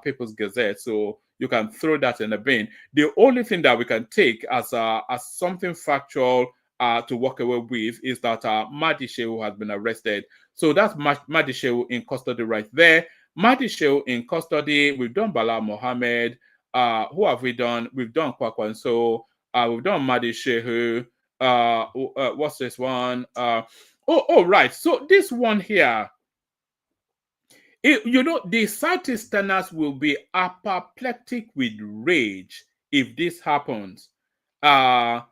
People's Gazette, so you can throw that in the bin. The only thing that we can take as something factual to walk away with is that Mahdi Shehu has been arrested. So that's Mahdi Shehu in custody right there. Mahdi Shehu in custody. We've done Bala Mohammed. Who have we done? We've done Kwakwanso. We've done Mahdi Shehu. What's this one? Right. So this one here, the Southeasterners will be apoplectic with rage if this happens. Do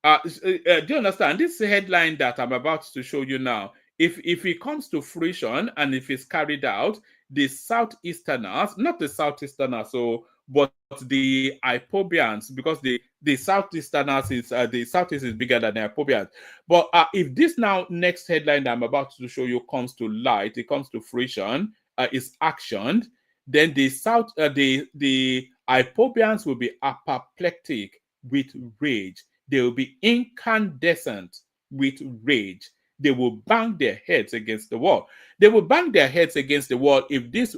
you understand? This headline that I'm about to show you now, if it comes to fruition and if it's carried out, the Southeasterners, not the Southeasterners, but the Ipobians, because the Southeasterners is the Southeast is bigger than the Ipobians. But if this now next headline that I'm about to show you comes to light, it comes to fruition, is actioned, then the Ipobians will be apoplectic with rage. They will be incandescent with rage. They will bang their heads against the wall. They will bang their heads against the wall if this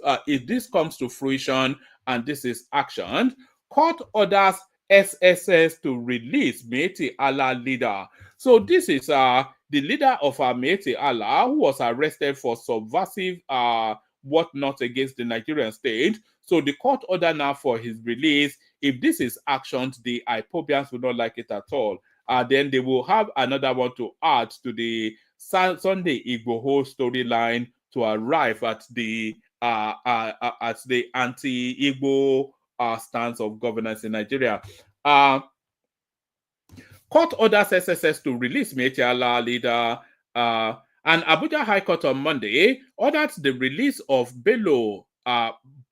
comes to fruition and this is actioned. Court orders SSS to release Meiti Allah leader. So this is the leader of Meiti Allah who was arrested for subversive whatnot against the Nigerian state. So the court order now for his release. If this is actioned, the Ipobians will not like it at all. Then they will have another one to add to the Sunday Igboho storyline to arrive at the anti-Igbo stance of governance in Nigeria. Court orders SSS to release Meiti Allah leader. And Abuja High Court on Monday ordered the release of Bello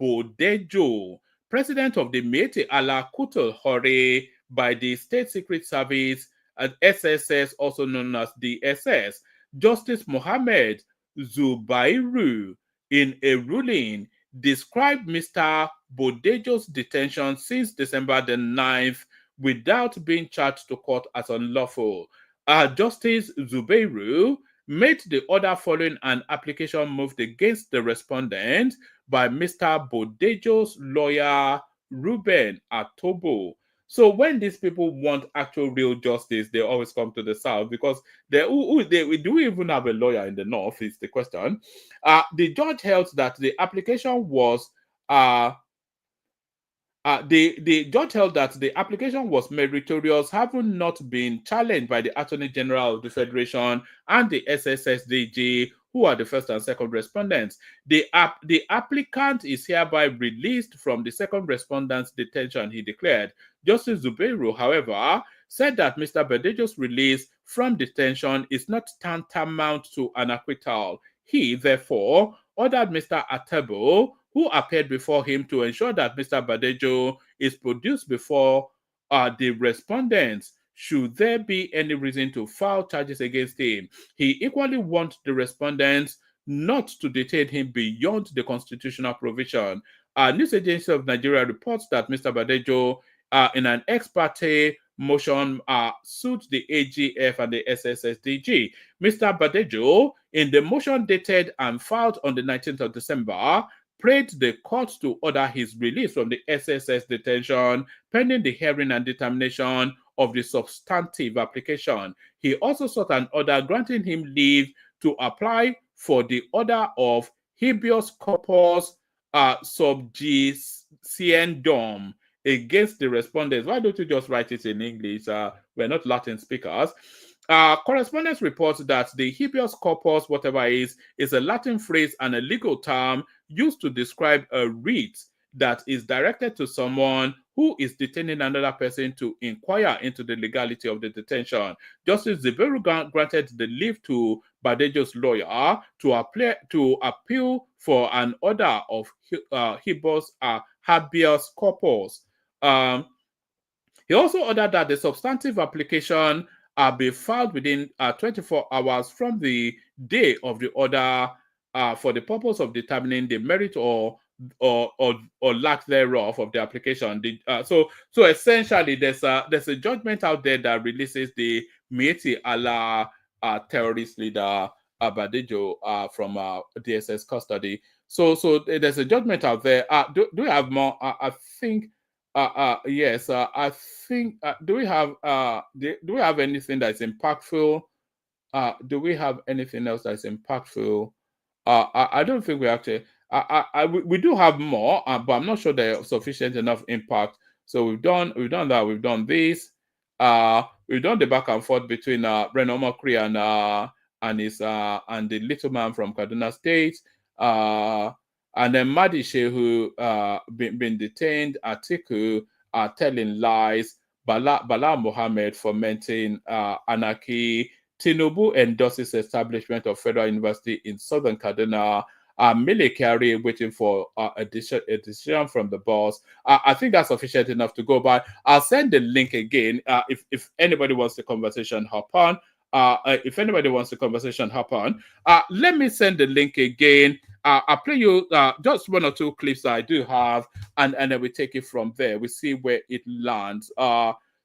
Bodejo, president of the Meiti Allah Kutul Hore, by the State Secret Service and SSS, also known as the SS. Justice Mohammed Zubairu, in a ruling, described Mr. Bodejo's detention since December the 9th without being charged to court as unlawful. Justice Zubairu made the order following an application moved against the respondent by Mr. Bodejo's lawyer, Ruben Atobo. So when these people want actual real justice, they always come to the South because do we even have a lawyer in the North is the question. The judge held that the application was the judge held that the application was meritorious, having not been challenged by the Attorney General of the Federation and the SSSDG, who are the first and second respondents. The applicant is hereby released from the second respondent's detention, he declared. Justice Zubairu, however, said that Mr. Bodejo's release from detention is not tantamount to an acquittal. He, therefore, ordered Mr. Atebo, who appeared before him, to ensure that Mr. Bodejo is produced before the respondents should there be any reason to file charges against him. He equally warned the respondents not to detain him beyond the constitutional provision. News Agency of Nigeria reports that Mr. Bodejo, in an ex parte motion, sued the AGF and the SSSDG. Mr. Bodejo, in the motion dated and filed on the 19th of December, prayed the court to order his release from the SSS detention pending the hearing and determination of the substantive application. He also sought an order granting him leave to apply for the order of habeas corpus subjudiciendum against the respondents. Why don't you just write it in English? We're not Latin speakers. Correspondence reports that the habeas corpus, whatever is a Latin phrase and a legal term used to describe a writ that is directed to someone who is detaining another person to inquire into the legality of the detention. Justice Zubairu granted the leave to Bodejo's lawyer to appeal for an order of habeas corpus. He also ordered that the substantive application be filed within 24 hours from the day of the order for the purpose of determining the merit or lack thereof of the application. So essentially, there's a judgment out there that releases the Meiti Allah terrorist leader Bodejo from DSS custody. So there's a judgment out there. Do we have more? I think. Yes. I think. Do we have? Do we have anything that's impactful? Do we have anything else that's impactful? I don't think we actually. We do have more, but I'm not sure they're sufficient enough impact. So we've done that. We've done this. We've done the back and forth between Reno Mokri and his and the little man from Kaduna State. And then Mahdi Shehu been detained. Atiku telling lies. Bala Mohammed fomenting anarchy. Tinubu endorses establishment of Federal University in Southern Kaduna. Mele Kyari waiting for a decision from the boss. I think that's sufficient enough to go by. I'll send the link again if anybody wants the conversation, hop on. If anybody wants the conversation, hop on. Let me send the link again. I'll play you just one or two clips that I do have, and then we take it from there. We see where it lands.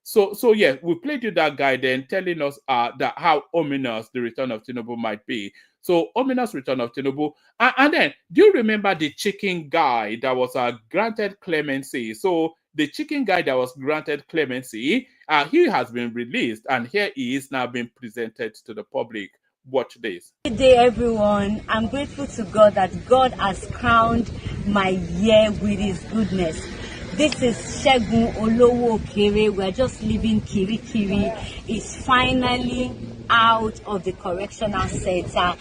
So yeah, we played you that guy then telling us that how ominous the return of Tinubu might be. So ominous return of Tinubu. And then, do you remember the chicken guy that was granted clemency? So the chicken guy that was granted clemency, he has been released, and here he is now being presented to the public. Watch this. Good day, everyone. I'm grateful to God that God has crowned my year with his goodness. This is Shehu Olowo Okere. We're just leaving Kirikiri. It's finally out of the correctional center.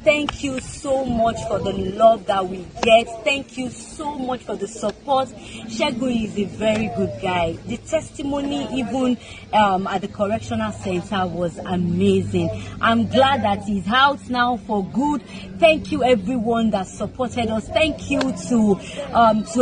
Thank you so much for the love that we get. Thank you so much for the support. Shehu is a very good guy. The testimony even at the correctional center was amazing. I'm glad that he's out now for good. Thank you everyone that supported us. Thank you to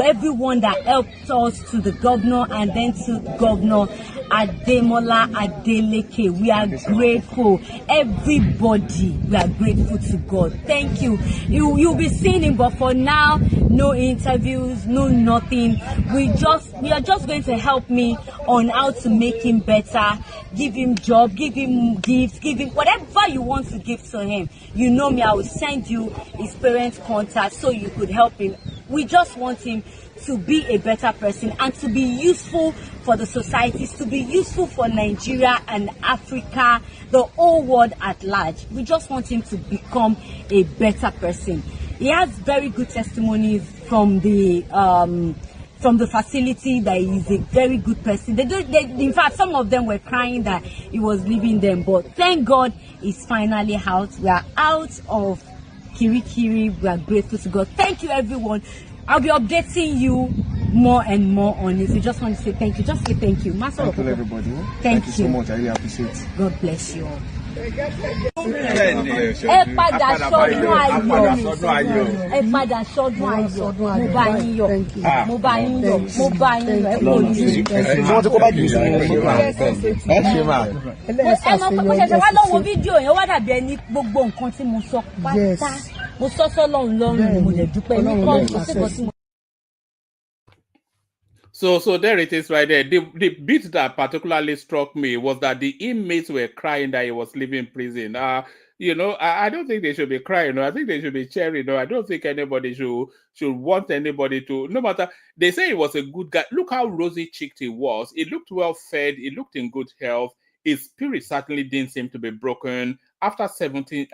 everyone that helped us, to the governor and then to Governor Ademola Adeleke. We are grateful. Everybody, we are grateful to God. Thank you. You'll be seeing him, but for now, no interviews, no nothing. We are just going to help me on how to make him better, give him job, give him gifts, give him whatever you want to give to him. You know me, I will send you his parents' contact so you could help him. We just want him to be a better person and to be useful for the societies, to be useful for Nigeria and Africa, the whole world at large. We just want him to become a better person. He has very good testimonies from the facility that he's a very good person. In fact, some of them were crying that he was leaving them, but thank God he's finally out. We are out of Kirikiri. We are grateful to God. Thank you, everyone. I'll be updating you more and more on it. We just want to say thank you. Just say thank you. Thank you, everybody. Thank you so much. I really appreciate it. God bless you all. So there it is right there. The bit that particularly struck me was that the inmates were crying that he was leaving prison. I don't think they should be crying. I think they should be cheering. I don't think anybody should want anybody to, no matter. They say he was a good guy. Look how rosy-cheeked he was. He looked well fed. He looked in good health. His spirit certainly didn't seem to be broken after 14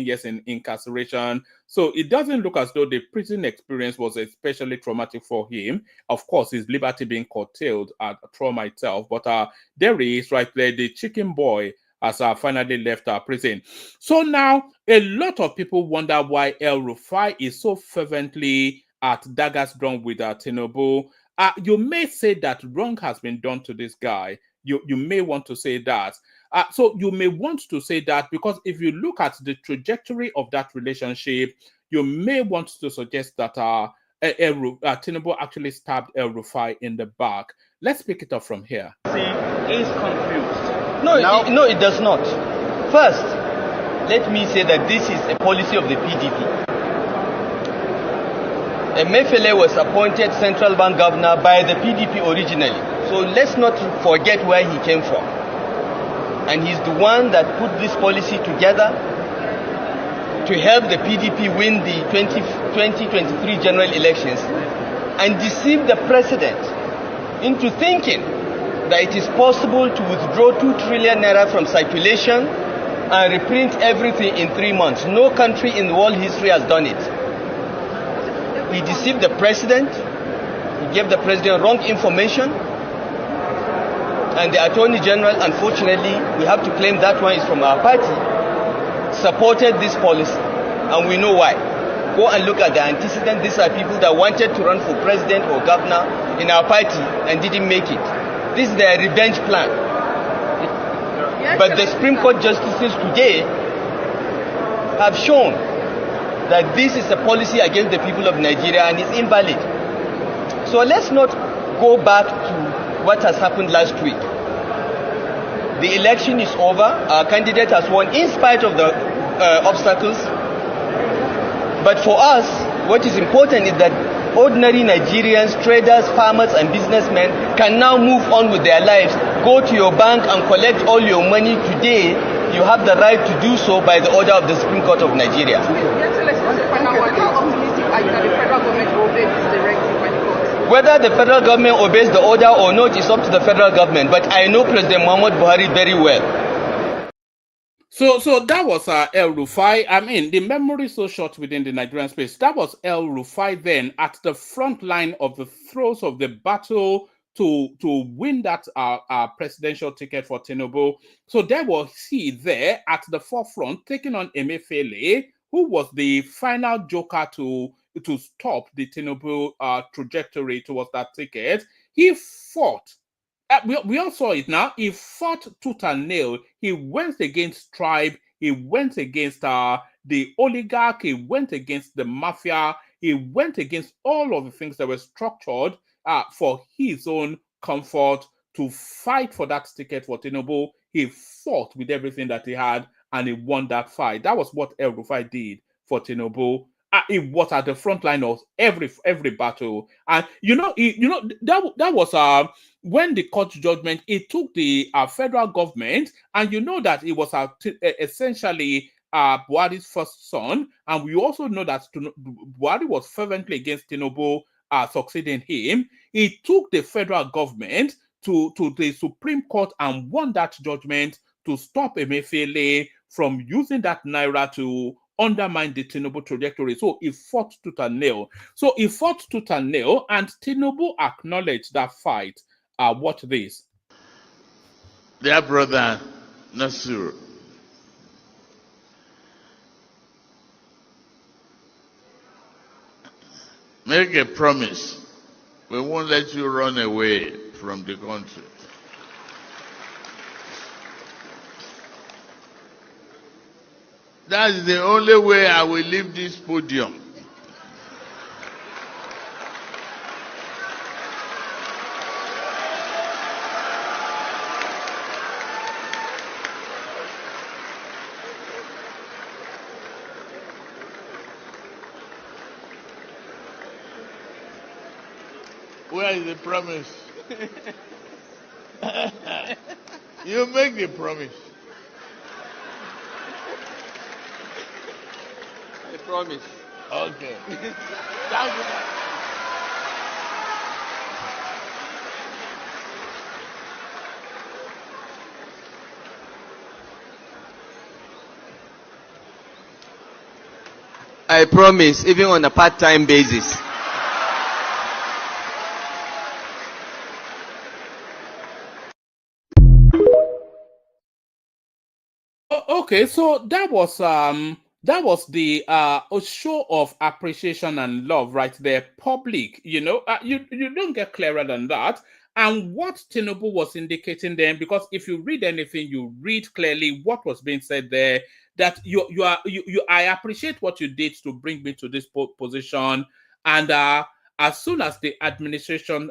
years in incarceration. So it doesn't look as though the prison experience was especially traumatic for him. Of course, his liberty being curtailed at trauma itself. But there he is right there, the chicken boy has finally left our prison. So now a lot of people wonder why El Rufai is so fervently at daggers drawn with Tinubu. You may say that wrong has been done to this guy. You may want to say that. So you may want to say that because if you look at the trajectory of that relationship, you may want to suggest that Tinubu actually stabbed El Rufai in the back. Let's pick it up from here. Is confused. No, it does not. First, let me say that this is a policy of the PDP. Emefiele was appointed central bank governor by the PDP originally. So let's not forget where he came from. And he's the one that put this policy together to to help the PDP win the 2023 general elections and deceive the president into thinking that it is possible to withdraw 2 trillion naira from circulation and reprint everything in 3 months. No country in world history has done it. He deceived the president. He gave the president wrong information. And the Attorney General, unfortunately, we have to claim that one is from our party, supported this policy. And we know why. Go and look at the antecedent. These are people that wanted to run for president or governor in our party and didn't make it. This is their revenge plan. But the Supreme Court justices today have shown that this is a policy against the people of Nigeria and is invalid. So let's not go back to what has happened last week. The election is over. Our candidate has won in spite of the obstacles. But for us, what is important is that ordinary Nigerians, traders, farmers, and businessmen can now move on with their lives. Go to your bank and collect all your money today. You have the right to do so by the order of the Supreme Court of Nigeria. How optimistic are you that the federal government will obey this directive by the court? Whether the federal government obeys the order or not is up to the federal government. But I know President Muhammad Buhari very well. So that was El Rufai. I mean, the memory is so short within the Nigerian space. That was El Rufai then at the front line of the throes of the battle to win that presidential ticket for Tinubu. So there was he there at the forefront taking on Emefiele, who was the final joker to stop the Tinubu trajectory towards that ticket. He fought. We all saw it now. He fought tooth and nail. He went against tribe. He went against the oligarch. He went against the mafia. He went against all of the things that were structured for his own comfort to fight for that ticket for Tinubu. He fought with everything that he had and he won that fight. That was what El Rufai did for Tinubu. It was at the front line of every battle, and that was when the court judgment. It took the federal government, and you know that it was essentially Buhari's first son, and we also know that Buhari was fervently against Tinubu succeeding him. It took the federal government to the Supreme Court and won that judgment to stop Emefiele from using that naira to undermine the Tinubu trajectory. So he fought tooth and nail. And Tinubu acknowledged that fight. Watch this. Dear brother Nasir, make a promise. We won't let you run away from the country. That's the only way I will leave this podium. Where is the promise? You make the promise. I promise. Okay. Thank you. I promise, even on a part-time basis. Okay, so that was the show of appreciation and love right there, public. You don't get clearer than that. And what Tinubu was indicating then, because if you read anything, you read clearly what was being said there. That I appreciate what you did to bring me to this position, and as soon as the administration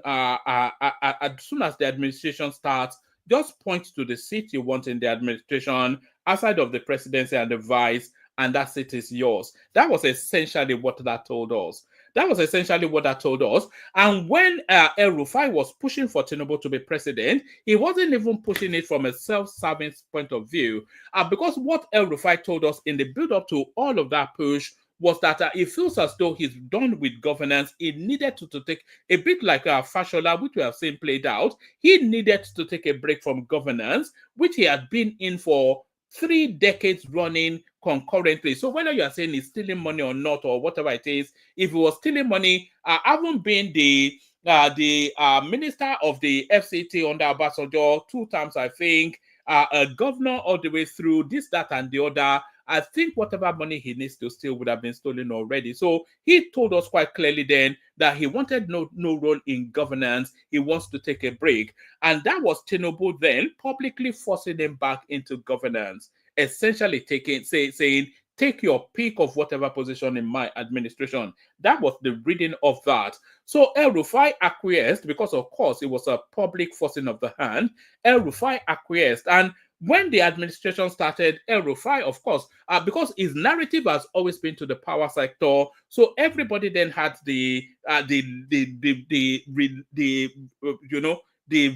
starts, just point to the seat you want in the administration outside of the presidency and the vice, and that seat is yours. That was essentially what that told us. That was essentially what that told us. And when El Rufai was pushing for Tinubu to be president, he wasn't even pushing it from a self-serving point of view. Because what El Rufai told us in the build-up to all of that push was that he feels as though he's done with governance. He needed to take a bit like Fashola, which we have seen played out. He needed to take a break from governance, which he had been in for 3 decades running concurrently. So whether you are saying he's stealing money or not, or whatever it is, if he was stealing money, having been the minister of the FCT under Obasanjo 2 times, I think, a governor all the way through, this, that, and the other, I think whatever money he needs to steal would have been stolen already. So he told us quite clearly then that he wanted no role in governance. He wants to take a break. And that was Tinubu then publicly forcing him back into governance, essentially saying, take your pick of whatever position in my administration. That was the reading of that. So El Rufai acquiesced because, of course, it was a public forcing of the hand. El Rufai acquiesced. And when the administration started, El Rufai, of course, because his narrative has always been to the power sector, so everybody then had the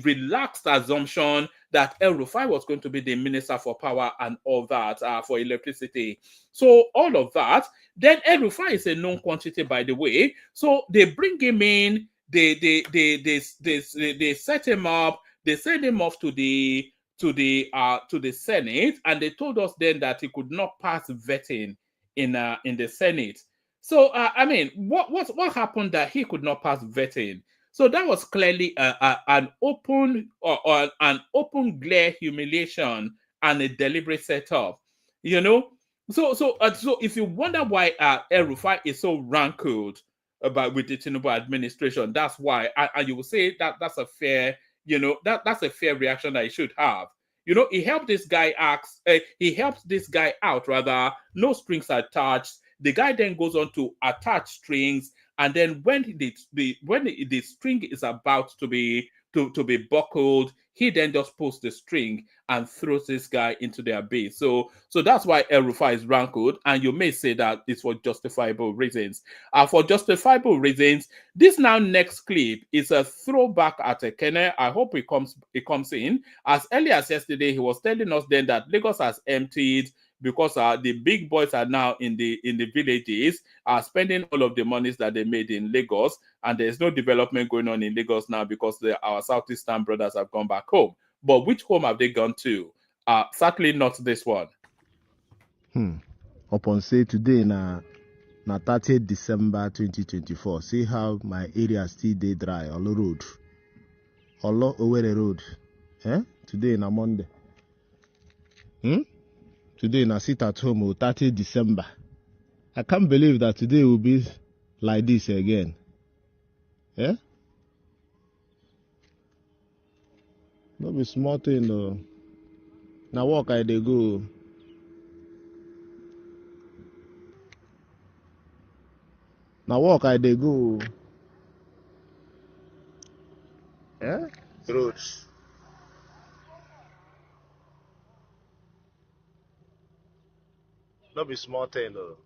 relaxed assumption that El Rufai was going to be the minister for power and all that, for electricity. So all of that. Then El Rufai is a known quantity, by the way. So they bring him in, they set him up, they send him off to the Senate, and they told us then that he could not pass vetting in the Senate. So I mean, what happened that he could not pass vetting? So that was clearly an open glare humiliation and a deliberate setup, you know. So if you wonder why El Rufai is so rankled with the Tinubu administration, that's why, and you will say that that's a fair. That's a fair reaction that he should have. He helped this guy out, rather, no strings attached. The guy then goes on to attach strings, and then when the string is about to be buckled, he then just pulls the string and throws this guy into the abyss. So that's why El Rufai is rankled, and you may say that it's for justifiable reasons. For justifiable reasons, this now next clip is a throwback at Ekene. I hope it comes in. As early as yesterday, he was telling us then that Lagos has emptied because the big boys are now in the villages, spending all of the monies that they made in Lagos, and there's no development going on in Lagos now because our Southeastern brothers have gone back home. But which home have they gone to? Certainly not this one. Upon say today na 30th December 2024. See how my area still dey dry. Olo Road. Olo Owerri Road. Today na Monday. Today na sit at home 30th December. I can't believe that today will be like this again. No be small thing though. Now work I dey go. Now work I dey go. Roads. No be small thing though.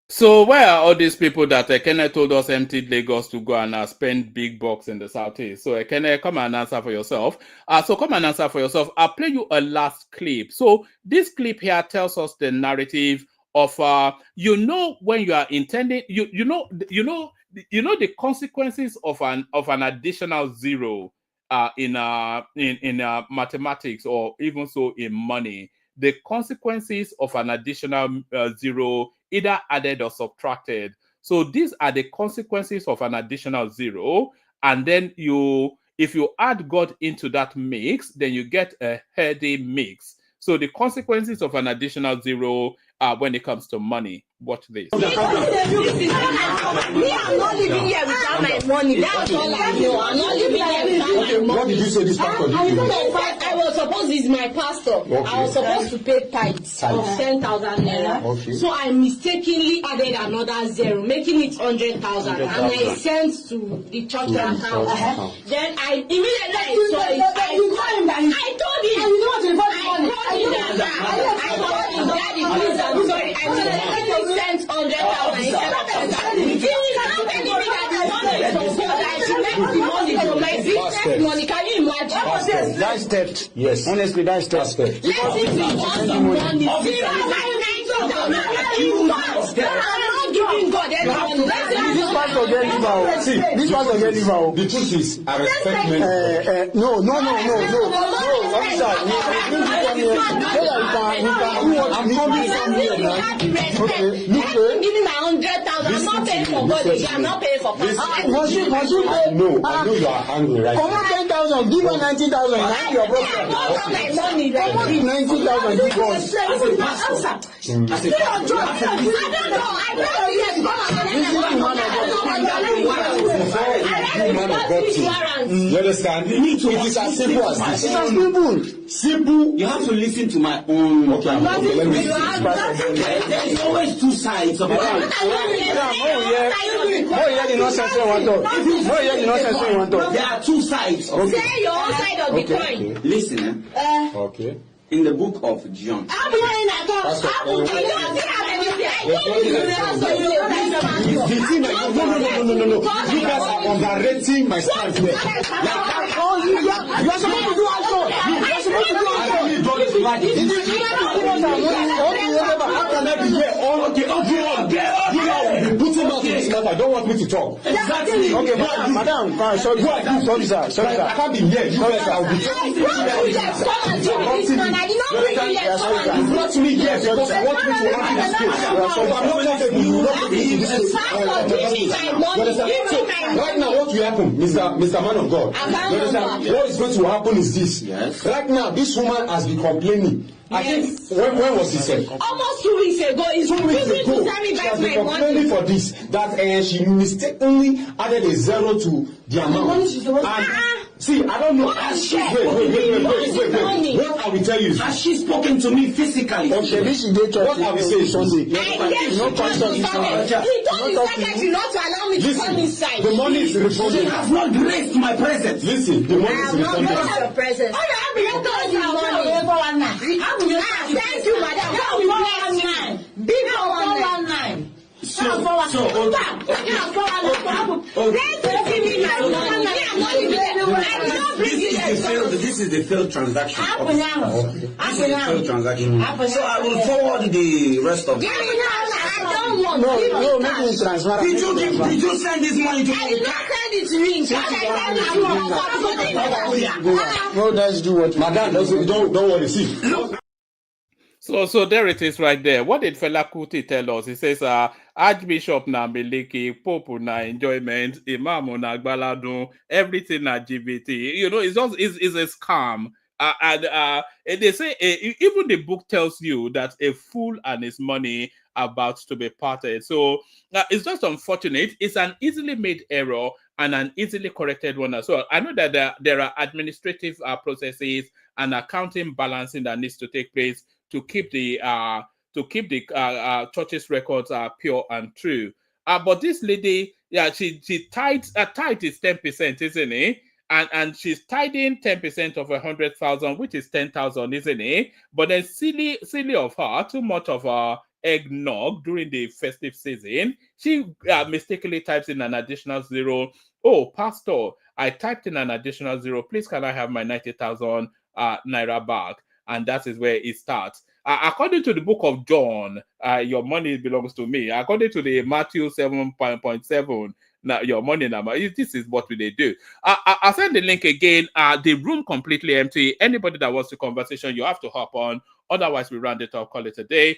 So where are all these people that Ekene told us emptied Lagos to go and spend big bucks in the Southeast? So Ekene, come and answer for yourself. I'll play you a last clip. So this clip here tells us the narrative of when you are intending, you know the consequences of an additional zero in mathematics, or even so in money. The consequences of an additional zero, either added or subtracted. So these are the consequences of an additional zero. And then if you add God into that mix, then you get a heady mix. So the consequences of an additional zero when it comes to money. Watch this. Me, I'm not living here without my money. That's all I know. I'm not living here without my money. What did you say this pastor did? I was supposed, he's my pastor. Okay. I was supposed to pay tithes of 10,000 naira. Okay. So I mistakenly added another zero, making it 100,000. And I sent to the church account. Then I immediately saw it. I told him. Money, can you imagine? That's theft. Yes. Honestly, that's theft. See, this pastor get liver. The truth is, I respect men. No. Officer, I'm coming from here now. Okay, look. I'm giving my 100,000. I'm not paying for God. I'm not paying for pastor. Must you pay? No, I know you are angry, right? Come on, 10,000. Give her 90,000. Now your problem. My money, right? 90,000. Give us. I don't You understand? It is as simple as this. It's as simple. Simple. You have to listen to my own. Okay, let me. There's always two sides of it. There are two sides. Say your own side of the coin. Listen, Okay. in the book of John. No. You guys are underrating my stance here. You are supposed to do also. How can I be here? I don't want me to talk. Exactly. Okay, madam, sorry, sir. I can't be here. You guys are you brought me here because I want me to run this case. If I'm not comfortable, you will not put me to this case. Right now, what will happen, Mr. Man of God? What is going to happen is this. Yes. Right now, this woman has been complaining. I think, when was this said? Almost 2 weeks ago. It's 2 weeks ago. She has been complaining for this, that she mistakenly added a zero to the amount. See, I don't know. Wait. What I will tell you is, has she spoken to me physically? Okay, this is the church. What I will say is Sunday. He told his secretary not to allow me to come inside. The money is refunded. She has not graced my presence. Listen, the money I is have not refunded. graced your presence. Thank you, madam. Big 419. This is the failed transaction. So I will forward the rest of it. I don't want. No, make me transfer. Did you send this money to me? I did not send it to him. No, let's do what. Madam, don't worry. See. So there it is right there. What did Fela Kuti tell us? He says, Archbishop na Meliki, Pope na enjoyment, Imam na Gbaladun, everything na GBT. You know, it's a scam. And they say, even the book tells you that a fool and his money are about to be parted. So it's just unfortunate. It's an easily made error and an easily corrected one as well. I know that there are administrative processes and accounting balancing that needs to take place to keep the church's records pure and true. But this lady, she tithes. Tithe is 10%, isn't it? And she's tithing 10% of 100,000, which is 10,000, isn't it? But then silly of her, too much of her eggnog during the festive season. She mistakenly types in an additional zero. Oh, pastor, I typed in an additional zero. Please, can I have my 90,000 naira back? And that is where it starts. According to the book of John, your money belongs to me. According to the Matthew 7.7, now your money number. This is what they do. I'll send the link again. The room completely empty. Anybody that wants to conversation, you have to hop on. Otherwise, we round it up, call it a day.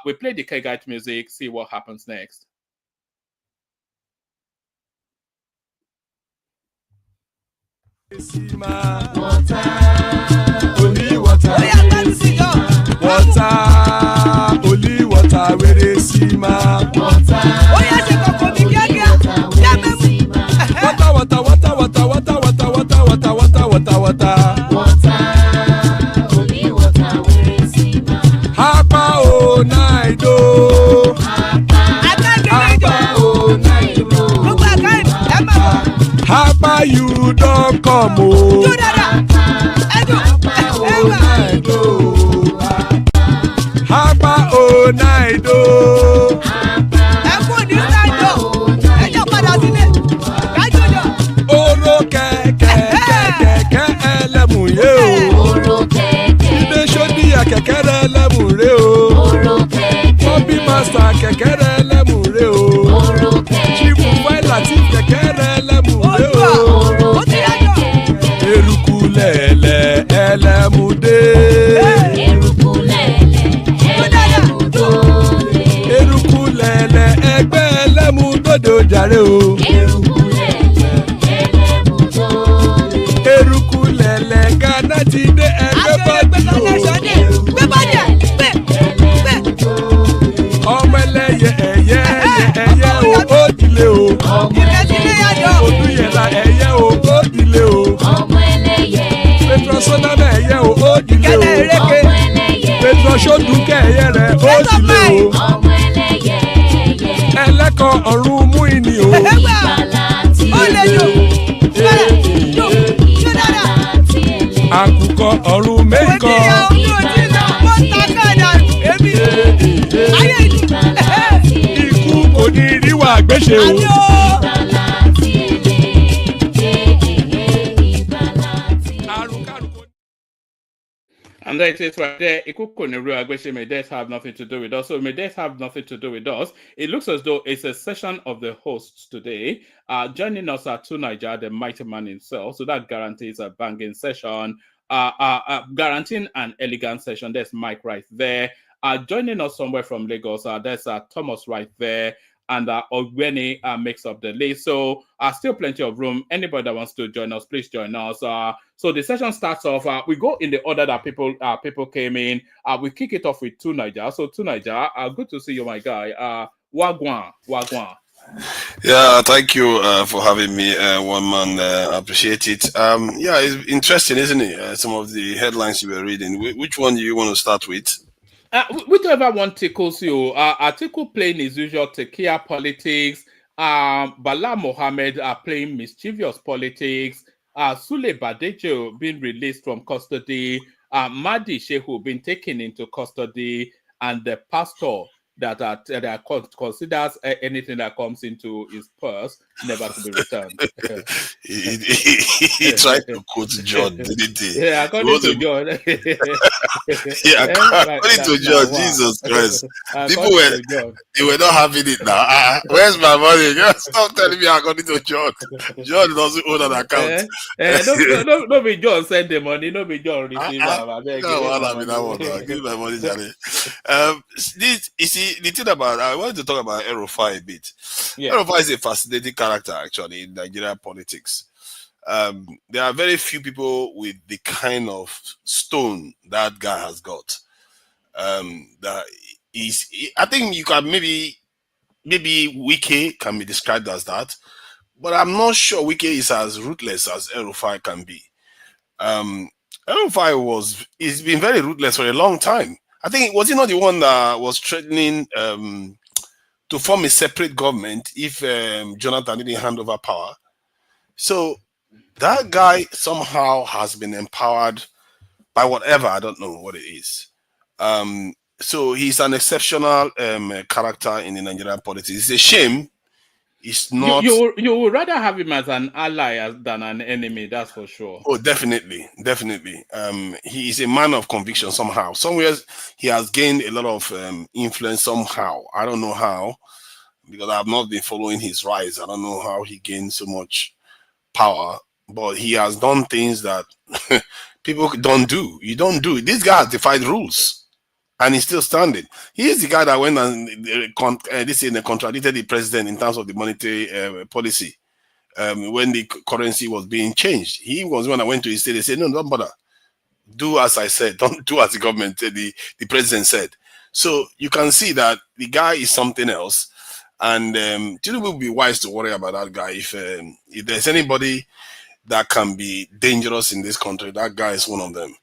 We play the K-Guide music, see what happens next. Only water, where they see my water. Oh yeah, she go for me, yeah. Water. Only water, where they see my. Hapa oh night oh. Hapa oh night oh. Hapa you don't come oh. Hapa oh night oh. náìdó. ẹ kú ní náìdó ẹ jọ padà sílé kájọ jọ. Oró kẹ̀kẹ́ ẹlẹ́mùrè o. Oró kẹ̀kẹ́. Ilé sódìyà kẹ̀kẹ́ rẹ̀ ẹlẹ́mùrè o. Oró kẹ̀kẹ́. Bobby Master kẹ̀kẹ́ rẹ̀ ẹlẹ́mùrè o. Oró kẹ̀kẹ́. Chief Latif kẹ̀kẹ́ rẹ̀ ẹlẹ́mùrè o. Oró kẹ̀kẹ́. Eruku lẹ̀lẹ̀ ẹlẹ́mùdé. Eruku lẹ̀lẹ̀ ẹlẹ́mùdóde. Eruku lẹ̀lẹ̀ ẹgbẹ́ ẹlẹ́mùdóde ó jàre o. Eruku lẹ̀lẹ̀ ẹlẹ́mùdóde. Eruku lẹ̀lẹ̀ Ghana ti dé ẹgbẹ́ bọ́dì o. gbé bọ́dì ẹ̀ gbé. Ọmọ ẹlẹ́yẹ ẹyẹ o ó dilé o. ìrẹsílẹ̀ yàjọ. Olúyẹ̀lá ẹyẹ o ó dilé o. Ọmọ ẹlẹ́yẹ. Petrosonama ẹyẹ o ó dilé o. Ìkẹlẹ̀ ìrèké. Ọmọ ẹlẹ́yẹ. Petrosodunke ẹyẹ rẹ̀ ó dilé o. Ọmọ ẹlẹ́yẹ. Ẹlẹ́kọ̀ ọ̀run mú ìní o. Ìgbàlà tí ó lè jò. bẹ́ẹ̀ jò jò dáadáa. Àkùkọ ọ̀run méjìkọ. òtí ya omi òtí lọ wọ́n ta káàdà èmi. ayé ìlú. Ikú kò ní ríwà gbéṣe o. àmì o. And there it is right there. May death have nothing to do with us. So may death have nothing to do with us. It looks as though it's a session of the hosts today. Joining us are two Niger, the mighty man himself. So that guarantees a banging session. Guaranteeing an elegant session. There's Mike right there. Joining us somewhere from Lagos, there's Thomas right there. And Ogweni makes up the list. So still plenty of room. Anybody that wants to join us, please join us. So the session starts off. We go in the order that people came in. We kick it off with two Niger. So two Niger, good to see you, my guy. Wagwan. Yeah, thank you for having me, one man. I appreciate it. Yeah, it's interesting, isn't it? Some of the headlines you were reading. Which one do you want to start with? Whichever one tickles you. Atiku playing his usual tequila politics. Bala Mohammed playing mischievous politics. Sule Badejo being released from custody. Mahdi Shehu being taken into custody. And the pastor that considers anything that comes into his purse never to be returned. He tried to quote John, didn't he? Yeah, according to John. According to John, Jesus Christ. People were not having it now. Where's my money? Stop telling me according to John. John doesn't own an account. No be John send the money, no be John receive give my money, Johnny. You see, the thing about, I wanted to talk about Erufai a bit. Yeah. Erufai is a fascinating character, actually, in Nigerian politics. There are very few people with the kind of stone that guy has got. That is, I think you can maybe Wike can be described as that, but I'm not sure Wike is as ruthless as Erufai can be. Erufai he's been very ruthless for a long time. I think, was he not the one that was threatening to form a separate government if Jonathan didn't hand over power? So that guy somehow has been empowered by whatever, I don't know what it is. So he's an exceptional character in the Nigerian politics. It's a shame. It's not. You would rather have him as an ally than an enemy, that's for sure. Oh, definitely. He is a man of conviction somehow. Somewhere he has gained a lot of influence somehow. I don't know how, because I have not been following his rise. I don't know how he gained so much power, but he has done things that people don't do. You don't do it. This guy has defied rules. And he's still standing. He is the guy that went and contradicted the president in terms of the monetary policy when the currency was being changed. He was the one that went to his state and said, no, don't bother. Do as I said. Don't do as the government, the president said. So you can see that the guy is something else. And Tinubu would be wise to worry about that guy. If there's anybody that can be dangerous in this country, that guy is one of them.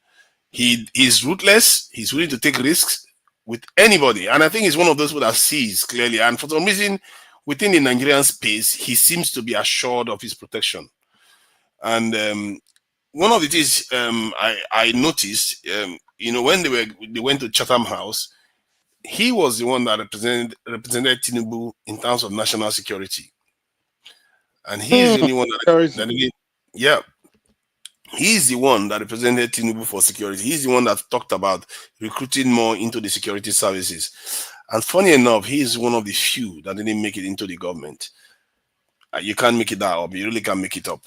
He's ruthless. He's willing to take risks with anybody. And I think he's one of those people that sees clearly. And for some reason, within the Nigerian space, he seems to be assured of his protection. And one of the things I noticed, when they went to Chatham House, he was the one that represented Tinubu in terms of national security. And he's the only one yeah. He's the one that represented Tinubu for security. He's the one that talked about recruiting more into the security services. And funny enough, he's one of the few that didn't make it into the government. You can't make it that up. You really can't make it up.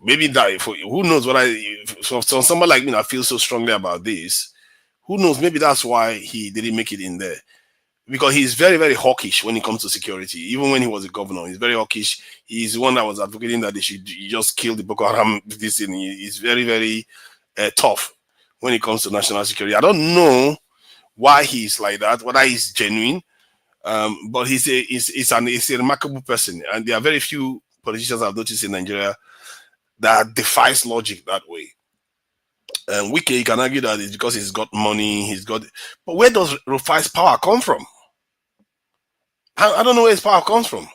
Maybe that, who knows what so somebody like me that feels so strongly about this, who knows, maybe that's why he didn't make it in there. Because he's very, very hawkish when it comes to security. Even when he was a governor, he's very hawkish. He's the one that was advocating that they should just kill the Boko Haram. This thing. He's very, very tough when it comes to national security. I don't know why he's like that, whether he's genuine, but he's a remarkable person. And there are very few politicians I've noticed in Nigeria that defies logic that way. And Wike, you can argue that it's because he's got money, but where does Rufai's power come from? I don't know where his power comes from.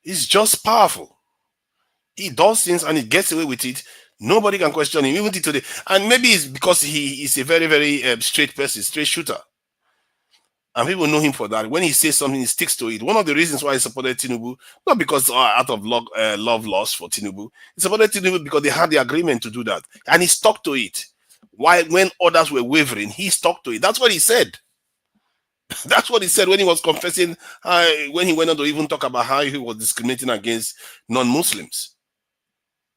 He's just powerful. He does things and he gets away with it. Nobody can question him, even today. And maybe it's because he is a very, very straight person, straight shooter. And people know him for that. When he says something, he sticks to it. One of the reasons why he supported Tinubu, not because out of love lost for Tinubu, he supported Tinubu because they had the agreement to do that. And he stuck to it. Why, when others were wavering, he stuck to it. That's what he said. That's what he said when he was confessing, when he went on to even talk about how he was discriminating against non-Muslims.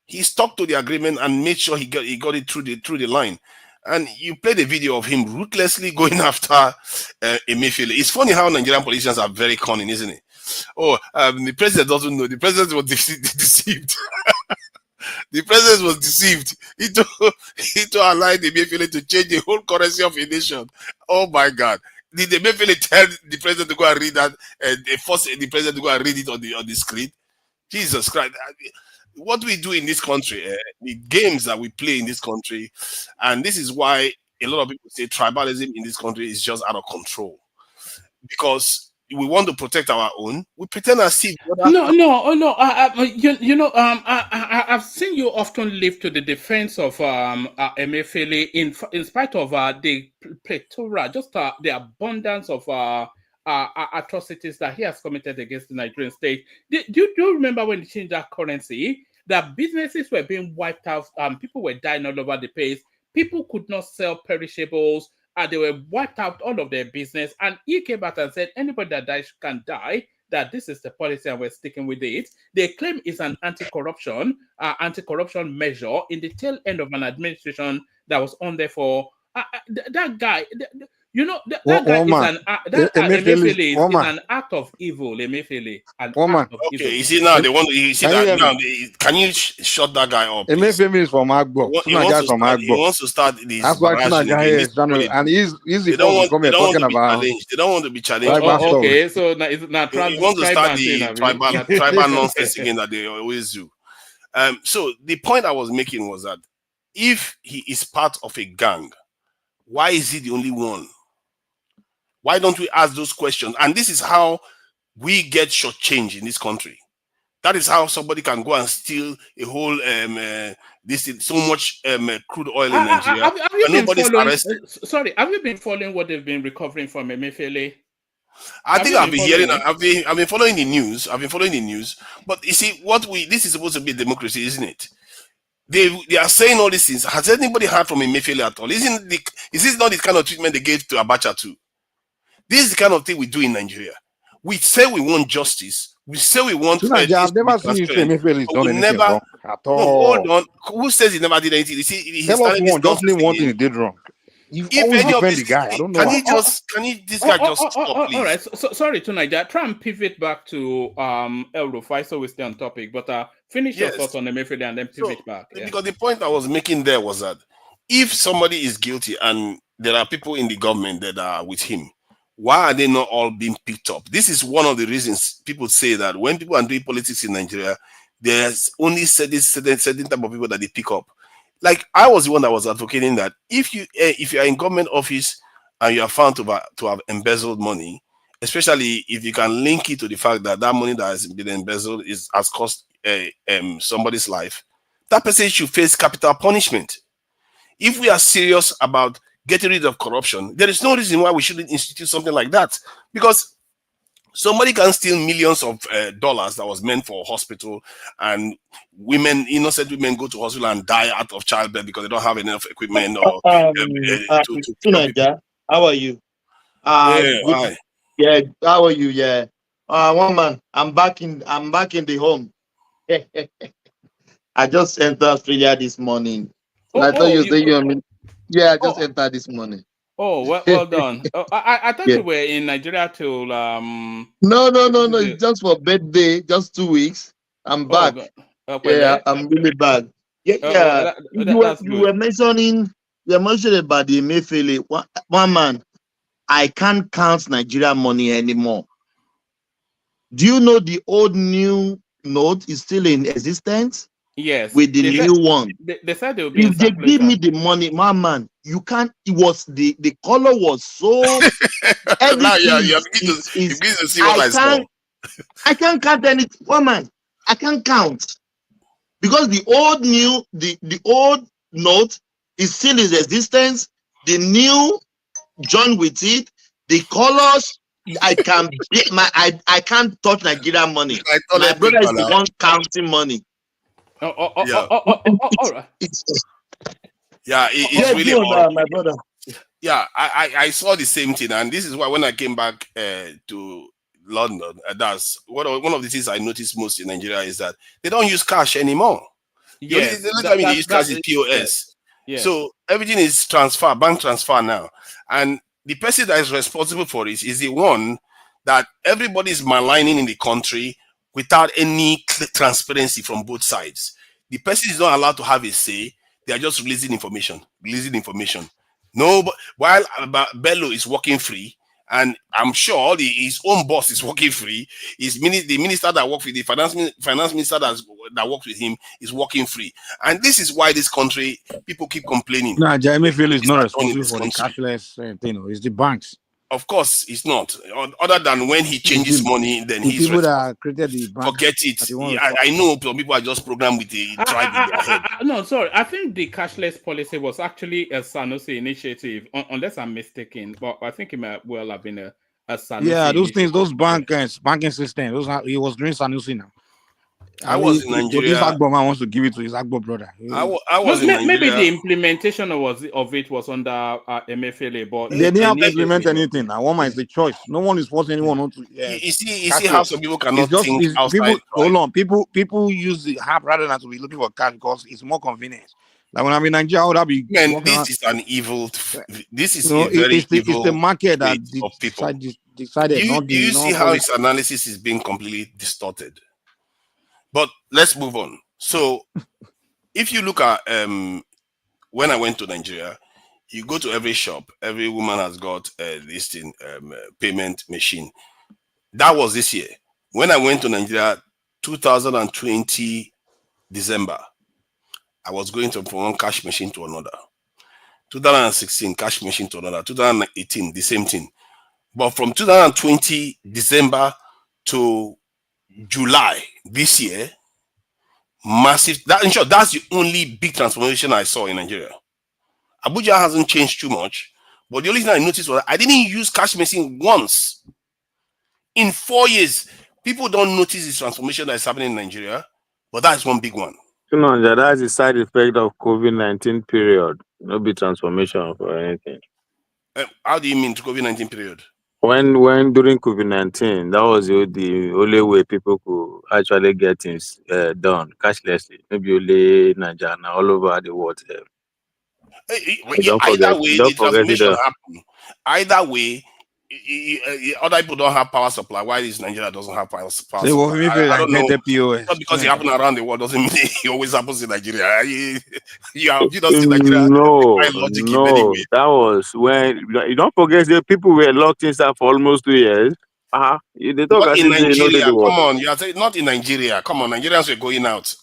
He stuck to the agreement and made sure he got it through the line. And you play the video of him ruthlessly going after Emefiele. It's funny how Nigerian politicians are very cunning, isn't it? The president doesn't know. The president was deceived. The president was deceived. He allowed Emefiele to change the whole currency of a nation. Oh my God. Did Emefiele tell the president to go and read that? Force the president to go and read it on the screen? Jesus Christ. What we do in this country, the games that we play in this country, and this is why a lot of people say tribalism in this country is just out of control. Because we want to protect our own, we pretend as if I've seen you often live to the defense of Emefiele in spite of the plethora, just the abundance of atrocities that he has committed against the Nigerian state. Do you remember when he changed that currency? That businesses were being wiped out, people were dying all over the place, people could not sell perishables, they were wiped out all of their business, and he came out and said anybody that dies can die, that this is the policy and we're sticking with it. They claim it's an anti-corruption measure in the tail end of an administration that was on there for that guy. Emefiele is an act of evil. Emefiele, an act of evil. You see now they want. You see that now. Can you shut that guy up? Emefiele is from Agbo. He wants to start this. That's why and he's the one coming talking about. They don't want to be challenged. Okay, so now it's not. He wants to start the tribal nonsense again that they always do. So the point I was making was that if he is part of a gang, why is he the only one? Why don't we ask those questions? And this is how we get shortchanged in this country. That is how somebody can go and steal a whole so much crude oil in Nigeria. Nobody's arrested. Sorry, have you been following what they've been recovering from Emefiele? I think I've been hearing. I've been following the news. But you see, this is supposed to be democracy, isn't it? They are saying all these things. Has anybody heard from Emefiele at all? Is this not the kind of treatment they gave to Abacha too? This is the kind of thing we do in Nigeria. We say we want justice. We say we want. I've never seen you say Emefiele done anything wrong at all. No, hold on. Who says he never did anything? You see, tell us one thing he did wrong. You always defend the guy. I don't know. This guy just stop, please? All right. So, sorry to Nigeria. Try and pivot back to El Rufai so we stay on topic. But finish your thoughts on Emefiele and then pivot back. Yeah. Because the point I was making there was that if somebody is guilty and there are people in the government that are with him, why are they not all being picked up? This is one of the reasons people say that when people are doing politics in Nigeria, there's only certain type of people that they pick up. Like I was the one that was advocating that if you are in government office and you are found to have embezzled money, especially if you can link it to the fact that money that has been embezzled has cost somebody's life, that person should face capital punishment. If we are serious about getting rid of corruption, there is no reason why we shouldn't institute something like that. Because somebody can steal millions of dollars that was meant for hospital, and women, innocent women, go to hospital and die out of childbirth because they don't have enough equipment or to Naija, how are you? Yeah, Good. hi. Yeah, how are you? Yeah. One man, I'm back in the home. I just entered Australia this morning. So I thought you said you mean. Yeah, I just entered this morning. Oh, well done. I thought Yeah. you were in Nigeria till No. It's just for birthday, just 2 weeks. I'm back. Yeah, I'm really back. Yeah. You were mentioning about the Emefiele. One man, I can't count Nigeria money anymore. Do you know the old new note is still in existence? Yes. With the new one. They said they will be in If they give me the money, my man, you can't. It was the color was so. Now you're beginning to see what I saw. I can't count anything. One man, I can't count because the old note is still in existence. The new joined with it. The colors. I can't touch Nigerian money. My brother is the one counting money. All right. Yeah, it's really odd. My brother. Yeah, I saw the same thing, and this is why when I came back to London, that's one of the things I noticed most in Nigeria is that they don't use cash anymore. Yes, the only time they use cash is POS. Yes. So everything is bank transfer now, and the person that is responsible for it is the one that everybody is maligning in the country without any transparency from both sides. The person is not allowed to have a say. They are just releasing information. No, but while Bello is working free, and I'm sure his own boss is working free, the minister that works with the finance minister that works with him is working free. And this is why this country, people keep complaining. No, Emefiele is not responsible for the cashless thing. It's the banks. Of course, it's not. Other than when he changes money, then he's people that created the bank. Forget it. I know some people are just programmed with the tribe in their head. No, sorry. I think the cashless policy was actually a Sanusi initiative, unless I'm mistaken. But I think it might well have been a Sanusi. Yeah, those things, those banking systems. He was doing Sanusi now. I was in Nigeria. This Agbo man wants to give it to his Agbo brother. I was in Nigeria. Maybe the implementation of it was under Emefiele, but they didn't have to implement anything. Now, one man is the choice. No one is forcing anyone on to. You see how some people cannot think outside. People, hold on, people use the app rather than to be looking for cash because it's more convenient. Like when I'm in Nigeria, how would that be? Man, this is an evil. This is it's the market that decided. Do you see how his analysis is being completely distorted? But let's move on. So, if you look at when I went to Nigeria, you go to every shop, every woman has got this thing, payment machine. That was this year. When I went to Nigeria, 2020 December, I was going from one cash machine to another. 2016, cash machine to another. 2018, the same thing. But from 2020 December to July this year, massive. In short, that's the only big transformation I saw in Nigeria. Abuja hasn't changed too much, but the only thing I noticed was I didn't use cash machine once in 4 years. People don't notice this transformation that is happening in Nigeria, but that's one big one. No, that's the side effect of COVID-19 period. No big transformation or anything. How do you mean COVID-19 period? When during COVID-19, that was the only way people could actually get things done cashlessly. Maybe only Nigeria, all over the world. Either way, the transformation happened. Either way, other people don't have power supply. Why is Nigeria doesn't have power supply? I don't know. Not because it happened around the world doesn't mean it always happens in Nigeria. You don't see Nigeria. No, that was when you don't forget that people were locked inside for almost 2 years. They talk not in Nigeria. Come on, you are saying not in Nigeria. Come on, Nigerians were going out.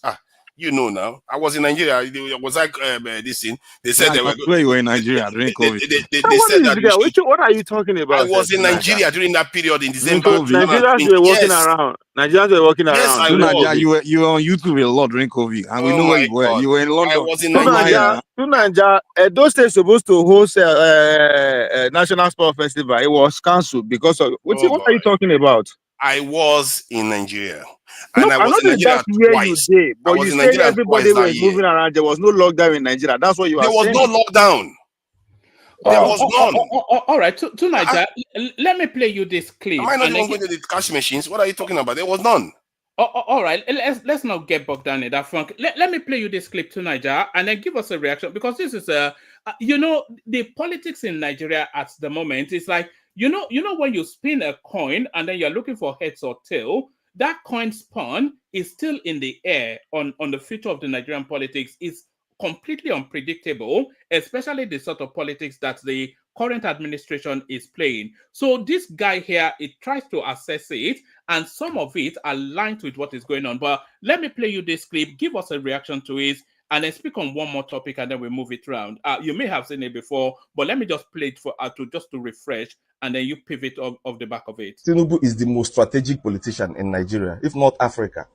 You know now. I was in Nigeria. It was like this thing. They said they were. Where you were in Nigeria during COVID? They said that. What are you talking about? I was in Nigeria during that period in December. Nigerians were walking around. Nigerians were walking Yes, around. I To was. Nigeria, you were on YouTube a lot during COVID, and we Oh know where my you were. God. You were in London. I was in Nigeria. Those states supposed to host a national sport festival. It was cancelled because of what are you talking about? I was in Nigeria. No, And I was in Nigeria twice. Did, but I was you in said Nigeria everybody twice was that moving year. around. There was no lockdown in Nigeria. That's what you are saying. There was no lockdown. There was none. All right, to Nigeria, let me play you this clip. Am I not even going to the cash machines? What are you talking about? There was none. All right, let's not get bogged down in that funk. Let me play you this clip to Nigeria and then give us a reaction, because this is the politics in Nigeria at the moment is like, you know when you spin a coin and then you're looking for heads or tail, that coin spun is still in the air on the future of the Nigerian politics. Is completely unpredictable, especially the sort of politics that the current administration is playing. So this guy here, it tries to assess it, and some of it aligns with what is going on. But let me play you this clip, give us a reaction to it, and then speak on one more topic, and then we move it around. You may have seen it before, but let me just play it for to refresh, and then you pivot off the back of it. Tinubu is the most strategic politician in Nigeria, if not Africa.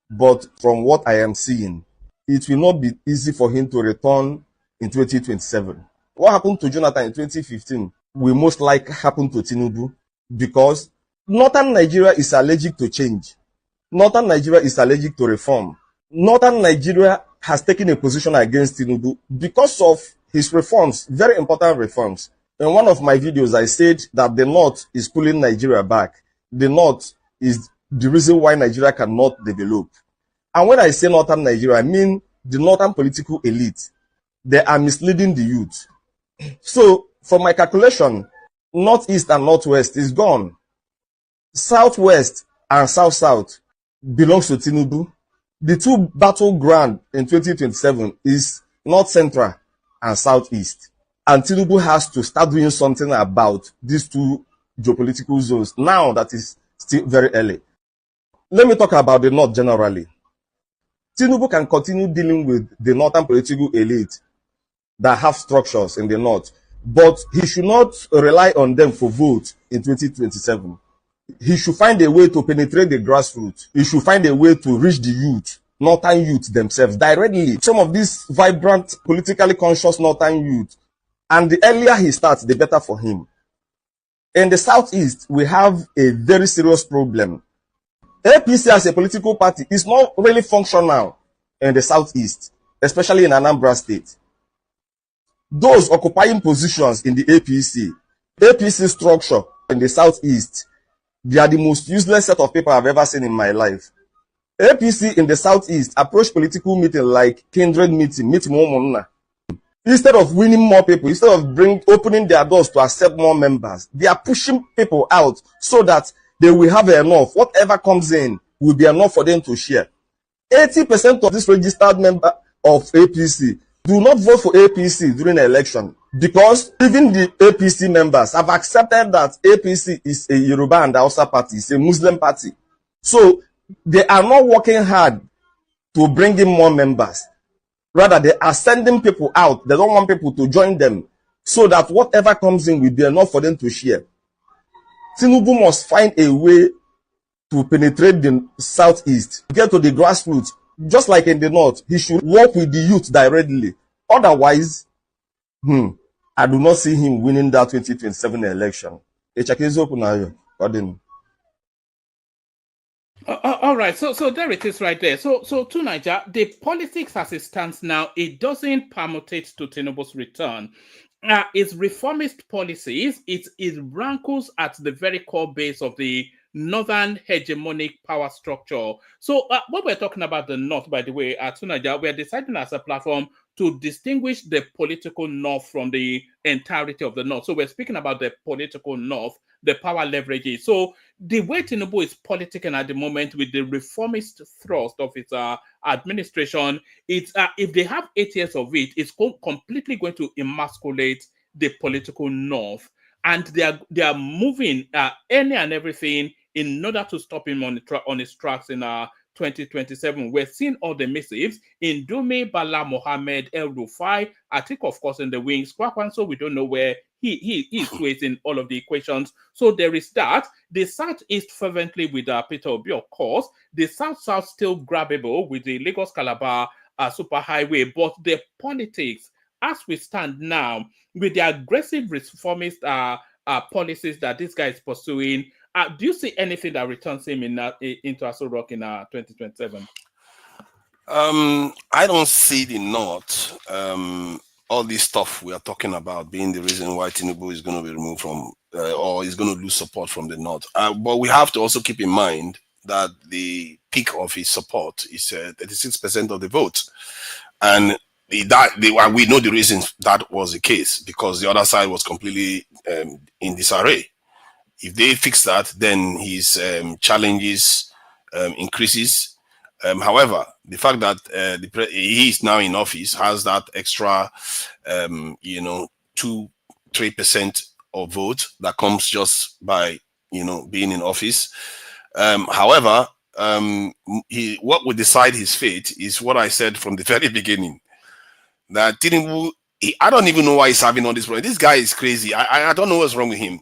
But from what I am seeing, it will not be easy for him to return in 2027. What happened to Jonathan in 2015 will most likely happen to Tinubu, because Northern Nigeria is allergic to change. Northern Nigeria is allergic to reform. Northern Nigeria has taken a position against Tinubu because of his reforms, very important reforms. In one of my videos, I said that the North is pulling Nigeria back. The North is the reason why Nigeria cannot develop. And when I say Northern Nigeria, I mean the Northern political elite. They are misleading the youth. So, for my calculation, Northeast and Northwest is gone. Southwest and South-South belongs to Tinubu. The two battleground in 2027 is North Central and Southeast. And Tinubu has to start doing something about these two geopolitical zones now that is still very early. Let me talk about the North generally. Tinubu can continue dealing with the Northern political elite that have structures in the North, but he should not rely on them for vote in 2027. He should find a way to penetrate the grassroots. He should find a way to reach the youth, Northern youth themselves, directly. Some of these vibrant, politically conscious Northern youth. And the earlier he starts, the better for him. In the Southeast, we have a very serious problem. APC as a political party is not really functional in the Southeast, especially in Anambra State. Those occupying positions in the APC structure in the Southeast, they are the most useless set of people I've ever seen in my life. APC in the Southeast approach political meeting like kindred meeting more. Instead of winning more people, instead of opening their doors to accept more members, they are pushing people out so that they will have enough. Whatever comes in will be enough for them to share. 80% of this registered member of APC do not vote for APC during the election, because even the APC members have accepted that APC is a Yoruba and Hausa party, it's a Muslim party. So they are not working hard to bring in more members. Rather, they are sending people out. They don't want people to join them, so that whatever comes in will be enough for them to share. Tinubu must find a way to penetrate the Southeast, get to the grassroots. Just like in the North, he should work with the youth directly. Otherwise, I do not see him winning that 2027 election. All right, so there it is right there. So to Niger, the politics as it stands now, it doesn't permutate to Tinubu's return. Its reformist policies, it rankles at the very core base of the northern hegemonic power structure. So when we're talking about the North, by the way, to Niger, we're deciding as a platform to distinguish the political North from the entirety of the North. So we're speaking about the political North, the power leverages. So the way Tinubu is politicking at the moment with the reformist thrust of its administration, it's if they have 8 years of it, it's completely going to emasculate the political North, and they are moving any and everything in order to stop him on his tracks in 2027. We're seeing all the missives in Dume, Bala, Mohammed, El Rufai, Atiku, of course, in the wings. Kwakwanso, we don't know where he is in all of the equations. So there is that. The Southeast fervently with Peter Obi, of course. The South-South still grabbable with the Lagos-Calabar superhighway. But the politics, as we stand now, with the aggressive reformist policies that this guy is pursuing, do you see anything that returns him into Aso Rock in 2027? I don't see the North. All this stuff we are talking about being the reason why Tinubu is going to be removed from, or is going to lose support from the North. But we have to also keep in mind that the peak of his support is 36% of the vote. And we know the reasons that was the case, because the other side was completely in disarray. If they fix that, then his challenges increases. However, the fact that he is now in office has that extra, 2-3% of vote that comes just by, being in office. However, what will decide his fate is what I said from the very beginning. That Tinubu, I don't even know why he's having all this problem. This guy is crazy. I don't know what's wrong with him.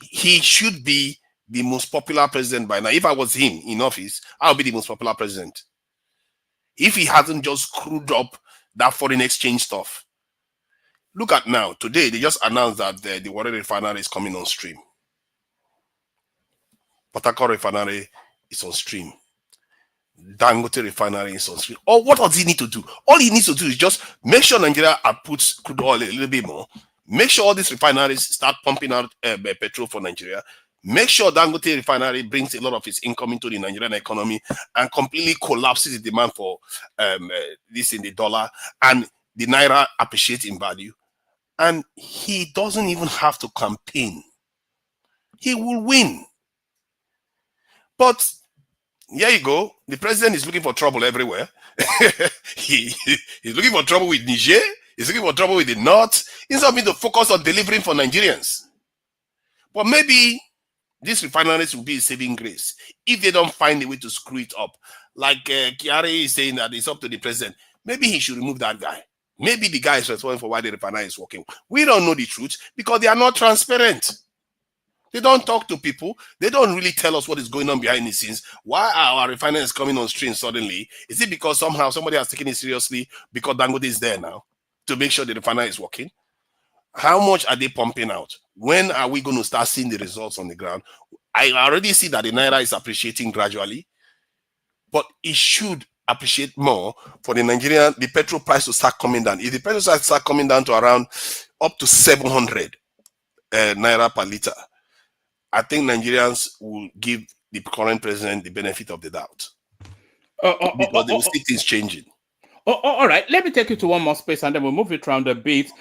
He should be the most popular president by now. If I was him in office, I'll be the most popular president. If he hasn't just screwed up that foreign exchange stuff. Look at now. Today, they just announced that the Warri refinery is coming on stream. Port Harcourt refinery is on stream. Dangote refinery is on stream. Or what does he need to do? All he needs to do is just make sure Nigeria puts crude oil a little bit more. Make sure all these refineries start pumping out petrol for Nigeria. Make sure Dangote refinery brings a lot of its income into the Nigerian economy and completely collapses the demand for this in the dollar, and the Naira appreciates in value. And he doesn't even have to campaign. He will win. But here you go. The president is looking for trouble everywhere. He's looking for trouble with Niger. He's looking for trouble with the North. Instead of being to focus on delivering for Nigerians. But maybe these refineries will be a saving grace if they don't find a way to screw it up. Like Kiari is saying that it's up to the president. Maybe he should remove that guy. Maybe the guy is responsible for why the refinery is working. We don't know the truth because they are not transparent. They don't talk to people. They don't really tell us what is going on behind the scenes. Why are our refineries coming on stream suddenly? Is it because somehow somebody has taken it seriously because Dangote is there now to make sure the refinery is working? How much are they pumping out? When are we going to start seeing the results on the ground? I already see that the Naira is appreciating gradually, but it should appreciate more for the petrol price to start coming down. If the petrol price start coming down to around up to 700 Naira per liter, I think Nigerians will give the current president the benefit of the doubt. Because they will see things changing. All right, let me take you to one more space and then we'll move it around a bit.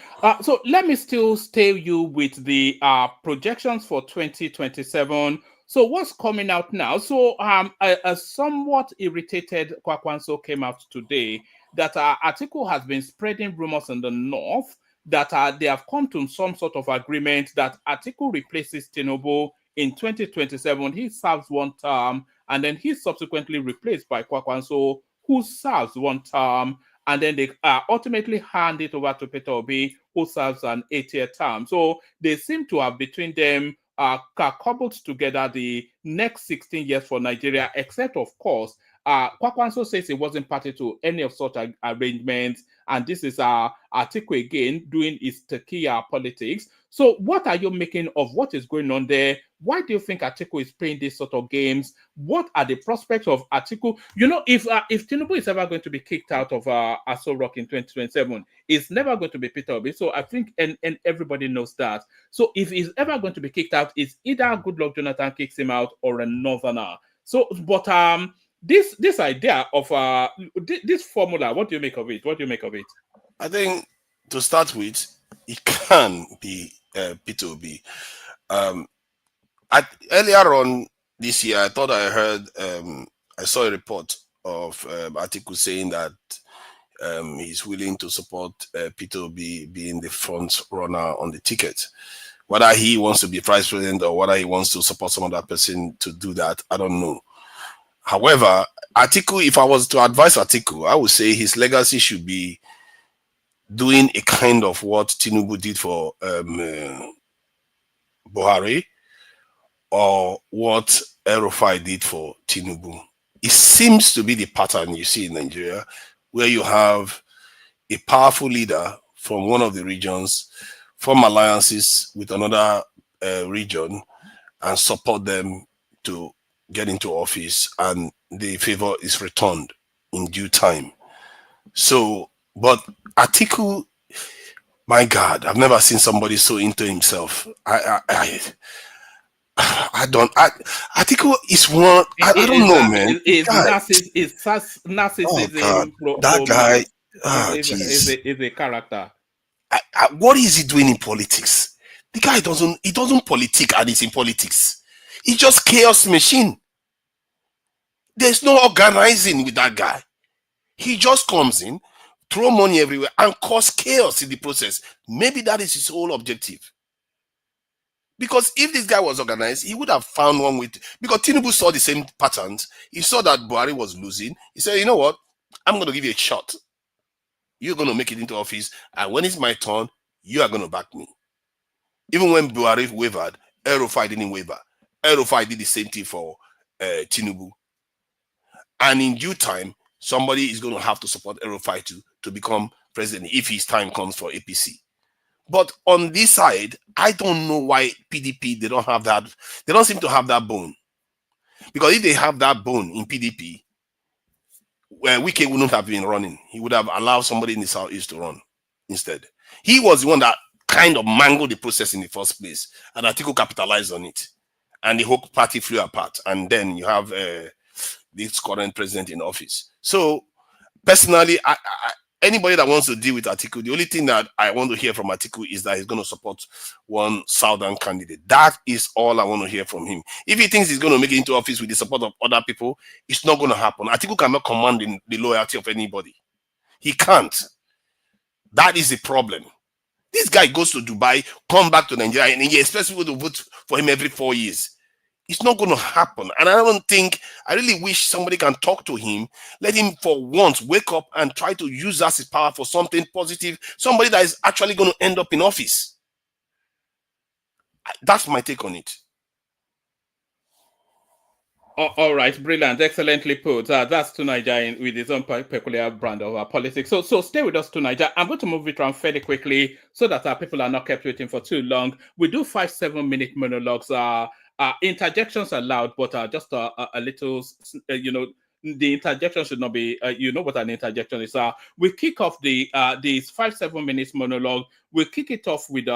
So let me still stay you with the projections for 2027. So what's coming out now? So a somewhat irritated Kwakwanso came out today that Atiku has been spreading rumors in the North that they have come to some sort of agreement that Atiku replaces Tinubu in 2027. He serves one term and then he's subsequently replaced by Kwakwanso, who serves one term, and then they ultimately hand it over to Peter Obi, who serves an 8-year term. So they seem to have between them cobbled together the next 16 years for Nigeria, except, of course, Kwakwanso says he wasn't party to any of such arrangements, and this is Atiku again doing his tequila politics. So what are you making of what is going on there? Why do you think Atiku is playing these sort of games? What are the prospects of Atiku? You know, if Tinubu is ever going to be kicked out of Aso Rock in 2027, it's never going to be Peter Obi. So I think, and everybody knows that. So if he's ever going to be kicked out, it's either Goodluck Jonathan kicks him out or a Northerner. So, but this idea of this formula, what do you make of it? What do you make of it? I think to start with, it can be Peter Obi. Earlier on this year, I thought I heard, I saw a report of Atiku saying that he's willing to support Peter Obi being the front runner on the ticket. Whether he wants to be vice president or whether he wants to support some other person to do that, I don't know. However, Atiku, if I was to advise Atiku, I would say his legacy should be doing a kind of what Tinubu did for Buhari, or what El-Rufai did for Tinubu. It seems to be the pattern you see in Nigeria, where you have a powerful leader from one of the regions, form alliances with another region, and support them to get into office, and the favor is returned in due time. So, but Atiku, my God, I've never seen somebody so into himself. Atiku is one. I don't know, man. It's narcissism. That guy is a character. What is he doing in politics? The guy doesn't politic and he's in politics. He's just chaos machine. There's no organizing with that guy. He just comes in, throw money everywhere, and cause chaos in the process. Maybe that is his whole objective. Because if this guy was organized, he would have found one with... Because Tinubu saw the same patterns. He saw that Buhari was losing. He said, you know what? I'm going to give you a shot. You're going to make it into office. And when it's my turn, you are going to back me. Even when Buhari wavered, El-Rufai didn't waver. El-Rufai did the same thing for Tinubu. And in due time, somebody is going to have to support El-Rufai to become president if his time comes for APC. But on this side, I don't know why PDP, they don't have that. They don't seem to have that bone. Because if they have that bone in PDP, well, Wike wouldn't have been running. He would have allowed somebody in the Southeast to run instead. He was the one that kind of mangled the process in the first place. And Atiku capitalized on it. And the whole party flew apart. And then you have this current president in office. So, personally, anybody that wants to deal with Atiku, the only thing that I want to hear from Atiku is that he's going to support one southern candidate. That is all I want to hear from him. If he thinks he's going to make it into office with the support of other people, it's not going to happen. Atiku cannot command the loyalty of anybody. He can't. That is the problem. This guy goes to Dubai, come back to Nigeria, and he expects people to vote for him every 4 years. It's not going to happen. And I really wish somebody can talk to him, let him for once wake up and try to use that his power for something positive, somebody that is actually going to end up in office. That's my take on it. All right, brilliant, excellently put. That's Tunaija with his own peculiar brand of politics. So stay with us, Tunaija. I'm going to move it around fairly quickly so that our people are not kept waiting for too long. We do 5-7 minute monologues. Interjections allowed, but just a little, the interjection should not be, you know what an interjection is. We kick off these 5-7 minutes monologue. We kick it off with,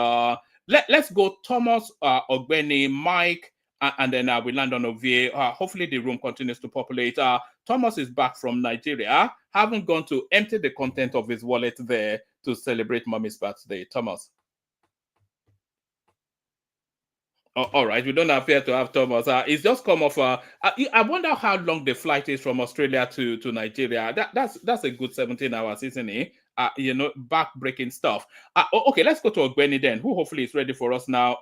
let's go Thomas, Ogbeni, Mike, and then we land on Ovie. Hopefully the room continues to populate. Thomas is back from Nigeria, having gone to empty the content of his wallet there to celebrate Mommy's birthday. Thomas. All right, we don't appear to have Thomas. It's just come off. I wonder how long the flight is from Australia to Nigeria. That's a good 17 hours, isn't it? Back-breaking stuff. Okay, let's go to Ogbeni then, who hopefully is ready for us now.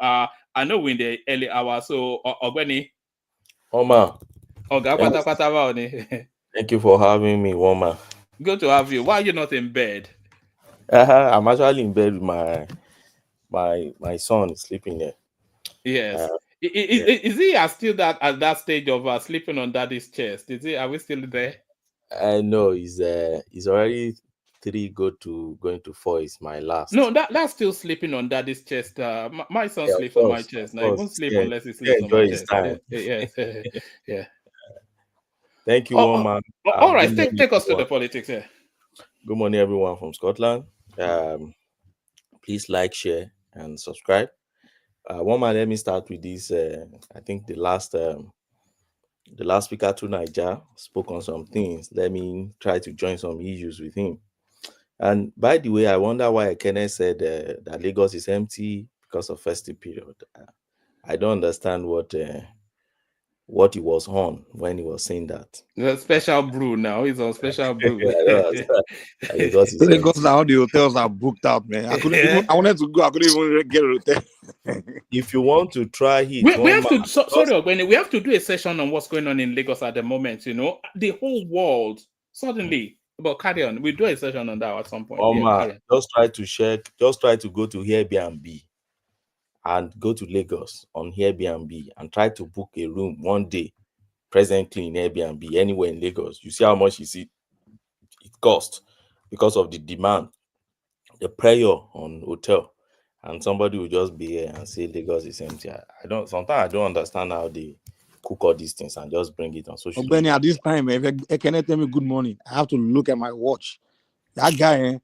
I know we're in the early hours, so Ogbeni. Oma. Okay, thank you for having me, Oma. Good to have you. Why are you not in bed? I'm actually in bed with my son sleeping there. Yes. Is he still at that stage of sleeping on daddy's chest? Are we still there? No, he's already 3 going to 4 is my last. No, that's still sleeping on daddy's chest. My son sleeps on my chest. Now he won't sleep unless he sleeps on my chest. Yes. Yeah. Thank you, Oma. All right, take us to the politics here. Good morning, everyone from Scotland. Please like, share, and subscribe. Let me start with this. I think the last speaker to Niger spoke on some things. Let me try to join some issues with him. And by the way, I wonder why Kenneth said that Lagos is empty because of festive period. I don't understand what what he was on when he was saying that. The special brew now. He's on special brew. Lagos is Lagos now the hotels are booked out, man. I couldn't even. I wanted to go. I couldn't even get a hotel. If you want to try it, we have to. Sorry, Ogweni, we have to do a session on what's going on in Lagos at the moment. You know, the whole world suddenly. But carry on. We'll do a session on that at some point. Just try to check. Just try to go to Airbnb and go to Lagos on Airbnb and try to book a room one day presently in Airbnb anywhere in Lagos. You see how much it costs because of the demand, the pressure on hotel, and somebody will just be here and say Lagos is empty. Sometimes I don't understand how they cook all these things and just bring it on social media. Benny, at this time, if I cannot tell me good morning, I have to look at my watch. That guy,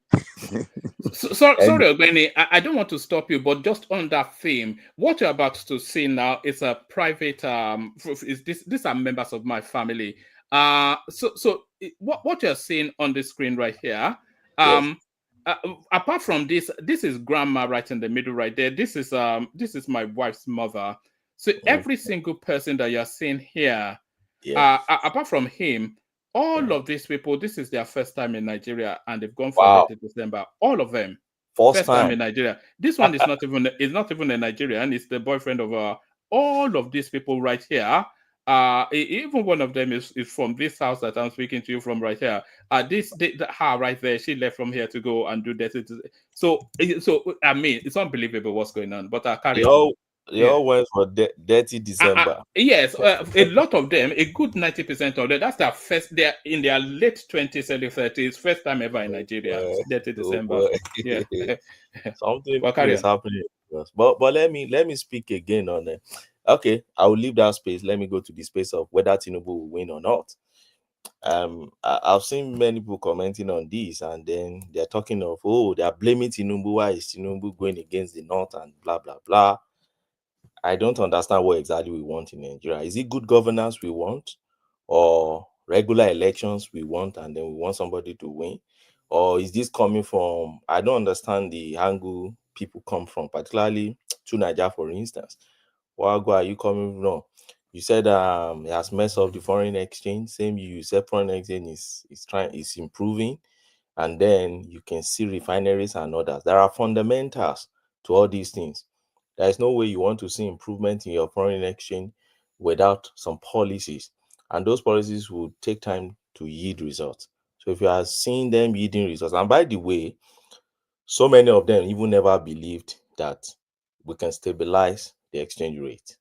sorry, Benny, I don't want to stop you, but just on that theme, what you're about to see now is a private. These are members of my family. So what you're seeing on the screen right here, apart from this is grandma right in the middle right there. This is my wife's mother. So every single person that you're seeing here, apart from him, all of these people, this is their first time in Nigeria, and they've gone for December. All of them, first time in Nigeria. This one is not even a Nigerian. It's the boyfriend of all of these people right here. Even one of them is from this house that I'm speaking to you from right here. Her right there, she left from here to go and do that. So I mean, it's unbelievable what's going on. But carry on. They all went for dirty December. Yes, a lot of them, a good 90% of them, that's their first, they're in their late 20s, early 30s, first time ever in Nigeria, dirty December. Yeah. Something is happening. But let me speak again on it. Okay, I will leave that space. Let me go to the space of whether Tinubu will win or not. I've seen many people commenting on this, and then they're talking of, they are blaming Tinubu. Why is Tinubu going against the North and blah, blah, blah. I don't understand what exactly we want in Nigeria. Is it good governance we want, or regular elections we want, and then we want somebody to win? Or is this coming from, I don't understand the angle people come from, particularly to Nigeria, for instance. What are you coming from? You said it has messed up the foreign exchange. Same you said foreign exchange is improving, and then you can see refineries and others. There are fundamentals to all these things. There is no way you want to see improvement in your foreign exchange without some policies, and those policies will take time to yield results. So if you are seeing them yielding results, and by the way, so many of them even never believed that we can stabilize the exchange rate.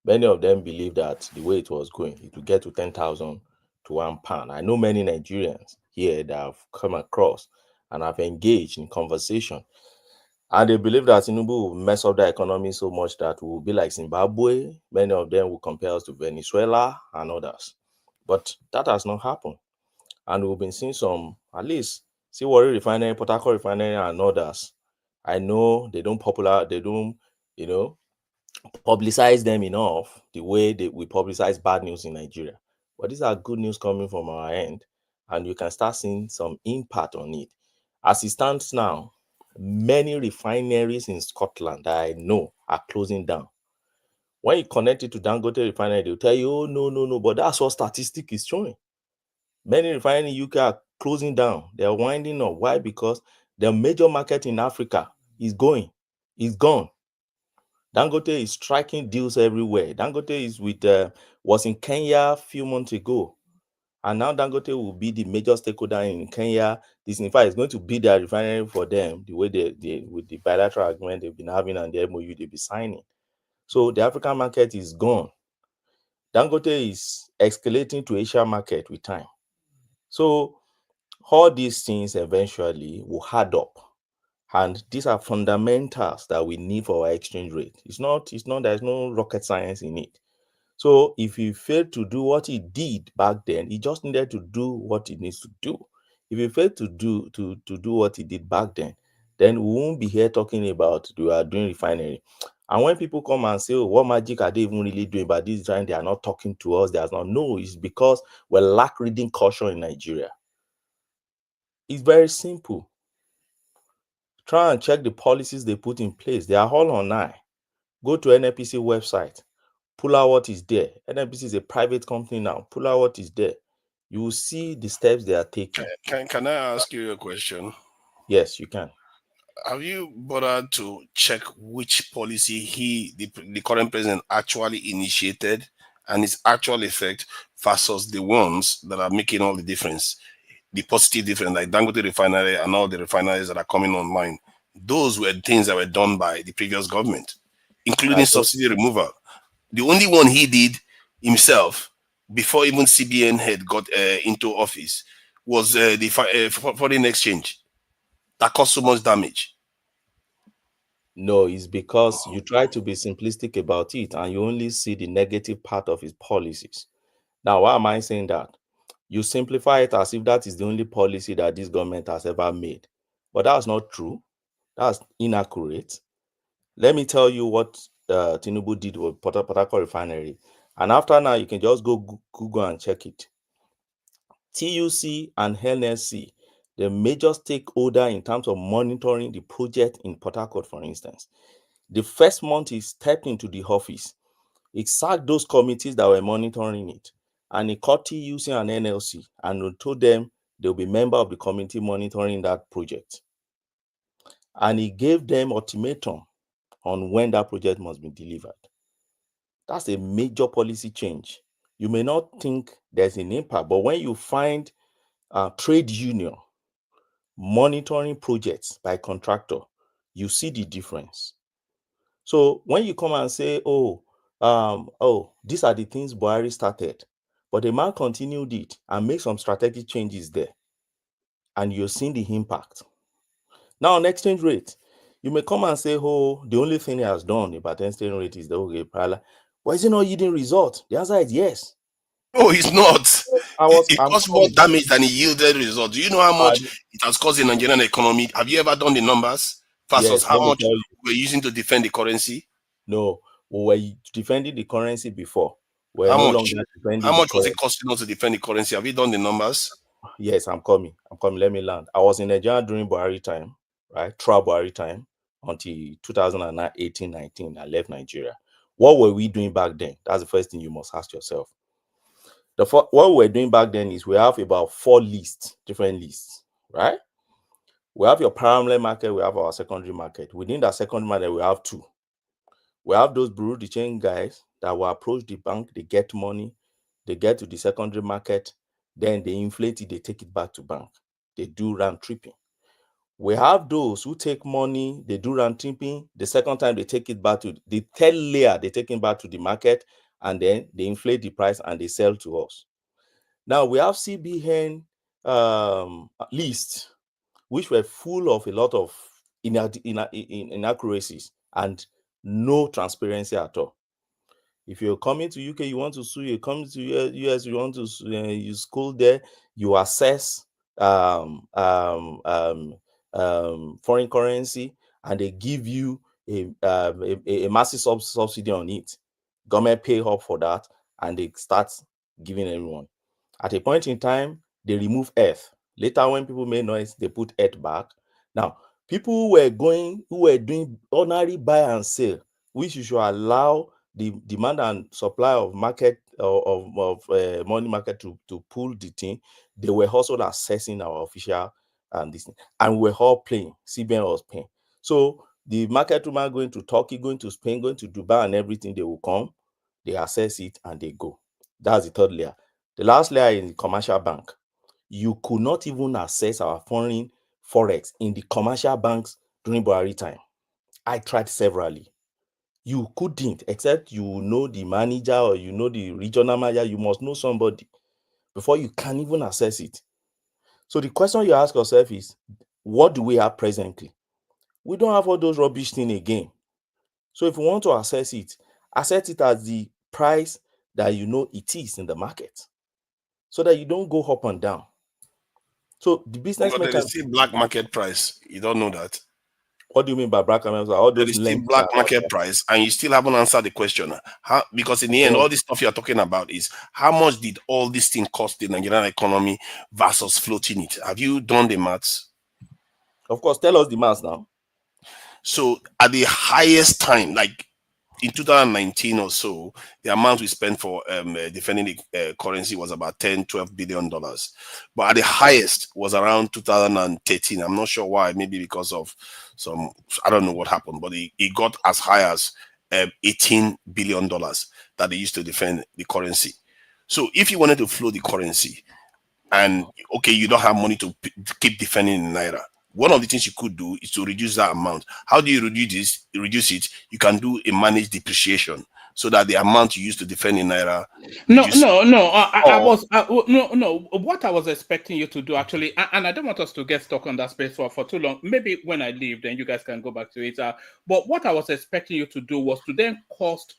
Many of them believe that the way it was going, it would get to 10,000 to £1. I know many Nigerians here that have come across and have engaged in conversation, and they believe that Tinubu will mess up the economy so much that we will be like Zimbabwe. Many of them will compare us to Venezuela and others. But that has not happened. And we've been seeing some, at least, Warri Refinery, Port Harcourt Refinery, and others. I know they don't, publicize them enough the way we publicize bad news in Nigeria. But these are good news coming from our end, and you can start seeing some impact on it. As it stands now, many refineries in Scotland that I know are closing down. When you connect it to Dangote Refinery, they'll tell you, oh, no, but that's what statistic is showing. Many refineries in UK are closing down. They're winding up. Why? Because the major market in Africa is gone. Dangote is striking deals everywhere. Dangote was in Kenya a few months ago. And now Dangote will be the major stakeholder in Kenya. This, in fact, is going to be their refinery for them, the way they with the bilateral agreement they've been having and the MOU they'll be signing. So the African market is gone. Dangote is escalating to Asia market with time. So all these things eventually will add up. And these are fundamentals that we need for our exchange rate. There's no rocket science in it. So if he failed to do what he did back then, he just needed to do what he needs to do. If he failed to do what he did back then we won't be here talking about we are doing refinery. And when people come and say, what magic are they even really doing by this time? They are not talking to us. No, it's because we lack reading culture in Nigeria. It's very simple. Try and check the policies they put in place. They are all online. Go to NNPC website. pull out what is there. NNPC is a private company now. Pull out what is there. You will see the steps they are taking. Can I ask you a question? Yes, you can. Have you bothered to check which policy the current president actually initiated and its actual effect versus the ones that are making all the difference, the positive difference, like Dangote Refinery and all the refineries that are coming online? Those were things that were done by the previous government, including subsidy removal. The only one he did himself before even CBN head got into office was the foreign exchange that caused so much damage. No, it's because you try to be simplistic about it and you only see the negative part of his policies. Now, why am I saying that? You simplify it as if that is the only policy that this government has ever made. But that's not true. That's inaccurate. Let me tell you what Tinubu did with Port Harcourt Refinery. And after now, you can just go Google and check it. TUC and NSC, the major stakeholder in terms of monitoring the project in Port Harcourt, for instance. The first month he stepped into the office, he sacked those committees that were monitoring it. And he called TUC and NLC and told them they'll be member of the committee monitoring that project. And he gave them ultimatum on when that project must be delivered. That's a major policy change. You may not think there's an impact, but when you find a trade union monitoring projects by contractor, you see the difference. So when you come and say, these are the things Buhari started, but the man continued it and made some strategic changes there, and you're seeing the impact. Now on exchange rate, you may come and say, the only thing he has done about exchange rate is the okay, but is it not yielding result? The answer is yes. No, it's not. It caused more damage than it yielded result. Do you know how much it has caused the Nigerian economy? Have you ever done the numbers versus how much we're using to defend the currency? No, we were defending the currency before. How much was it costing us to defend the currency? Have you done the numbers? Yes, I'm coming. Let me land. I was in Nigeria during Buhari time, right? Throughout Buhari time until 2018-19. I left Nigeria. What were we doing back then? That's the first thing you must ask yourself. What we were doing back then is we have about 4 different lists, right? We have your primary market, we have our secondary market. Within that secondary market, we have 2. We have those bureau de change guys that will approach the bank, they get money, they get to the secondary market, then they inflate it, they take it back to bank. They do round tripping. We have those who take money, they do round tripping. The second time they take it back to the third layer, they take it back to the market, and then they inflate the price and they sell to us. Now we have CBN lists, which were full of a lot of inaccuracies and no transparency at all. If you're coming to UK, you want to sue, you come to US, you want to you school there, you assess foreign currency, and they give you a massive subsidy on it. Government pay up for that, and they start giving everyone. At a point in time, they remove earth. Later, when people made noise, they put earth back. Now, people who were doing ordinary buy and sell, which you should allow the demand and supply of market of money market to pull the thing. They were also assessing our official this thing, and we were all playing. CBN was paying. So the market woman going to Turkey, going to Spain, going to Dubai, and everything, they will come, they assess it, and they go. That's the third layer. The last layer in the commercial bank. You could not even access our foreign forex in the commercial banks during Buhari time. I tried severally. You couldn't, except you know the manager or you know the regional manager. You must know somebody before you can even access it. So the question you ask yourself is, what do we have presently? We don't have all those rubbish things again. So if you want to access it as the price that you know it is in the market, so that you don't go up and down. So the business there is still black market price. You don't know that. What do you mean by black market? All those there is still black market price, and you still haven't answered the question. Because in the end, all this stuff you're talking about is how much did all this thing cost the Nigerian economy versus floating it? Have you done the maths? Of course, tell us the maths now. So at the highest time, like in 2019 or so, the amount we spent for defending the currency was about 10-12 billion dollars, but at the highest was around 2013. I'm not sure why, maybe because of some, I don't know what happened, but it got as high as 18 billion dollars that they used to defend the currency. So if you wanted to flow the currency, and okay, you don't have money to keep defending in naira, one of the things you could do is to reduce that amount. How do you reduce it? You can do a managed depreciation so that the amount you use to defend in naira. No. What I was expecting you to do actually, and I don't want us to get stuck on that space for too long. Maybe when I leave, then you guys can go back to it. But what I was expecting you to do was to then cost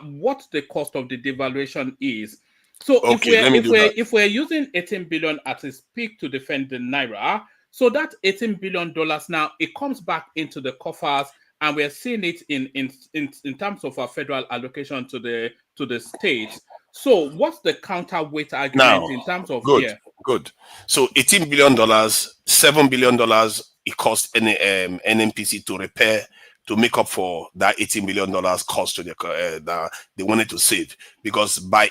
what the cost of the devaluation is. So if we're using 18 billion at its peak to defend the naira, so that $18 billion now, it comes back into the coffers, and we're seeing it in terms of our federal allocation to the states. So what's the counterweight argument in terms of Good. So $18 billion, $7 billion it cost NNPC to repair, to make up for that $18 billion cost to that they wanted to save, because by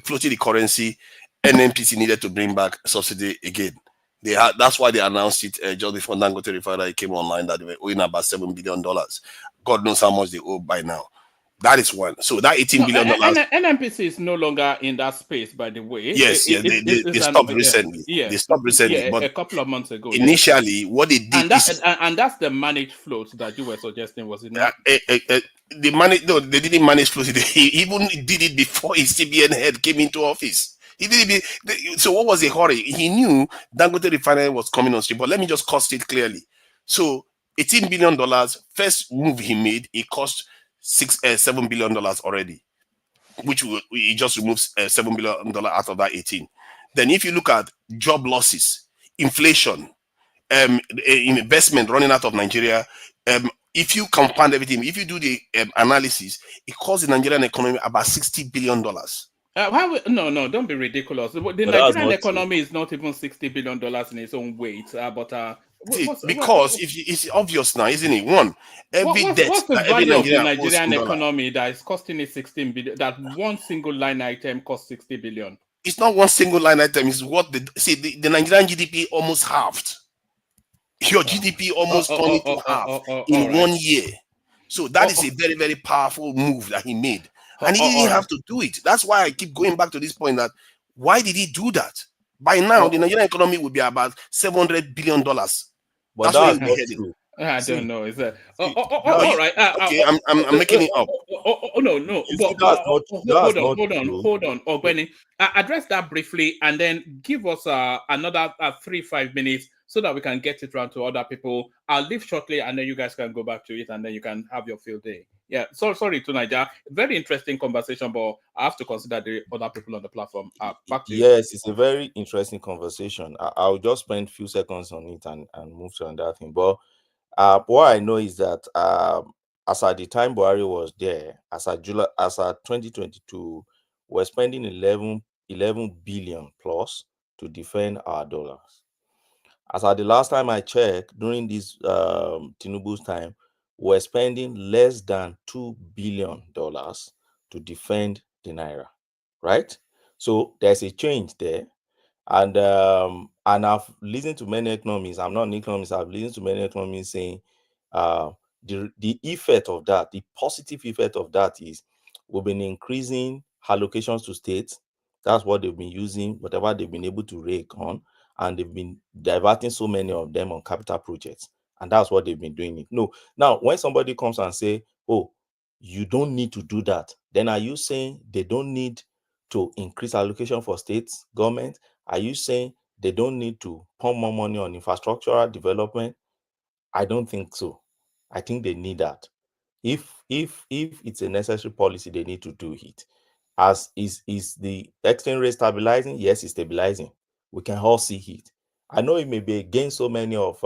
floating the currency, NNPC needed to bring back subsidy again. That's why they announced it just before Dangote Refinery came online, that they were owing about $7 billion. God knows how much they owe by now. That is one. So that $18 billion. NNPC is no longer in that space, by the way. Yes, they stopped recently. They stopped recently, but a couple of months ago. Initially, what they did and that's the managed float that you were suggesting, was it not? They didn't manage float. He even did it before his CBN head came into office. So what was the hurry? He knew Dangote Refinery was coming on stream, but let me just cost it clearly. So $18 billion, first move he made, it cost $7 billion already, which he just removes $7 billion out of that 18. Then if you look at job losses, inflation, investment running out of Nigeria, if you compound everything, if you do the analysis, it costs the Nigerian economy about $60 billion. No, don't be ridiculous. The Nigerian economy is not even $60 billion in its own weight. It's obvious now, isn't it? One, what's the value of the Nigerian economy that is costing it 16 billion? That one single line item costs 60 billion. It's not one single line item. It's what the Nigerian GDP almost halved. Your GDP almost turned into half in 1 year. So that is a very, very powerful move that he made. And he didn't have to do it. That's why I keep going back to this point, that why did he do that? By now, the Nigerian economy would be about $700 billion. But that's where he's heading. I don't know. Is that all right? Okay, I'm making it up. No. Hold on, Ogbeni. Address that briefly, and then give us another 3-5 minutes so that we can get it around to other people. I'll leave shortly, and then you guys can go back to it, and then you can have your field day. Yeah, sorry to Niger. Very interesting conversation, but I have to consider the other people on the platform. Back to you. Yes, it's a very interesting conversation. I'll just spend a few seconds on it and move to another thing. But what I know is that as at the time Buhari was there, as at 2022, we're spending 11 billion plus to defend our dollars. As at the last time I checked, during this Tinubu's time, we're spending less than $2 billion to defend the naira, right? So there's a change there. And I've listened to many economists. I'm not an economist. I've listened to many economists saying the effect of that, the positive effect of that is we've been increasing allocations to states. That's what they've been using, whatever they've been able to rake on, and they've been diverting so many of them on capital projects. And that's what they've been doing. Now, when somebody comes and say, oh, you don't need to do that, then are you saying they don't need to increase allocation for states, government? Are you saying they don't need to pump more money on infrastructural development? I don't think so. I think they need that. If it's a necessary policy, they need to do it. As is the exchange rate stabilizing? Yes, it's stabilizing. We can all see it. I know it may be against so many of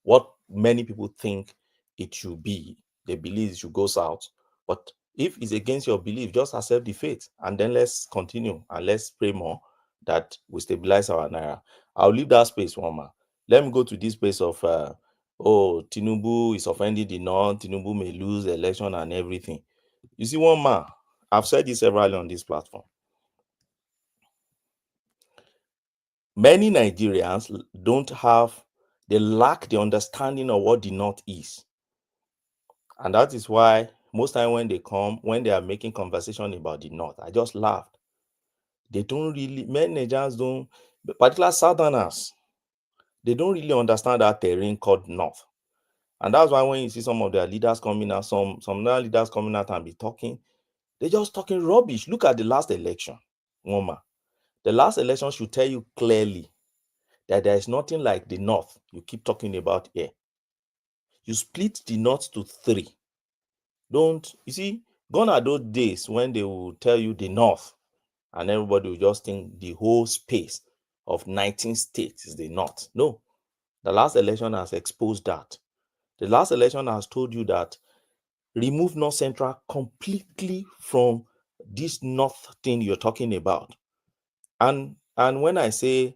what many people think it should be. They believe it should go south. But if it's against your belief, just accept the fate, and then let's continue and let's pray more that we stabilize our naira. I'll leave that space, Wama. Let me go to this space of Tinubu is offending the North, Tinubu may lose the election and everything. You see, one man, I've said this severally on this platform. Many Nigerians they lack the understanding of what the North is. And that is why most time when they are making conversation about the North, I just laughed. They don't really, many Nigerians don't, particularly Southerners, they don't really understand that terrain called North. And that's why when you see some of their leaders coming out, some other leaders coming out and be talking, they're just talking rubbish. Look at the last election, woman. The last election should tell you clearly that there is nothing like the North you keep talking about here. You split the North to 3. You see, gone are those days when they will tell you the North and everybody will just think the whole space of 19 states is the North. No, the last election has exposed that. The last election has told you that remove North Central completely from this North thing you're talking about. And when I say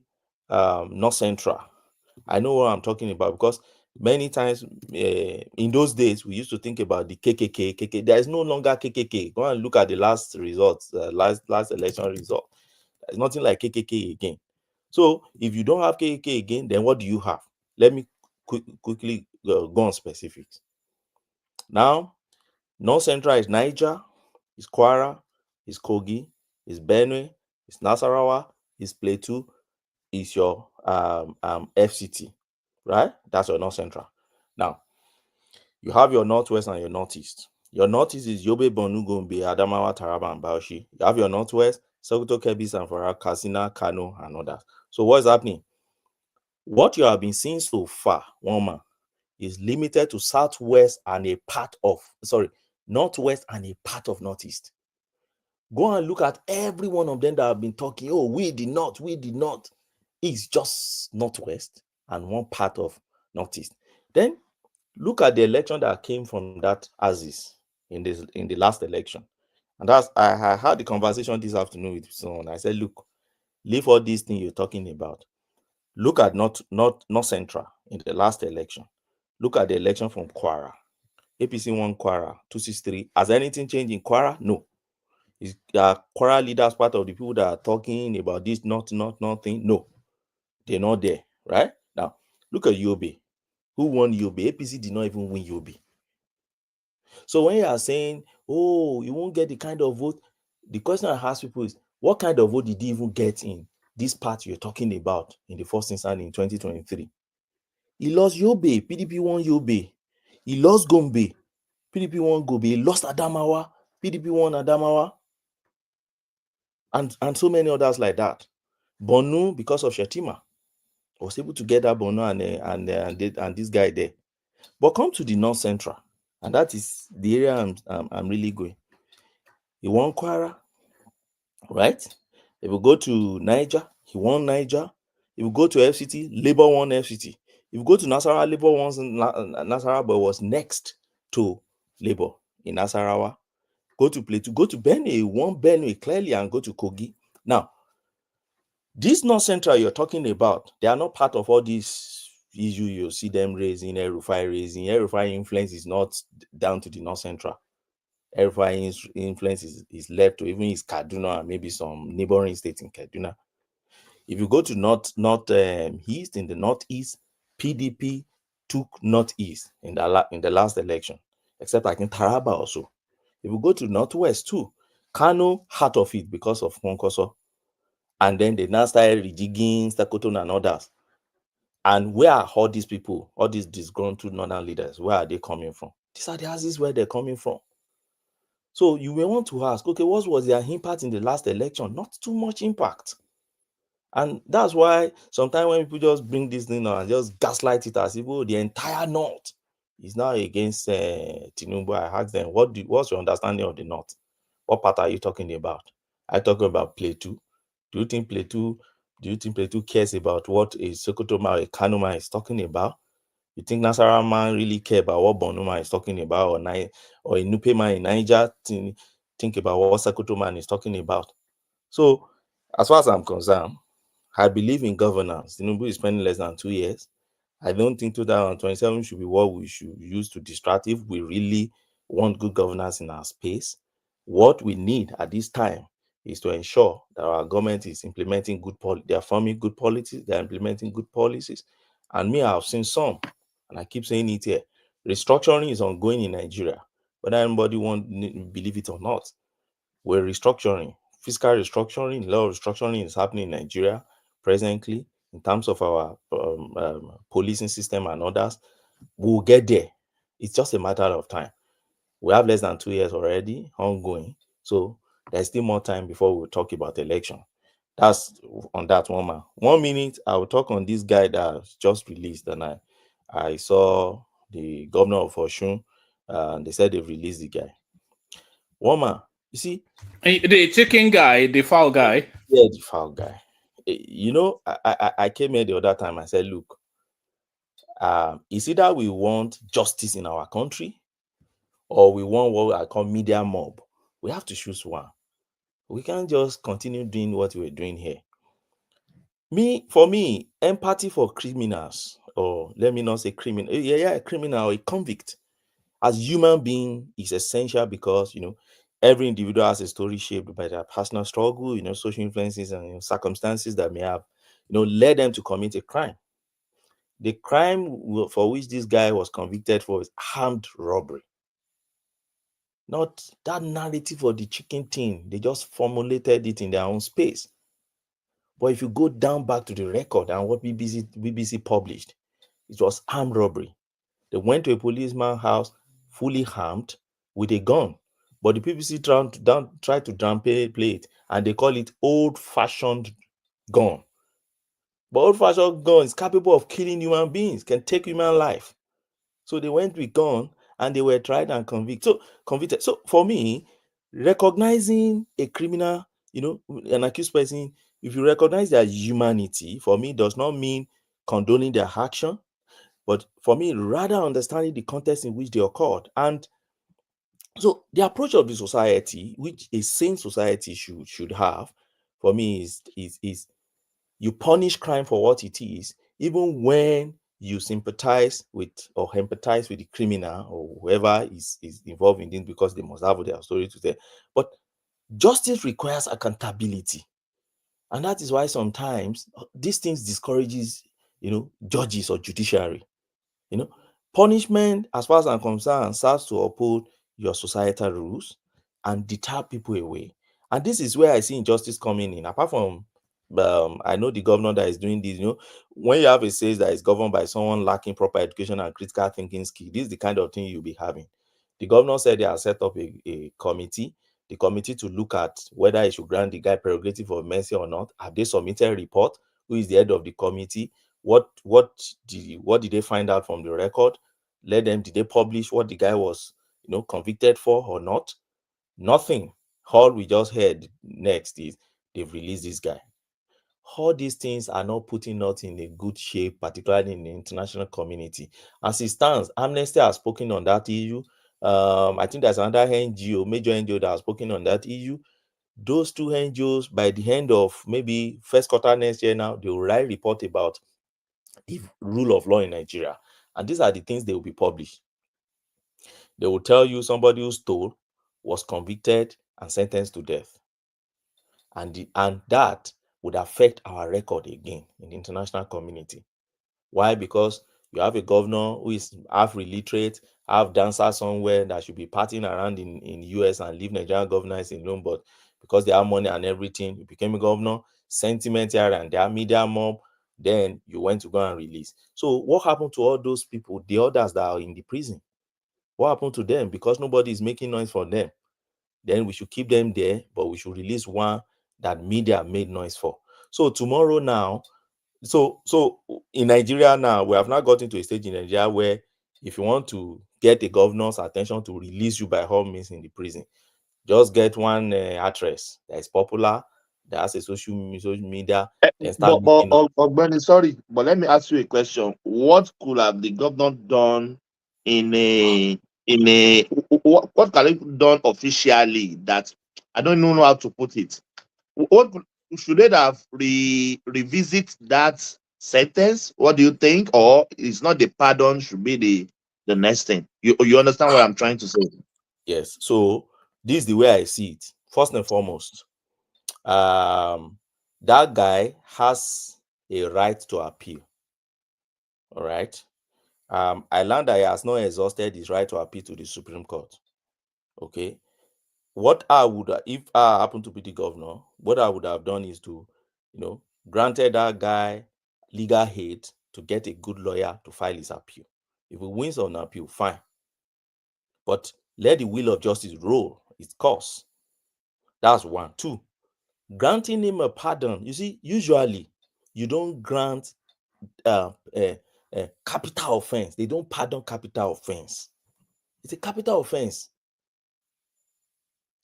North Central, I know what I'm talking about, because many times in those days we used to think about the KKK. There is no longer KKK. Go and look at the last results, last election result. There's nothing like KKK again. So if you don't have KKK again, then what do you have? Let me quickly go on specifics. Now, North Central is Niger, is Kwara, is Kogi, is Benue, is Nasarawa, is Plateau, is your FCT, right? That's your North Central. Now, you have your Northwest and your Northeast. Your Northeast is Yobe, Borno, Gombe, Adamawa, Taraba, and Bauchi. You have your Northwest, Sokoto, Kebbi, Zamfara, Katsina, Kano, and others. So what is happening? What you have been seeing so far, woman, is limited to Southwest and a part of, Northwest and a part of Northeast. Go and look at every one of them that have been talking, oh, we did not. It's just Northwest and one part of Northeast. Then look at the election that came from that axis in the last election. And I had the conversation this afternoon with someone. I said, look, leave all these things you're talking about. Look at North Central in the last election. Look at the election from Kwara. APC won Kwara 263. Has anything changed in Kwara? No. Is Kwara leaders part of the people that are talking about this nothing? No. They're not there, right? Now, look at Yobe. Who won Yobe? APC did not even win Yobe. So when you are saying, oh, you won't get the kind of vote, the question I ask people is, what kind of vote did you even get in this part you're talking about in the first instance in 2023? He lost Yobe, PDP won Yobe. He lost Gombe, PDP won Gombe. He lost Adamawa, PDP won Adamawa. And so many others like that. Borno, because of Shetima, was able to get that Borno and this guy there. But come to the North Central, and that is the area I'm really going. He won Kwara, right? If we go to Niger, he won Niger. If we go to FCT, Labour won FCT. If we go to Nasarawa, Labour won Nasarawa, but was next to Labour in Nasarawa. Go to Plateau, go to Benue, won Benue clearly, and go to Kogi. Now, this North Central you're talking about, they are not part of all these issues you see them raising, El-Rufai raising. El-Rufai influence is not down to the North Central. El-Rufai influence is left to even his Kaduna and maybe some neighboring states in Kaduna. If you go to East, in the Northeast, PDP took Northeast in the last election, except I think Taraba also. If you go to Northwest too, Kano, part of it because of Kwakwanso. And then they now started rejigging, Sokoto and others. And where are all these people, all these disgruntled northern leaders, where are they coming from? These are the houses where they're coming from. So you may want to ask, okay, what was their impact in the last election? Not too much impact. And that's why sometimes when people just bring this thing and just gaslight it as if, oh, the entire North is now against Tinubu, I ask them, what's your understanding of the North? What part are you talking about? Are you talking about Plateau? Do you think Plateau cares about what a Sokoto man, a Kano man is talking about? You think Nasarawa man really care about what Borno man is talking about, or a Nupe man in Niger think about what Sokoto man is talking about? So, as far as I'm concerned, I believe in governance. Tinubu is spending less than 2 years. I don't think 2027 should be what we should use to distract if we really want good governance in our space. What we need at this time is to ensure that our government is implementing good policy. They are forming good policies. They are implementing good policies. And me, I've seen some, and I keep saying it here. Restructuring is ongoing in Nigeria, whether anybody won't believe it or not. We're restructuring, fiscal restructuring, law restructuring is happening in Nigeria presently in terms of our policing system and others. We'll get there. It's just a matter of time. We have less than 2 years already ongoing, so there's still more time before we'll talk about election. That's on that one, man. 1 minute, I will talk on this guy that just released, and I saw the governor of Osun, and they said they've released the guy. Woman, you see, the chicken guy, the foul guy. Yeah, the foul guy. You know, I came here the other time. I said, look, it's either we want justice in our country, or we want what I call media mob. We have to choose one. We can't just continue doing what we're doing here. For me, empathy for criminals, or let me not say criminal, a criminal, a convict, as human being is essential, because, you know, every individual has a story shaped by their personal struggle, you know, social influences and, you know, circumstances that may have, you know, led them to commit a crime. The crime for which this guy was convicted for is armed robbery. Not that narrative of the chicken thing. They just formulated it in their own space. But if you go down back to the record and what BBC published, it was armed robbery. They went to a policeman's house fully armed with a gun. But the BBC tried to downplay it, and they call it old-fashioned gun. But old-fashioned gun is capable of killing human beings, can take human life. So they went with gun, and they were tried and convicted. So for me, recognizing a criminal, you know, an accused person, if you recognize their humanity, for me, does not mean condoning their action, but for me, rather understanding the context in which they occurred. And so the approach of the society, which a sane society should have, for me, is you punish crime for what it is, even when you sympathize with or empathize with the criminal or whoever is involved in it, because they must have their story to tell. But justice requires accountability. And that is why sometimes these things discourages, you know, judges or judiciary. You know, punishment, as far as I'm concerned, serves to uphold your societal rules and deter people away. And this is where I see injustice coming in. Apart from, I know the governor that is doing this, you know, when you have a state that is governed by someone lacking proper education and critical thinking skill, this is the kind of thing you'll be having. The governor said they have set up a committee, the committee to look at whether it should grant the guy prerogative of mercy or not. Have they submitted a report? Who is the head of the committee? What did they find out from the record? Did they publish what the guy was, you know, convicted for or not? Nothing. All we just heard next is they've released this guy. All these things are not putting us in a good shape, particularly in the international community. As it stands, Amnesty has spoken on that issue. I think there's another NGO, major NGO, that has spoken on that issue. Those two NGOs, by the end of maybe first quarter next year now, they will write a report about rule of law in Nigeria. And these are the things they will be published. They will tell you somebody who stole was convicted and sentenced to death. And that would affect our record again in the international community. Why? Because you have a governor who is half illiterate, half dancer somewhere, that should be partying around in US and leave Nigerian governors alone, but because they have money and everything, you became a governor, sentiment here and there, media mob, then you went to go and release. So what happened to all those people, the others that are in the prison? What happened to them? Because nobody is making noise for them. Then we should keep them there, but we should release one that media made noise for. So tomorrow now, so in Nigeria now, we have now gotten to a stage in Nigeria where if you want to get the governor's attention to release you by all means in the prison, just get one actress that is popular, that has a social media, then start Ogbeni, sorry, but let me ask you a question. What could have the governor done what can it done officially that I don't even know how to put it? What should they have revisit that sentence? What do you think? Or it's not the pardon should be the next thing? You understand what I'm trying to say? Yes. So this is the way I see it. First and foremost, that guy has a right to appeal. All right. I learned that he has not exhausted his right to appeal to the Supreme Court. Okay. What I would, if I happen to be the governor, what I would have done is to, granted that guy legal aid to get a good lawyer to file his appeal. If he wins on appeal, fine. But let the wheel of justice roll its course. That's one. Two, granting him a pardon. You see, usually you don't grant capital offense. They don't pardon capital offense. It's a capital offense.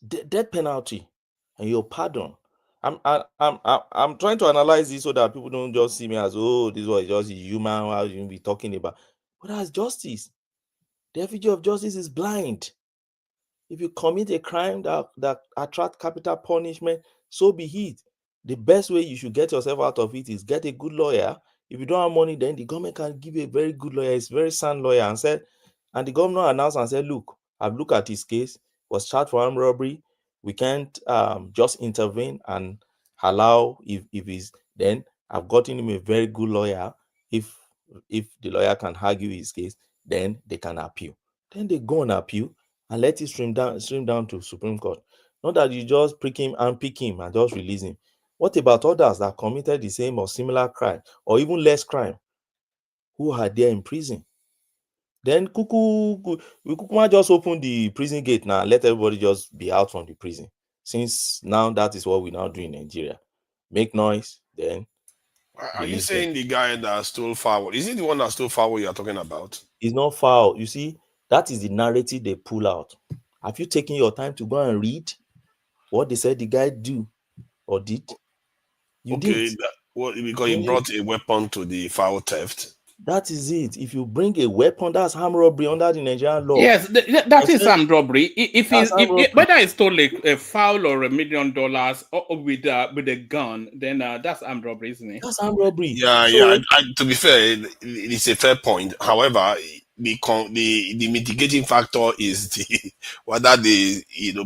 Death penalty, and your pardon. I'm trying to analyze this so that people don't just see me as, oh, this was just human. How you be talking about? But that's justice. The effigy of justice is blind. If you commit a crime that attracts capital punishment, so be it. The best way you should get yourself out of it is get a good lawyer. If you don't have money, then the government can give you a very good lawyer. It's a very sound lawyer, and the governor announced and said, look, I've looked at his case, was charged for armed robbery. We can't just intervene and allow if he's, then I've gotten him a very good lawyer. If the lawyer can argue his case, then they can appeal. Then they go and appeal and let it stream down to Supreme Court. Not that you just pick him and just release him. What about others that committed the same or similar crime or even less crime who are there in prison? Then we might just open the prison gate now, let everybody just be out from the prison. Since now that is what we now do in Nigeria. Make noise, then. Are you saying the guy that stole fowl? Is it the one that stole fowl you are talking about? It's not foul. You see, that is the narrative they pull out. Have you taken your time to go and read what they said the guy do or did? You did. Because he brought a weapon to the fowl theft. That is it. If you bring a weapon, that's armed robbery under the Nigerian law. Yes, that is armed robbery. If whether he stole a fowl or $1 million or with a gun, then that's armed robbery, isn't it? That's armed robbery. Yeah. To be fair, it's a fair point. However, the mitigating factor is whether they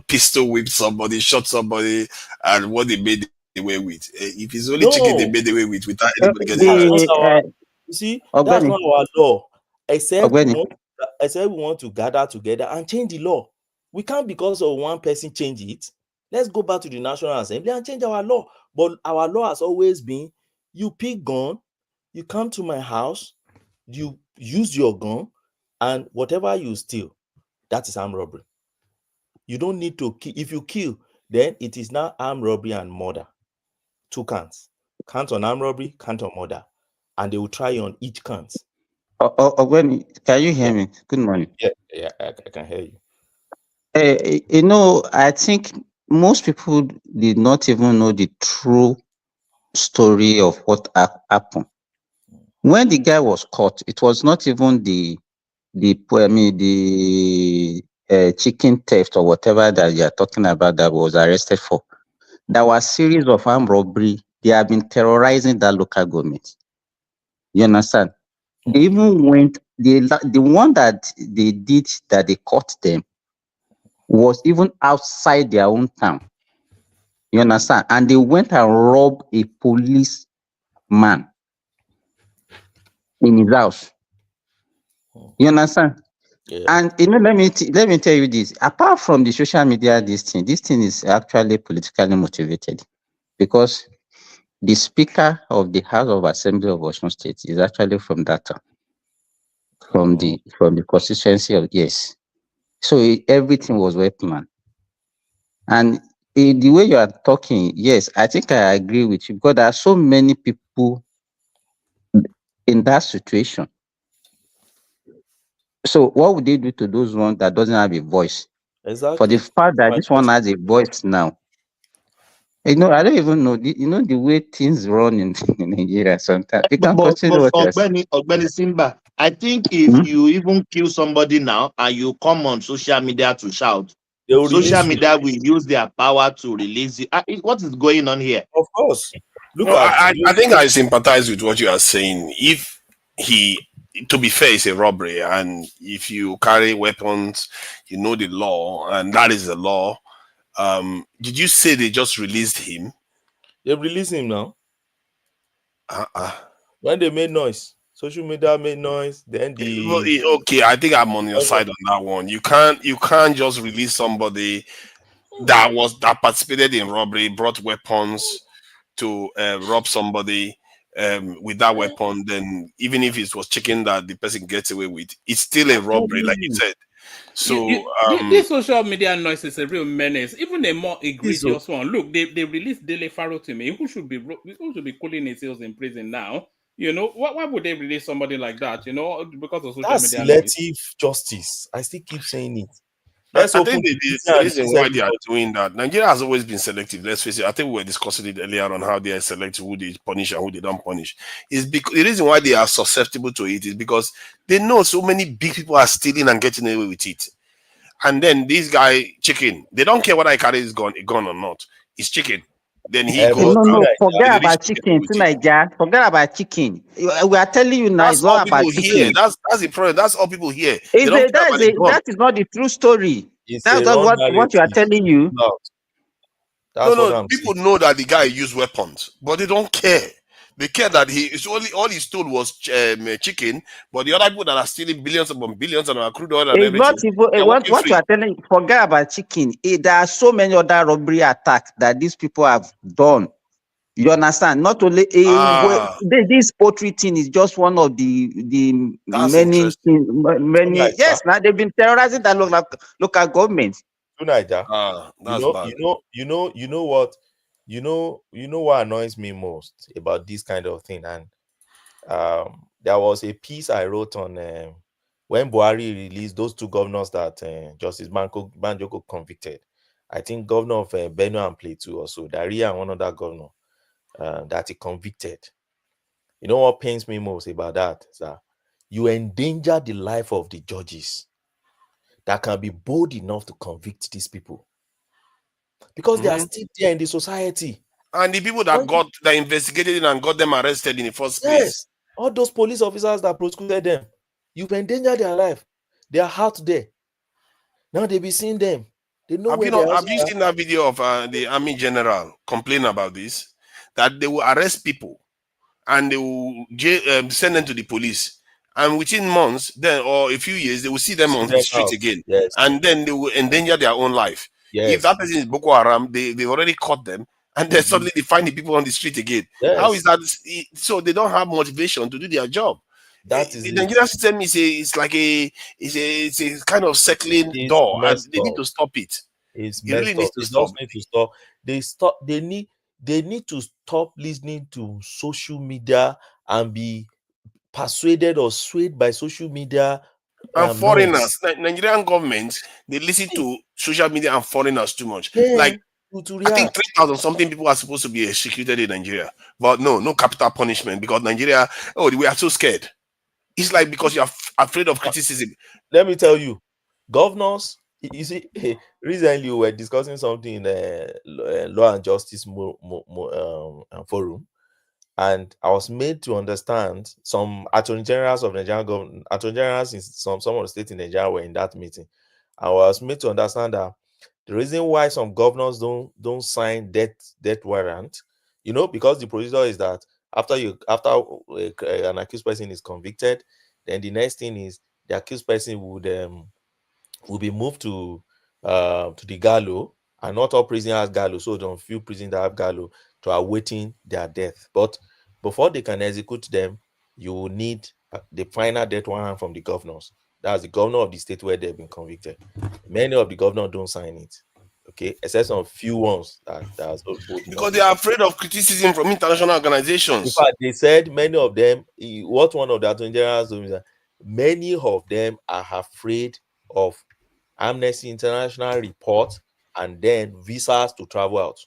pistol whip somebody, shot somebody, and what they made away with. If it's only chicken they made away with without anybody getting hurt. You see, that's not our law. Except we want to gather together and change the law. We can't, because of one person, change it. Let's go back to the National Assembly and change our law. But our law has always been, you pick gun, you come to my house, you use your gun, and whatever you steal, that is armed robbery. You don't need to kill. If you kill, then it is now armed robbery and murder. 2 counts. Count on armed robbery, count on murder. And they will try you on each count. When can you hear me? Good morning. Yeah, I can hear you. I think most people did not even know the true story of what happened. When the guy was caught, it was not even the chicken theft or whatever that you are talking about that was arrested for. There was a series of armed robbery. They have been terrorizing that local government. You understand? They even went, the one that they did, that they caught them, was even outside their own town. You understand? And they went and robbed a policeman in his house. You understand? Yeah. And let me tell you this. Apart from the social media, this thing is actually politically motivated, because the Speaker of the House of Assembly of Osun State is actually from that town, from the constituency of So everything was weapon. And the way you are talking, yes, I think I agree with you, because there are so many people in that situation. So what would they do to those ones that doesn't have a voice? Exactly. For the fact that this one has a voice now. I don't even know. The way things run in Nigeria sometimes. You can continue what you're saying. Ogbeni Simba, I think if you even kill somebody now and you come on social media to shout, social media will use their power to release you. What is going on here? Of course. I think I sympathize with what you are saying. If he to be fair, it's a robbery, and if you carry weapons, you know the law, and that is the law. Did you say they just released him? They released him now. When they made noise, social media made noise. Then okay, I think I'm on your side on that one. You can't just release somebody that participated in robbery, brought weapons to rob somebody with that weapon. Then even if it was chicken that the person gets away with, it's still a robbery, like you said. So this social media noise is a real menace. Even a more egregious one. Look, they released Dele Faro to me, who should be cooling his heels in prison now. You know, why would they release somebody like that? You know, because of social that's media selective noise. justice. I still keep saying it. I think the reason why they are doing that, Nigeria has always been selective. Let's face it. I think we were discussing it earlier on how they are selective, who they punish and who they don't punish. Is because the reason why they are susceptible to it is because they know so many big people are stealing and getting away with it. And then this guy, chicken, they don't care whether I carry his gun or not. It's chicken. Then he goes. No, forget about chicken to Nigeria. Forget about chicken. We are telling you now, it's not about chicken. That's the problem. That's all people hear. That is not the true story. That's not what you are telling you. No, people know that the guy used weapons, but they don't care. They care that all he stole was chicken, but the other people that are stealing billions upon billions and crude oil and everything. What you are telling, forget about chicken. There are so many other robbery attacks that these people have done. You understand? Not only this poultry thing is just one of the many. Yes, now they've been terrorizing the local governments. That's bad. You know what? You know what annoys me most about this kind of thing, and there was a piece I wrote on when Buhari released those two governors that Justice Banjoko convicted. I think governor of Benue and Plateau also, Daria and one other governor that he convicted. You know what pains me most about that is that you endanger the life of the judges that can be bold enough to convict these people because they are still there in the society. And the people that investigated and got them arrested in the first place. Yes, all those police officers that prosecuted them, you've endangered their life. They are out there. Now they be seeing them. They know have you seen that video of the army general complain about this? That they will arrest people and they will send them to the police. And within months, then or a few years, they will see them on the street again. Yes. And then they will endanger their own life. Yes. If that person is Boko Haram, they've already caught them. And then suddenly they find the people on the street again. Yes. How is that? So they don't have motivation to do their job. The Nigerian system is like a kind of circling door, and they need to stop it. It's really needs to stop. Need to stop. They need to stop listening to social media and be persuaded or swayed by social media. And foreigners, Nigerian government, they listen to social media and foreigners too much. Like I think 3,000 something people are supposed to be executed in Nigeria, but no capital punishment because Nigeria. We are so scared. It's like because you are afraid of criticism. Let me tell you, governors. You see, recently we were discussing something in the Law and Justice forum, and I was made to understand some attorney generals of Nigerian government, attorney generals in some of the states in Nigeria were in that meeting. I was made to understand that the reason why some governors don't sign death warrant, because the procedure is that after an accused person is convicted, then the next thing is the accused person will be moved to the gallows, and not all prisoners have gallows, so don't few prisoners that have gallows to awaiting their death. But before they can execute them, you will need the final death warrant from the governors. That's the governor of the state where they've been convicted. Many of the governors don't sign it, okay, except some few ones that's because they are afraid of criticism from international organizations. In fact, they said many of them. What one of the attorney generals told me that many of them are afraid of Amnesty International report and then visas to travel out.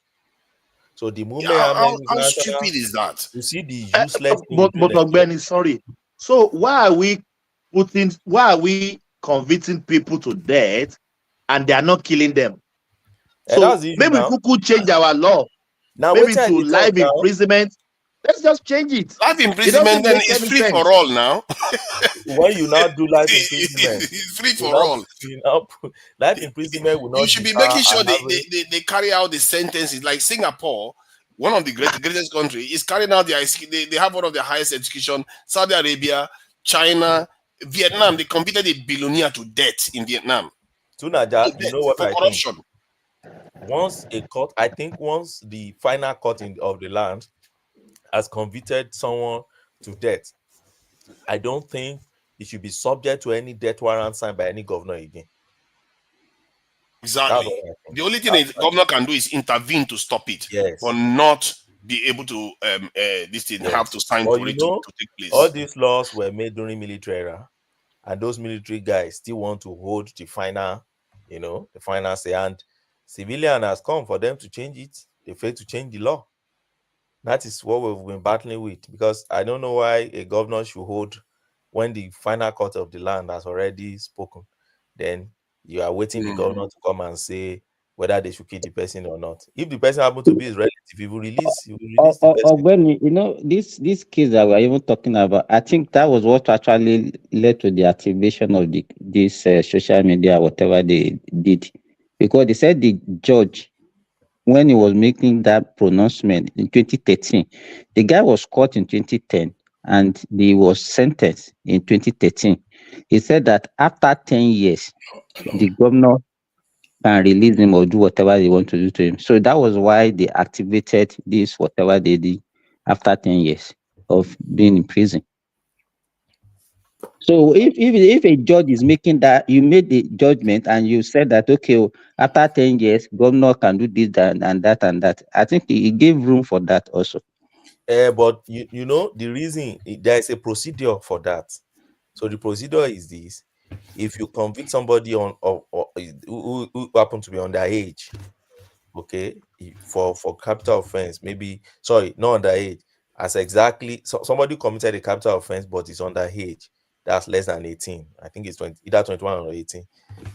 So the moment how stupid is that? You see the useless. But Benny, sorry. So why are we convicting people to death and they are not killing them? So maybe we could change our law. Now maybe to life imprisonment Let's just change it. Life It imprisonment doesn't then make is any free for sense. all now. When you now do life imprisonment, It's free you for now, all. life imprisonment will You not should be deter making sure an average. they carry out the sentences. Like Singapore, one of the greatest country, is carrying out they have one of the highest education. Saudi Arabia, China, Vietnam, they convicted a billionaire to death in Vietnam. Tunaja, you know what For I corruption. think? Once the final court of the land has convicted someone to death, I don't think it should be subject to any death warrant signed by any governor again. Exactly. The only thing the governor can do is intervene to stop it, but not be able to this thing have to sign for it to take place. All these laws were made during military era, and those military guys still want to hold the final, the final say. And civilian has come for them to change it. They fail to change the law. That is what we've been battling with, because I don't know why a governor should hold when the final court of the land has already spoken. Then you are waiting the governor to come and say whether they should kill the person or not. If the person happens to be his relative, he will release the person. When this case that we're even talking about, I think that was what actually led to the activation of this social media, whatever they did, because they said the judge, when he was making that pronouncement in 2013, the guy was caught in 2010 and he was sentenced in 2013. He said that after 10 years, the governor can release him or do whatever they want to do to him. So that was why they activated this, whatever they did after 10 years of being in prison. So if a judge is making that, you made the judgment and you said that, okay, after 10 years, governor can do this and that. I think he gave room for that also. But you know, the reason there is a procedure for that. So the procedure is this: if you convict somebody who happen to be underage, okay, for capital offense, maybe not underage, as exactly somebody committed a capital offense but is underage, that's less than 18. I think it's either 21 or 18.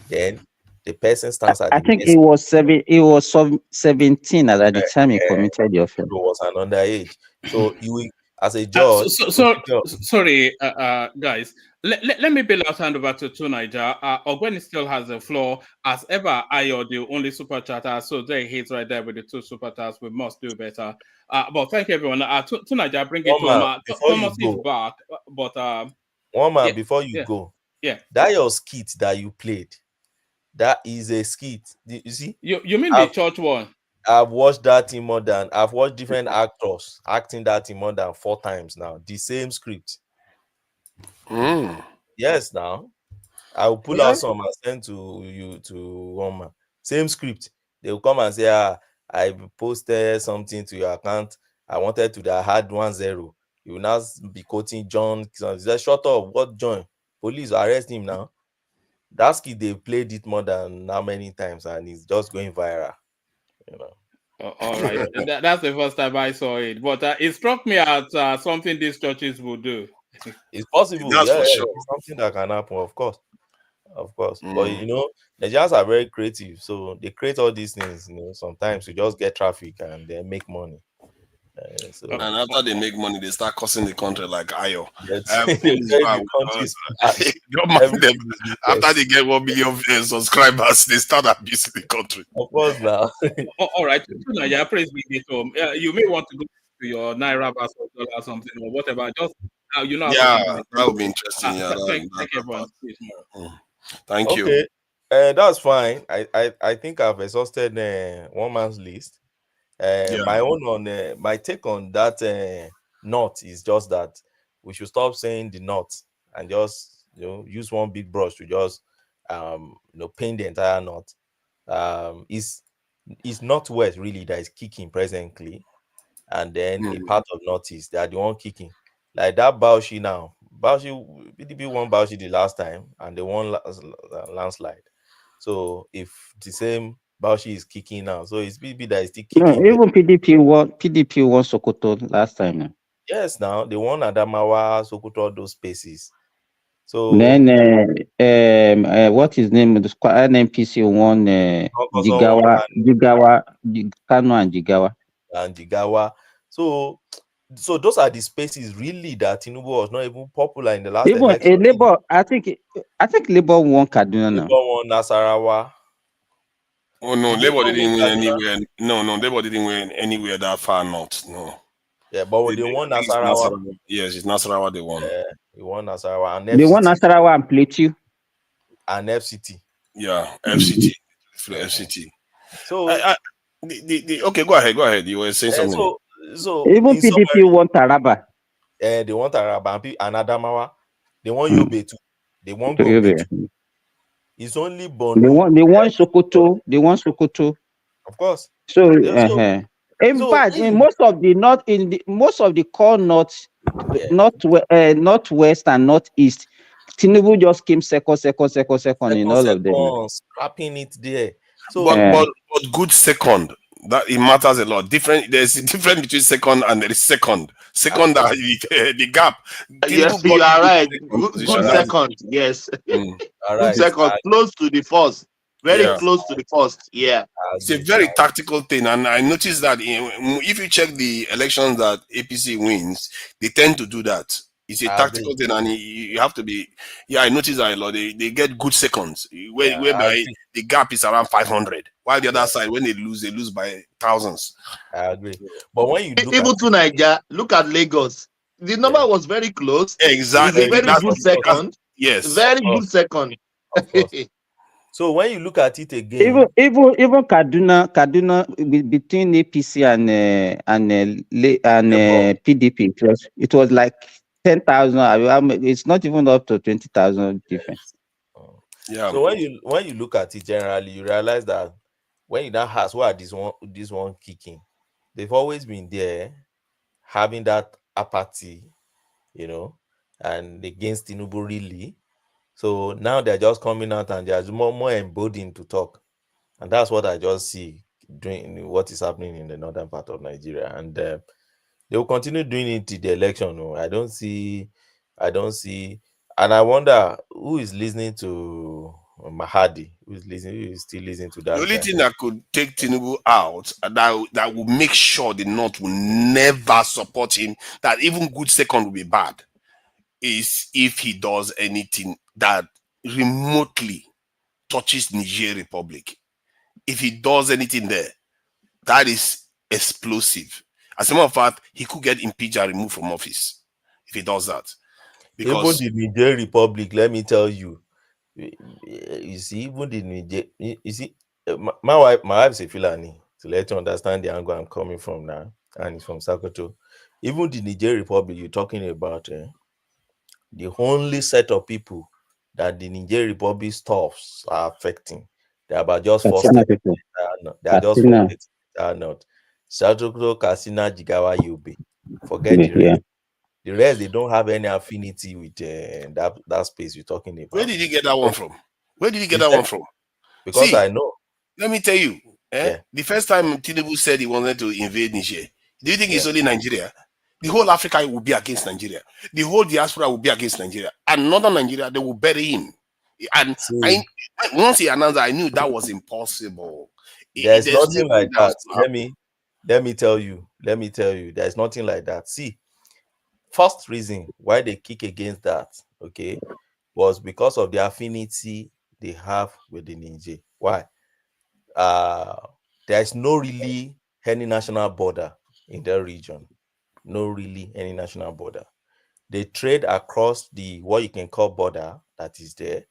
Then the person stands at I think it was 17 at the time he committed the offense. It was an underage. So you, as a judge, sorry, guys. Let me bill out hand over to Naija. Ogweni still has the floor. As ever, Ayo, the only super chatter. So there he is right there with the two super chats. We must do better. But thank you, everyone. Naija, bring it to Thomas is back. But one man, before you go, that your skit that you played, that is a skit. You see? You mean the church one? I've watched that in I've watched different actors acting that in more than 4 times now. The same script. Yes, now I will pull out some and send to you to one man. Same script. They will come and say, I posted something to your account. I wanted to that had 10. You will now be quoting John. Shut up. What John? Police arrest him now. That skit they played it more than how many times, and it's just going viral. You know. All right, that's the first time I saw it, but it struck me as something these churches will do. It's possible, that's for sure. It's something that can happen, of course. But you know, Nigerians are very creative, so they create all these things. You know, sometimes you just get traffic and they make money. And after they make money, they start costing the country like Ayo. After they get 1 million subscribers, they start abusing the country. Of course, now. All right, yeah, praise be to home. You may want to go to your Naira versus dollar or something or whatever. Just that would be interesting. Thank everyone. Thank you. Okay, that's fine. I think I've exhausted one man's list. My take on that knot is just that we should stop saying the knot and just use one big brush to just paint the entire knot. It's not west really that is kicking presently, and then a part of northeast they are the one kicking. Like that Bauchi now. PDP won Bauchi the last time and they won landslide. So if the same Bauchi is kicking now, so it's PDP that is still kicking. No, even PDP won Sokoto last time now. Yes, now they won Adamawa, Sokoto, those spaces. So then what his name? The NNPC won Jigawa, Kano and Jigawa. So So those are the spaces really that Tinubu was not even popular in the last Even election. a Labour, I think Labour won Kaduna now. Labour won Nasarawa. Oh no, Labour didn't win anywhere. No, Labour didn't win anywhere that far north. No. Yeah, but they won Nasarawa. Yes, it's Nasarawa they won. Yeah, they won Nasarawa and They won Nasarawa and Plateau. And FCT. Yeah, FCT. FCT. So okay, go ahead. You were saying something. So even PDP won Taraba. They won Taraba and Adamawa. They won Yobe too. They won Gombe too. It's only Borno. They won Sokoto. They won Sokoto. Of course. So, in fact, in most of the core northwest and northeast, Tinubu just came second in all of them. Scrapping it there. So, but good second. That it matters a lot. There's a difference between second and there is second. Second, the gap. Yes, you are right. Good second. Yes. Good second. Close to the first. Very close to the first. Yeah. It's a very tactical thing, and I noticed that if you check the elections that APC wins, they tend to do that. It's a tactical thing, and you have to be. Yeah, I noticed that a lot. They get good seconds, whereby the gap is around 500, while the other side, when they lose by thousands. I agree. But when you look even to Nigeria, look at Lagos. The number was very close. Exactly. It's a very good second. Yes. Very good second. So when you look at it again, even Kaduna between APC and PDP, it was like 10,000. It's not even up to 20,000 difference. Yeah. So when you look at it generally, you realize that when you now ask why this one kicking, they've always been there, having that apathy, and against Tinubu really. So now they're just coming out and they're more emboldened to talk, and that's what I just see doing what is happening in the northern part of Nigeria, and they will continue doing it till the election. No, I don't see, and I wonder who is listening to Mahdi, who is still listening to that. The only thing that could take Tinubu out, that will make sure the North will never support him, that even good second will be bad, is if he does anything that remotely touches Niger Republic. If he does anything there, that is explosive. As a matter of fact, he could get impeached and removed from office if he does that. Because even the Niger Republic, let me tell you, you see, even the Niger, you see, my wife is a Fulani, to let you understand the angle I'm coming from now, and it's from Sokoto. Even the Niger Republic you're talking about, the only set of people that the Niger Republic stuffs are affecting, they're about just 4 states. They are just 4 states. They are not. Sokoto, Katsina, Jigawa, Yobe. Forget the rest. The rest, they don't have any affinity with that space you're talking about. Where did you get that one from? Because I know. Let me tell you, the first time Tinubu said he wanted to invade Niger, do you think it's only Nigeria? The whole Africa will be against Nigeria. The whole diaspora will be against Nigeria. And northern Nigeria, they will bury him. And once he announced that, I knew that was impossible. There's nothing like that. Let me tell you, there's nothing like that. See, first reason why they kick against that, was because of the affinity they have with the Niger. Why? There's no really any national border in their region. No really any national border. They trade across the what you can call border that is there,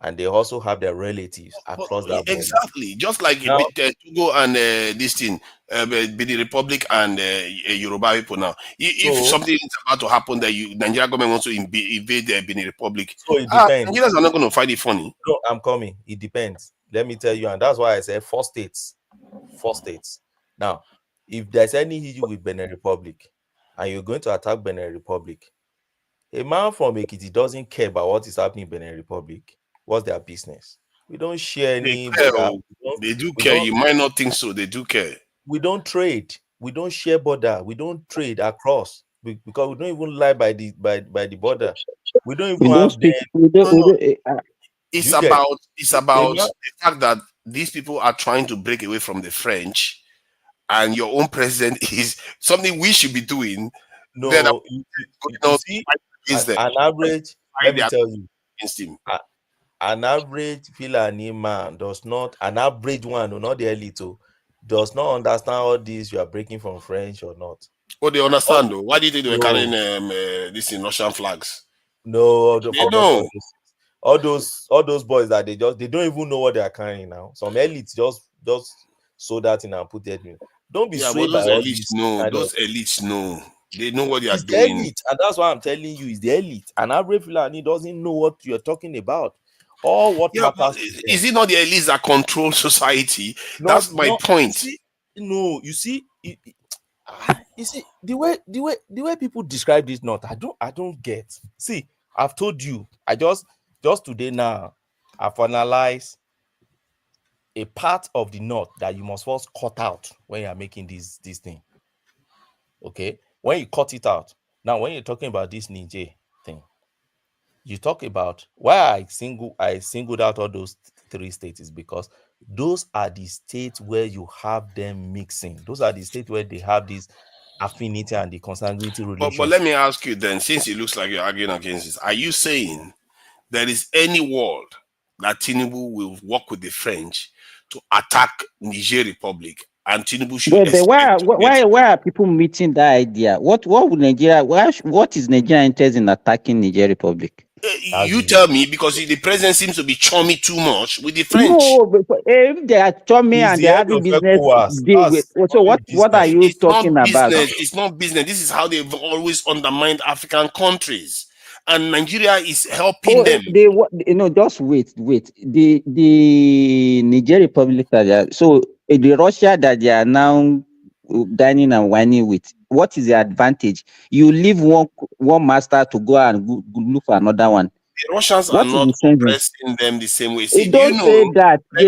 and they also have their relatives across that border. Exactly, just like Togo and this thing, Benin Republic and Yoruba people now. If something is about to happen that Nigeria government wants to invade the Benin Republic, so it depends. Nigerians are not going to find it funny. No, I'm coming. It depends. Let me tell you, and that's why I said 4 states. 4 states. Now, if there's any issue with Benin Republic, and you're going to attack Benin Republic, a man from Ekiti doesn't care about what is happening in Benin Republic. What's their business? We don't share any. They do care. You might not think so. They do care. We don't trade. We don't share border. We don't trade across because we don't even lie by the border. We don't even have. It's about the fact that these people are trying to break away from the French, and your own president is something we should be doing. No, you see, an average. Let me tell you, against him. An average Fulani man does not. An average one, not the elite, does not understand all this. You are breaking from French or not? Oh, they understand though. Why do you think they were carrying this in Russian flags? No, know. All those boys that they don't even know what they are carrying now. Some elites just sew that in and put it in. Don't be swayed by all these. Those elites know. They know what they are it's doing. The elite, and that's why I'm telling you, it's the elite. And average Fulani doesn't know what you're talking about. Or what matters. Is it not the elites that control society? That's my point. You see, the way people describe this North, I don't get. See, I've told you, I just today now, I've analyzed a part of the North that you must first cut out when you're making this thing. Okay, when you cut it out, now when you're talking about this Niger thing, you talk about why I singled out all those 3 states is because those are the states where you have them mixing. Those are the states where they have this affinity and the consanguinity relationship. But let me ask you then, since it looks like you're arguing against this, are you saying there is any world that Tinubu will work with the French to attack Niger Republic, and Tinubu should why are people meeting that idea? What would Nigeria? What is Nigeria interest in attacking Niger Republic? You tell me, because the president seems to be chummy too much with the French. No, but if they are chummy and they are having business, so what are you talking about? It's not business. This is how they've always undermined African countries, and Nigeria is helping them. Just wait. The Niger Republic the Russia that they are now dining and whining with, what is the advantage? You leave one master to go and look for another one. The Russians are not oppressing them the same way. See, don't say that. You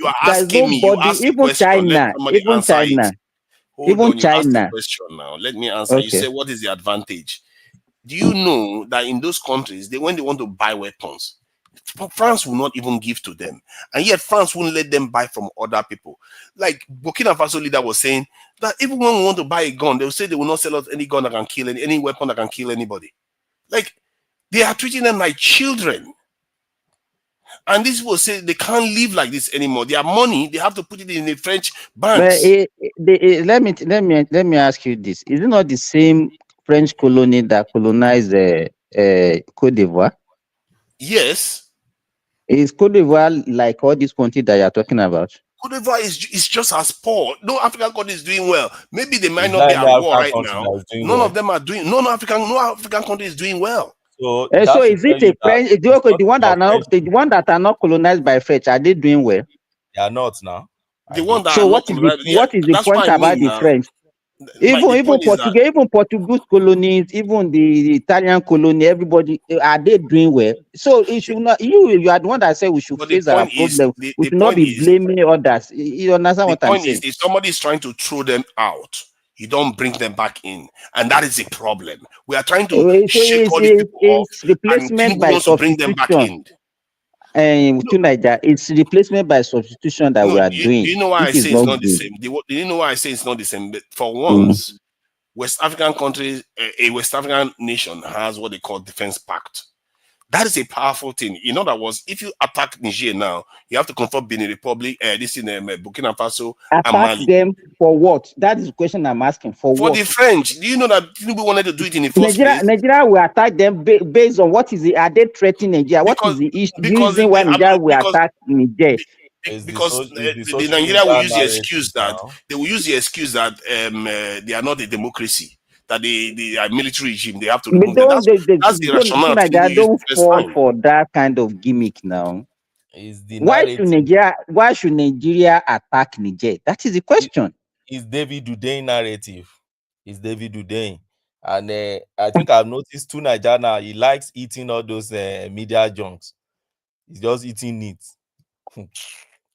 are asking me. You ask the question. Hold on, you ask the question now. Let me answer. Okay. You say, what is the advantage? Do you know that in those countries, when they want to buy weapons, France will not even give to them, and yet France won't let them buy from other people. Like Burkina Faso leader was saying that even when we want to buy a gun, they will say they will not sell us any gun that can kill any weapon that can kill anybody. Like, they are treating them like children. And these people say they can't live like this anymore. Their money, they have to put it in the French banks. Let me ask you this: is it not the same French colony that colonized Cote d'Ivoire? Yes. Is Cote d'Ivoire like all these countries that you are talking about? Cote d'Ivoire is just as poor. No African country is doing well. Maybe they might not be at war right now. None of them are doing. No African country is doing well. So is it a French? The one that are not colonized by French, are they doing well? They are not now. The one that what is the point about the French? Even Portuguese colonies, even the Italian colony, everybody, are they doing well? So it should not. You are the one that said we should face our problem. We should not be blaming others. You understand what I'm saying? If somebody is trying to throw them out, you don't bring them back in, and that is a problem. We are trying to shake all these people off, replacement by bring them back in. It's replacement by substitution that we are doing. Do you know why I say it's not the same? Do you know why I say it's not the same? For once, West African countries, a West African nation has what they call defense pact. That is a powerful thing. In other words, if you attack Niger now, you have to confront Benin Republic, Burkina Faso, and Mali. Them for what? That is the question I'm asking. For what? For the French. Do you know that Tinubu wanted to do it in the first place? Nigeria will attack them based on what is are they threatening Nigeria? What is the reason why Nigeria will attack Niger? Because the Nigeria will use the excuse that they are not a democracy. That they are military regime, they have to remove them. That's the rationale. Nigeria don't fall for that kind of gimmick now. Why should Nigeria attack Niger? That is the question. It's David Dudain narrative. It's David Dudain. And I think I've noticed too Nigeria, he likes eating all those media junks. He's just eating it.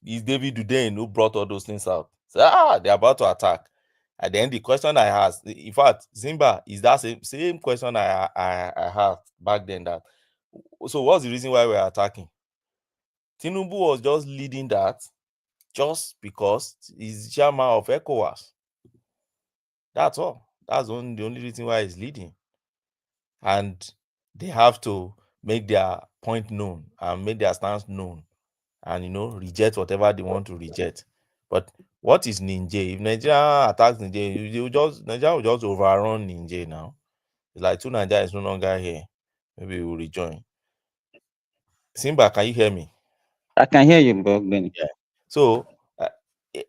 It's David Dudain who brought all those things out. So, they're about to attack. And then the question I asked, in fact, Zimba, is that same question I had back then. That so what's the reason why we're attacking? Tinubu was just leading that just because he's chairman of ECOWAS. That's all. That's the only reason why he's leading. And they have to make their point known and make their stance known, and reject whatever they want to reject. But what is Niger? If Nigeria attacks Niger, Nigeria will just overrun Niger now. It's like two Nigeria is no longer here. Maybe we will rejoin. Simba, can you hear me? I can hear you, Benny. Yeah. So,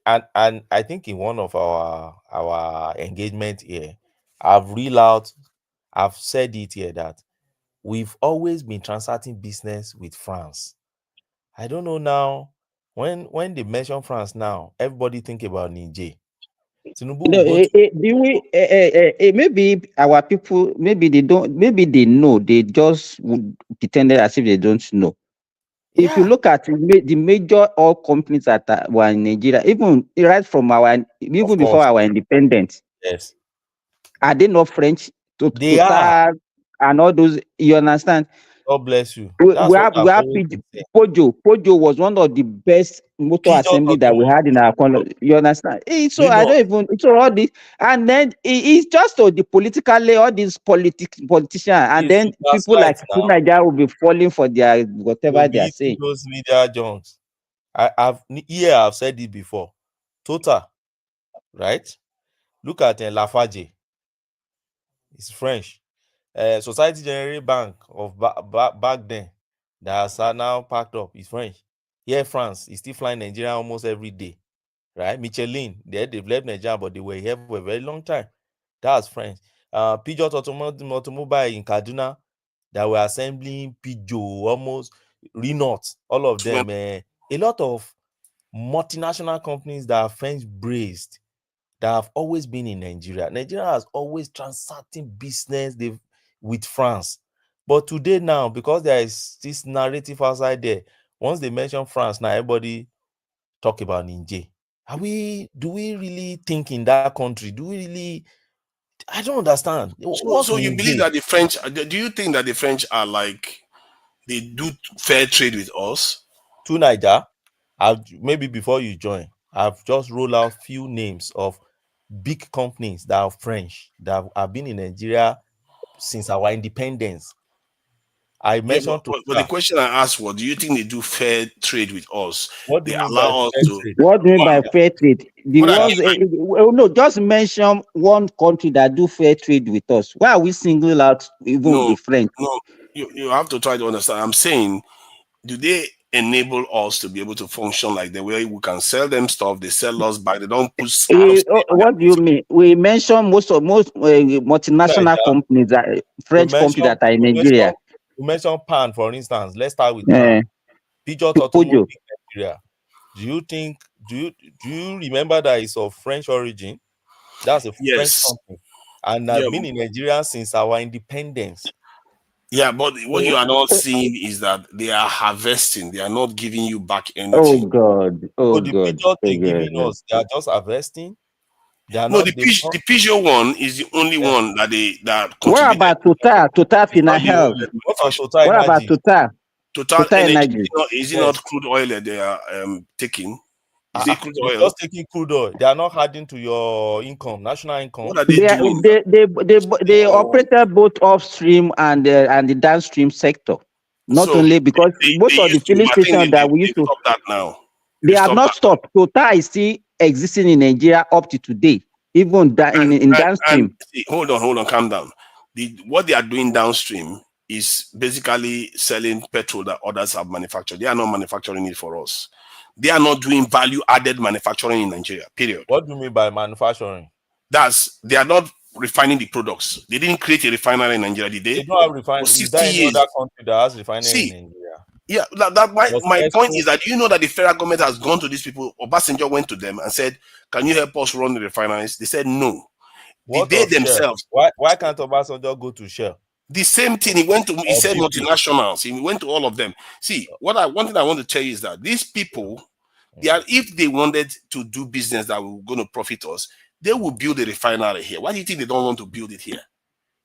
and I think in one of our engagement here, I've said it here that we've always been transacting business with France. I don't know now. When they mention France now, everybody think about Niger. Tinubu Maybe our people, maybe they don't, maybe they know, they just would pretend as if they don't know. If you look at the major oil companies that were in Nigeria, even right from before our independence, yes, are they not French? They are. And all those. You understand? God bless you. We have Pojo was one of the best motor assembly that we had in our country. You understand? So I don't even all this, and then it's just the politically all these politicians, and then people like Nigeria will be falling for their whatever they are saying. Those media junks. I've said it before. Total, right? Look at Lafarge. It's French. Society Generale Bank of back then that are now packed up is French. Here, France is still flying Nigeria almost every day, right? Michelin, they've left Nigeria, but they were here for a very long time. That's French. Peugeot Automobile in Kaduna that were assembling Peugeot, almost Renault, all of them. A lot of multinational companies that are French based that have always been in Nigeria. Nigeria has always transacting business with France. But today now, because there is this narrative outside there, once they mention France, now everybody talk about Niger. Do we really think in that country? Do we really? I don't understand. So you believe that the French, do you think that the French are like, they do fair trade with us? To Niger, maybe before you join, I've just rolled out few names of big companies that are French that have been in Nigeria since our independence. I mentioned but the question I asked was, do you think they do fair trade with us? What do they you mean allow us to. What do you mean by fair trade? No, just mention one country that do fair trade with us. Why are we singling out even the French? No, you have to try to understand. I'm saying, do they enable us to be able to function like the way we can sell them stuff? They sell us back. They don't push. What do you mean? We mentioned most multinational companies, French companies that are in Nigeria. You mentioned Pan, for instance. Let's start with Pan. Peugeot Automobile Nigeria. Do you remember that it's of French origin? That's a French company, and has been in Nigeria since our independence. Yeah, but what you are not seeing is that they are harvesting. They are not giving you back anything. Oh God! Oh the God! Peugeot they're giving us, they are just harvesting. They are no, not. The Peugeot one is the only one that What about Total? Total Fina Health. What about Total? Total Energy. Is it not crude oil that they are taking? Is it crude oil? Just taking crude oil. They are not adding to your income, national income. What are they doing? They operated both upstream and the downstream sector. Not only because most of the filling stations that we used to stop that now. They have not stopped. Total is still existing in Nigeria up to today, even in downstream. Hold on, calm down. What they are doing downstream is basically selling petrol that others have manufactured. They are not manufacturing it for us. They are not doing value-added manufacturing in Nigeria, period. What do you mean by manufacturing? They are not refining the products. They didn't create a refinery in Nigeria, did they? They don't have refinery. Is there any other country that has refinery in Nigeria? Yeah, my point is that you know that the federal government has gone to these people. Obasanjo went to them and said, "Can you help us run the refineries?" They said no. They themselves. Why can't Obasanjo go to Shell? The same thing. He said multinationals. He went to all of them. See, one thing I want to tell you is that these people, if they wanted to do business that were going to profit us, they will build a refinery here. Why do you think they don't want to build it here?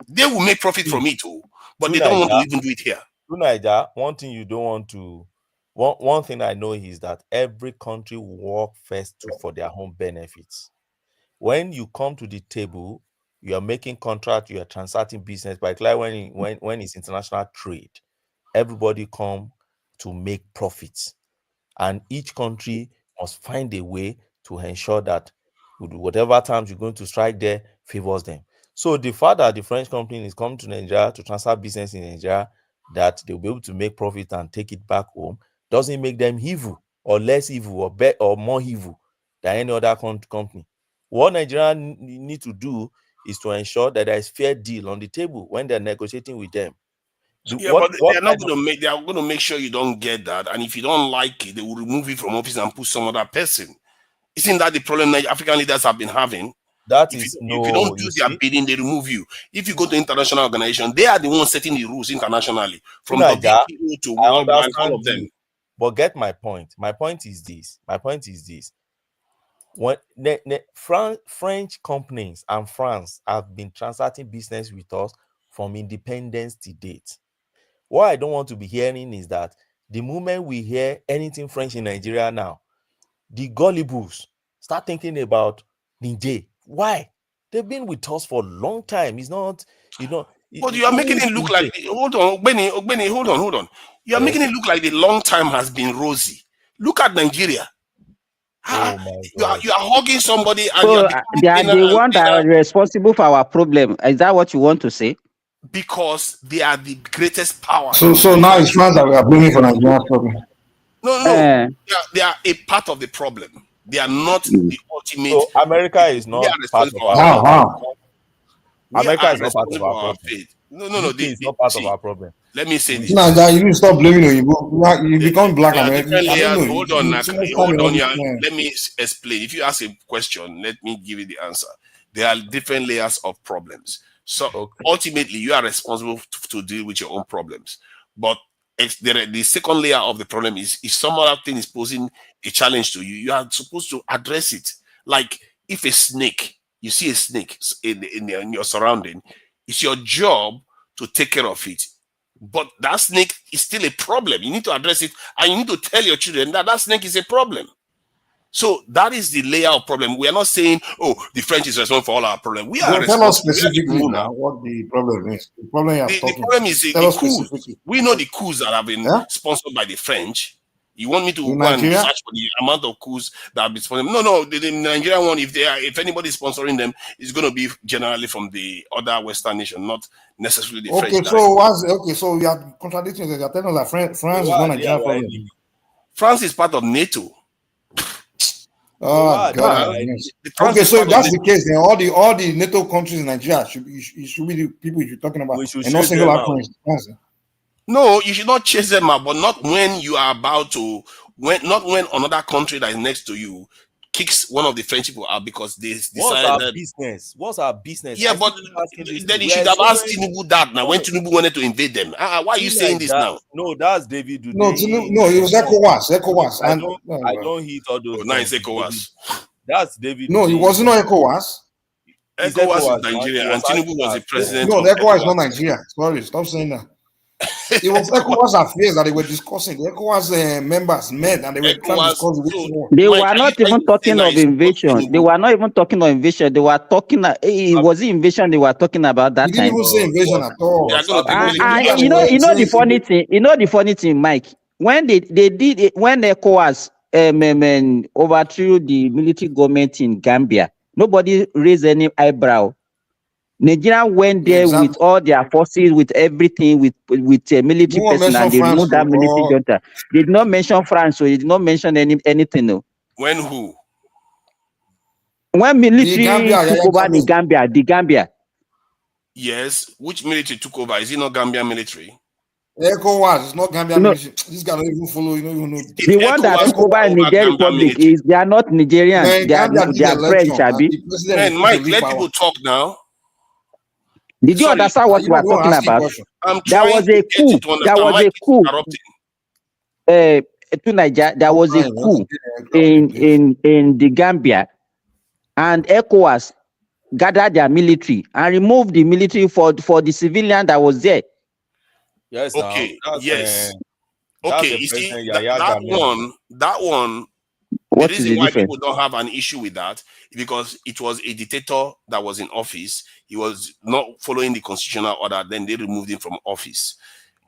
They will make profit from it too, but they don't want to even do it here. Niger, one thing you don't want to. One thing I know is that every country will work first for their own benefits. When you come to the table, you are making contract, you are transacting business, particularly when it's international trade, everybody come to make profits, and each country must find a way to ensure that whatever terms you're going to strike there favors them. So the fact that the French company is coming to Nigeria to transfer business in Nigeria, that they'll be able to make profit and take it back home, doesn't make them evil or less evil or more evil than any other company. What Nigeria need to do is to ensure that there is fair deal on the table when they're negotiating with them. They are not going to make. They are going to make sure you don't get that, and if you don't like it, they will remove it from office and put some other person. Isn't that the problem that African leaders have been having? If you don't do their bidding, they remove you. If you go to international organization, they are the ones setting the rules internationally, from WTO to World Bank, all of them. But get my point. My point is this. When French companies and France have been transacting business with us from independence to date. What I don't want to be hearing is that the moment we hear anything French in Nigeria now, the gullibles start thinking about Niger. Why? They've been with us for a long time. It's not, But you are making it look like, hold on, Benny, hold on. You are making it look like the long time has been rosy. Look at Nigeria. You are hugging somebody and so they are the one that are responsible for our problem. Is that what you want to say? Because they are the greatest power. So now it's France that we are blaming for Nigeria's problem. No. They are a part of the problem. They are not the ultimate. So America is not part of our problem. America is not part of our problem. No. This is not part of our problem. Let me say this. Now you need to stop blaming Oyibo. You become black American. Hold on. Let me explain. If you ask a question, let me give you the answer. There are different layers of problems. So ultimately, you are responsible to deal with your own problems. But the second layer of the problem is if some other thing is posing a challenge to you, you are supposed to address it. Like if you see a snake in your surrounding, it's your job to take care of it. But that snake is still a problem. You need to address it, and you need to tell your children that snake is a problem. So that is the layer of problem. We are not saying, the French is responsible for all our problems. We are tell us specifically now what the problem is. The problem is the coups. We know the coups that have been sponsored by the French. You want me to go and search for the amount of coups that have been sponsored? No. The Nigerian one, if anybody is sponsoring them, it's going to be generally from the other Western nation, not necessarily the French. So we are contradicting. You are telling us that France is not Nigerian problem. France is part of NATO. Oh God! Okay, so if that's the case, then all the NATO countries in Nigeria should be the people you're talking about, and not single out France. No, you should not chase them out, but not when you are about to. Not when another country that is next to you kicks one of the French people out because they decided. What's our business? Yeah, but then you should have asked Tinubu that now when Tinubu wanted to invade them. Why are you saying this now? No, that's David. No, it was ECOWAS. I don't hit all those. Nice ECOWAS. That's David. No, it wasn't ECOWAS. ECOWAS is Nigeria, and Tinubu was the president. No, ECOWAS is not Nigeria. Sorry, stop saying that. It was ECOWAS affairs that they were discussing. The ECOWAS members met and they were trying to discuss the They were not even talking of invasion. They were not even talking of invasion. They were talking. It was the invasion they were talking about that time. Didn't even say invasion at all. You know the funny thing. You know the funny thing, Mike. When they did it, when ECOWAS overthrew the military government in Gambia, nobody raised any eyebrow. Nigeria went there with all their forces, with everything, with military person, and they removed that military junta. They did not mention France, so they did not mention anything. No. When who? When military took over the Gambia. Yes. Which military took over? Is it not Gambia military? ECOWAS, it's not Gambia military. This guy don't even follow. You don't even know. The one that took over Niger Republic they are not Nigerians. They are French, Abi. Man, Mike, let people talk now. Did you understand what we are talking about? There was a coup. To Niger. There was a coup in the Gambia, and ECOWAS gathered their military and removed the military for the civilian that was there. Yes. Okay. Yes. Okay. You see that one. What the is reason the why difference? people don't have an issue with that is because it was a dictator that was in office. He was not following the constitutional order. Then they removed him from office,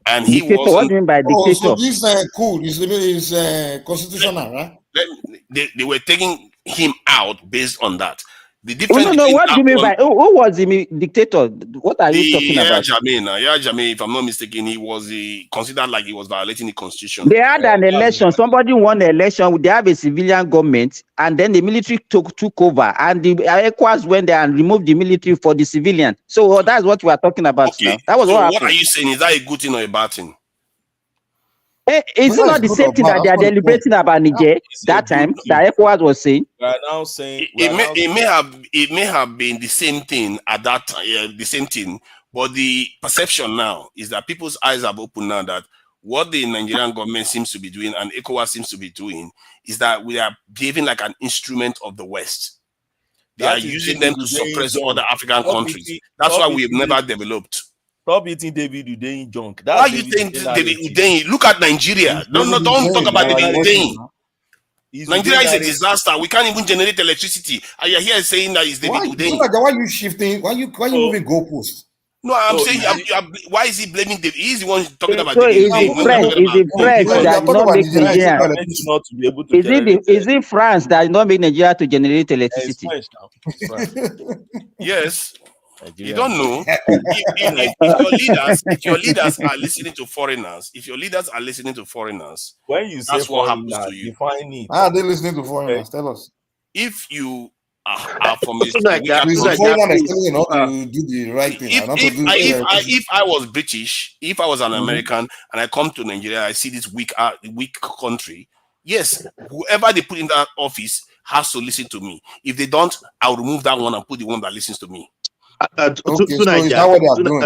and he Dictator? What wasn't. do you mean by Oh, dictator? so this cool is constitutional, right? They were taking him out based on that. The Oh, difference no. between What do you mean by who was the dictator? What are you talking about? Yahya Jammeh, if I'm not mistaken, he was considered like he was violating the constitution. They had an election. Somebody won the election. They have a civilian government, and then the military took over, and the ECOWAS went there and removed the military for the civilian. So that's what we are talking about now. That was so what what are happened. you saying? Is that a good thing or a bad thing? Is it not the same thing that they are deliberating about Niger that time that ECOWAS was saying? We are now saying it may have been the same thing at that time, the same thing, but the perception now is that people's eyes have opened now that what the Nigerian government seems to be doing and ECOWAS seems to be doing is that we are behaving like an instrument of the West. They are using them to suppress other African countries. That's why we have never developed. Stop eating David Udein junk. Why are you saying David Udein? Look at Nigeria. Don't talk about David Udein. Nigeria is a disaster. We can't even generate electricity. And you're here saying that it's David Udein. Why are you shifting? Why are you moving goalposts? No, I'm saying why is he blaming David? He's the one talking about So David. is it France that not make Nigeria? Is it France that not make Nigeria to generate electricity? Yes. You don't know. If your leaders are listening to foreigners, when you say that's what happens to you. Define it. Are they listening to foreigners? Tell us. If you are from a if I was British, if I was an American, and I come to Nigeria, I see this weak country. Yes, whoever they put in that office has to listen to me. If they don't, I'll remove that one and put the one that listens to me. Okay, so is that what they are doing?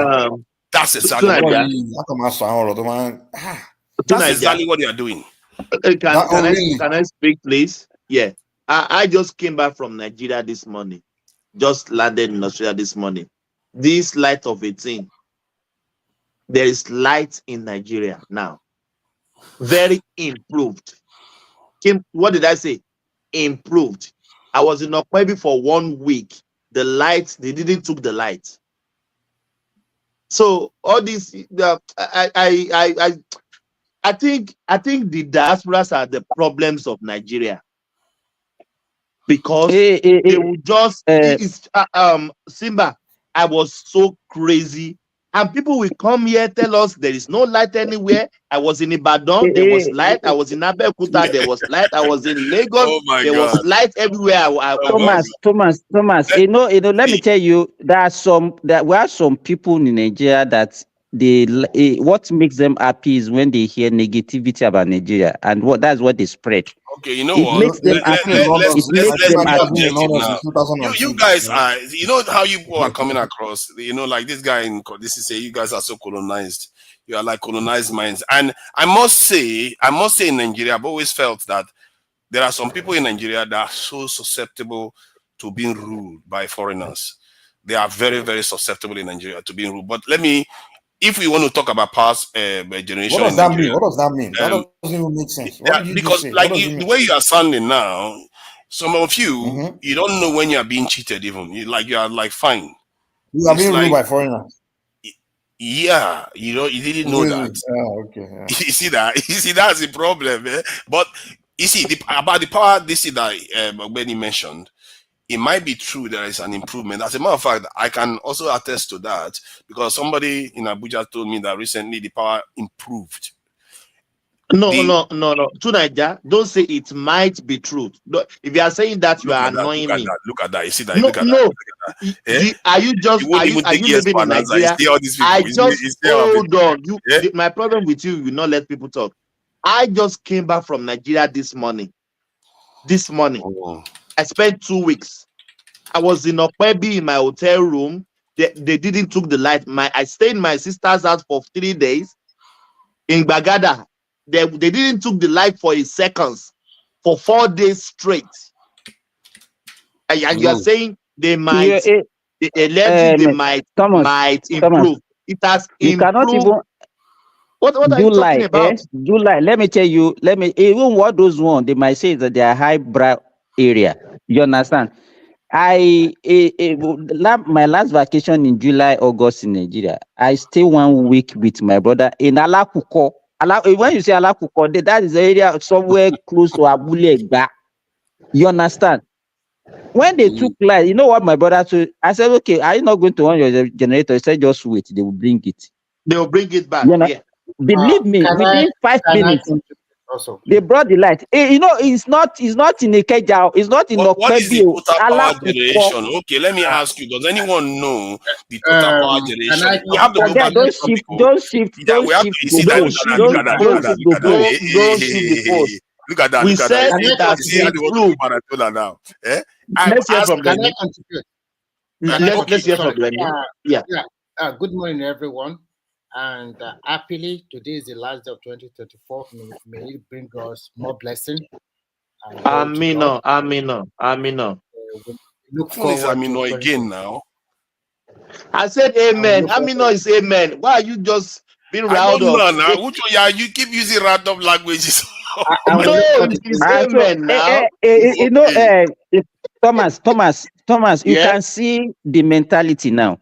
That's exactly what they are doing. Can I speak, please? Yeah. I just came back from Nigeria this morning. Just landed in Australia this morning. This light of 18. There is light in Nigeria now. Very improved. What did I say? Improved. I was in Okwebi for 1 week. The light, they didn't took the light. So all this, I think the diasporas are the problems of Nigeria, because they will just Simba. I was so crazy, and people will come here tell us there is no light anywhere. I was in Ibadan, there was light. I was in Abeokuta, there was light. I was in Lagos, there was light everywhere. Thomas. You know. Let me tell you, we are some people in Nigeria that what makes them happy is when they hear negativity about Nigeria, and that's what they spread. Okay, you know it what? Makes them happy. You guys are, you know how you are coming across. You know, like this guy in this is say you guys are so colonized. You are like colonized minds, and I must say in Nigeria, I've always felt that there are some people in Nigeria that are so susceptible to being ruled by foreigners. They are very, very susceptible in Nigeria to being ruled. But if we want to talk about past generation, what does that mean? What does that mean? That doesn't even make sense. Because like the way you are sounding now, some of you you don't know when you are being cheated. Even you are like fine. You are being ruled by foreigners. Yeah, you didn't know that. Okay. Yeah. You see that's the problem. But you see about the power. This is that when he mentioned. It might be true there is an improvement. As a matter of fact, I can also attest to that because somebody in Abuja told me that recently the power improved. No. Tunaja, don't say it might be true. If you are saying that, you are annoying me. Look at that. You see that? Are you living in Nigeria? Hold on. My problem with you will not let people talk. I just came back from Nigeria this morning. I spent 2 weeks. I was in Okwebi in my hotel room. They didn't took the light. I stayed in my sister's house for 3 days. In Bagada, they didn't took the light for seconds for 4 days straight. And you are saying they might might improve. You cannot even. It has improved. Thomas, you cannot even. What are you talking about? July. Let me tell you. Even what those ones they might say that they are highbrow area. You understand? My last vacation in July, August in Nigeria. I stay 1 week with my brother in Alakuko. When you say Alakuko, that is the area somewhere close to Abulegba. You understand? When they took light, you know what my brother said? I said, okay, are you not going to on your generator? He said, just wait, they will bring it. They will bring it back. Yeah. Believe me, within 5 minutes, they brought the light. It's not in a Keja, it's not in What is the Okpebi. total power generation? Okay, let me ask you, does anyone know the total power generation? We have to go back to the topic. Don't shift Look at that. Look at that. We said it has been improved. Now. Let's hear from them. Let's hear from them. Yeah. Good morning, everyone. And happily, today is the last day of 2034. May it bring us more blessing. Amino. Look forward to again now. I said amen. Amino is amen. Why are you just being riled up? You keep using random languages. No, it's amen now. Thomas, you can see the mentality now.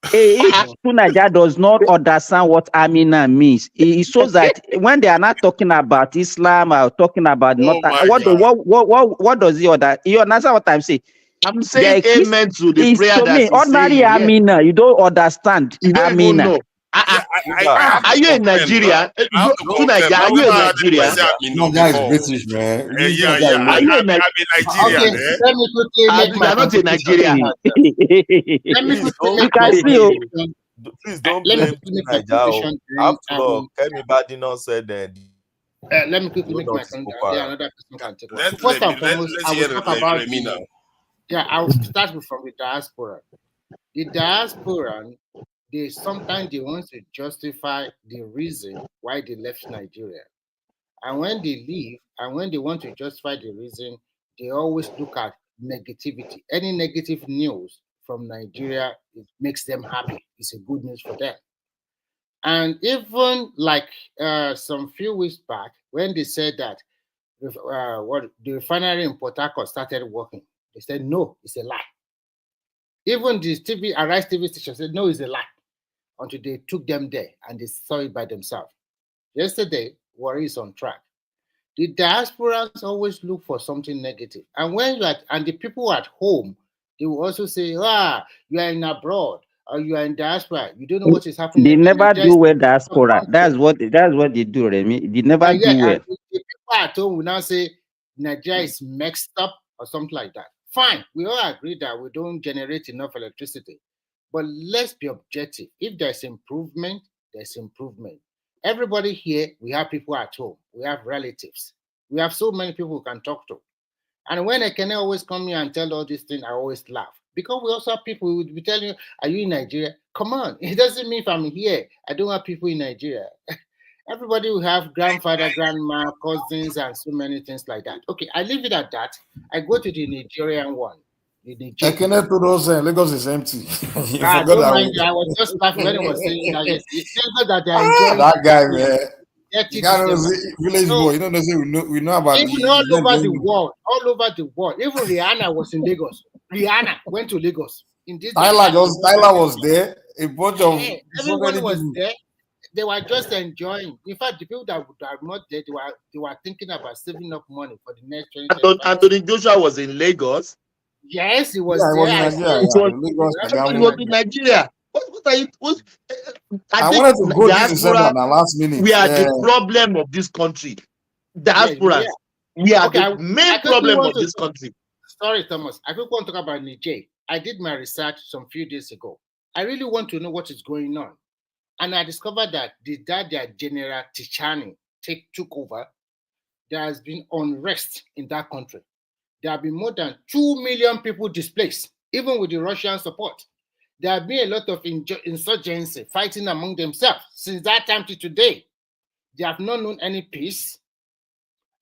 If Tunaja does not understand what Amina means, it shows that when they are not talking about Islam or talking about what does he order? You understand what I'm saying? I'm saying amen to the prayer to me, ordinary Amina, you don't understand. You don't even know. Are you in Nigeria? Tunaja, are you in Nigeria? No, guy is British, man. Are you in Nigeria? Let me quickly make my not in Nigeria. Please don't blame Nigeria. After all, Kemi Badino said that. Let me quickly make my contribution. Another person can take one. First and foremost, I will talk about I will start from the diaspora. The diaspora, sometimes they want to justify the reason why they left Nigeria. And when they leave, and when they want to justify the reason, they always look at negativity. Any negative news from Nigeria, it makes them happy. It's a good news for them. And even like some few weeks back, when they said that the refinery in Port Harcourt started working, they said, no, it's a lie. Even the Arise TV station said, no, it's a lie, until they took them there and they saw it by themselves. Yesterday, Warri is on track. The diasporans always look for something negative. And and the people at home, they will also say, you are in abroad or you are in diaspora. You don't know what is happening. They never do well diaspora. That's what they do, Remy. They never do well. The people at home will now say Nigeria is mixed up or something like that. Fine, we all agree that we don't generate enough electricity. But let's be objective. If there's improvement, there's improvement. Everybody here, we have people at home. We have relatives. We have so many people we can talk to. And when I can always come here and tell all these things, I always laugh. Because we also have people who would be telling you, are you in Nigeria? Come on. It doesn't mean if I'm here, I don't have people in Nigeria. Everybody will have grandfather, grandma, cousins, and so many things like that. Okay, I leave it at that. I go to the Nigerian one. I cannot do those. Lagos is empty. I don't mind. I was just laughing when he was saying that. Yes, it's that they're enjoying that guy, man. You got village boy. You know, we know about even all over the world. All over the world. Even Rihanna was in Lagos. Rihanna went to Lagos. In this Tyler was there. A bunch of everyone was there. They were just enjoying. In fact, the people that are not there, they were thinking about saving up money for the next 20. Anthony Joshua was in Lagos. Yes, he was there. It was in Nigeria. What are you? I wanted to go this December now, last minute. We are the problem of this country. Diaspora. We are the main problem of this country. Sorry, Thomas. I want to talk about Niger. I did my research some few days ago. I really want to know what is going on. And I discovered that their General Tichani took over. There has been unrest in that country. There have been more than 2 million people displaced, even with the Russian support. There have been a lot of insurgency, fighting among themselves. Since that time to today, they have not known any peace.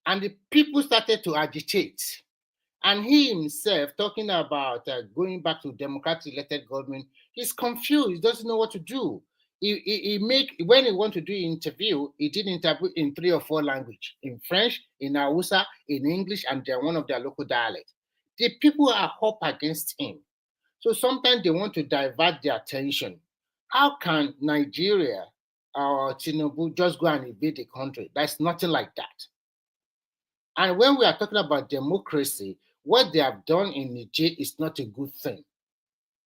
And the people started to agitate. And he himself, talking about going back to democratic elected government, he's confused. He doesn't know what to do. When he want to do interview, he did interview in 3 or 4 languages, in French, in Hausa, in English, and one of their local dialects. The people are up against him. So sometimes they want to divert their attention. How can Nigeria or Tinubu just go and invade the country? That's nothing like that. And when we are talking about democracy, what they have done in Niger is not a good thing.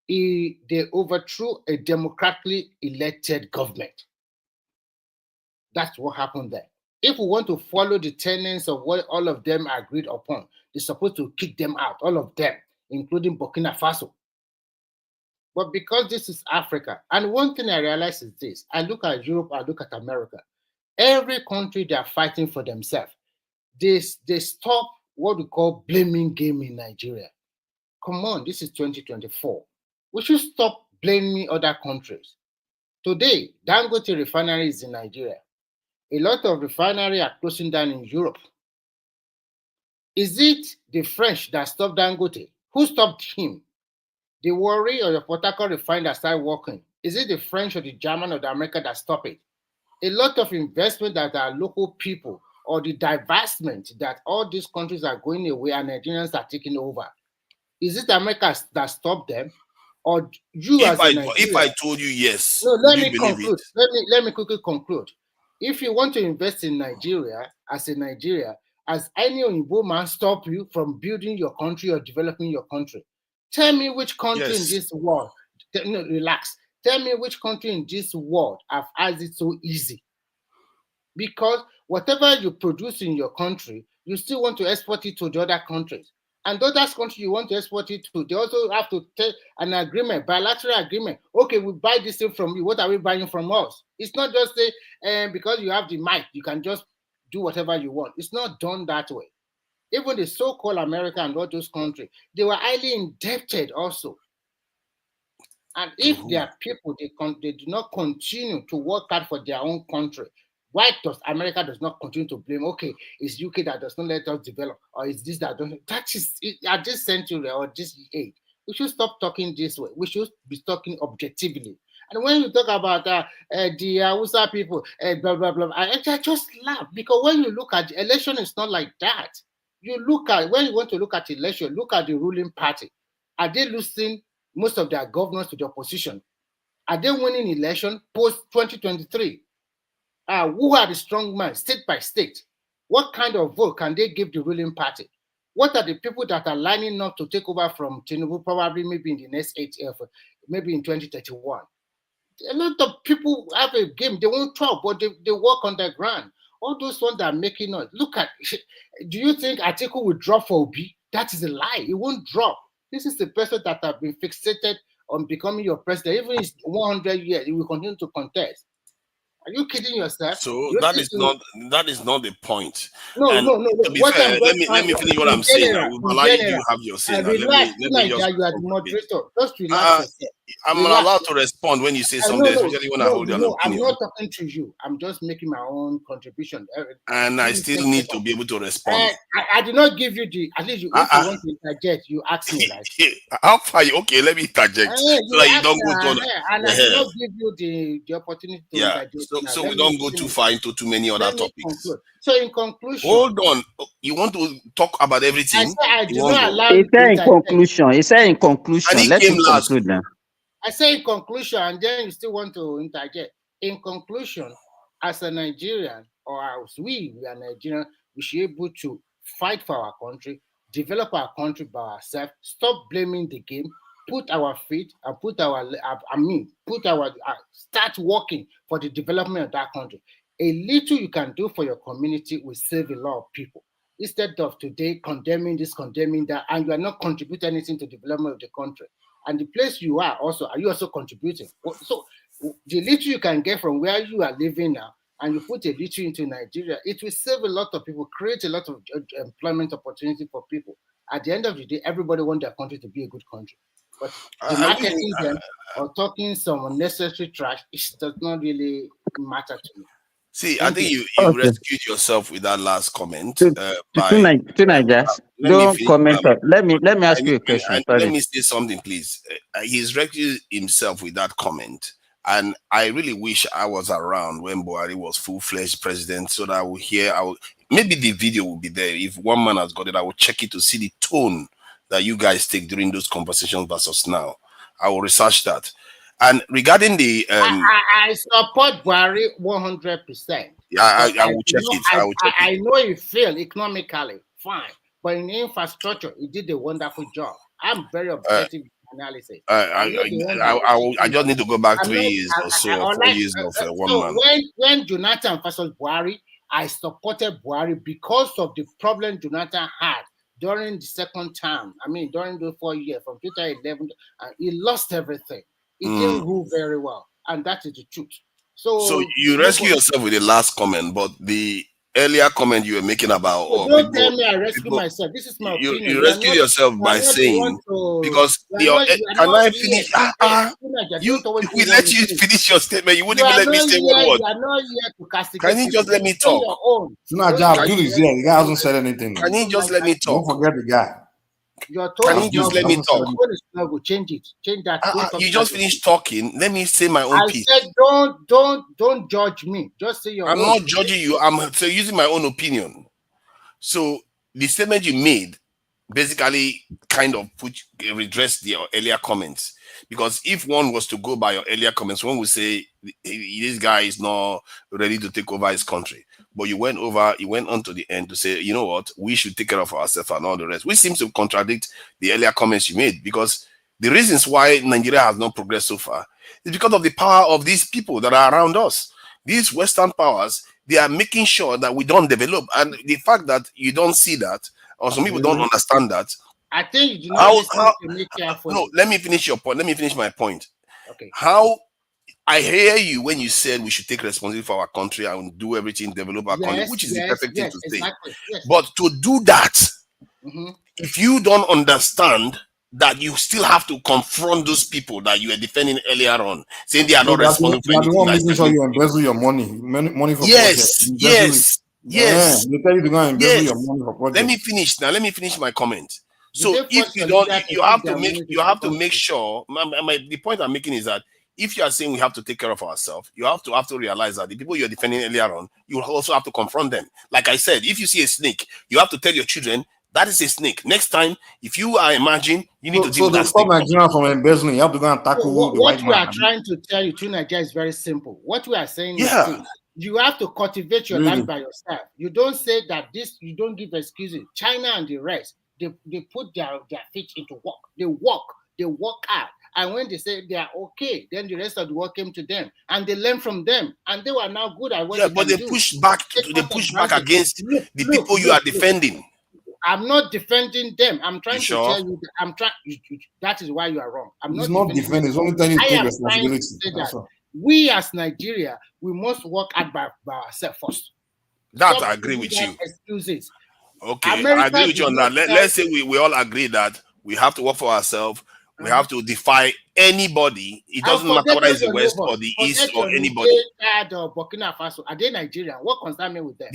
They overthrew a democratically elected government. That's what happened there. If we want to follow the tenets of what all of them agreed upon, they're supposed to kick them out, all of them, including Burkina Faso. But because this is Africa, and one thing I realize is this, I look at Europe, I look at America, every country they are fighting for themselves. They stop what we call blaming game in Nigeria. Come on, this is 2024. We should stop blaming other countries. Today, Dangote refinery is in Nigeria. A lot of refineries are closing down in Europe. Is it the French that stopped Dangote? Who stopped him? The Warri or the Port Harcourt refinery that started working. Is it the French or the German or the American that stopped it? A lot of investment that are local people, or the divestment that all these countries are going away and Nigerians are taking over. Is it America that stopped them? Or you if I told you yes, no, let me conclude. Let me quickly conclude. If you want to invest in Nigeria, as any Oyinbo man stop you from building your country or developing your country? Tell me which country in this world, no, relax. Tell me which country in this world have had it so easy. Because whatever you produce in your country, you still want to export it to the other countries. And those countries you want to export it to, they also have to take an agreement, bilateral agreement. Okay, we buy this thing from you. What are we buying from us? It's not just say, because you have the mic, you can just do whatever you want. It's not done that way. Even the so-called America and all those countries, they were highly indebted also. And if their people, they do not continue to work hard for their own country, why does America does not continue to blame? Okay, it's UK that does not let us develop, or it's this that don't. That is at this century or this age. We should stop talking this way. We should be talking objectively. And when you talk about the Hausa people, blah blah blah, I just laugh, because when you look at the election, it's not like that. You look at, when you want to look at election, look at the ruling party. Are they losing most of their governors to the opposition? Are they winning election post 2023? Who are the strong men, state by state? What kind of vote can they give the ruling party? What are the people that are lining up to take over from Tinubu, probably maybe in the next 8 years, maybe in 2031? A lot of people have a game. They won't talk, but they work on the ground. All those ones that are making noise. Look at, do you think Atiku will drop for Obi? That is a lie. It won't drop. This is the person that have been fixated on becoming your president. Even if it's 100 years, he will continue to contest. Are you kidding yourself? So that is not the point. No. To be fair, let me finish what I'm saying. I will allow you to have your say. Relax, you are the moderator. Just relax yourself. I'm allowed to respond when you say something, especially when I hold your opinion. I'm not talking to you. I'm just making my own contribution. And I still need to be able to respond. I did not give you the, at least if you want to interject, you ask me like. How far? Okay, let me interject so that you don't go to. And I did not give you the opportunity to interject. So we don't go too far into too many other topics. So in conclusion, hold on. You want to talk about everything? I did not allow. He said in conclusion. And Let him him conclude now. I say in conclusion, and then you still want to interject. In conclusion, as a Nigerian, or as we are Nigerian, we should be able to fight for our country, develop our country by ourselves, stop blaming the game, put our feet and start working for the development of that country. A little you can do for your community will save a lot of people. Instead of today condemning this, condemning that, and you are not contributing anything to the development of the country. And the place you are you also contributing? So the little you can get from where you are living now, and you put a little into Nigeria, it will save a lot of people, create a lot of employment opportunity for people. At the end of the day, everybody wants their country to be a good country. But marketing them or talking some unnecessary trash, it does not really matter to me. See, I think you rescued yourself with that last comment. Don't comment. Let me ask you a question. Let me say something, please. He's rescued himself with that comment And I really wish I was around when Buhari was full-fledged president, so that I would hear. Maybe the video will be there. If one man has got it, I will check it to see the tone that you guys take during those conversations versus now. I will research that. And regarding the I support Buhari 100%. Yeah, I will check it. I know he failed economically, fine, but in infrastructure, he did a wonderful job. I'm very objective analysis. I just need to go back 3 years or so, 4 years of one man. When Jonathan versus Buhari, I supported Buhari because of the problem Jonathan had during the second term. I mean, during the 4 years from 2011, he lost everything. He didn't rule very well, and that is the truth. So you rescue yourself with the last comment, but the earlier comment you were making about don't tell me I rescue myself. This is my opinion. You rescue yourself by saying because can I finish? We let you finish your statement. You wouldn't even let me say one word. Can you just let me talk? Do this here. The guy hasn't said anything. Can you just let me talk? Don't forget the guy. Can you just let me talk? Change it. Change that. You just finished talking. Let me say my own piece. I said, don't judge me. Just say your own. I'm not judging you. I'm using my own opinion. So the statement you made basically kind of redress the earlier comments. Because if one was to go by your earlier comments, one would say this guy is not ready to take over his country. But you went on to the end to say, you know what, we should take care of ourselves and all the rest, which seems to contradict the earlier comments you made, because the reasons why Nigeria has not progressed so far is because of the power of these people that are around us. These Western powers, they are making sure that we don't develop. And the fact that you don't see that, or some people don't understand that. I think you do not listen to me carefully. No, let me finish your point. Let me finish my point. Okay. How I hear you when you said we should take responsibility for our country and do everything, develop our country, which is the perfect thing to say. Exactly, yes. But to do that, if you don't understand that you still have to confront those people that you were defending earlier on, saying they are not responsible for anything. You want making sure you embezzle your money for yes. They tell you to go and embezzle your money for project. Let me finish now. Let me finish my comment. So if you don't, you have to make sure. The point I'm making is that if you are saying we have to take care of ourselves, you have to realize that the people you're defending earlier on, you also have to confront them. Like I said, if you see a snake, you have to tell your children that is a snake. Next time, if you are emerging, you need to deal with that snake. So to stop Nigeria from embezzling, you have to go and tackle the white man. What we are trying to tell you to Nigeria is very simple. What we are saying is you have to cultivate your land by yourself. You don't say that you don't give excuses. China and the rest, they put their feet into work. They work hard. And when they say they are okay, then the rest of the world came to them and they learned from them. And they were now good at what they but they push back against the people you are defending. I'm not defending them. I'm trying to tell you that that is why you are wrong. It's not defending, it's only telling you to take responsibility. We as Nigeria, we must work hard by ourselves first. That I agree with you. Excuses. Okay, I agree with you on that. Let's say we all agree that we have to work for ourselves. We have to defy anybody. It doesn't matter whether it's the West or the East or anybody. Burkina Faso, are they Nigerian? What concerns me with them?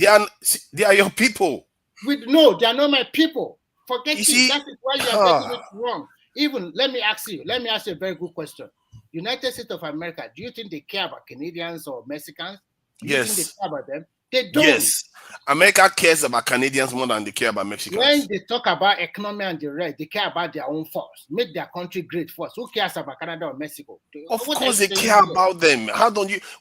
They are your people. No, they are not my people. Forget it. That is why you are getting it wrong. Even let me ask you a very good question. United States of America, do you think they care about Canadians or Mexicans? Do you think they care about them? They don't. Yes. America cares about Canadians more than they care about Mexicans. When they talk about economy and the rest, they care about their own force. Make their country great first. Who cares about Canada or Mexico? Of course they care about them.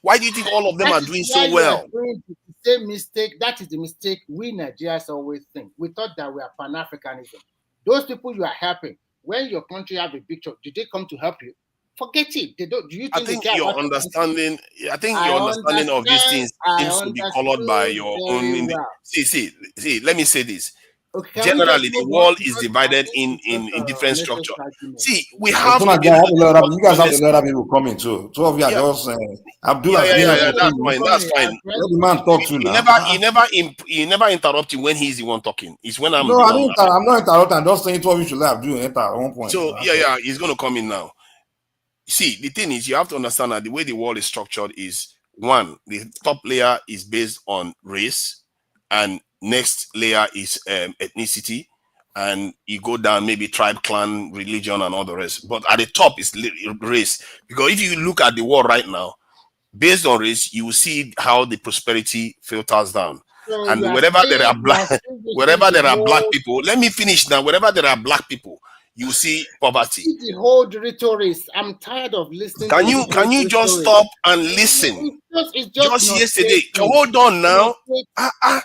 Why do you think all of them are doing so well? The same mistake. That is the mistake we Nigerians always think. We thought that we are Pan-Africanism. Those people you are helping, when your country have a picture, did they come to help you? Forget it. They don't. Do you think I think your understanding of these things seems to be colored by your own. See. Let me say this. Okay, generally, the world is divided in different structures. See, we have. You guys have a lot of people coming too. Two of you are just Abdullah. That's fine. Let the man talk to you. He never interrupt you when he's the one talking. It's when I'm. No, I'm not interrupting. I'm just saying 2 of you should have do enter at one point. So he's going to come in now. See, the thing is, you have to understand that the way the world is structured is, one, the top layer is based on race, and next layer is ethnicity, and you go down maybe tribe, clan, religion, and all the rest. But at the top is race. Because if you look at the world right now, based on race, you will see how the prosperity filters down. So And you are wherever there are saying black, that this wherever is there the are black whole- people, let me finish now. Wherever there are black people, you see poverty. the whole rhetoric. I'm tired of listening. Can to you the can you just rhetoric. stop and listen? It's just not yesterday, taking. hold on now. Not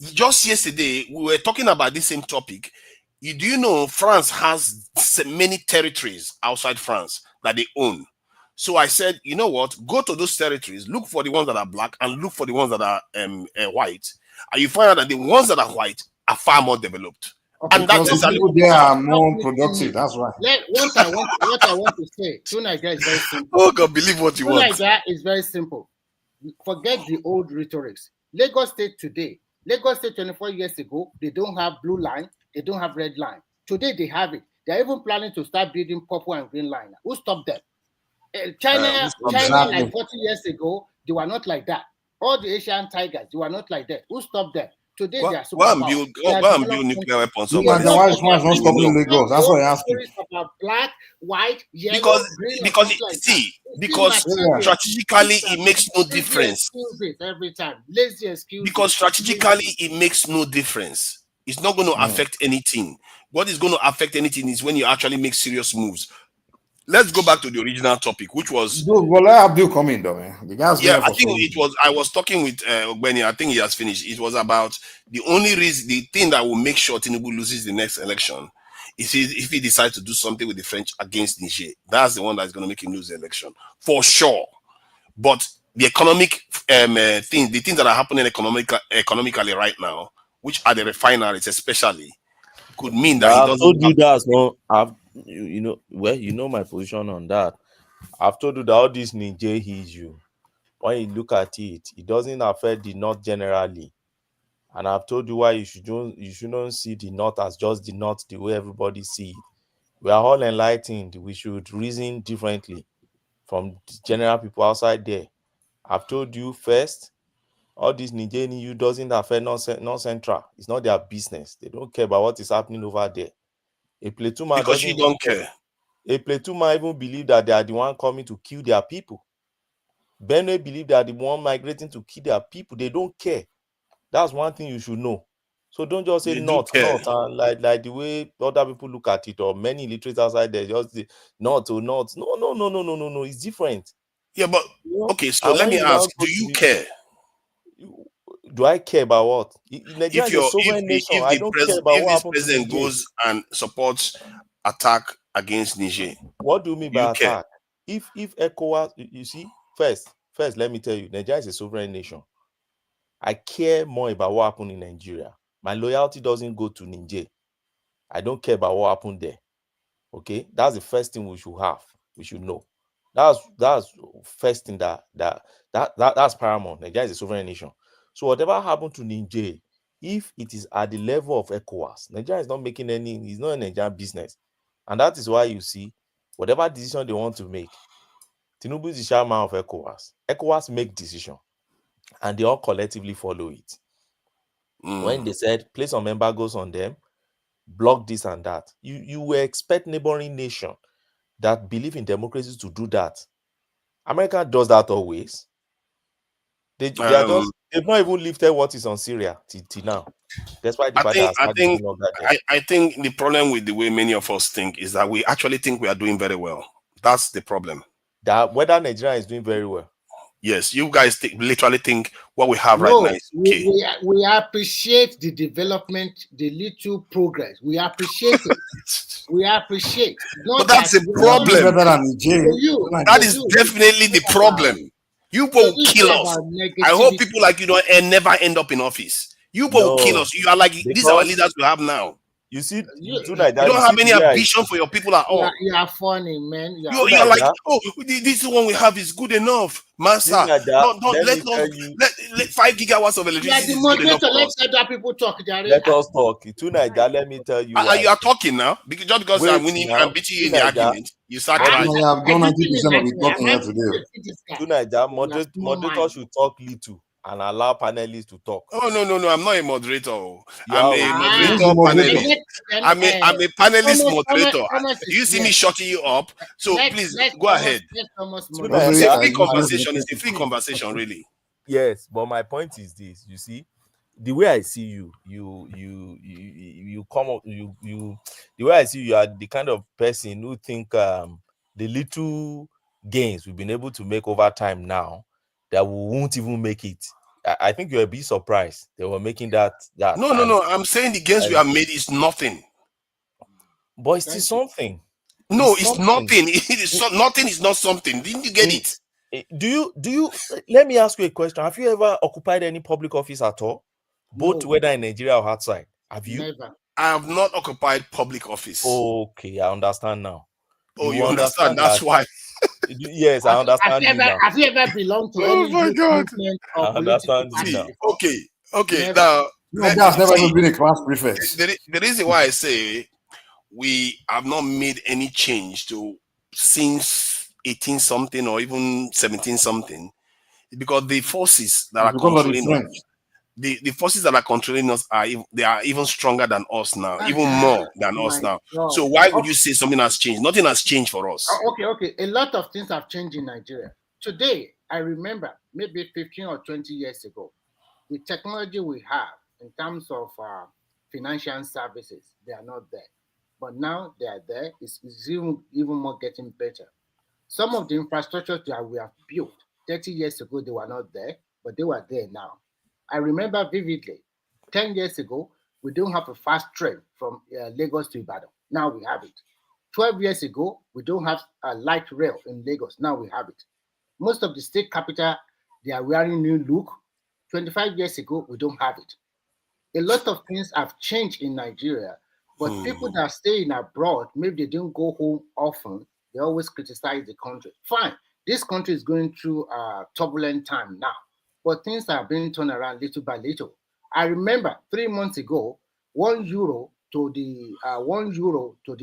Just yesterday, we were talking about this same topic. Do you know France has many territories outside France that they own? So I said, you know what? Go to those territories, look for the ones that are black, and look for the ones that are white. And you find out that the ones that are white are far more developed. Okay, and that's exactly people there are more productive. That's right. What I want to say to Nigeria is very simple. Oh God, believe what you want. Nigeria is very simple. Forget the old rhetorics. Lagos State today, Lagos State 24 years ago, they don't have blue line, they don't have red line. Today they have it. They're even planning to start building purple and green line. Who stopped them? China like 40 years ago, they were not like that. All the Asian tigers, they were not like that. Who stopped them? Today they are build nuclear weapons. Why is France not stopping Lagos? That's what I asked you. About black, white, yellow, green, because strategically it makes no difference. Every time, lazy excuses. Because strategically it makes no difference. It's not going to affect anything. What is going to affect anything is when you actually make serious moves. Let's go back to the original topic, which was. Well, let Abdul come in, though, man. The guy's I think it was. I was talking with Ogbeni. I think he has finished. It was about the only reason, the thing that will make sure Tinubu loses the next election is if he decides to do something with the French against Niger. That's the one that's going to make him lose the election for sure. But the economic the things that are happening economically right now, which are the refineries especially, could mean that I've told you that. No, you know my position on that. I've told you that all this Niger issue, when you look at it, it doesn't affect the North generally. And I've told you why you shouldn't see the North as just the North the way everybody see it. We are all enlightened. We should reason differently from the general people outside there. I've told you first, all this Niger issue doesn't affect North Central. It's not their business. They don't care about what is happening over there. A Plateau man because you don't care. A Plateau man even believe that they are the one coming to kill their people. Benue believe they are the one migrating to kill their people. They don't care. That's one thing you should know. So don't just say not, and like the way other people look at it, or many illiterates outside there just say not or not. No. It's different. Yeah, but okay. So let me ask: do you care? Do I care about what? Nigeria is a sovereign nation. I don't care about what happens. If this president goes and supports attack against Niger, what do you mean by attack? If ECOWAS, you see, first, let me tell you, Nigeria is a sovereign nation. I care more about what happened in Nigeria. My loyalty doesn't go to Niger. I don't care about what happened there. Okay, that's the first thing we should have. We should know. That's first thing that's paramount. Nigeria is a sovereign nation. So whatever happened to Niger, if it is at the level of ECOWAS, Nigeria is not making it's not a Nigerian business. And that is why you see, whatever decision they want to make, Tinubu is the chairman of ECOWAS. ECOWAS make decision, and they all collectively follow it. When they said, place some embargoes on them, block this and that, you will expect neighboring nation that believe in democracy to do that. America does that always. They've not even lifted what is on Syria till now. That's why I think the problem with the way many of us think is that we actually think we are doing very well. That's the problem. That whether Nigeria is doing very well. Yes, you guys literally think what we have right now is okay. We appreciate the development, the little progress. We appreciate it. We appreciate. But that's a problem. That is definitely the problem. You people will kill us. I hope people like you don't never end up in office. You people will kill us. You are like these are our leaders we have now. You see, you don't have any ambition for your people at all. You are funny, man. You're like, oh, this one we have is good enough, master. Let 5 gigawatts of electricity is good enough. Let other people talk. Let us talk. Tonight, let me tell you. You are talking now just because I'm winning and beating you in the argument. You start crying. I have done 90% of the talking here today. Tonight, moderator should talk little. and allow panelists to talk. Oh no! I'm not a moderator. You I'm are a a moderator panelist. I'm a panelist moderator. You see me shutting you up, so please go ahead. It's a free conversation. It's a free conversation, really. Yes, but my point is this: you see, the way I see you, you come up, the way I see you are the kind of person who think the little gains we've been able to make over time now that we won't even make it. I think you're a bit surprised they were making that. No. I'm saying the gains we have made is nothing. But it's still something. No, it's nothing. Nothing is not something. Didn't you get it? Do you let me ask you a question. Have you ever occupied any public office at all? Both whether in Nigeria or outside? Have you? Never. I have not occupied public office. Okay, I understand now. Oh, you understand? That's why. Yes, I understand you now. Have you ever belonged to any movement or I understand you now. Okay. Never. Now, that's never even been a class prefect. The reason why I say we have not made any change to since 18 something or even 17 something, because the forces that are controlling us, the forces that are controlling us are even stronger than us now, even more than us now. God. So why would you say something has changed? Nothing has changed for us. Okay. A lot of things have changed in Nigeria. Today, I remember maybe 15 or 20 years ago, the technology we have in terms of financial services, they are not there. But now they are there. It's even more getting better. Some of the infrastructure that we have built 30 years ago, they were not there, but they were there now. I remember vividly, 10 years ago, we don't have a fast train from Lagos to Ibadan. Now we have it. 12 years ago, we don't have a light rail in Lagos. Now we have it. Most of the state capital, they are wearing new look. 25 years ago, we don't have it. A lot of things have changed in Nigeria, but people that stay in abroad, maybe they don't go home often, they always criticize the country. Fine, this country is going through a turbulent time now, but things are being turned around little by little. I remember 3 months ago, €1 to the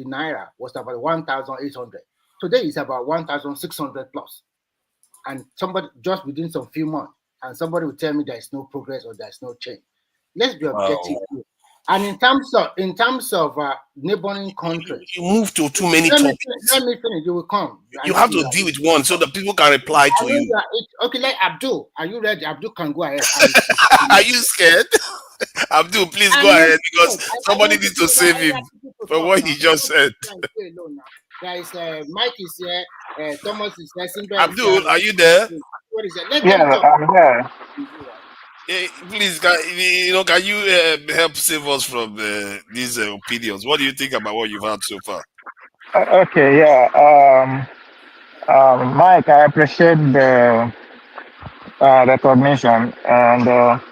naira was about 1,800. Today it's about 1,600 plus, and somebody just within some few months, and somebody will tell me there is no progress or there is no change. Let's be objective. Wow. And in terms of neighboring countries, you move to too many topics. Let me finish. You will come. You have to deal with one so that people can reply to you. Okay, like Abdul, are you ready? Abdul can go ahead. Are you scared? Abdul, please go ahead, because somebody needs to save him for what he just said. There is Mike is here. Thomas is here. Abdul, are you there? What is it? Yeah, I'm here. Please, can you help save us from these opinions? What do you think about what you've heard so far? Okay, yeah. Mike, I appreciate the recognition, and of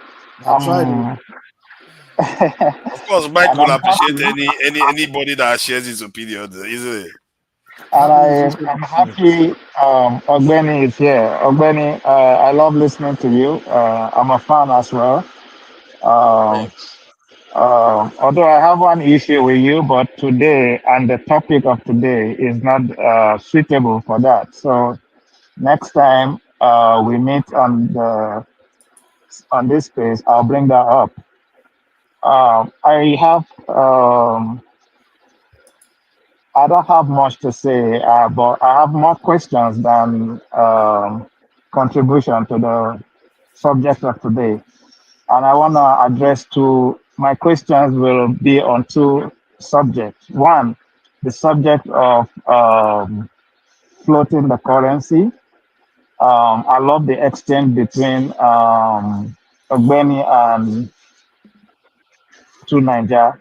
course, Mike will appreciate anybody that shares his opinion, isn't it? And I'm happy Ogbeni is here. Ogbeni, I love listening to you. I'm a fan as well. Although I have one issue with you, but today and the topic of today is not suitable for that. So next time we meet on this space, I'll bring that up. I don't have much to say, but I have more questions than contribution to the subject of today. And I want to address my questions will be on two subjects. One, the subject of floating the currency. I love the exchange between Ogbeni and Nigeria,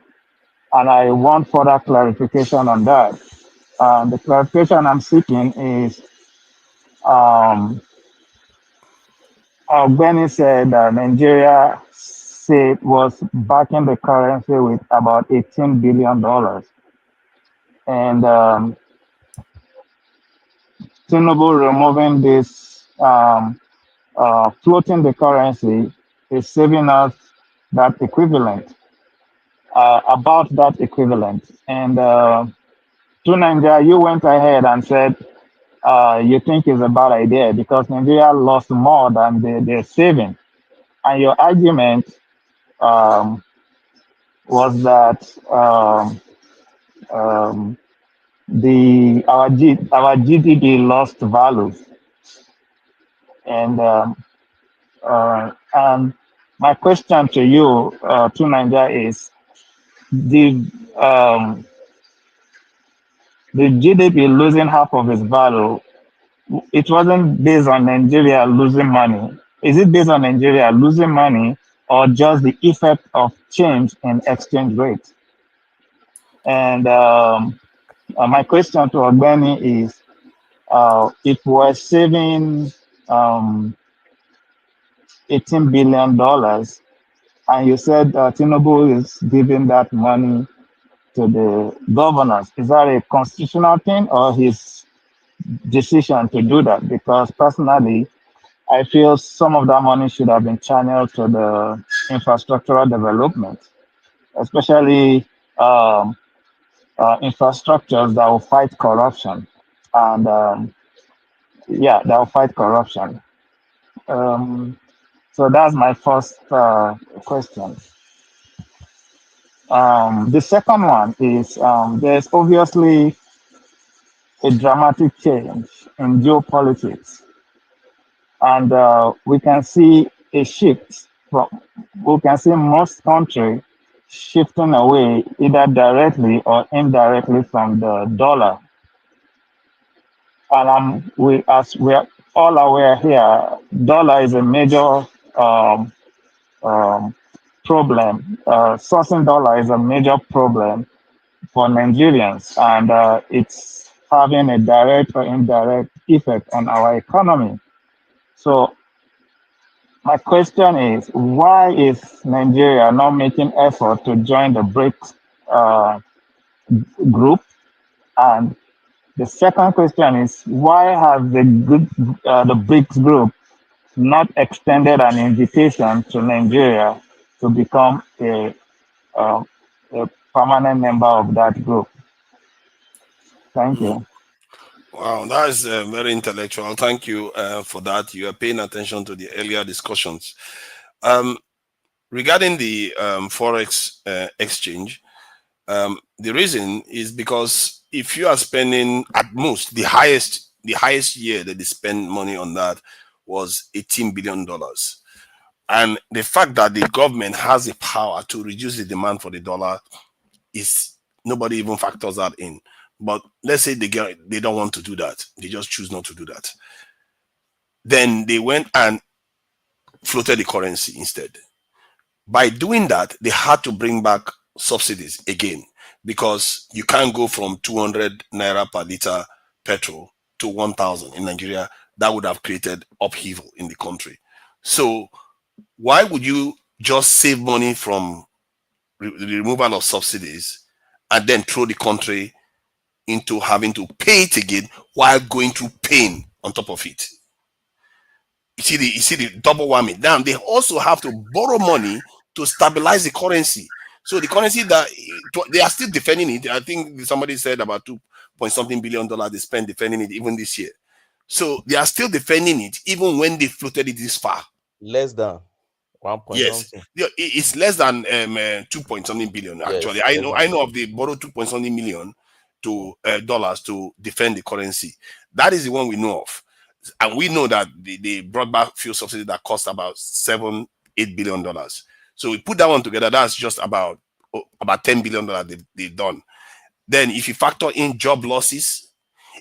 and I want further clarification on that. The clarification I'm seeking is Ogbeni said that Nigeria was backing the currency with about $18 billion. And Tinubu removing this, floating the currency is saving us that equivalent, about that equivalent. And to Nigeria, you went ahead and said you think it's a bad idea because Nigeria lost more than they're saving. And your argument was that our GDP lost value, and my question to you, to Nigeria, is the GDP losing half of its value. It wasn't based on Nigeria losing money. Is it based on Nigeria losing money, or just the effect of change in exchange rate? And my question to Ogbeni is, if we're saving $18 billion, and you said Tinubu is giving that money to the governors, is that a constitutional thing or his decision to do that? Because personally, I feel some of that money should have been channeled to the infrastructural development, especially infrastructures that will fight corruption. And that will fight corruption. So that's my first question. The second one is there's obviously a dramatic change in geopolitics, and we can see a shift we can see most countries shifting away either directly or indirectly from the dollar. And as we are all aware here, dollar is a major problem. Sourcing dollar is a major problem for Nigerians, and it's having a direct or indirect effect on our economy. So my question is, why is Nigeria not making effort to join the BRICS group? And the second question is, why have the BRICS group not extended an invitation to Nigeria to become a permanent member of that group? Thank you. Wow, that is very intellectual. Thank you for that. You are paying attention to the earlier discussions. Regarding the Forex exchange, the reason is because if you are spending at most, the highest year that they spend money on that was $18 billion. And the fact that the government has the power to reduce the demand for the dollar is nobody even factors that in. But let's say they don't want to do that. They just choose not to do that. Then they went and floated the currency instead. By doing that, they had to bring back subsidies again, because you can't go from 200 naira per liter petrol to 1,000 in Nigeria. That would have created upheaval in the country. So why would you just save money from the removal of subsidies and then throw the country into having to pay it again while going through pain on top of it? You see the double whammy. Now they also have to borrow money to stabilize the currency. So the currency that they are still defending it. I think somebody said about $2.something billion they spent defending it even this year. So they are still defending it even when they floated it this far. Less than 1 point yes something. It's less than 2.something billion actually. Yes, I know of, they borrowed 2.something million to dollars to defend the currency. That is the one we know of. And we know that they brought back fuel subsidy that cost about $7-8 billion. So we put that one together, that's just about $10 billion they've done. Then if you factor in job losses,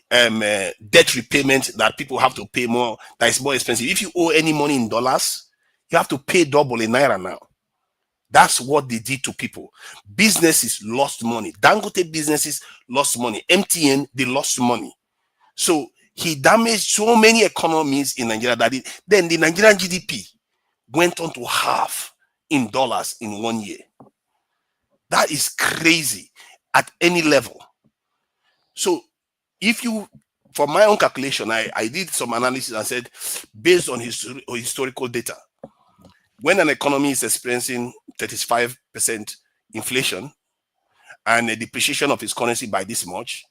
debt repayment that people have to pay more, that is more expensive. If you owe any money in dollars, you have to pay double in naira now. That's what they did to people. Businesses lost money. Dangote businesses lost money. MTN, they lost money. So he damaged so many economies in Nigeria that then the Nigerian GDP went on to half in dollars in 1 year. That is crazy at any level. So if you, for my own calculation, I did some analysis and said, based on historical data, when an economy is experiencing 35% inflation and a depreciation of its currency by this much,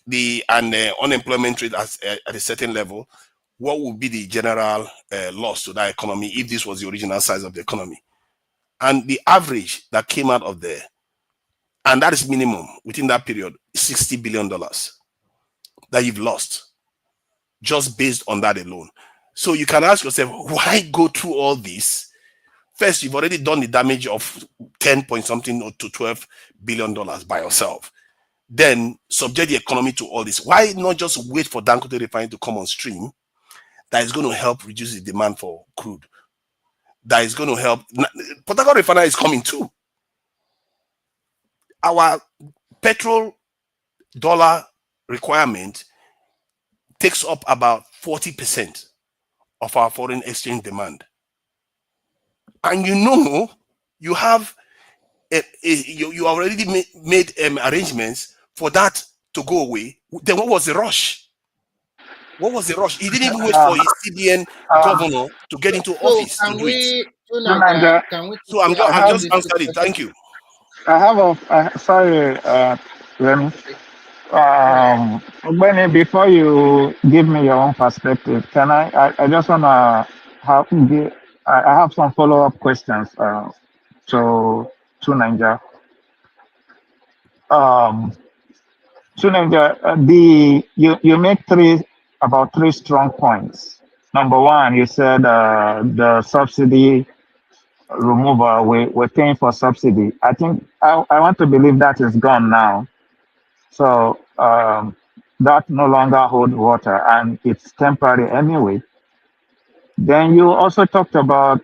the unemployment rate at a certain level, what would be the general loss to that economy if this was the original size of the economy. And the average that came out of there, and that is minimum within that period, $60 billion that you've lost just based on that alone. So you can ask yourself, why go through all this? First, you've already done the damage of 10 point something to $12 billion by yourself. Then subject the economy to all this. Why not just wait for Dangote refinery to come on stream? That is going to help reduce the demand for crude. That is going to help. Port Harcourt refinery is coming too. Our petrol dollar requirement takes up about 40% of our foreign exchange demand. And you have you already made arrangements for that to go away. Then what was the rush? What was the rush? He didn't even wait for his CBN governor to get into office to do it. So I'm just answered it. Thank you. I have sorry, Remy. Benny, before you give me your own perspective, can I just want to I have some follow-up questions to Ninja. To Ninja, you make about three strong points. Number one, you said the subsidy removal, we're paying for subsidy. I think I want to believe that is gone now. So that no longer holds water, and it's temporary anyway. Then you also talked about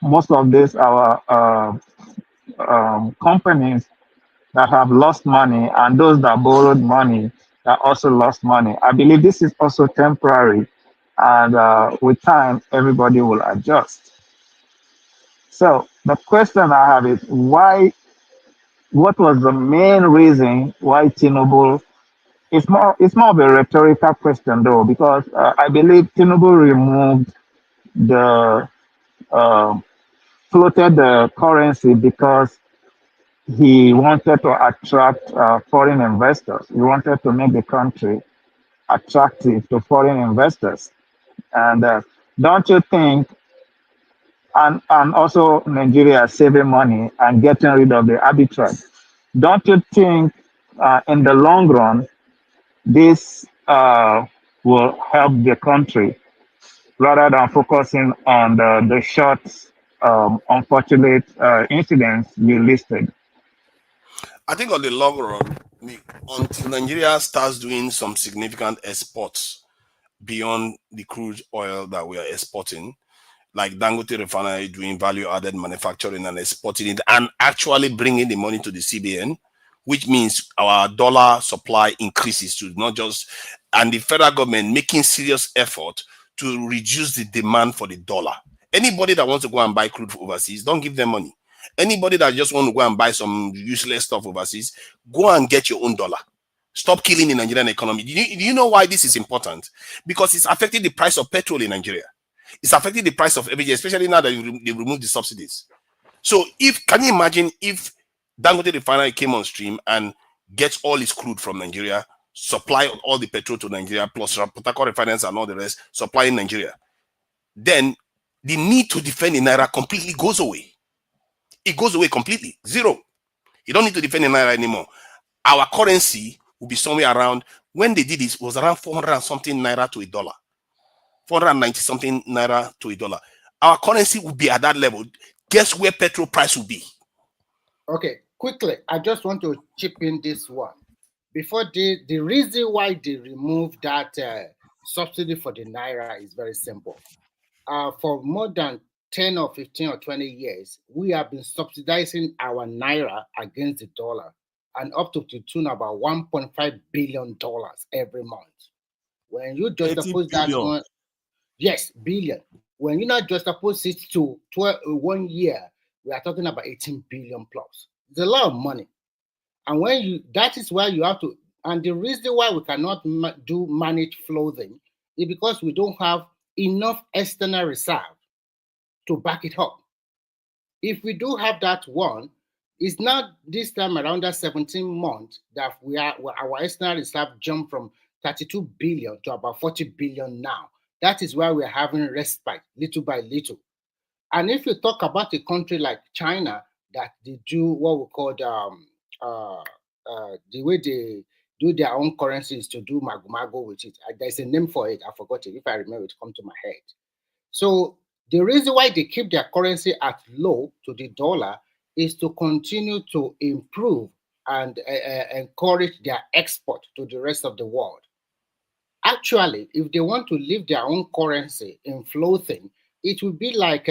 most of these our companies that have lost money and those that borrowed money that also lost money. I believe this is also temporary, and with time, everybody will adjust. So the question I have is why? What was the main reason why Tinubu? It's more of a rhetorical question though, because I believe Tinubu removed the floated the currency because he wanted to attract foreign investors. He wanted to make the country attractive to foreign investors. And don't you think, and also Nigeria saving money and getting rid of the arbitrage, don't you think in the long run, this will help the country rather than focusing on the short, unfortunate incidents you listed? I think on the long run, until Nigeria starts doing some significant exports beyond the crude oil that we are exporting, like Dangote refinery doing value-added manufacturing and exporting it, and actually bringing the money to the CBN, which means our dollar supply increases to not just, and the federal government making serious effort to reduce the demand for the dollar. Anybody that wants to go and buy crude overseas, don't give them money. Anybody that just want to go and buy some useless stuff overseas, go and get your own dollar. Stop killing the Nigerian economy. Do you know why this is important? Because it's affecting the price of petrol in Nigeria. It's affecting the price of everything, especially now that they removed the subsidies. So can you imagine if Dangote refinery came on stream and gets all its crude from Nigeria, supply all the petrol to Nigeria, plus Port Harcourt refiners and all the rest, supply in Nigeria, then the need to defend the Naira completely goes away. It goes away completely. Zero. You don't need to defend the Naira anymore. Our currency will be somewhere around, when they did this, it was around 400 and something Naira to a dollar. 490 something Naira to a dollar. Our currency will be at that level. Guess where petrol price will be? Okay, quickly, I just want to chip in this one. Before the reason why they removed that subsidy for the Naira is very simple. For more than 10 or 15 or 20 years, we have been subsidizing our Naira against the dollar, and up to the tune of about $1.5 billion every month. When you just suppose that one, yes, billion. When you not just suppose it to 1 year, we are talking about 18 billion plus. It's a lot of money. And that is why you have to, and the reason why we cannot do managed floating is because we don't have enough external reserve to back it up. If we do have that one, It's not this time around that 17 months that our external reserve jumped from 32 billion to about 40 billion now. That is why we're having respite little by little. And if you talk about a country like China, that they do what we call the way they do their own currencies to do mago with it. There's a name for it. I forgot it. If I remember, it come to my head. So the reason why they keep their currency at low to the dollar is to continue to improve and encourage their export to the rest of the world. Actually, if they want to leave their own currency in floating, it would be like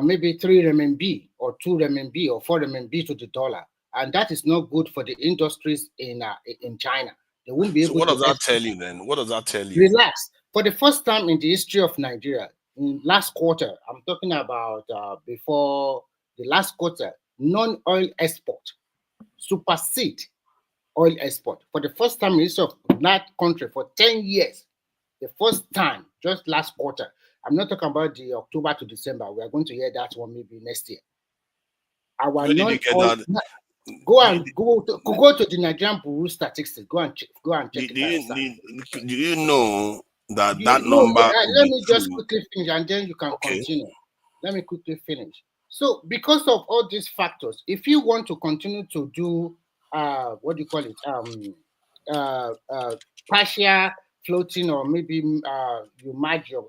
maybe 3 RMB or 2 RMB or 4 RMB to the dollar. And that is not good for the industries in China. They won't be able to. So what does that tell you then? What does that tell you? Relax. For the first time in the history of Nigeria, in last quarter, I'm talking about before the last quarter, non-oil export supersede oil export. For the first time in the history of that country for 10 years, the first time, just last quarter. I'm not talking about the October to December. We are going to hear that one maybe next year. Where did you get that? Go to the Nigerian Bureau statistics. Go and check it. Do you know that number? Let me just quickly finish, and then you can continue. Let me quickly finish. So, because of all these factors, if you want to continue to do what do you call it, partial floating, or maybe you merge you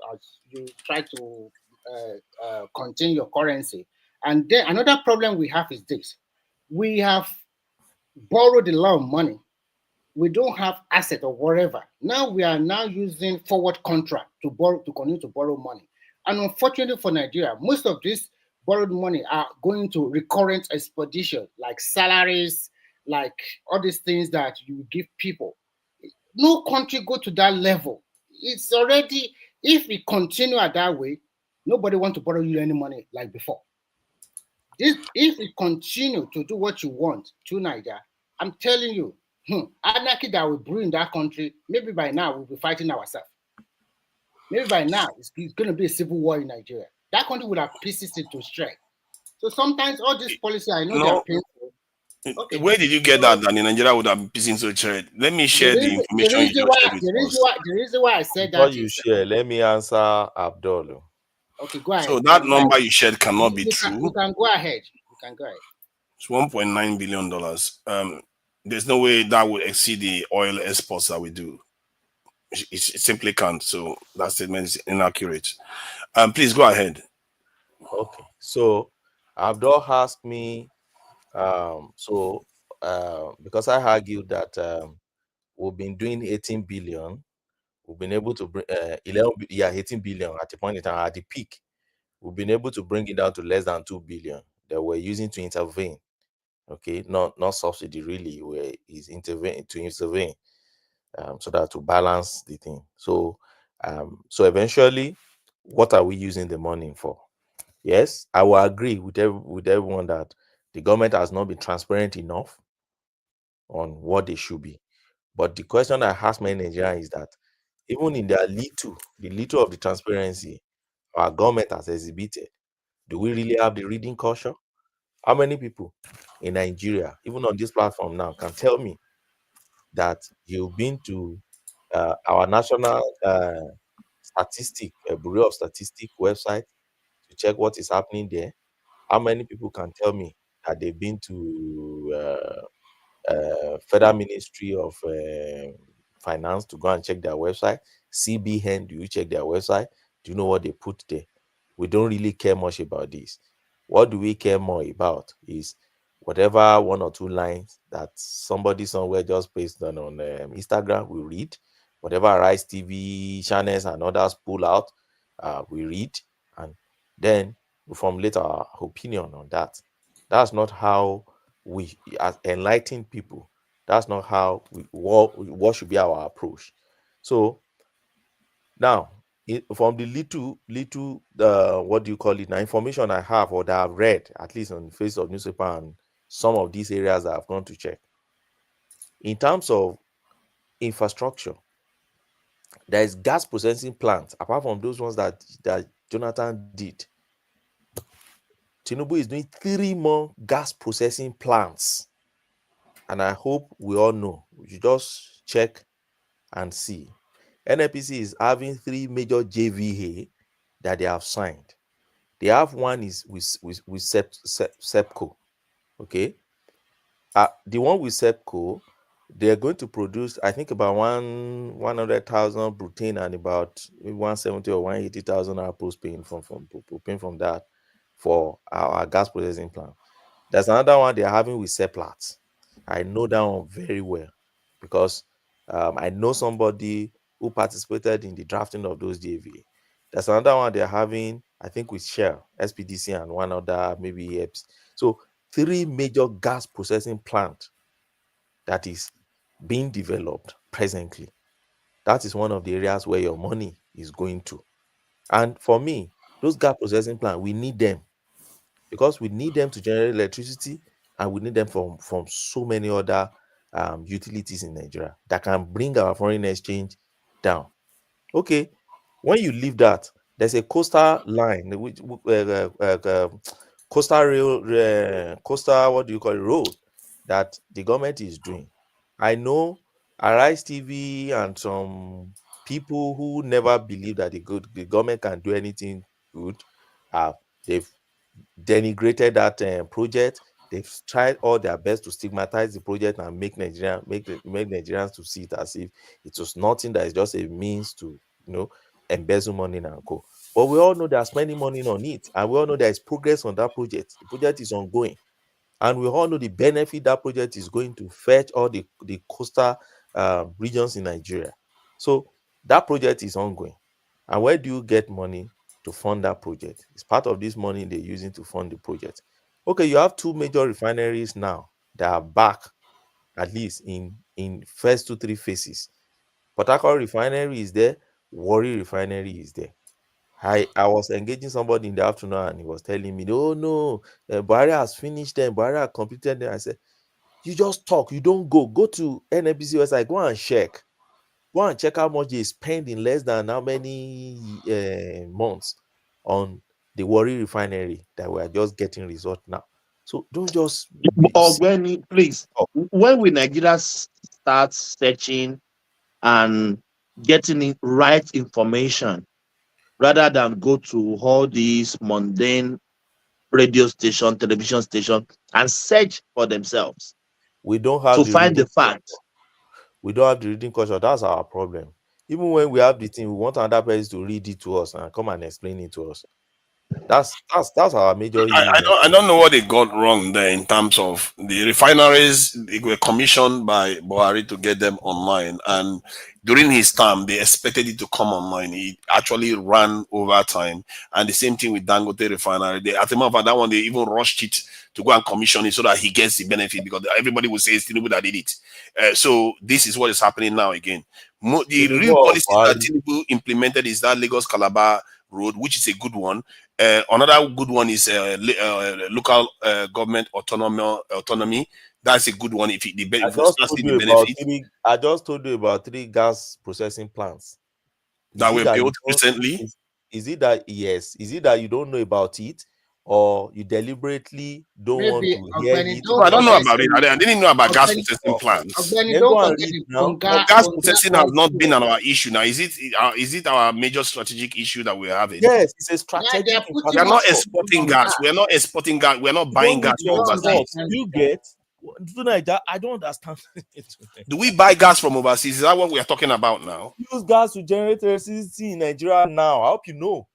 try to contain your currency, and then another problem we have is this: we have borrowed a lot of money. We don't have asset or whatever. Now we are using forward contract to continue to borrow money. And unfortunately for Nigeria, most of this borrowed money are going to recurrent expenditure, like salaries, like all these things that you give people. No country go to that level. It's already, if we continue at that way, nobody want to borrow you any money like before. If we continue to do what you want to Nigeria, I'm telling you, anarchy that will brew in that country, maybe by now we'll be fighting ourselves. Maybe by now it's going to be a civil war in Nigeria. That country would have pieces it to strike. So sometimes all this policy, I know they're painful. Okay. Where did you get that in Nigeria would have pieces to trade? Let me share the information you just shared with us. The reason why I said Before that you is, share, let me answer Abdul. Okay, go ahead. So that number you shared cannot be true. You can go ahead. It's $1.9 billion. There's no way that would exceed the oil exports that we do. It simply can't. So that statement is inaccurate. Please go ahead. Okay. So Abdul asked me, because I argued that we've been doing 18 billion, we've been able to bring 18 billion at the point in time, at the peak. We've been able to bring it down to less than 2 billion that we're using to intervene. Okay, not subsidy really, where is intervene so that to balance the thing. So eventually, what are we using the money for? Yes, I will agree with everyone that the government has not been transparent enough on what they should be. But the question I ask many Nigerians is that even in the little of the transparency our government has exhibited, do we really have the reading culture? How many people in Nigeria, even on this platform now, can tell me that you've been to our national Bureau of Statistics website to check what is happening there? How many people can tell me that they've been to Federal Ministry of Finance to go and check their website? CBN, do you check their website? Do you know what they put there? We don't really care much about this. What do we care more about is whatever one or two lines that somebody somewhere just pasted on Instagram, we read. Whatever Rise TV channels and others pull out, we read, and then we formulate our opinion on that. That's not how we, as enlightened people, that's not how what should be our approach. So now, from the little what do you call it now, information I have or that I've read, at least on the face of newspaper and some of these areas that I've gone to check, in terms of infrastructure, there is gas processing plants apart from those ones that Jonathan did. Tinubu is doing 3 more gas processing plants. And I hope we all know. You just check and see. NNPC is having 3 major JVA that they have signed. They have one is with SEPCO. Okay. The one with SEPCO, they're going to produce, I think, about 100,000 butane and about 170 or 180,000 propane from that for our gas processing plant. There's another one they're having with Seplat. I know that one very well because I know somebody who participated in the drafting of those JVA. There's another one they're having, I think, with Shell, SPDC, and one other, maybe EPS. So 3 major gas processing plant that is being developed presently. That is one of the areas where your money is going to. And for me, those gas processing plants, we need them because we need them to generate electricity, and we need them from so many other utilities in Nigeria that can bring our foreign exchange down. Okay, when you leave that, there's a coastal line, which coastal rail, coastal, what do you call it, road that the government is doing. I know Arise TV and some people who never believe that the government can do anything good, they've denigrated that project. They've tried all their best to stigmatize the project and make Nigerians to see it as if it was nothing, that is just a means to, embezzle money and go. But we all know they're spending money on it, and we all know there is progress on that project. The project is ongoing, and we all know the benefit that project is going to fetch all the coastal regions in Nigeria. So that project is ongoing. And where do you get money to fund that project? It's part of this money they're using to fund the project. Okay, you have 2 major refineries now that are back, at least in first 2-3 phases. Port Harcourt refinery is there, Warri refinery is there. I was engaging somebody in the afternoon, and he was telling me, oh no, Buhari has finished them, Buhari has completed them. I said, you just talk, you don't go to NNPC website, go and check. Go and check how much they spend in less than how many months on the Warri refinery that we are just getting result now. So don't just Ogbeni, please. When will Nigeria start searching and getting the right information rather than go to all these mundane radio station, television station, and search for themselves? We don't have to find the fact. We don't have the reading culture. That's our problem. Even when we have the thing, we want another person to read it to us and come and explain it to us. That's our major issue. I don't know what they got wrong there in terms of the refineries. They were commissioned by Buhari to get them online, and during his term, they expected it to come online. It actually ran over time, and the same thing with Dangote refinery. At the moment, that one they even rushed it to go and commission it so that he gets the benefit, because everybody will say it's Tinubu that did it. So this is what is happening now again. The real policy that Tinubu implemented is that Lagos Calabar road, which is a good one. Another good one is local government autonomy. That's a good one. If the benefit. I just told you about 3 gas processing plants that were built recently. Is it that you don't know about it, or you deliberately don't want to hear it? I don't know about it. I didn't know about gas processing plants. Gas processing has not been our issue now. Is it our major strategic issue that we're having? Yes, it's a strategic. We are not exporting gas. We are not exporting gas. We are not buying gas from overseas. You get. I don't understand. Do we buy gas from overseas? Is that what we are talking about now? Use gas to generate electricity in Nigeria now. I hope you know.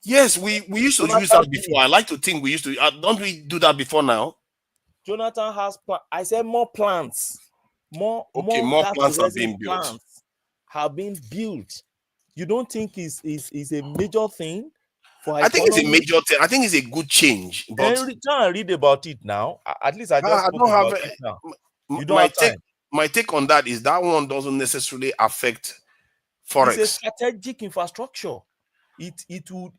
Yes, we used to use that before. I like to think we used to. Don't we do that before now? Jonathan has. I said more plants. More plants are being built. Plants have been built. You don't think is a major thing? I think it's a major thing. I think it's a good change. But try and read about it now. At least I don't have it now. You don't have time. My take on that is that one doesn't necessarily affect forex. It's a strategic infrastructure. It will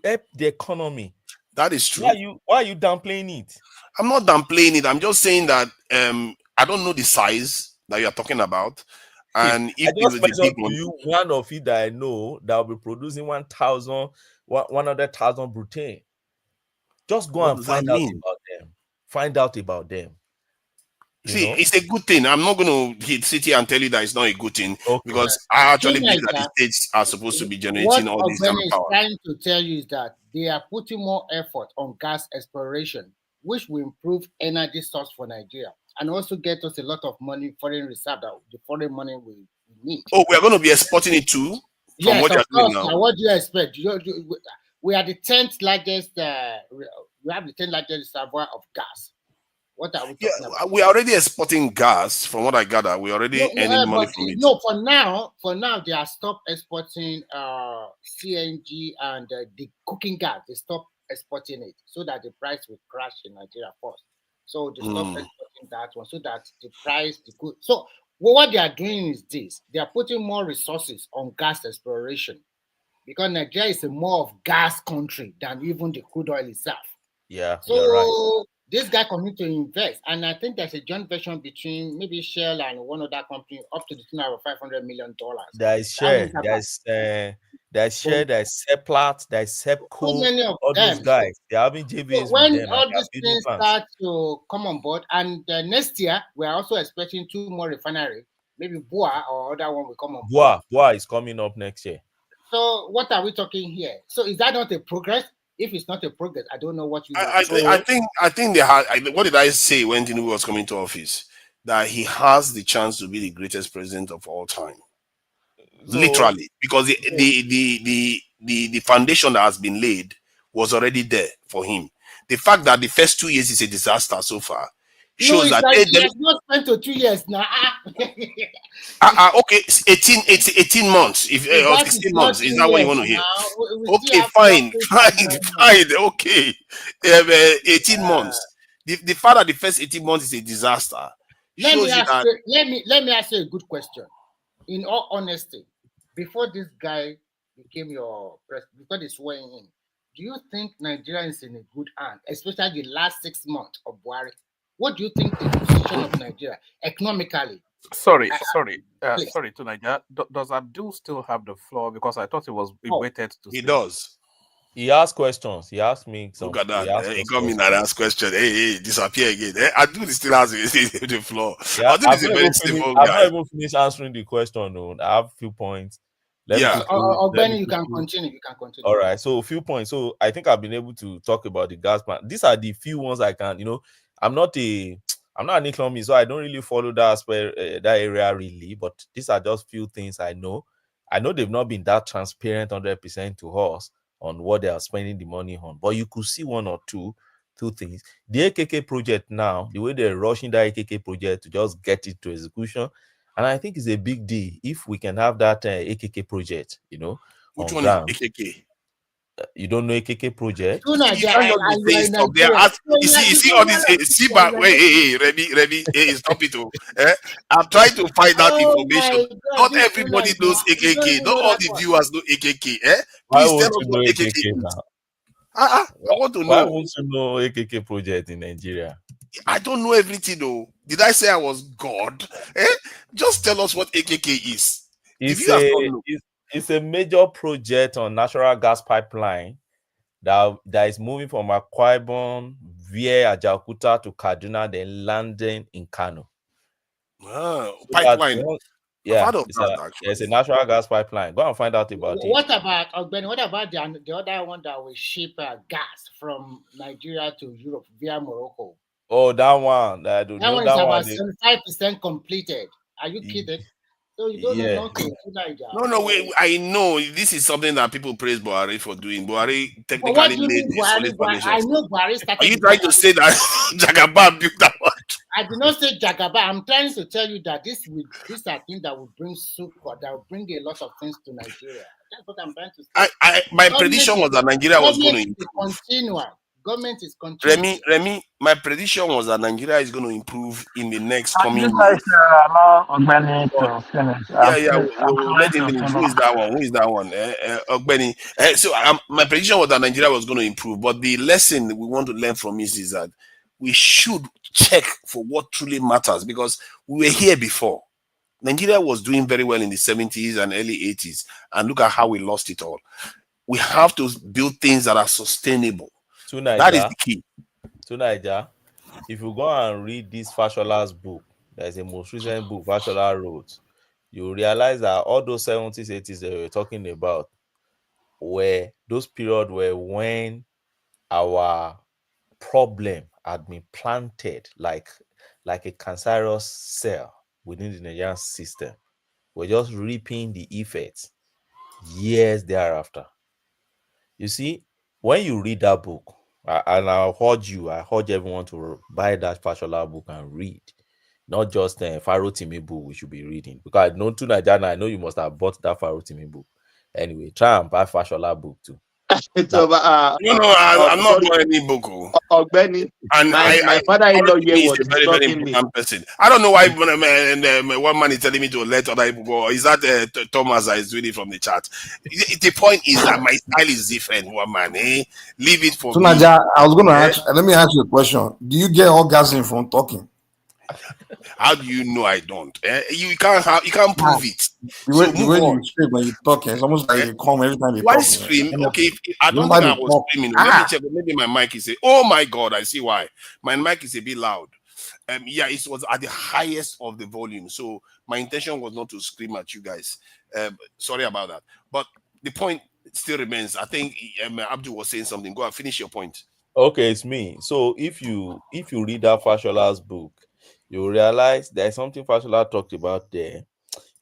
help the economy. That is true. Why are you downplaying it? I'm not downplaying it. I'm just saying that I don't know the size that you're talking about. And if I just mentioned to you one of it that I know that will be producing 100,000 butane. Just go and find out about them. Find out about them. See, it's a good thing. I'm not going to sit here and tell you that it's not a good thing because I actually believe that the states are supposed to be generating all this kind of power. What Ogbeni is trying to tell you is that they are putting more effort on gas exploration, which will improve energy source for Nigeria and also get us a lot of money, foreign reserve, that the foreign money we need. Oh, we are going to be exporting it too? Yes, what of course. Now. What do you expect? We are the 10th largest. We have the 10th largest reservoir of gas. What are we talking about? We are already exporting gas, from what I gather. We already earning money from it. No, for now, they are stopped exporting CNG and the cooking gas. They stopped exporting it so that the price will crash in Nigeria first. So they stopped exporting that one so that the price is good. So what they are doing is this: they are putting more resources on gas exploration because Nigeria is a more of gas country than even the crude oil itself. Yeah, so you're right. This guy continues to invest, and I think there's a joint venture between maybe Shell and one other company up to the tune of $500 million. There is Shell, there's Shell, there's Seplat, there's Sepco, so many of all them. those guys. They are having JVs so when with them. all these things start to come on board, and next year we are also expecting 2 more refineries. Maybe Boa or other one will come on board. Boa is coming up next year. So what are we talking here? So is that not a progress? If it's not a progress, I don't know what you. I think they had. What did I say when Tinubu was coming to office? That he has the chance to be the greatest president of all time. So, literally, because the foundation that has been laid was already there for him. The fact that the first 2 years is a disaster so far shows that he has not spent to 2 years now. Okay, 18 months. If 16 months, is that what you want to hear? Okay, fine. Okay, 18 months. The fact that the first 18 months is a disaster let me ask you a good question. In all honesty, before this guy became your president, before they swore in, do you think Nigeria is in a good hand, especially the last 6 months of Buhari? What do you think the position of Nigeria economically? Sorry, to Nigeria. Does Abdul still have the floor? Because I thought he waited to. He does. He asked questions. He asked me some. Look at that. He got me and asked questions. Hey, disappear again. Abdul still has the floor. Yeah, I've not even finished answering the question. No, I have a few points. Ogbeni, you can continue. All right. So a few points. So I think I've been able to talk about the gas plant. These are the few ones I can. I'm not an economist, so I don't really follow that area really. But these are just few things I know. I know they've not been that transparent 100% to us on what they are spending the money on. But you could see one or two things. The AKK project now, the way they're rushing the AKK project to just get it to execution, and I think it's a big deal if we can have that AKK project. Which one ground. Is AKK? You don't know AKK project? You see all this. Remy, stop it. I'm trying to find out information. Not everybody knows AKK. Not all the viewers know AKK. Please tell us what AKK is. I want to know. Why won't you know AKK project in Nigeria? I don't know everything though. Did I say I was God? Just tell us what AKK is. It's a major project on natural gas pipeline that is moving from Akwa Ibom via Ajaokuta to Kaduna, then landing in Kano. Pipeline. It's a natural gas pipeline. Go and find out about it. What about the other one that will ship gas from Nigeria to Europe via Morocco? Oh, that one. That one is about 75% completed. Are you kidding? So you don't know No, I know this is something that people praise Buhari for doing. Buhari technically laid the solid foundation. I know Buhari started. Are you trying to say that Jagaban built that one? I did not say Jagaban. I'm trying to tell you that these are things that will bring support, that will bring a lot of things to Nigeria. That's what I'm trying to say. My prediction was that Nigeria was going to improve. Government is continuing. Remy, my prediction was that Nigeria is going to improve in the next coming years. Allow Ogbeni to finish. We'll let him finish. Who is that one? Ogbeni. So my prediction was that Nigeria was going to improve, but the lesson we want to learn from this is that we should check for what truly matters, because we were here before. Nigeria was doing very well in the 70s and early 80s, and look at how we lost it all. We have to build things that are sustainable. That is the key. To Niger, if you go and read this Fashola's book, there's a most recent book Fashola wrote, you realize that all those 70s, 80s that we were talking about were those periods where when our problem had been planted like a cancerous cell within the Nigerian system. We're just reaping the effects years thereafter. You see, when you read that book, and I urge everyone to buy that Fashola book and read. Not just Faro Timi book we should be reading. Because I know to Nigeria, I know you must have bought that Faro Timi book. Anyway, try and buy Fashola book too. I'm not buying any book. Benny, and my father-in-law here was a very, very important person. I don't know why one man is telling me to let other people go. Is that Thomas that is doing it from the chat? The point is that my style is different. One man, leave it for so me. Naja, I was going to ask. Let me ask you a question. Do you get orgasm from talking? How do you know I don't? You can't prove it. The way you scream when you talking, it's almost like you come every time you talk. Why scream? Okay, I don't think I was screaming. Let me check. Maybe my mic is oh my God, I see why. My mic is a bit loud. Yeah, it was at the highest of the volume. So my intention was not to scream at you guys. Sorry about that. But the point still remains. I think Abdul was saying something. Go and finish your point. Okay, it's me. So if you read that Fashola's book, you realize there's something Fashola talked about there.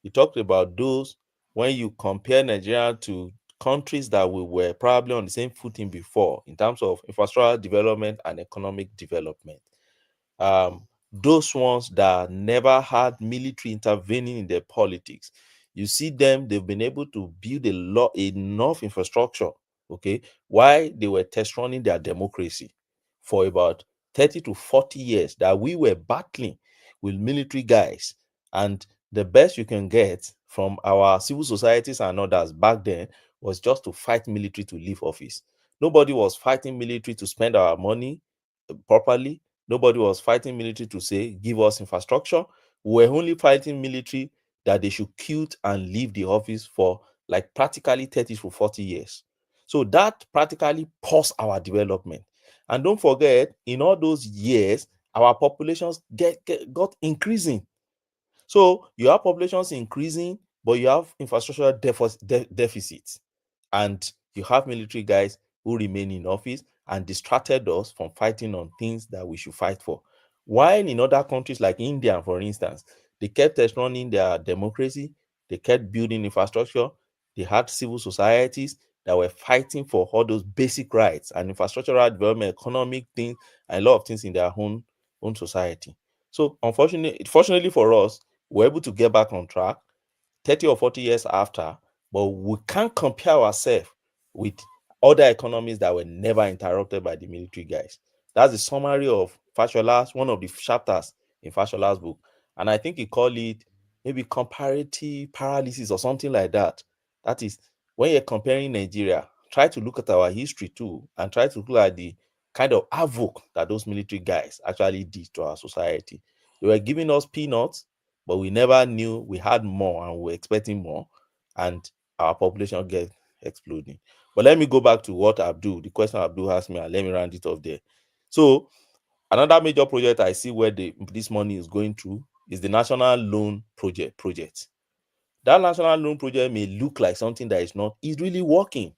He talked about those when you compare Nigeria to countries that we were probably on the same footing before in terms of infrastructural development and economic development. Those ones that never had military intervening in their politics, you see them, they've been able to build enough infrastructure, okay, while they were test running their democracy for about 30 to 40 years that we were battling with military guys. And the best you can get from our civil societies and others back then was just to fight military to leave office. Nobody was fighting military to spend our money properly. Nobody was fighting military to say, give us infrastructure. We were only fighting military that they should quit and leave the office for like practically 30 to 40 years. So that practically paused our development. And don't forget, in all those years, our populations got increasing. So you have populations increasing, but you have infrastructural deficits. And you have military guys who remain in office and distracted us from fighting on things that we should fight for. While in other countries like India, for instance, they kept running their democracy, they kept building infrastructure, they had civil societies that were fighting for all those basic rights and infrastructural development, economic things, and a lot of things in their own society. So fortunately for us, we're able to get back on track 30 or 40 years after, but we can't compare ourselves with other economies that were never interrupted by the military guys. That's the summary of Fashola's, one of the chapters in Fashola's book. And I think he called it maybe comparative paralysis or something like that. That is, when you're comparing Nigeria, try to look at our history too, and try to look at the kind of havoc that those military guys actually did to our society. They were giving us peanuts, but we never knew we had more and we were expecting more, and our population get exploding. But let me go back to what the question Abdul asked me, and let me round it off there. So another major project I see where this money is going to is the National Loan Project. That National Loan Project may look like something that is not, is really working.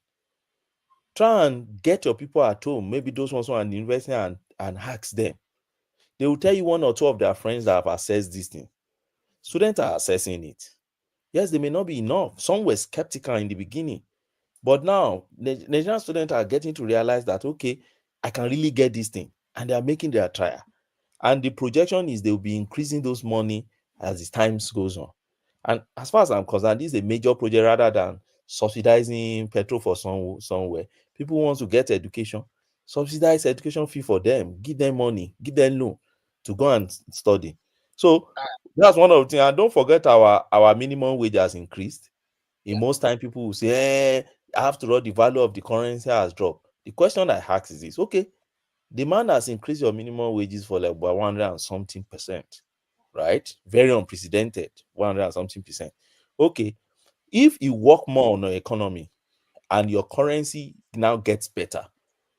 Try and get your people at home, maybe those ones who are in the university, and ask them. They will tell you one or two of their friends that have assessed this thing. Students are assessing it. Yes, they may not be enough. Some were skeptical in the beginning. But now, Nigerian students are getting to realize that, okay, I can really get this thing. And they are making their trial. And the projection is they will be increasing those money as the time goes on. And as far as I'm concerned, this is a major project rather than subsidizing petrol for somewhere. People want to get education. Subsidize education fee for them. Give them money. Give them loan to go and study. So that's one of the things. And don't forget our minimum wage has increased. In most time, people will say, after all, the value of the currency has dropped. The question I ask is this: okay, demand has increased your minimum wages for like about 100 and something percent, right? Very unprecedented, 100 and something percent. Okay, if you work more on your economy and your currency now gets better,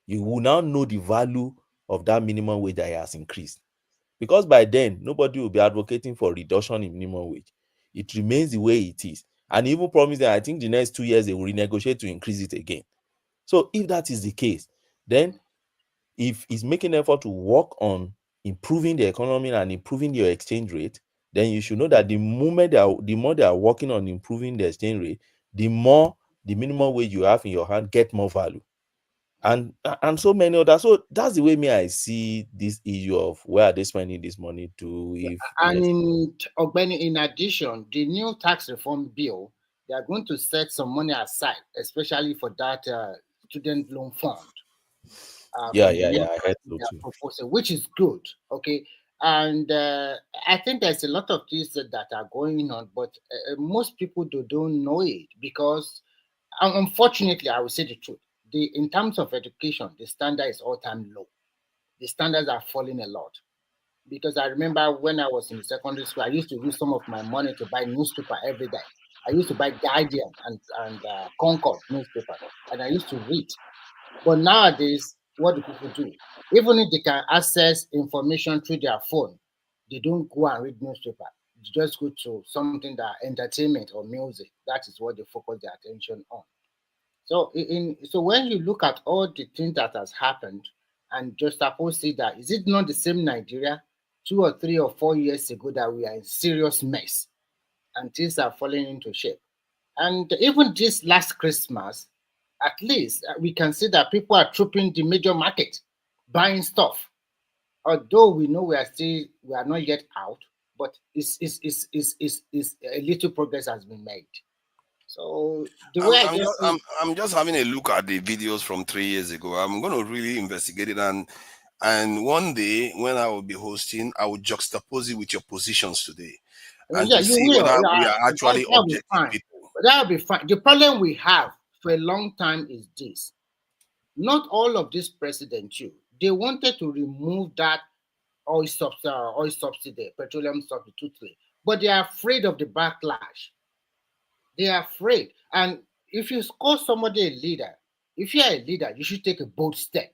you will now know the value of that minimum wage that has increased. Because by then, nobody will be advocating for reduction in minimum wage. It remains the way it is. And even promise that I think the next 2 years they will renegotiate to increase it again. So if that is the case, then if it's making an effort to work on improving the economy and improving your exchange rate, then you should know that the more they are working on improving the exchange rate, the more the minimum wage you have in your hand get more value. And so many others. So that's the way I see this issue of where are they spending this money to. And in addition, the new tax reform bill, they are going to set some money aside, especially for that student loan fund. I heard so too. Proposal, which is good. Okay. And I think there's a lot of things that are going on, but most people don't know it because, unfortunately, I will say the truth. In terms of education, the standard is all-time low. The standards are falling a lot. Because I remember when I was in secondary school, I used to use some of my money to buy newspaper every day. I used to buy Guardian and Concord newspaper, and I used to read. But nowadays, what do people do? Even if they can access information through their phone, they don't go and read newspaper. They just go to something that entertainment or music. That is what they focus their attention on. So so when you look at all the things that has happened and just suppose see that, is it not the same Nigeria 2 or 3 or 4 years ago that we are in serious mess and things are falling into shape? And even this last Christmas, at least we can see that people are trooping the major market, buying stuff. Although we know we are not yet out, but it's a little progress has been made. So I'm just having a look at the videos from 3 years ago. I'm going to really investigate it, and one day when I will be hosting, I will juxtapose it with your positions today, and to see whether we are actually objective people. That'll be fine. The problem we have for a long time is this: not all of this president, they wanted to remove that oil subsidy, petroleum substitute, but they are afraid of the backlash. They are afraid. And if you call somebody a leader, if you are a leader, you should take a bold step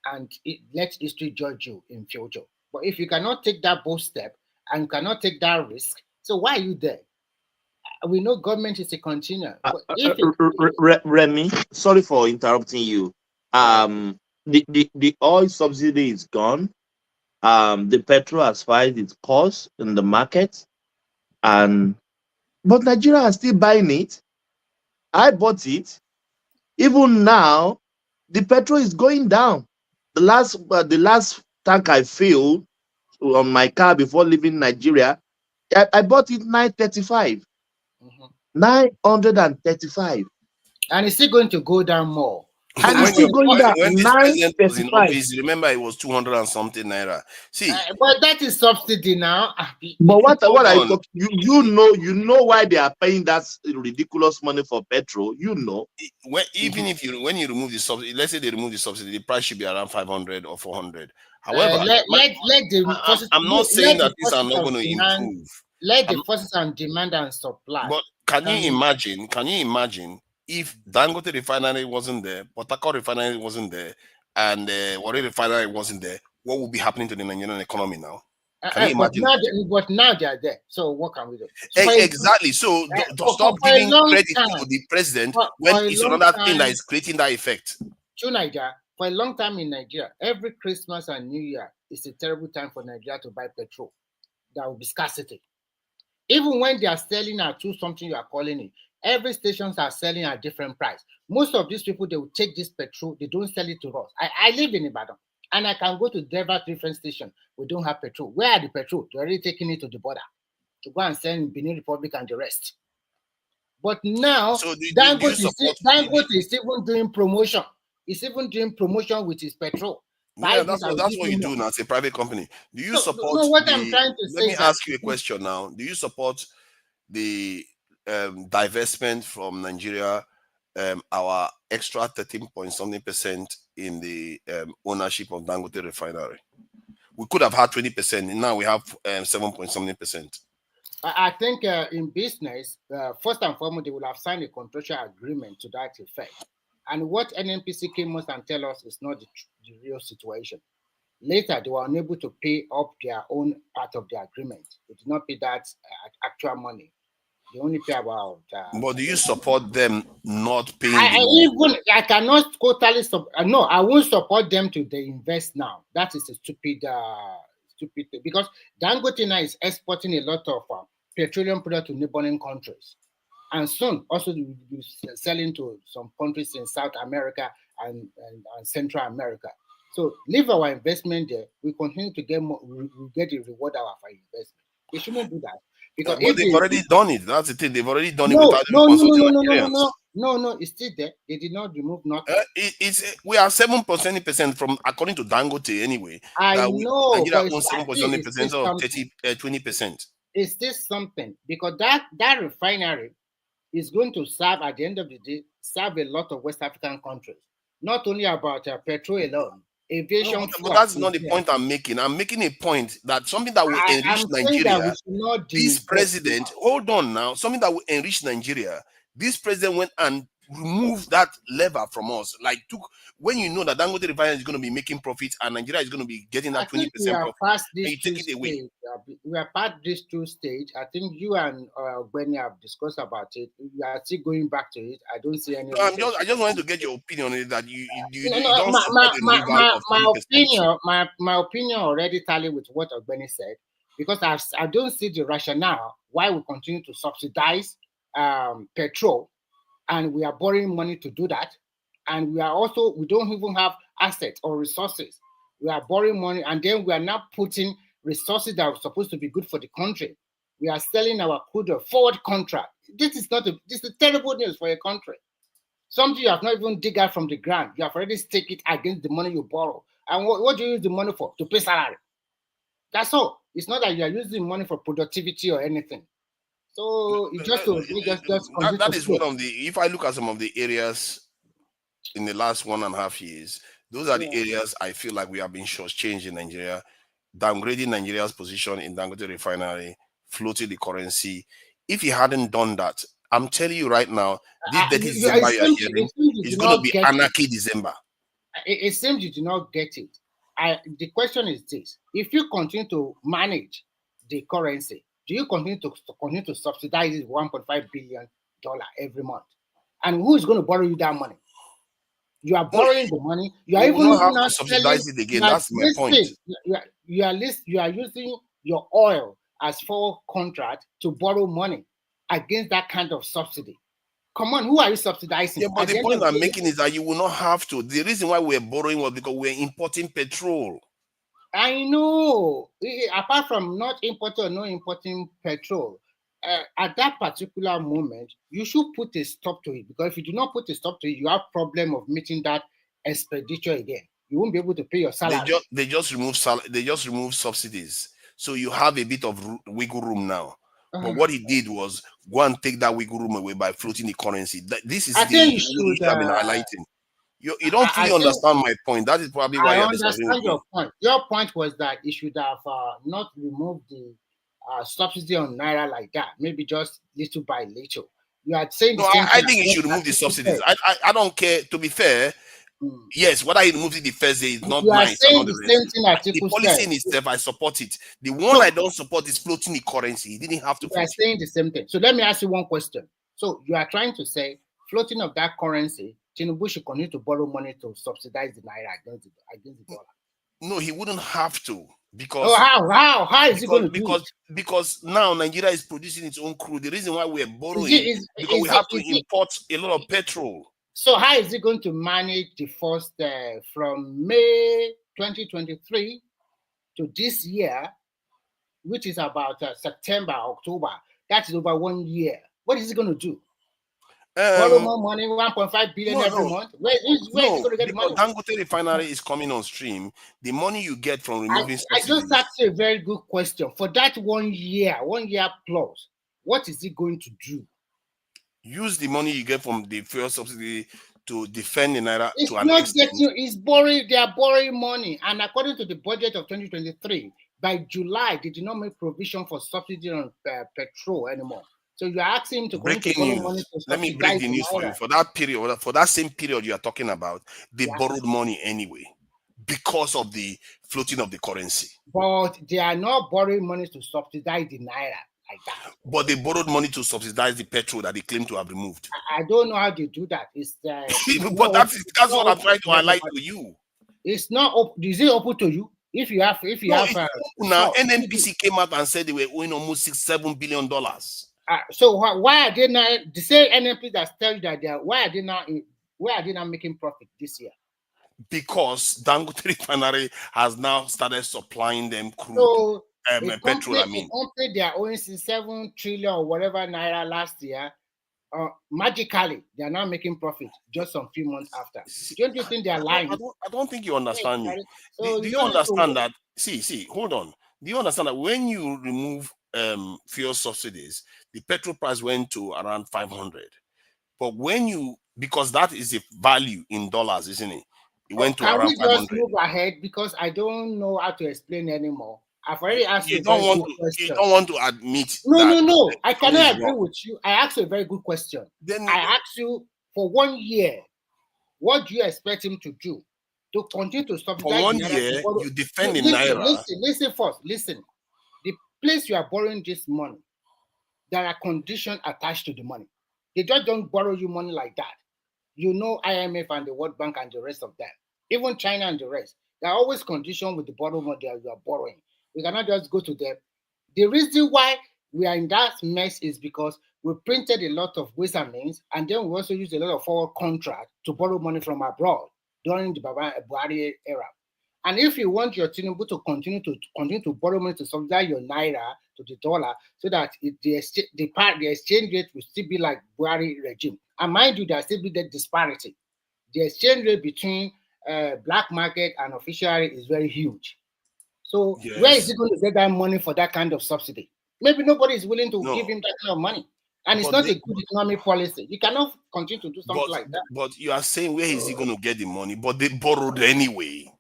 and let history judge you in future. But if you cannot take that bold step and cannot take that risk, so why are you there? We know government is a continuum. Remy, sorry for interrupting you. The oil subsidy is gone. The petrol has filed its course in the market, but Nigeria is still buying it. I bought it. Even now, the petrol is going down. The last tank I filled on my car before leaving Nigeria, I bought it 935. 935. And it's still going to go down more. And it's still going down. When this president was in office, remember it was 200 and something naira. See, but that is subsidy now. But what I talk, you know why they are paying that ridiculous money for petrol. When you remove the subsidy, let's say they remove the subsidy, the price should be around 500 or 400. However, I'm not saying that these are not going to improve. Let the forces on demand and supply. But can you imagine if Dangote refinery wasn't there, Port Harcourt refinery wasn't there, and Warri refinery wasn't there, what would be happening to the Nigerian economy now? Can you imagine? But now they are there. So what can we do? Exactly. So stop giving credit to the president when it's another thing that is creating that effect. To Nigeria, for a long time in Nigeria, every Christmas and New Year is a terrible time for Nigeria to buy petrol. There will be scarcity. Even when they are selling at something you are calling it, every stations are selling at different price. Most of these people, they will take this petrol, they don't sell it to us. I live in Ibadan, and I can go to different stations. We don't have petrol. Where are the petrol? They're already taking it to the border to go and sell in Benin Republic and the rest. But now, Dangote is even doing promotion. He's even doing promotion with his petrol. Yeah, that's what you do now as a private company. Do you support? No, what I'm trying to say. Let me ask you a question now. Do you support the divestment from Nigeria, our extra 13.something% in the ownership of Dangote refinery? We could have had 20%. Now we have 7.something%. I think in business, first and foremost, they will have signed a contractual agreement to that effect. And what NNPC came us and tell us is not the real situation. Later, they were unable to pay up their own part of the agreement. They did not pay that actual money. They only pay about. But do you support them not paying I cannot totally no, I won't support them to invest now. That is a stupid thing, because Dangote now is exporting a lot of petroleum products to neighboring countries, and soon also will be selling to some countries in South America and Central America. So leave our investment there. We continue to get more. We get the reward of our investment. They shouldn't do that. Because but they've already done it. That's the thing. They've already done it without No, it's still there. They did not remove nothing. We are 7% from, according to Dangote anyway. I know. Nigeria owns 7% or 20%. It's still something, because that refinery is going to serve, at the end of the day, serve a lot of West African countries. Not only about petrol alone. Aviation. No, but that's not the point I'm making. I'm making a point that something that will enrich Nigeria. This president, hold on now, something that will enrich Nigeria. This president went and removed that lever from us. Like, when you know that Dangote refinery is going to be making profits and Nigeria is going to be getting that 20% profit, you take it away. We are past this two stage. I think you and Benny have discussed about it. We are still going back to it. I don't see any. No, I just wanted to get your opinion on it. That you don't my opinion already tally with what Benny said, because I don't see the rationale why we continue to subsidize petrol, and we are borrowing money to do that, and we don't even have assets or resources. We are borrowing money, and then we are now putting resources that are supposed to be good for the country. We are selling our crude forward contract. This is terrible news for a country. Something you have not even dig out from the ground. You have already stake it against the money you borrow. And what do you use the money for? To pay salary. That's all. It's not that you are using money for productivity or anything. So it just that is one of the. If I look at some of the areas in the last 1.5 years, those are the areas I feel like we have been shortchanged in Nigeria, downgrading Nigeria's position in Dangote refinery, floating the currency. If he hadn't done that, I'm telling you right now, this December you are hearing is going to be anarchy December. It seems you do not get it. The question is this: if you continue to manage the currency, do you continue to subsidize this $1.5 billion every month? And who is going to borrow you that money? You are borrowing the money. You are even not subsidize it again. That's my point. You are using your oil as for contract to borrow money against that kind of subsidy. Come on, who are you subsidizing? Yeah, but the point I'm making is that you will not have to. The reason why we're borrowing was because we're importing petrol. I know. Apart from not importing or no importing petrol, at that particular moment, you should put a stop to it, because if you do not put a stop to it, you have problem of meeting that expenditure again. You won't be able to pay your salary. They just remove subsidies, so you have a bit of wiggle room now. But what he did was go and take that wiggle room away by floating the currency. This is the issue I've been highlighting. You don't fully understand my point. That is probably why you're disagreeing with me. Your point. Your point was that it should have not removed the subsidy on Naira like that. Maybe just little by little. You are saying I think he should remove the subsidies. I don't care. To be fair, yes, whether he removes it the first day is not nice. The policy in itself, I support it. The one I don't support is floating the currency. He didn't have to. You are saying the same thing. So let me ask you one question. So you are trying to say floating of that currency, Tinubu should continue to borrow money to subsidize the Naira against the dollar. No, he wouldn't have to. Because how is he going to do it? Because now Nigeria is producing its own crude. The reason why we're borrowing because we have to import a lot of petrol. So how is he going to manage the first from May 2023 to this year, which is about September, October? That is over 1 year. What is he going to do? Borrow more money, 1.5 billion every month. Where is he going to get the money? Dangote refinery is coming on stream. The money you get from removing I just asked you a very good question. For that 1 year plus, what is he going to do? Use the money you get from the fuel subsidy to defend the Naira. It's borrowing. They are borrowing money, and according to the budget of 2023, by July they did not make provision for subsidy on petrol anymore. So you're asking him to breaking borrow money news. to Let me break the news for you. For that period, for that same period you are talking about, they borrowed money anyway because of the floating of the currency. But they are not borrowing money to subsidize the naira like that. But they borrowed money to subsidize the petrol that they claim to have removed. I don't know how they do that. It's but that's what I'm trying to highlight to you. It's not. Is it open to you? If you have, now NNPC came out and said they were owing almost $6-7 billion. So why are they not? The same NNPC that tell you that they are. Why are they not making profit this year? Because Dangote Refinery has now started supplying them crude. So petrol. The company they are owing 7 trillion or whatever naira last year. Magically, they are now making profit just some few months after. Don't you think they are lying? I don't think you understand me. So do you understand that? See, hold on. Do you understand that when you remove fuel subsidies, the petrol price went to around 500? But because that is a value in dollars, isn't it? It went to around 500. Can we just move ahead? Because I don't know how to explain anymore. I've already asked you. You don't want to admit. No. I cannot agree with you. I asked you a very good question. Then I asked you for 1 year, what do you expect him to do to continue to subsidize? For 1 year, you defend the naira. Listen first. Listen, the place you are borrowing this money, there are conditions attached to the money. They just don't borrow you money like that. You know, IMF and the World Bank and the rest of them, even China and the rest, there are always conditions with the borrow money that you are borrowing. We cannot just go to them. The reason why we are in that mess is because we printed a lot of ways and means, and then we also used a lot of forward contract to borrow money from abroad during the Buhari era. And if you want your Tinubu to continue to borrow money to subsidize your naira to the dollar, so that the exchange rate will still be like Buhari regime. And mind you, there still be the disparity. The exchange rate between black market and official rate is very huge. So where is he going to get that money for that kind of subsidy? Maybe nobody is willing to give him that kind of money. And it's not a good economic policy. You cannot continue to do something like that. But you are saying, where is he going to get the money? But they borrowed anyway.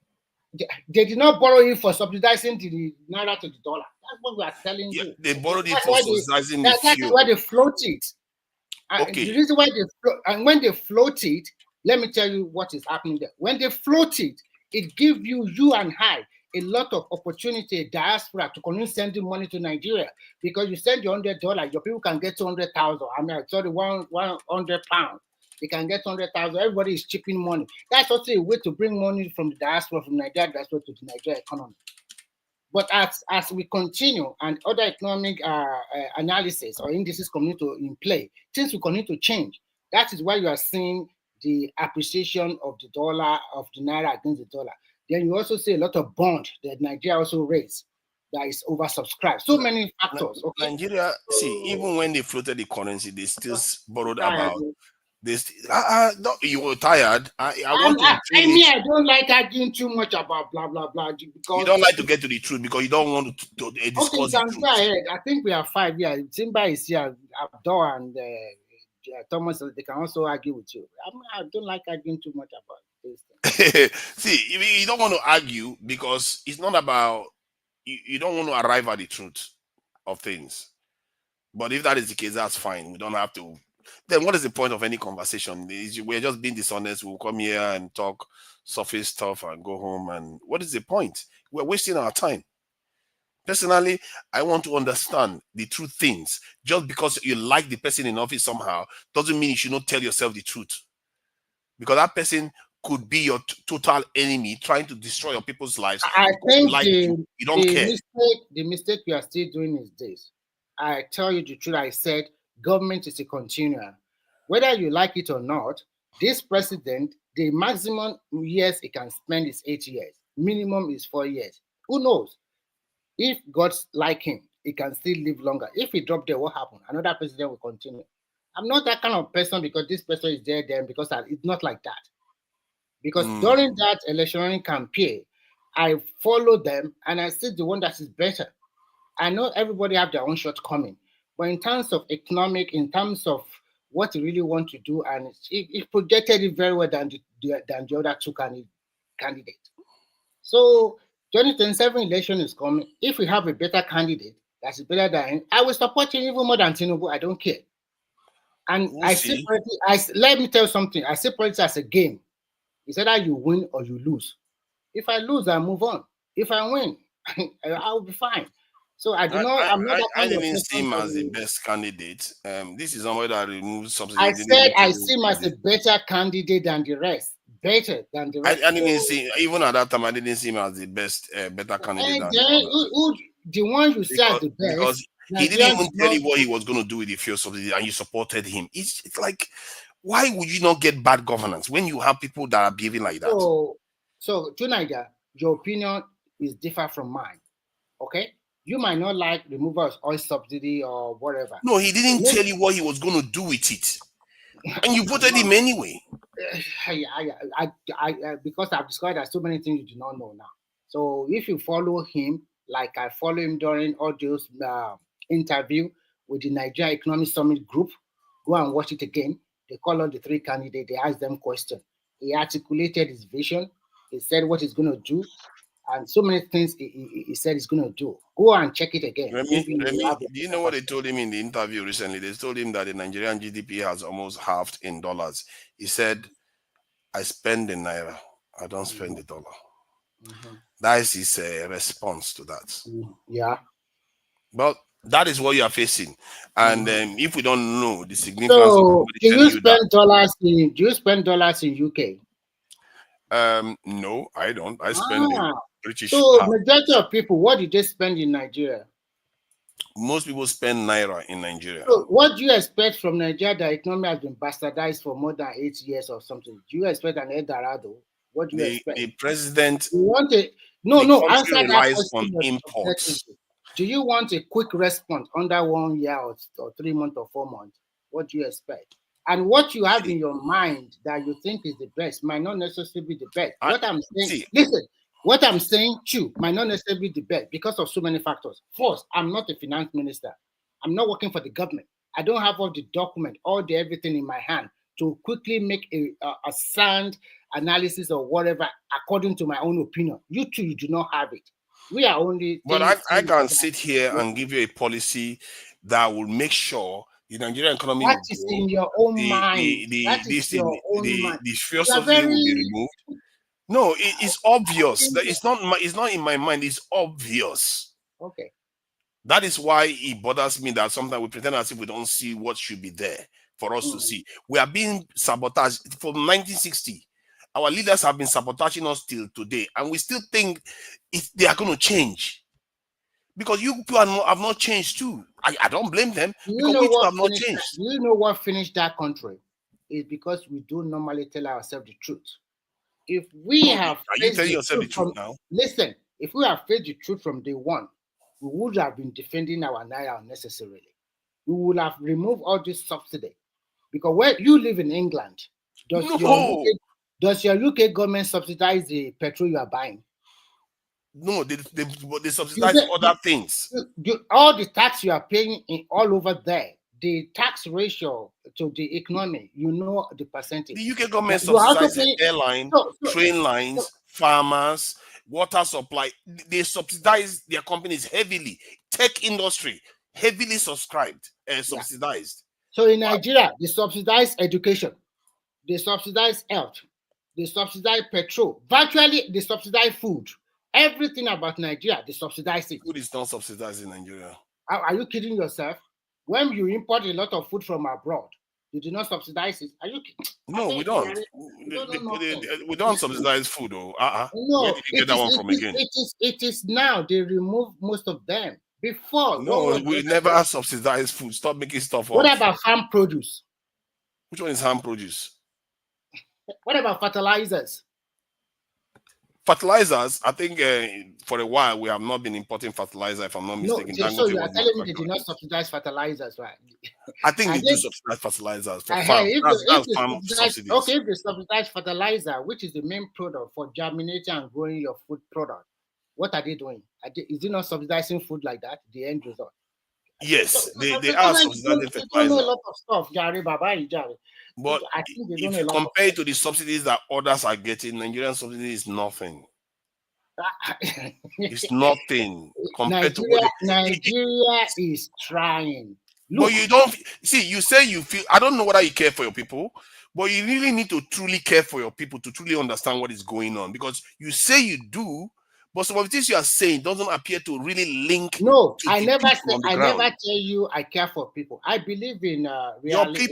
They did not borrow it for subsidizing the naira to the dollar. That's what we are telling you. They borrowed it for subsidizing the fuel. That's why they float it. Okay. The reason why when they float it, let me tell you what is happening there. When they float it, it gives you and I a lot of opportunity, diaspora, to continue sending money to Nigeria, because you send your $100, your people can get 200,000. I mean, sorry, 100 pounds. They can get 200,000. Everybody is chipping money. That's also a way to bring money from the diaspora, from Nigeria diaspora to the Nigeria economy. But as we continue and other economic analysis or indices continue to in play, things will continue to change. That is why you are seeing the appreciation of the dollar, of the naira against the dollar. Then you also see a lot of bond that Nigeria also raised that is oversubscribed. So many factors. Okay. Nigeria, see, even when they floated the currency, they still borrowed about this. You were tired. I don't like arguing too much about blah blah blah. Because you don't like to get to the truth because you don't want to discuss the truth. I think we are 5 here. Simba is here. Abdul and Thomas, they can also argue with you. I don't like arguing too much about this. See, you don't want to argue because it's not about you don't want to arrive at the truth of things. But if that is the case, that's fine. We don't have to. Then what is the point of any conversation? We're just being dishonest. We'll come here and talk surface stuff and go home. And what is the point? We're wasting our time. Personally, I want to understand the true things. Just because you like the person in office somehow doesn't mean you should not tell yourself the truth. Because that person could be your total enemy trying to destroy your people's lives. I think you don't care. The mistake you are still doing is this. I tell you the truth. I said government is a continuum. Whether you like it or not, this president, the maximum years he can spend is 8 years. Minimum is 4 years. Who knows? If God's like him, he can still live longer. If he dropped there, what happened? Another president will continue. I'm not that kind of person because this person is there then, because it's not like that. Because during that electionary campaign, I follow them and I see the one that is better. I know everybody have their own shortcoming, but in terms of economic, in terms of what you really want to do, and it projected it very well than the other two candidates. So 2027 election is coming. If we have a better candidate That is better than him. I will support him even more than Tinubu. I don't care. And We'll I see. see politics. Let me tell you something. I see politics as a game. It's either you win or you lose. If I lose, I move on. If I win, I will be fine. So I do not. I'm not that I kind of didn't see person. him as the best candidate. This is somebody that removed subsidy. I said I see him as a better candidate than the rest. Better than the rest. I didn't see, even at that time, I didn't see him as the best, better candidate than the one you say as the best. Because he didn't even tell you what he was going to do with the fuel subsidy, and you supported him. It's like, why would you not get bad governance when you have people that are behaving like that? So Tunaida, your opinion is different from mine. Okay, you might not like removal of oil subsidy or whatever. No, he didn't tell you what he was going to do with it, and you voted him anyway. Because I've discovered that so many things you do not know now. So if you follow him, like I follow him during all those interview with the Nigeria Economic Summit group, go and watch it again. They call on the three candidates. They ask them questions. He articulated his vision. He said what he's going to do, and so many things he said he's going to do. Go and check it again. Remy, do you know what they told him in the interview recently? They told him that the Nigerian GDP has almost halved in dollars. He said, I spend in naira, I don't spend the dollar. That is his response to that. Yeah. But that is what you are facing. And if we don't know the significance so of do you spend dollars in UK? No, I don't. I spend in British So pound. majority of people, what did they spend in Nigeria? Most people spend naira in Nigeria. So what do you expect from Nigeria? The economy has been bastardized for more than 8 years or something. Do you expect an Eldorado? What do you expect? The president you want a answer that relies question on imports. Do you want a quick response under 1 year or 3 months or 4 months? What do you expect? And what you have in your mind that you think is the best might not necessarily be the best. What I'm saying, listen, what I'm saying too might not necessarily be the best because of so many factors. First, I'm not a finance minister. I'm not working for the government. I don't have all the document, all the everything in my hand to quickly make a sound analysis or whatever according to my own opinion. You too, you do not have it. We are only. But I can sit here and give you a policy that will make sure the Nigerian economy. That is in your own mind. The fuel subsidy will be removed. No, it's obvious. It's not in my mind. It's obvious. Okay. That is why it bothers me that sometimes we pretend as if we don't see what should be there for us to see. We are being sabotaged from 1960. Our leaders have been sabotaging us till today, and we still think they are going to change. Because you people have not changed too. I don't blame them. Because we too have not changed. You know what finished that country? Is because we don't normally tell ourselves the truth. If we have are you telling yourself the truth now? Listen, if we have faced the truth from day one, we would have been defending our naira unnecessarily. We would have removed all this subsidy. Because where you live in England, does your UK government subsidize the petrol you are buying? No, they subsidize other things. All the tax you are paying all over there, the tax ratio to the economy, you know the percentage. The UK government subsidizes airline, train lines, farmers, water supply. They subsidize their companies heavily. Tech industry, heavily subscribed and subsidized. So in Nigeria, they subsidize education, they subsidize health, they subsidize petrol. Virtually, they subsidize food. Everything about Nigeria, they subsidize it. Food is not subsidized in Nigeria. Are you kidding yourself? When you import a lot of food from abroad, you do not subsidize it. Are you kidding? No, we don't. We don't subsidize food, though. No, where did you get that one from again? It is now. They remove most of them. Before, no, we never subsidize food. Stop making stuff up. What about farm produce? Which one is farm produce? What about fertilizers? Fertilizers, I think for a while we have not been importing fertilizer, if I'm not mistaken. No, so you are telling me they do not subsidize fertilizers, right? I think they do subsidize fertilizers for farm. That's farm subsidies. Okay, if they subsidize fertilizer, which is the main product for germinating and growing your food product, what are they doing? Is it not subsidizing food like that? The end result. Yes, they are subsidizing fertilizer. They know a lot of stuff, Jare, Baba, Jare. But if you compare it to the subsidies that others are getting, Nigerian subsidy is nothing. It's nothing compared to Nigeria, what Nigeria is trying. Look, but you don't see. You say you feel. I don't know whether you care for your people, but you really need to truly care for your people to truly understand what is going on. Because you say you do, but some of the things you are saying doesn't appear to really link. No, I never say. I never tell you I care for people. I believe in reality.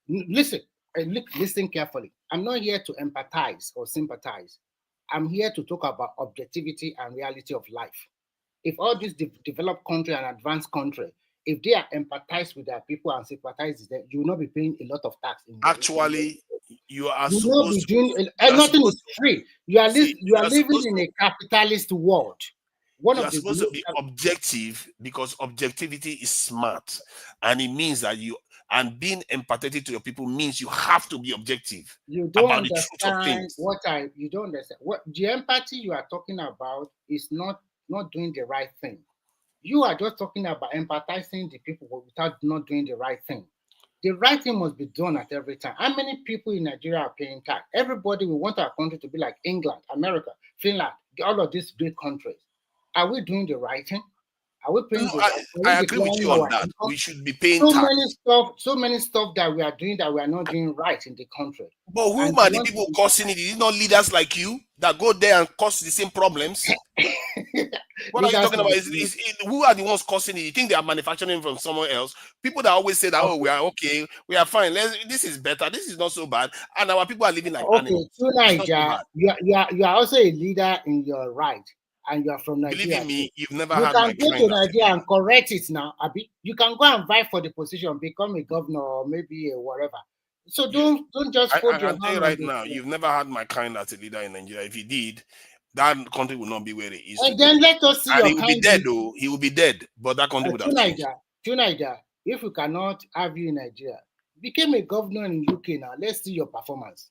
Listen, listen carefully. I'm not here to empathize or sympathize. I'm here to talk about objectivity and reality of life. If all these developed country and advanced country, if they are empathize with their people and sympathize with them, you will not be paying a lot of tax. Actually, you are you supposed not be doing nothing is free. You are living in a capitalist world. You are supposed to be objective because objectivity is smart, and it means that being empathetic to your people means you have to be objective. You don't understand you don't understand what the empathy you are talking about is not doing the right thing. You are just talking about empathizing the people without not doing the right thing. The right thing must be done at every time. How many people in Nigeria are paying tax? Everybody, we want our country to be like England, America, Finland, all of these great countries. Are we doing the right thing? Are we paying I agree with you on that. We should be paying tax. So many stuff that we are doing that we are not doing right in the country. But who are the people causing it? Is it not leaders like you that go there and cause the same problems? What are you talking about? Who are the ones causing it? You think they are manufacturing from somewhere else? People that always say that, oh, we are okay, we are fine. This is better. This is not so bad. And our people are living like animals. So Nigeria, you are also a leader in your right. And you are from Nigeria. Believe me, you've never had my kind. You can go to Nigeria and correct it now, Abi. You can go and vie for the position, become a governor or maybe a whatever. So don't just hold your hand. I tell you right now, you've never had my kind as a leader in Nigeria. If you did, that country will not be where it is. And then let us see and he will be dead, though. He will be dead, but that country would have changed. To Nigeria, if we cannot have you in Nigeria, became a governor in UK now. Let's see your performance.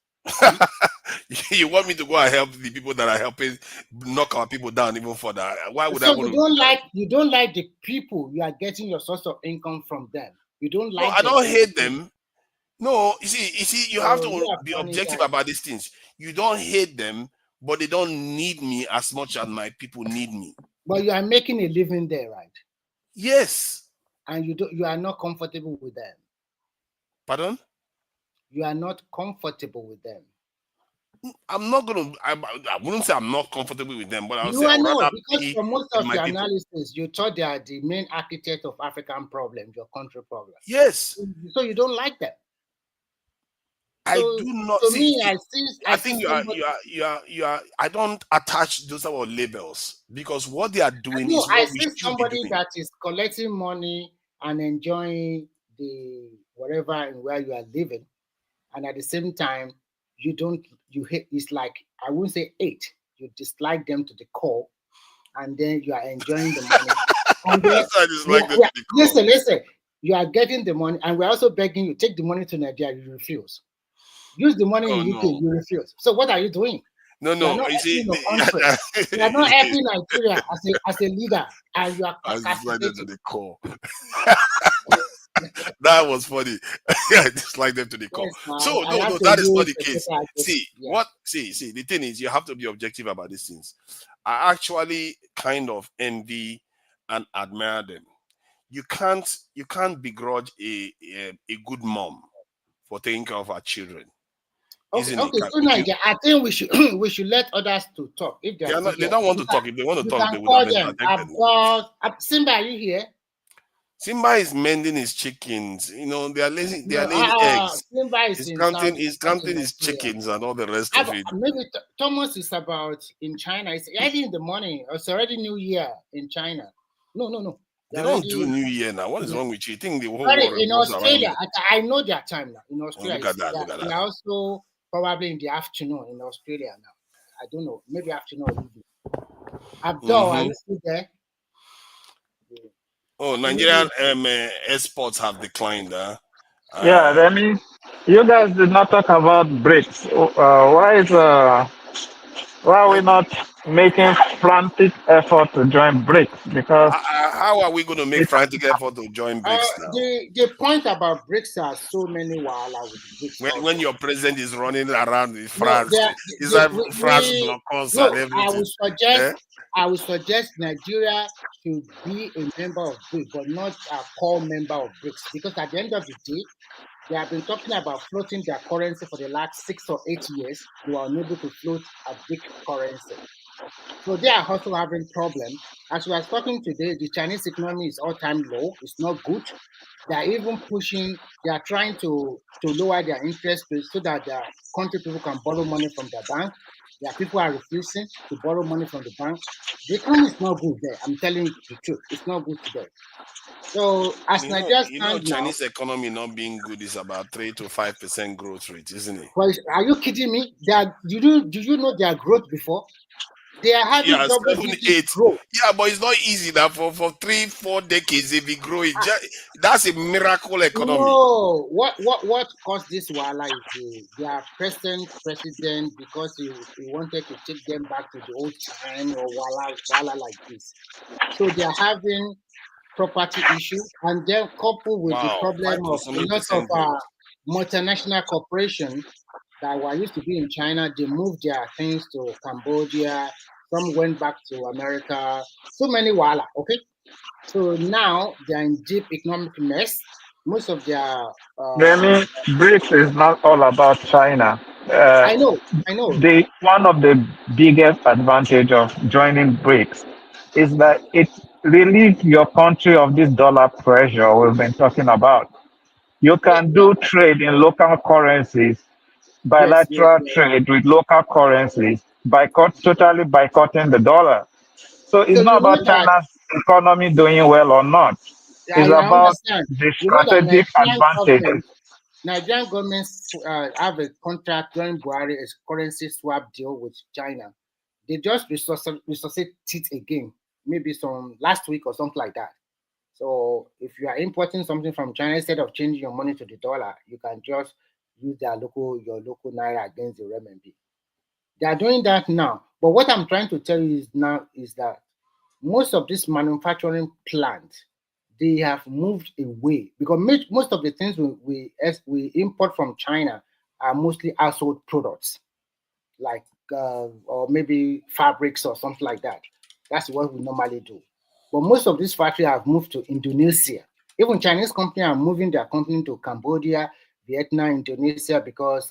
You want me to go and help the people that are helping knock our people down even further? Why would I want to? You don't like the people you are getting your source of income from them. You don't like. No, I don't hate them. No, you see, you have to be objective about these things. You don't hate them, but they don't need me as much as my people need me. But you are making a living there, right? Yes. And you are not comfortable with them. Pardon? You are not comfortable with them. I'm not gonna. I wouldn't say I'm not comfortable with them, but I would say because for most of your analysis, you thought they are the main architect of African problems, your country problem. Yes. So you don't like them. I do not. I think you are. I don't attach those type of labels because what they are doing is. I see somebody that is collecting money and enjoying the whatever and where you are living, and at the same time. You hate, it's like, I wouldn't say hate, you dislike them to the core, and then you are enjoying the money. Listen, you are getting the money, and we're also begging you, take the money to Nigeria, you refuse. Use the money in UK, you refuse. So what are you doing? No, you see, you are not helping Nigeria as a leader, and you are dislike to the core. That was funny. I dislike them to the core. Yes, so no, that is not the case. See, the thing is, you have to be objective about these things. I actually kind of envy and admire them. You can't begrudge a good mom for taking care of her children. Okay, so Nigeria, I think we should let others to talk. If they don't want to talk, if they want to talk, they will them. Simba, are you here? Simba is mending his chickens. You know, they are laying eggs. Simba is counting his chickens and all the rest of it. Maybe Thomas is about in China. It's early in the morning. It's already New Year in China. No. They don't do New Year now. What is wrong with you? You think the whole world in Australia? I know their time now. In Australia, look at that. They are also probably in the afternoon in Australia now. I don't know. Maybe afternoon or evening. Abdul, are you still there? Oh, Nigerian exports have declined. Yeah, that means you guys did not talk about BRICS. Why are we not making frantic effort to join BRICS because how are we going to make frantic effort to join BRICS now? The point about BRICS are so many wahala with BRICS. When your president is running around in No, France, France blockers and everything. I would suggest Nigeria should be a member of BRICS, but not a core member of BRICS, because at the end of the day, they have been talking about floating their currency for the last 6 or 8 years. They were unable to float a big currency. So they are also having problems. As we are talking today, the Chinese economy is all-time low. It's not good. They are even pushing, they are trying to lower their interest rates so that their country people can borrow money from their bank. Their people are refusing to borrow money from the bank. The economy is not good there. I'm telling you the truth. It's not good today. So as Nigeria stands now, Chinese economy not being good is about 3 to 5% growth rate, isn't it? Well, are you kidding me? Do you know their growth before? They are having double-digit growth. Yeah, but it's not easy that for 3-4 decades if we grow it. That's a miracle economy. No, what caused this wahala is their present president, because he wanted to take them back to the old time or wahala like this. So they are having property issues, and then coupled with the problem of a lot of multinational corporations that were used to be in China, they moved their things to Cambodia. Some went back to America. So many wahala. Okay, so now they're in deep economic mess. Most of their BRICS is not all about China. I know. One of the biggest advantage of joining BRICS is that it relieves your country of this dollar pressure we've been talking about. You can do trade in local currencies, bilateral trade with local currencies, totally boycotting the dollar. So it's not about China's economy doing well or not. It's about the strategic advantages. Nigerian government have a contract during Buhari, a currency swap deal with China. They just resuscitate it again, maybe some last week or something like that. So if you are importing something from China, instead of changing your money to the dollar, you can just use your local naira against the renminbi. They are doing that now. But what I'm trying to tell you is that most of these manufacturing plants, they have moved away, because most of the things we import from China are mostly household products, like or maybe fabrics or something like that. That's what we normally do. But most of these factories have moved to Indonesia. Even Chinese companies are moving their company to Cambodia, Vietnam, Indonesia, because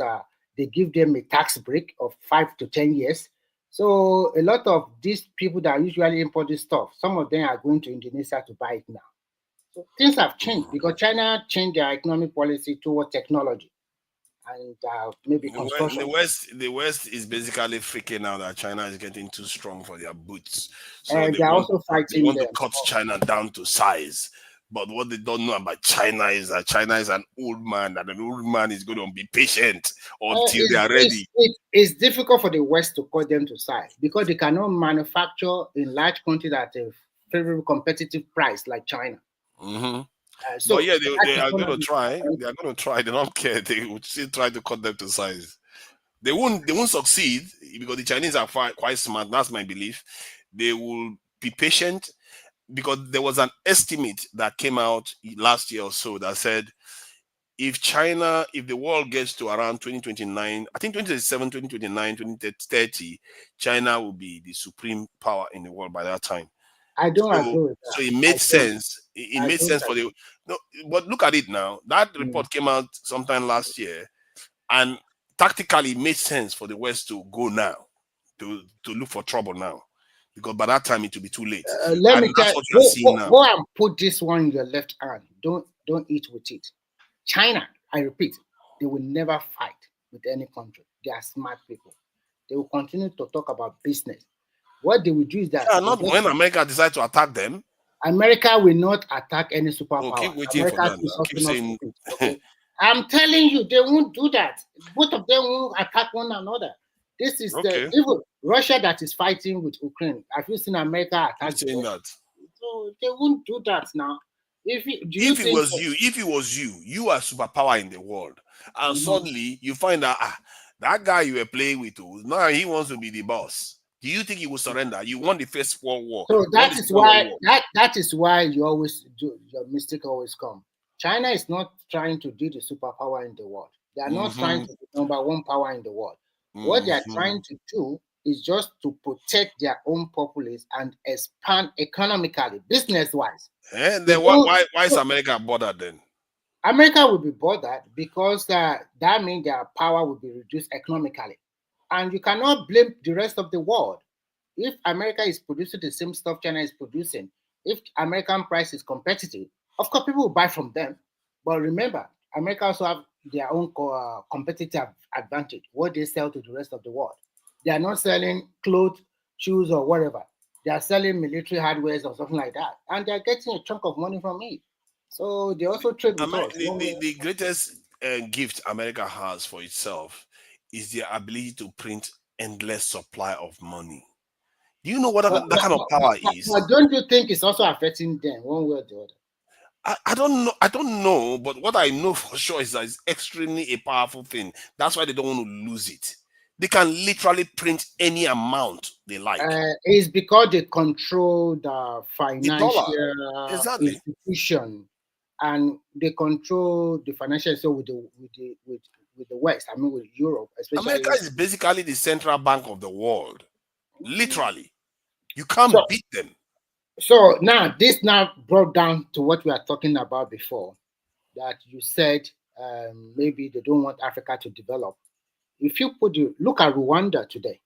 they give them a tax break of 5 to 10 years. So a lot of these people that usually import this stuff, some of them are going to Indonesia to buy it now. So things have changed because China changed their economic policy toward technology and maybe construction. The West is basically freaking out that China is getting too strong for their boots. So and they're also fighting. They want to cut China down to size. But what they don't know about China is that China is an old man, and an old man is going to be patient until they are ready. It's difficult for the West to cut them to size because they cannot manufacture in large quantities at a very competitive price like China. Mm-hmm. So yeah, they are going to try. They are going to try. They don't care. They will still try to cut them to size. They won't succeed because the Chinese are quite smart. That's my belief. They will be patient because there was an estimate that came out last year or so that said if the world gets to around 2029, I think 2027, 2029, 2030, China will be the supreme power in the world by that time. I don't agree with that. So it made sense. It made sense for the. No, but look at it now. That report came out sometime last year, and tactically it made sense for the West to go now, to look for trouble now, because by that time it will be too late. Let me tell you, go and put this one in your left hand. Don't eat with it. China, I repeat, they will never fight with any country. They are smart people. They will continue to talk about business. What they will do is that not when America decides to attack them. America will not attack any superpower. Keep waiting for that. Keep saying. Okay? I'm telling you, they won't do that. Both of them won't attack one another. This is even Russia that is fighting with Ukraine. Have you seen America attack? That. So they won't do that now. If it was you are superpower in the world, and suddenly you find out that guy you were playing with, now he wants to be the boss. Do you think he will surrender? You won the First World War. So that is why that is why you always do your mistake always come. China is not trying to be the superpower in the world. They are not trying to be number one power in the world. What they are trying to do is just to protect their own populace and expand economically, business-wise. And then why is America bothered then? America will be bothered because that means their power will be reduced economically. And you cannot blame the rest of the world. If America is producing the same stuff China is producing, if American price is competitive, of course people will buy from them. But remember, America also have their own competitive advantage, what they sell to the rest of the world. They are not selling clothes, shoes, or whatever. They are selling military hardware or something like that. And they are getting a chunk of money from it. So they also trade with us. The greatest gift America has for itself is the ability to print endless supply of money. Do you know what that kind of power is? But don't you think it's also affecting them one way or the other? I don't know. I don't know, but what I know for sure is that it's extremely a powerful thing. That's why they don't want to lose it. They can literally print any amount they like. It's because they control the financial institution, and they control the financial so with the West. I mean, with Europe, especially. America is basically the central bank of the world. Literally, you can't beat them. So now this brought down to what we are talking about before, that you said maybe they don't want Africa to develop. If you look at Rwanda today,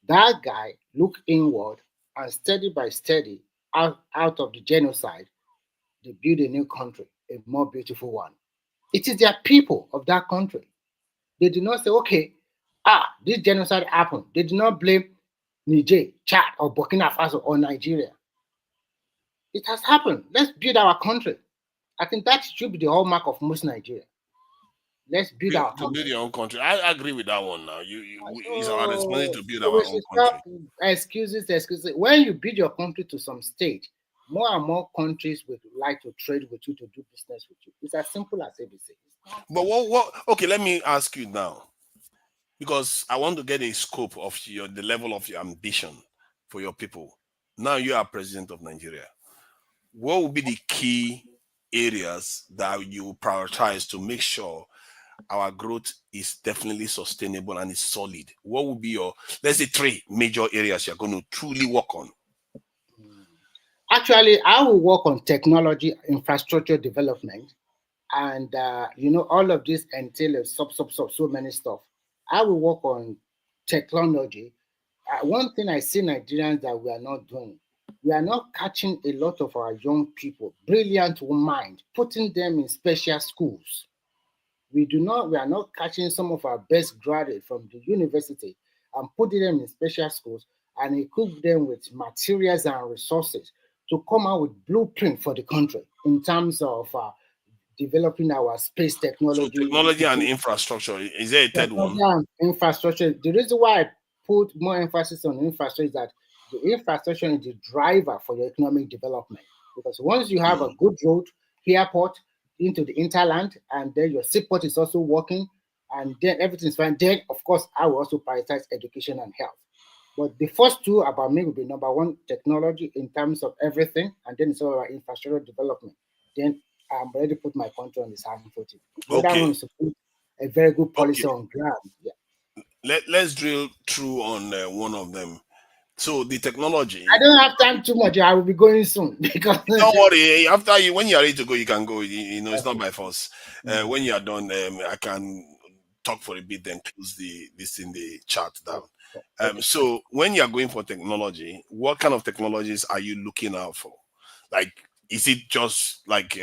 that guy look inward and steady by steady out of the genocide, they build a new country, a more beautiful one. It is their people of that country. They did not say, okay, this genocide happened. They did not blame Niger, Chad, or Burkina Faso, or Nigeria. It has happened. Let's build our country. I think that should be the hallmark of most Nigeria. Let's build our country. To build your own country. I agree with that one now. It's our responsibility to build our own country. Excuses. When you build your country to some stage, more and more countries would like to trade with you, to do business with you. It's as simple as ABC. But okay, let me ask you now, because I want to get a scope of the level of your ambition for your people. Now you are president of Nigeria. What would be the key areas that you prioritize to make sure our growth is definitely sustainable and is solid? What would be your, let's say, 3 major areas you're going to truly work on? Actually, I will work on technology, infrastructure development, and all of this entails so many stuff. I will work on technology. One thing I see Nigerians that we are not doing, we are not catching a lot of our young people, brilliant mind, putting them in special schools. We are not catching some of our best graduates from the university and putting them in special schools and equip them with materials and resources to come out with blueprint for the country in terms of developing our space technology. So technology and infrastructure. Is there a third one? Infrastructure. The reason why I put more emphasis on infrastructure is that the infrastructure is the driver for your economic development. Because once you have a good road, airport into the interland, and then your seaport is also working, and then everything's fine, then of course I will also prioritize education and health. But the first two about me will be number one, technology in terms of everything, and then it's all about infrastructure development. Then I'm ready to put my country on the sound footing. That one is a very good policy on ground. Yeah. Let's drill through on one of them. So the technology. I don't have time too much. I will be going soon because don't worry. After when you are ready to go, you can go. It's not by force. When you are done, I can talk for a bit, then close this in the chat down. So when you are going for technology, what kind of technologies are you looking out for? Like, is it just like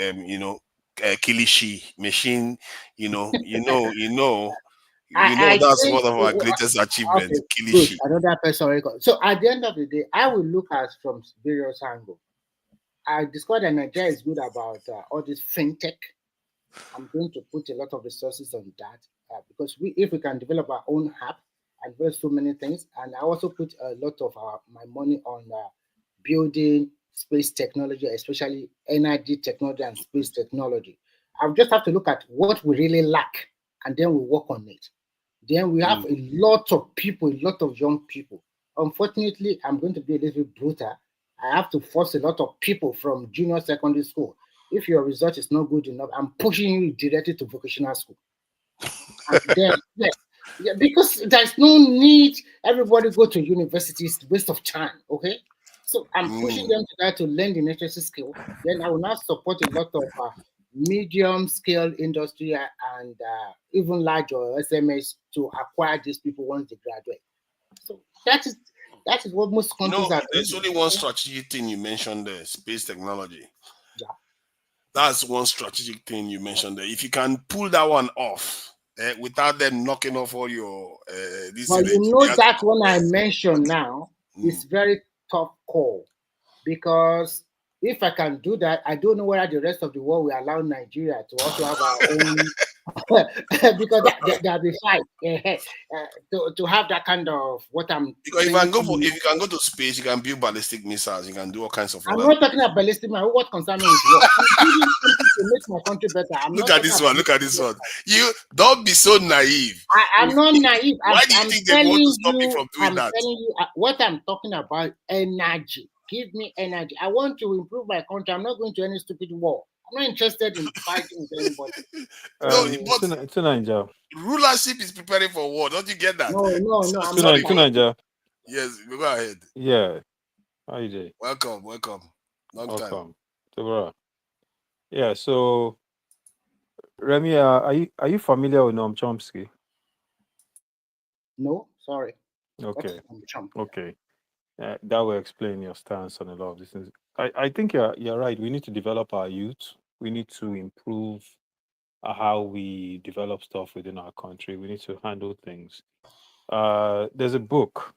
Kilishi machine? That's one of our greatest achievements. Kilishi. Another person. So at the end of the day, I will look at from various angles. I discovered that Nigeria is good about all this fintech. I'm going to put a lot of resources on that because if we can develop our own app and develop so many things, and I also put a lot of my money on building space technology, especially energy technology and space technology. I'll just have to look at what we really lack, and then we work on it. Then we have a lot of people, a lot of young people unfortunately, I'm going to be a little brutal. I have to force a lot of people from junior secondary school. If your result is not good enough, I'm pushing you directly to vocational school. And then, yes, yeah, because there's no need everybody go to university. It's a waste of time. Okay, so I'm pushing them to that to learn the necessary skill. Then I will now support a lot of medium scale industry and even larger SMEs to acquire these people once they graduate. So that is what most countries are doing. There's only one strategic thing you mentioned there: space technology. Yeah. That's one strategic thing you mentioned there. If you can pull that one off without them knocking off all your But you know that one I mentioned now is very tough call, because if I can do that, I don't know whether the rest of the world will allow Nigeria to also have our own, because there'll be fight to have that kind of what I'm. Because if you can go to space, you can build ballistic missiles, you can do all kinds of. I'm not talking about ballistic missile. What concerns me is what I'm doing something to make my country better. Look at this one. Look at this one. You don't be so naive. I'm not naive. Why do you think they want to stop you from doing that? I'm telling you what I'm talking about. Energy. Give me energy. I want to improve my country. I'm not going to any stupid war. I'm not interested in fighting with anybody. It's Nigeria. Rulership is preparing for war. Don't you get that? No. I'm sorry. Nigeria. Yes, go ahead. Yeah. How you doing? Welcome. Long time. Yeah. So, Remy, are you familiar with Noam Chomsky? No, sorry. Okay. Okay. That will explain your stance on a lot of these things. I think you're right. We need to develop our youth. We need to improve how we develop stuff within our country. We need to handle things. There's a book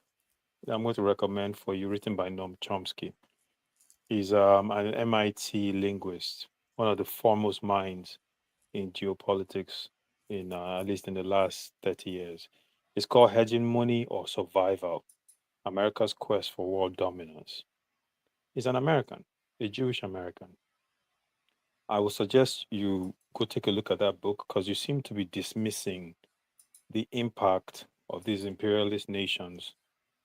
that I'm going to recommend for you, written by Noam Chomsky. He's an MIT linguist, one of the foremost minds in geopolitics, in at least in the last 30 years. It's called Hegemony or Survival: America's Quest for World Dominance. He's an American, a Jewish American. I would suggest you go take a look at that book, because you seem to be dismissing the impact of these imperialist nations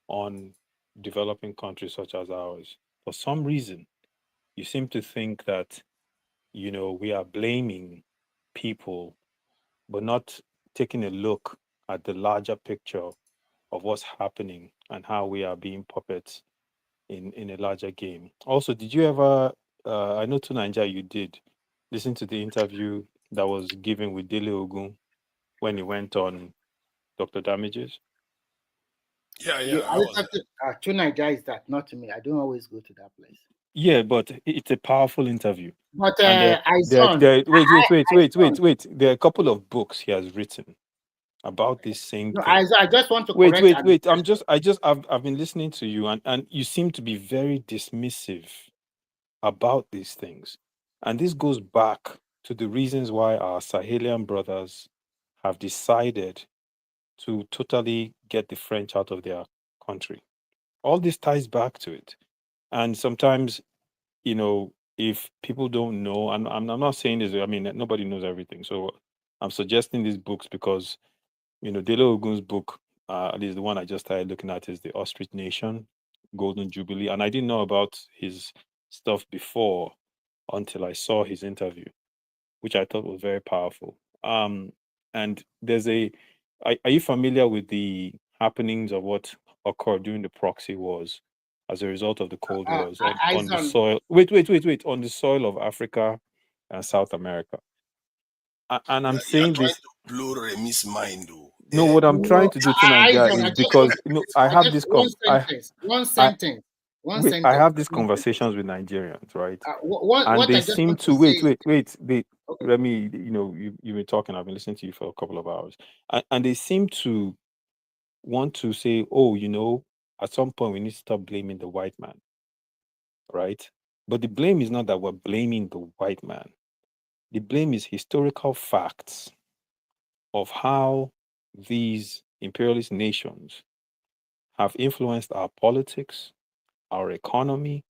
on developing countries such as ours. For some reason, you seem to think that, we are blaming people, but not taking a look at the larger picture of what's happening and how we are being puppets in a larger game. Also, did you ever, I know to Nigeria you did, listen to the interview that was given with Dele Ogun when he went on Dr. Damages? Yeah. To Nigeria is that, not to me. I don't always go to that place. Yeah, but it's a powerful interview. But wait. There are a couple of books he has written about this same thing. I just want to wait. I've been listening to you, and you seem to be very dismissive about these things. And this goes back to the reasons why our Sahelian brothers have decided to totally get the French out of their country. All this ties back to it. And sometimes, if people don't know, and I'm not saying this, I mean, nobody knows everything. So I'm suggesting these books because, Dele Ogun's book, at least the one I just started looking at, is The Ostrich Nation, Golden Jubilee. And I didn't know about his stuff before until I saw his interview, which I thought was very powerful. And there's are you familiar with the happenings of what occurred during the proxy wars as a result of the Cold Wars on the soil? Wait, on the soil of Africa and South America. And I'm saying this. To blow Remy's mind, though. No, what I'm trying to do tonight is because I have this one sentence. I have these conversations with Nigerians, right? And they seem to wait. Remy, you've been talking. I've been listening to you for a couple of hours, and they seem to want to say, "Oh, at some point we need to stop blaming the white man," right? But the blame is not that we're blaming the white man. The blame is historical facts of how these imperialist nations have influenced our politics, our economy,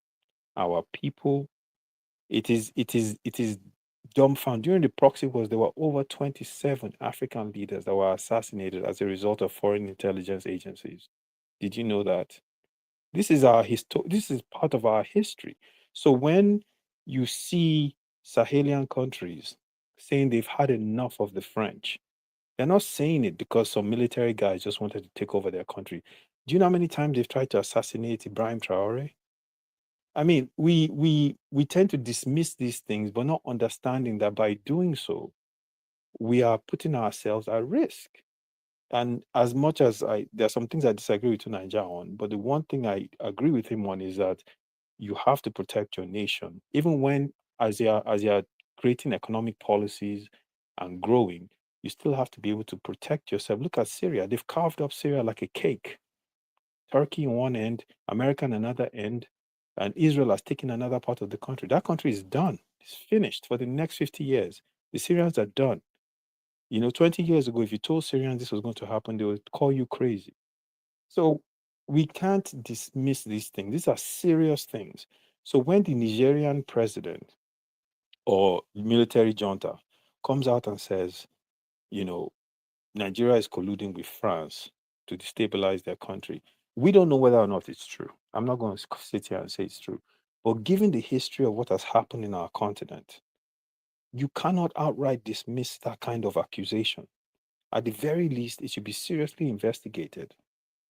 our people. It is dumbfounding. During the proxy wars, there were over 27 African leaders that were assassinated as a result of foreign intelligence agencies. Did you know that? This is our this is part of our history. So when you see Sahelian countries saying they've had enough of the French, they're not saying it because some military guys just wanted to take over their country. Do you know how many times they've tried to assassinate Ibrahim Traore? I mean, we tend to dismiss these things, but not understanding that by doing so, we are putting ourselves at risk. And as much as there are some things I disagree with Nigeria on, but the one thing I agree with him on is that you have to protect your nation, even when as you're creating economic policies and growing, you still have to be able to protect yourself. Look at Syria; they've carved up Syria like a cake. Turkey on one end, America on another end, and Israel has taken another part of the country. That country is done; it's finished for the next 50 years. The Syrians are done. 20 years ago, if you told Syrians this was going to happen, they would call you crazy. So we can't dismiss these things. These are serious things. So when the Nigerian president or military junta comes out and says, Nigeria is colluding with France to destabilize their country, we don't know whether or not it's true. I'm not going to sit here and say it's true. But given the history of what has happened in our continent, you cannot outright dismiss that kind of accusation. At the very least, it should be seriously investigated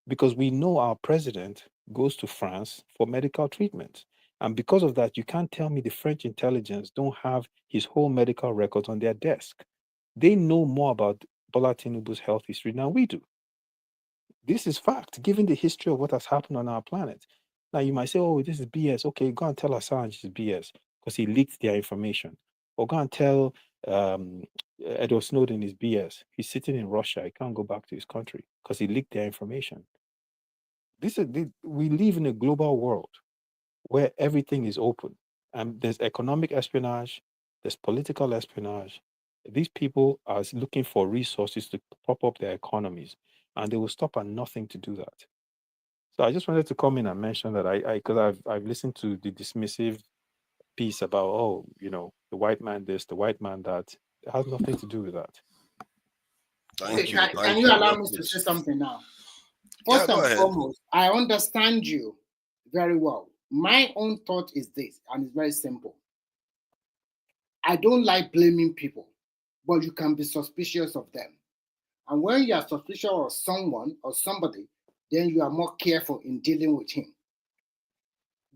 because we know our president goes to France for medical treatment. And because of that, you can't tell me the French intelligence don't have his whole medical records on their desk. They know more about Bola Tinubu's health history than we do. This is fact, given the history of what has happened on our planet. Now, you might say, oh, this is BS. Okay, go and tell Assange it's BS because he leaked their information. Or go and tell Edward Snowden is BS. He's sitting in Russia. He can't go back to his country because he leaked their information. We live in a global world where everything is open. And there's economic espionage, there's political espionage. These people are looking for resources to prop up their economies, and they will stop at nothing to do that. So I just wanted to come in and mention that because I've listened to the dismissive piece about, the white man this, the white man that. It has nothing to do with that. Can you allow me to say something now? First and foremost, I understand you very well. My own thought is this, and it's very simple. I don't like blaming people, but you can be suspicious of them. And when you are suspicious of someone or somebody, then you are more careful in dealing with him.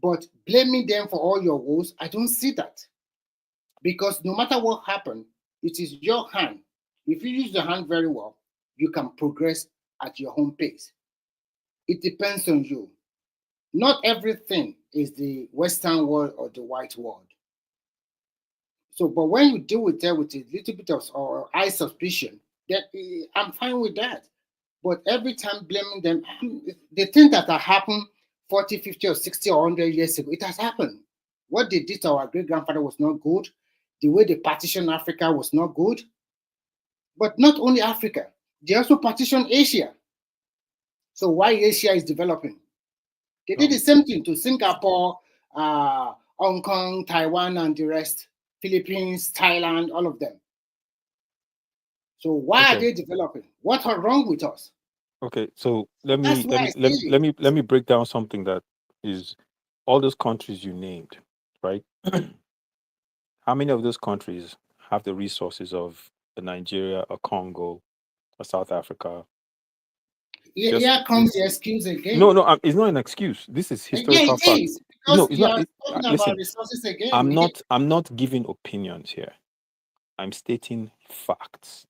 But blaming them for all your woes, I don't see that. Because no matter what happened, it is your hand. If you use the hand very well, you can progress at your own pace. It depends on you. Not everything is the Western world or the white world. So, but when you deal with that with a little bit of or eye suspicion, that I'm fine with that. But every time blaming them, the thing that happened 40, 50, or 60, or 100 years ago, it has happened. What they did to our great-grandfather was not good. The way they partitioned Africa was not good. But not only Africa, they also partitioned Asia. So why Asia is developing? They did the same thing to Singapore, Hong Kong, Taiwan, and the rest, Philippines, Thailand, all of them. So why are they developing? What are wrong with us? Okay, so let me break down something that is all those countries you named, right? How many of those countries have the resources of a Nigeria, a Congo, a South Africa? Here comes the excuse again. No, it's not an excuse. This is historical fact. Is, because you are talking listen, about resources again. I'm not giving opinions here. I'm stating facts.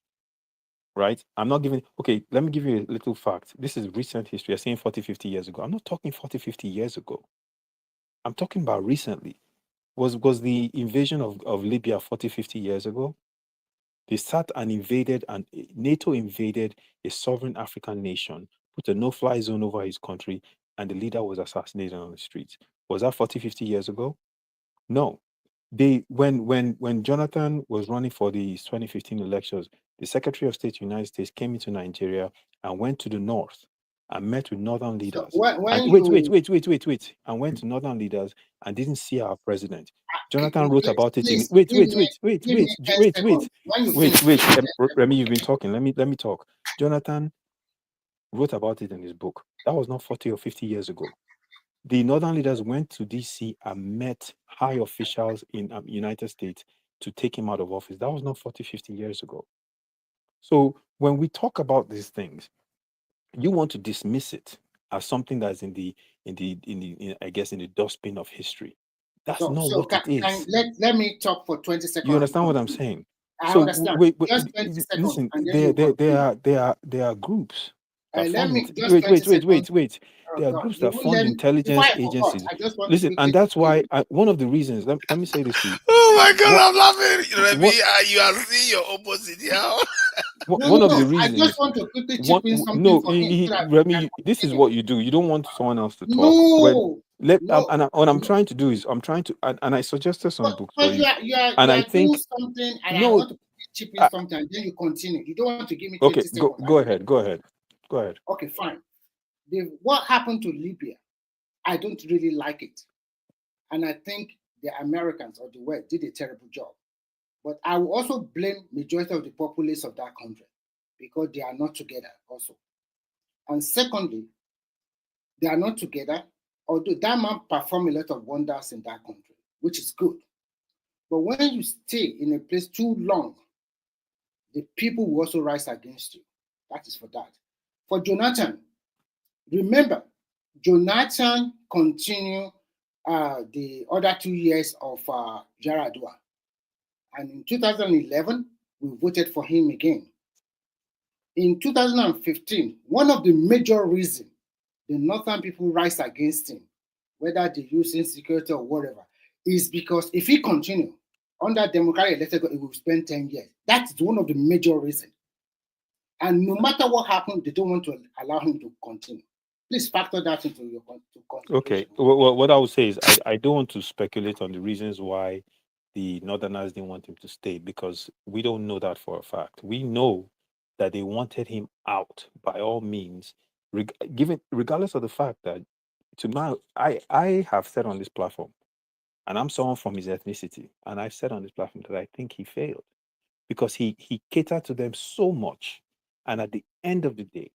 Right? I'm not giving, okay, let me give you a little fact. This is recent history. You're saying 40, 50 years ago. I'm not talking 40, 50 years ago. I'm talking about recently. Was the invasion of Libya 40, 50 years ago? They sat and invaded, and NATO invaded a sovereign African nation, put a no-fly zone over his country, and the leader was assassinated on the streets. Was that 40, 50 years ago? No. When Jonathan was running for the 2015 elections, the Secretary of State of the United States came into Nigeria and went to the north and met with northern leaders. So wait. And went to northern leaders and didn't see our president. Jonathan wrote about it in wait. Remy, you've been talking. Let me talk. Jonathan wrote about it in his book. That was not 40 or 50 years ago. the northern leaders went to DC and met high officials in United States to take him out of office. That was not 40, 50 years ago. So when we talk about these things, you want to dismiss it as something that's in I guess in the dustbin of history. That's not what it is. Let me talk for 20 seconds. You understand what I'm saying? I so understand. Wait, Just 20 seconds. Listen, And then there are groups that let fund me wait. Oh, there are God. groups You that won't fund let me- intelligence before I forgot, agencies. I just want Listen, to and quickly that's why one of the reasons. Let me say this to you. Oh my God, I'm laughing. What- You are seeing your opposite here. One of the I reasons. just want to quickly chip in something for him. Remy, this is what you do. You don't want someone else to talk. No. What I'm trying to do is I'm trying to, and I suggested some books for But you. you are I think doing something, and no, I want to chip in something, and then you continue. You don't want to give me 20 okay, seconds. go ahead. Okay, fine. What happened to Libya? I don't really like it, and I think the Americans or the West did a terrible job. But I will also blame majority of the populace of that country because they are not together also. And secondly, they are not together, although that man performed a lot of wonders in that country, which is good. But when you stay in a place too long, the people will also rise against you. That is for that. For Jonathan, remember, Jonathan continued the other 2 years of Yaradua. And in 2011, we voted for him again. In 2015, one of the major reasons the northern people rise against him, whether they use insecurity or whatever, is because if he continue under democratic elected, it will spend 10 years. That's one of the major reasons. And no matter what happens, they don't want to allow him to continue. Please factor that into your consideration. Okay. Well, what I would say is I don't want to speculate on the reasons why the Northerners didn't want him to stay because we don't know that for a fact. We know that they wanted him out by all means, regardless of the fact that to now I have said on this platform, and I'm someone from his ethnicity, and I've said on this platform that I think he failed because he catered to them so much, and at the end of the day,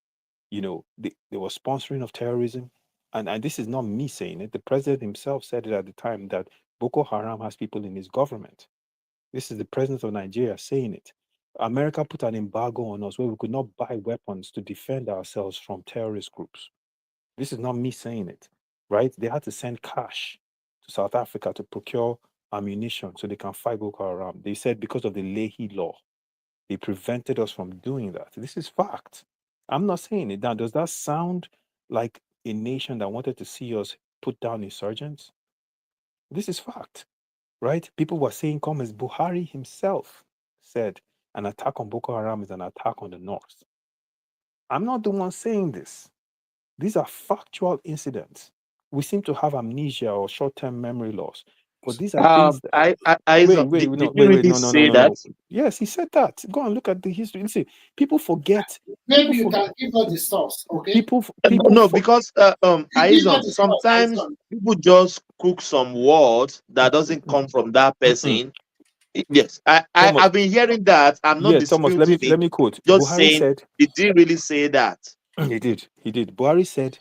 they were sponsoring of terrorism. And this is not me saying it. The president himself said it at the time that Boko Haram has people in his government. This is the president of Nigeria saying it. America put an embargo on us where we could not buy weapons to defend ourselves from terrorist groups. This is not me saying it, right? They had to send cash to South Africa to procure ammunition so they can fight Boko Haram. They said because of the Leahy law, they prevented us from doing that. This is fact. I'm not saying it. Now, does that sound like a nation that wanted to see us put down insurgents? This is fact, right? People were saying comments. Buhari himself said an attack on Boko Haram is an attack on the North. I'm not the one saying this. These are factual incidents. We seem to have amnesia or short-term memory loss. But these are things that no. Yes, he said that. Go and look at the history. Listen, people forget. Maybe you can give us the source, okay? Because sometimes people just cook some words that doesn't come from that person. Yes, I've been hearing that. I'm not disputing Thomas, let me quote. Just Buhari saying, said, he didn't really say that. He did. Buhari said,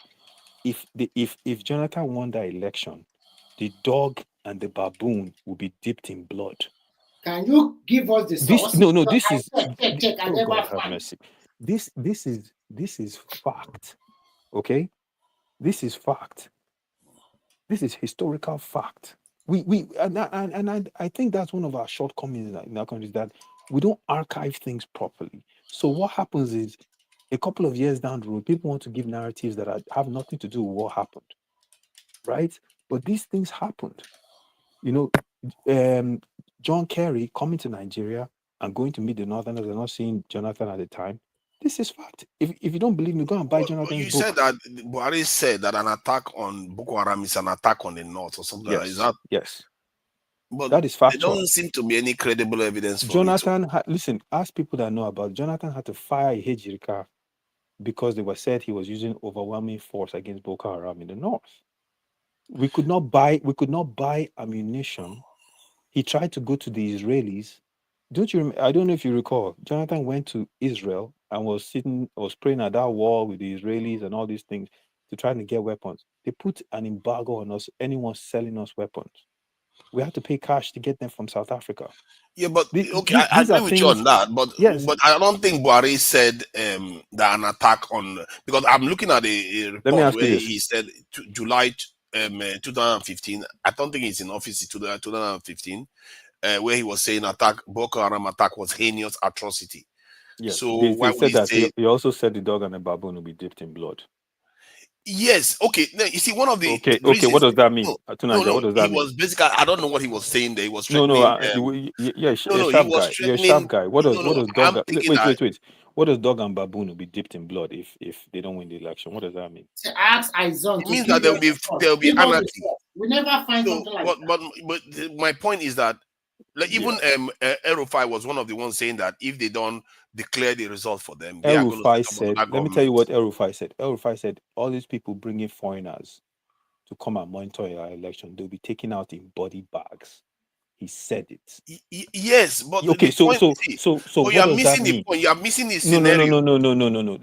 if Jonathan won that election, the dog and the baboon will be dipped in blood. Can you give us the source? This is check. I never God have find. mercy. This is fact. Okay, this is fact. This is historical fact. I think that's one of our shortcomings in our country is that we don't archive things properly. So what happens is a couple of years down the road, people want to give narratives that have nothing to do with what happened, right? But these things happened. John Kerry coming to Nigeria and going to meet the Northerners and not seeing Jonathan at the time. This is fact. If you don't believe me, go and buy Jonathan's book. You said that Buhari said that an attack on Boko Haram is an attack on the North or something like that. Is that? Yes. But that is factual. There doesn't seem to be any credible evidence for Jonathan, listen, ask people that know about Jonathan had to fire a Hejirika because they were said he was using overwhelming force against Boko Haram in the North. We could not buy ammunition. He tried to go to the Israelis. I don't know if you recall, Jonathan went to Israel and was praying at that wall with the Israelis and all these things. to try to get weapons. They put an embargo on us, anyone selling us weapons. We have to pay cash to get them from South Africa. Yeah, but okay, I agree with you on that. But yes, but I don't think Buhari said that an attack on, because I'm looking at a report where he said July 2015. I don't think he's in office in 2015, where he was saying Boko Haram attack was heinous atrocity. Yes. So why would he say? He also said the dog and the baboon will be dipped in blood. Yes. Okay. Now, you see, one of the okay. What does that mean? What does that mean? He was basically, I don't know what he was saying there. He was threatening. You're a sharp guy. What does dog? Wait. What does dog and baboon will be dipped in blood if they don't win the election? What does that mean? To ask Izon. It means that there will be anarchy. We never find something like that. But my point is that, like, even El-Rufai was one of the ones saying that if they don't declare the result for them, they are going to said. Let me tell you what El-Rufai said. El-Rufai said all these people bringing foreigners to come and monitor your election, they'll be taken out in body bags. He said it. Yes, but okay. So what you are does missing that mean? The point. You are missing the scenario. No.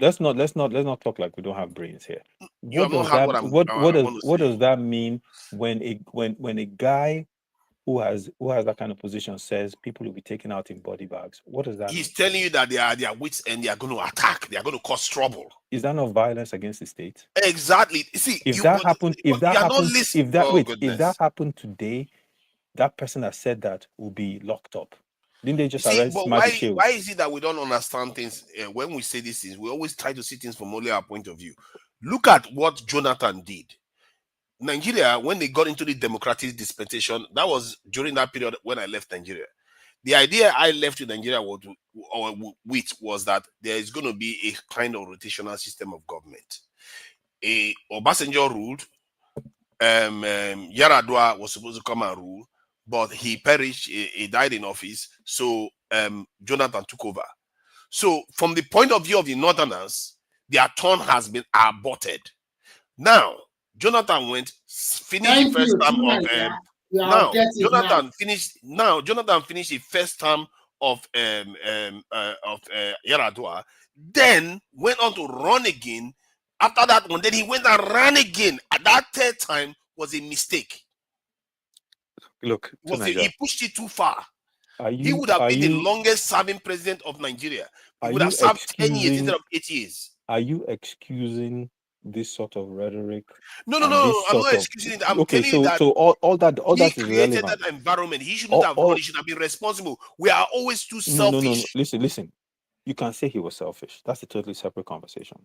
Let's not talk like we don't have brains here. What does that mean when a guy who has that kind of position says people will be taken out in body bags? What does that mean? He's telling you that they are wits and they are going to attack. They are going to cause trouble. Is that not violence against the state? Exactly. See, if that happened today, that person that said that will be locked up. Didn't they just arrest Mahdi Shehu? Why is it that we don't understand things when we say these things? We always try to see things from only our point of view. Look at what Jonathan did. Nigeria, when they got into the democratic dispensation, that was during that period when I left Nigeria. The idea I left with Nigeria was that there is going to be a kind of rotational system of government. Obasanjo ruled. Yaradua was supposed to come and rule, but he perished. He died in office. So Jonathan took over. So from the point of view of the Northerners, their turn has been aborted. Now, Jonathan finished the first term of Jonathan finished the first term of Yaradua, then went on to run again. After that one, then he went and ran again. At that third time was a mistake. Look, he pushed it too far. He would have been the longest serving president of Nigeria. He would have served 10 years instead of 8 years. Are you excusing this sort of rhetoric? No. I'm not excusing it. I'm telling you that. So all that he is created irrelevant. that environment. He shouldn't have done. He should have been responsible. We are always too selfish. No. Listen. You can say he was selfish. That's a totally separate conversation.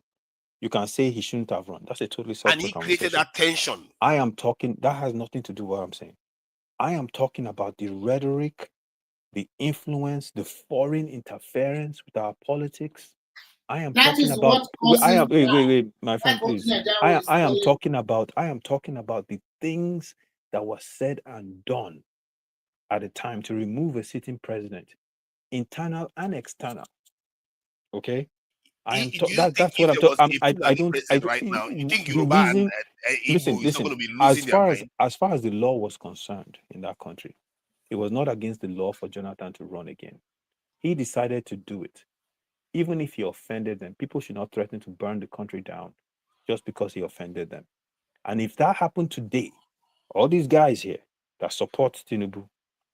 You can say he shouldn't have run. That's a totally separate conversation. And he created that tension. I am talking. That has nothing to do with what I'm saying. I am talking about the rhetoric, the influence, the foreign interference with our politics. I am talking about. Wait, my friend, please. I am talking about the things that were said and done at the time to remove a sitting president, internal and external. Okay, that's what I'm talking. I don't. Right now, you think Yoruba and Igbo is not going to be losing their mind? As far as the law was concerned in that country, it was not against the law for Jonathan to run again. He decided to do it. Even if he offended them, people should not threaten to burn the country down just because he offended them. And if that happened today, all these guys here that support Tinubu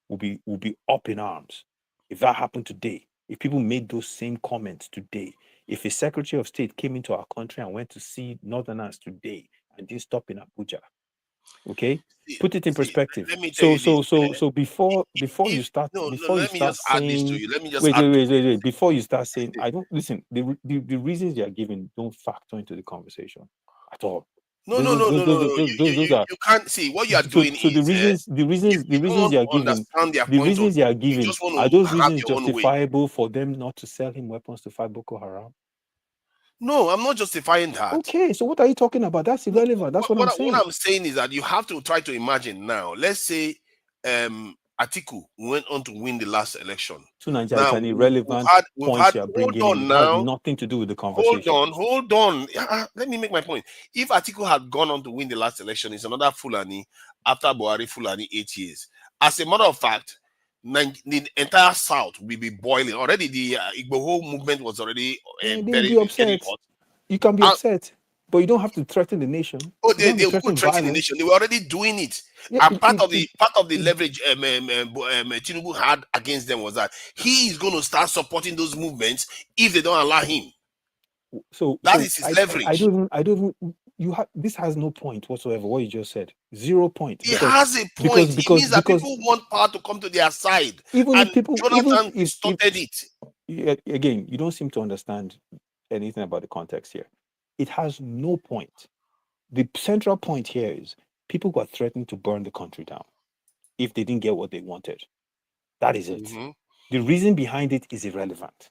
will be up in arms. If that happened today, if people made those same comments today, if a Secretary of State came into our country and went to see Northerners today and didn't stop in Abuja, okay, put it in perspective. So before you start saying, wait. Before you start saying, I don't listen. The reasons you are giving don't factor into the conversation at all. No. You can't see what you are doing. So the reasons you are giving, are those reasons justifiable for them not to sell him weapons to fight Boko Haram? No, I'm not justifying that. Okay, so what are you talking about? That's irrelevant. That's what I'm saying. What I'm saying is that you have to try to imagine now. Let's say Atiku went on to win the last election. To Nigeria, it's an irrelevant point you are bringing in. It has nothing to do with the conversation. Hold on. Let me make my point. If Atiku had gone on to win the last election, it's another Fulani after Buhari Fulani 8 years. As a matter of fact, the entire South will be boiling. Already the Igbo movement was already very upset. You can be upset. But you don't have to threaten the nation. Oh, they will threaten the nation. They were already doing it. Yeah, and part of the leverage Tinubu had against them was that he is going to start supporting those movements if they don't allow him. So that is his leverage. I don't even. This has no point whatsoever. What you just said, 0 point. It has a point. It means that people want power to come to their side. Even and if people, Jonathan started it. Again, you don't seem to understand anything about the context here. It has no point. The central point here is people were threatening to burn the country down if they didn't get what they wanted. That is it. Mm-hmm. The reason behind it is irrelevant.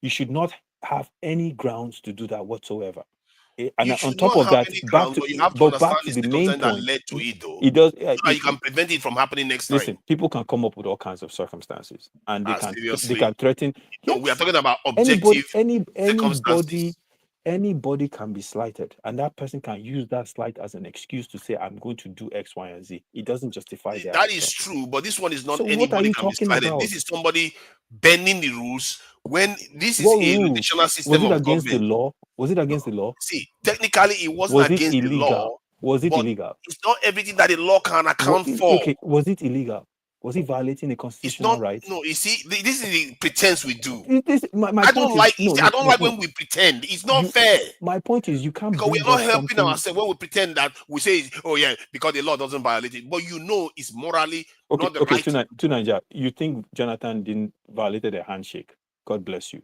You should not have any grounds to do that whatsoever. And on top of that, back to the main point that led to it, though. It does. So that you can prevent it from happening next time. Listen, people can come up with all kinds of circumstances, and they can threaten. No, we are talking about objective Anybody can be slighted, and that person can use that slight as an excuse to say, "I'm going to do X, Y, and Z." It doesn't justify that. That is true, but this one is not anybody can be slighted. About? This is somebody bending the rules. When this is a rotational system of against government. The law? Was it against the law? See, technically, it wasn't against the law. Was it illegal? It's not everything that the law can account for. Okay, was it illegal? Was he violating a constitutional right? No, you see, this is the pretense we do. I don't like when we pretend. It's not fair. My point is, you can't. Because we're not helping ourselves when we pretend that we say, "Oh yeah," because the law doesn't violate it. But you know, it's morally not the right. To Nigeria, you think Jonathan didn't violate a handshake? God bless you.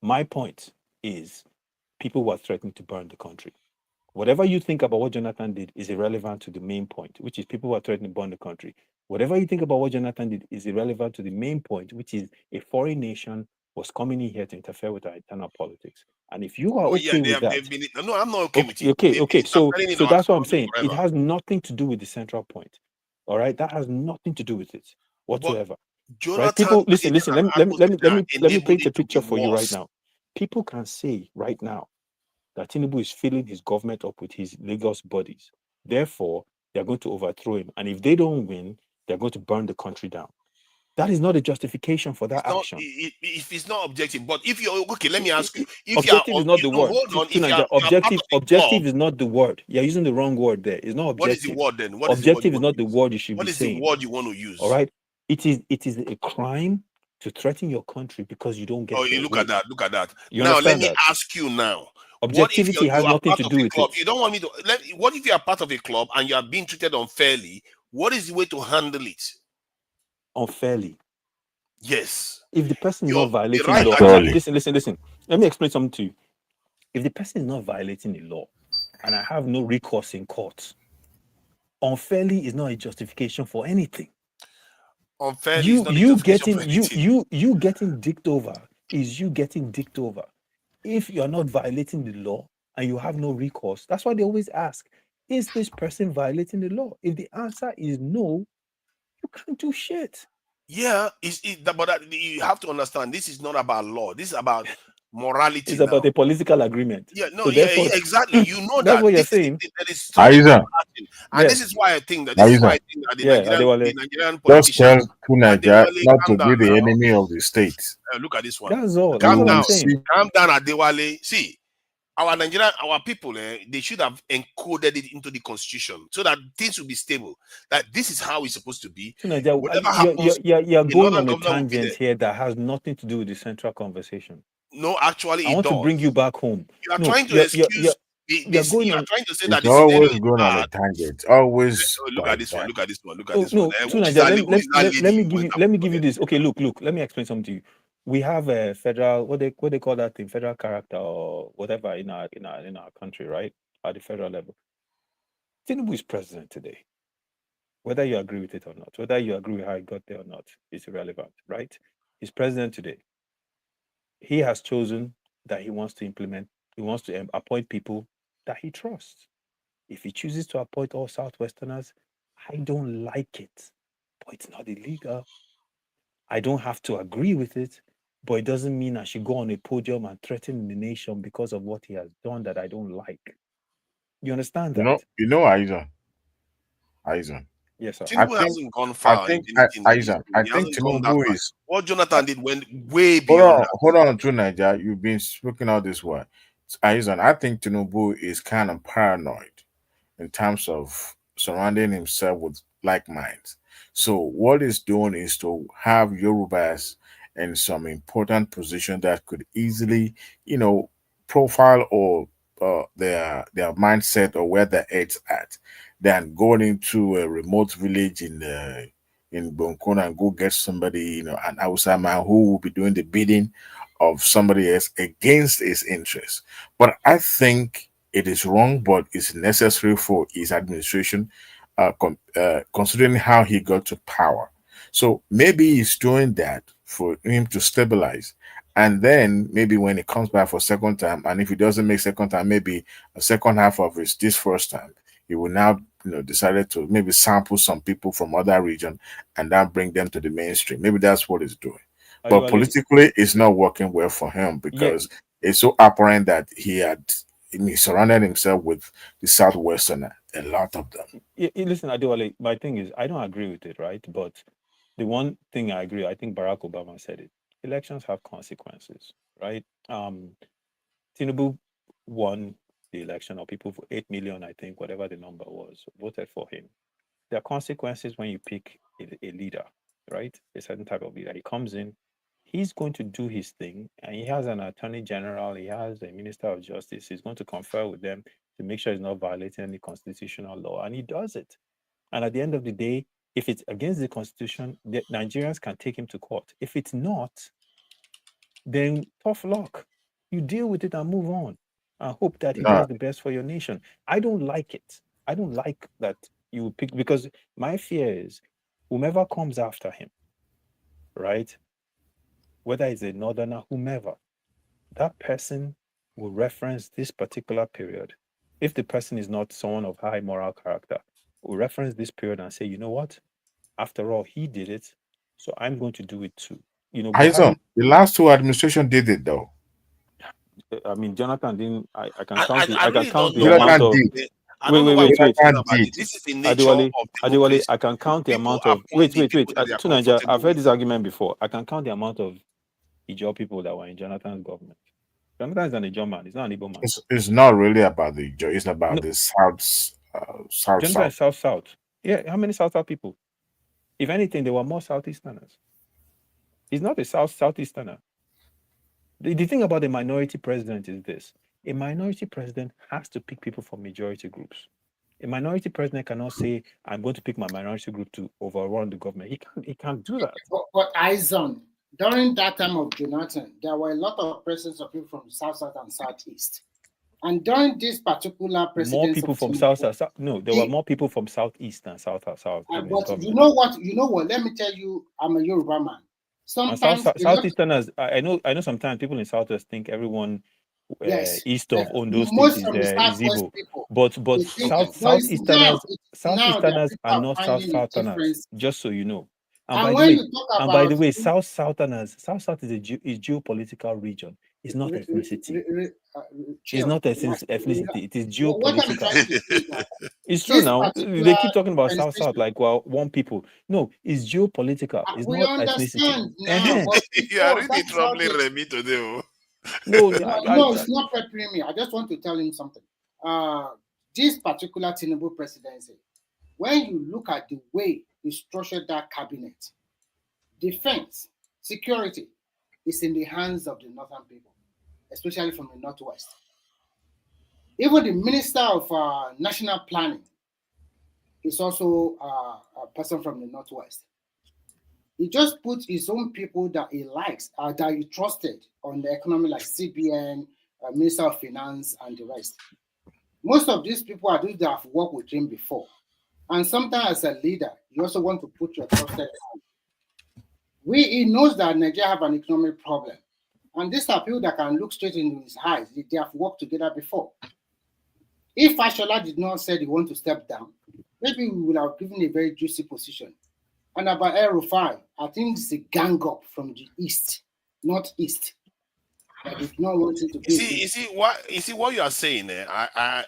My point is, people were threatening to burn the country. Whatever you think about what Jonathan did is irrelevant to the main point, which is people were threatening to burn the country. Whatever you think about what Jonathan did is irrelevant to the main point, which is a foreign nation was coming in here to interfere with our internal politics. And if you are with that, no, I'm not okay with it. Okay. So that's what I'm saying. It has nothing to do with the central point. All right, that has nothing to do with it whatsoever. Right? People, listen. Let me paint a picture for you right now. People can say right now that Tinubu is filling his government up with his Lagos bodies. Therefore, they're going to overthrow him. And if they don't win, they're going to burn the country down. That is not a justification for that action. If it's not objective, but if you're okay, let me ask you. If objective is not the word. Objective is not the word. You're using the wrong word there. It's not objective. What is the word then? Objective is not the word you should be saying. What is the word you want to use? All right. It is a crime to threaten your country because you don't get. Oh, you look at that. Look at that. You now let me ask you now. Objectivity has nothing to do with it. You don't want me to. What if you are part of a club and you are being treated unfairly? What is the way to handle it? Unfairly. Yes. If the person is not violating the law, listen. Let me explain something to you. If the person is not violating the law, and I have no recourse in court, unfairly is not a justification for anything. Unfairly you getting dicked over is you getting dicked over. If you're not violating the law and you have no recourse, that's why they always ask, is this person violating the law? If the answer is no, you can't do shit. Yeah, but you have to understand, this is not about law. This is about morality. It's about a political agreement. Yeah, no, so therefore, exactly. You know that's what you're saying. And this is why I think that the Nigerian politicians just tell Nigeria not to be the enemy of the state. Look at this one. That's all. Calm down, Adewale. See, our people, they should have encoded it into the constitution so that things will be stable. That this is how it's supposed to be. You're going on a tangent here that has nothing to do with the central conversation. No, actually, I want to bring you back home. You are trying to excuse. You are trying to say that it's always going on a tangent. Always. Look at this one. Look at this one. Let me give you this. Okay, look. Let me explain something to you. We have a federal, what they call that thing, federal character or whatever in our country, right? At the federal level. Tinubu is president today. Whether you agree with it or not, whether you agree with how he got there or not, is irrelevant, right? He's president today. He has chosen that he wants to appoint people that he trusts. If he chooses to appoint all Southwesterners, I don't like it, but it's not illegal. I don't have to agree with it, but it doesn't mean I should go on a podium and threaten the nation because of what he has done that I don't like. You understand that? You know, Aiza. Yes, sir. Tinubu hasn't gone far. I think Tinubu is... What Jonathan did went way beyond Hold on to Nigeria. You've been speaking out this way. I think Tinubu is kind of paranoid in terms of surrounding himself with like minds. So what he's doing is to have Yorubas in some important position that could easily, profile or their mindset or where their heads at, than going into a remote village in Bonkona and go get somebody, an Hausa man who will be doing the bidding of somebody else against his interests. But I think it is wrong, but it's necessary for his administration, considering how he got to power. So maybe he's doing that for him to stabilize. And then maybe when he comes back for second time, and if he doesn't make second time, maybe a second half of this first time, he will now decided to maybe sample some people from other region and then bring them to the mainstream. Maybe that's what he's doing. But politically, it's not working well for him because it's so apparent that he surrounded himself with the Southwesterner, a lot of them. Listen, Adewale, my thing is, I don't agree with it, right? But the one thing I agree, I think Barack Obama said it. Elections have consequences, right? Tinubu won the election, or people for 8 million, I think, whatever the number was, voted for him. There are consequences when you pick a leader, right? A certain type of leader. He comes in, he's going to do his thing, and he has an attorney general, he has a minister of justice. He's going to confer with them to make sure he's not violating any constitutional law, and he does it. And at the end of the day, if it's against the constitution, the Nigerians can take him to court. If it's not, then tough luck. You deal with it and move on and hope that he does the best for your nation. I don't like it. I don't like that you pick, because my fear is whomever comes after him, right? Whether it's a northerner, whomever, that person will reference this particular period. If the person is not someone of high moral character, will reference this period and say, you know what? After all, he did it, so I'm going to do it too. The last two administrations did it though. I mean, Jonathan didn't. I can count. I can count the amount of. Wait. This is the nature of Adewale, I can count the amount of. Wait. To Nigeria, I've heard this argument before. I can count the amount of Ijaw people that were in Jonathan's government. Jonathan is an Ijaw man. He's not an Igbo man. It's not really about the Ijaw. It's about the South. Jonathan is South. Yeah, how many South people? If anything, there were more Southeasterners. He's not a Southeasterner. The thing about a minority president is this. A minority president has to pick people from majority groups. A minority president cannot say, I'm going to pick my minority group to overrun the government. He can't do that. But Aizon, during that time of Jonathan, there were a lot of presidents of people from South and Southeast. And during this particular presidency, more people from South. No, there were more people from Southeast than South. But you know what? Let me tell you, I'm a Yoruba man. Sometimes Southeasterners, I know sometimes people in Southwest think everyone east of Ondo State is Igbo. But Southeasterners are not Southerners, just so you know. And by the way, Southerners, South is a geopolitical region. It's not ethnicity. It's not ethnicity. It is geopolitical. It's true now. They keep talking about South, like, well, one people. No, it's geopolitical. It's not ethnicity. You are really troubling Remy today. No, it's not preparing me. I just want to tell him something. This particular Tinubu presidency, when you look at the way he structured that cabinet, defense, security is in the hands of the northern people, especially from the northwest. Even the Minister of National Planning is also a person from the northwest. He just put his own people that he likes, that he trusted on the economy, like CBN, Minister of Finance, and the rest. Most of these people are those that have worked with him before. And sometimes as a leader, you also want to put your trusted hand. He knows that Nigeria have an economic problem. And these are people that can look straight into his eyes. They have worked together before. If Fashola did not say he want to step down, maybe we would have given a very juicy position. And about El Rufai, I think it's a gang up from the east, northeast. That is not wanting to be. You see what you are saying there. I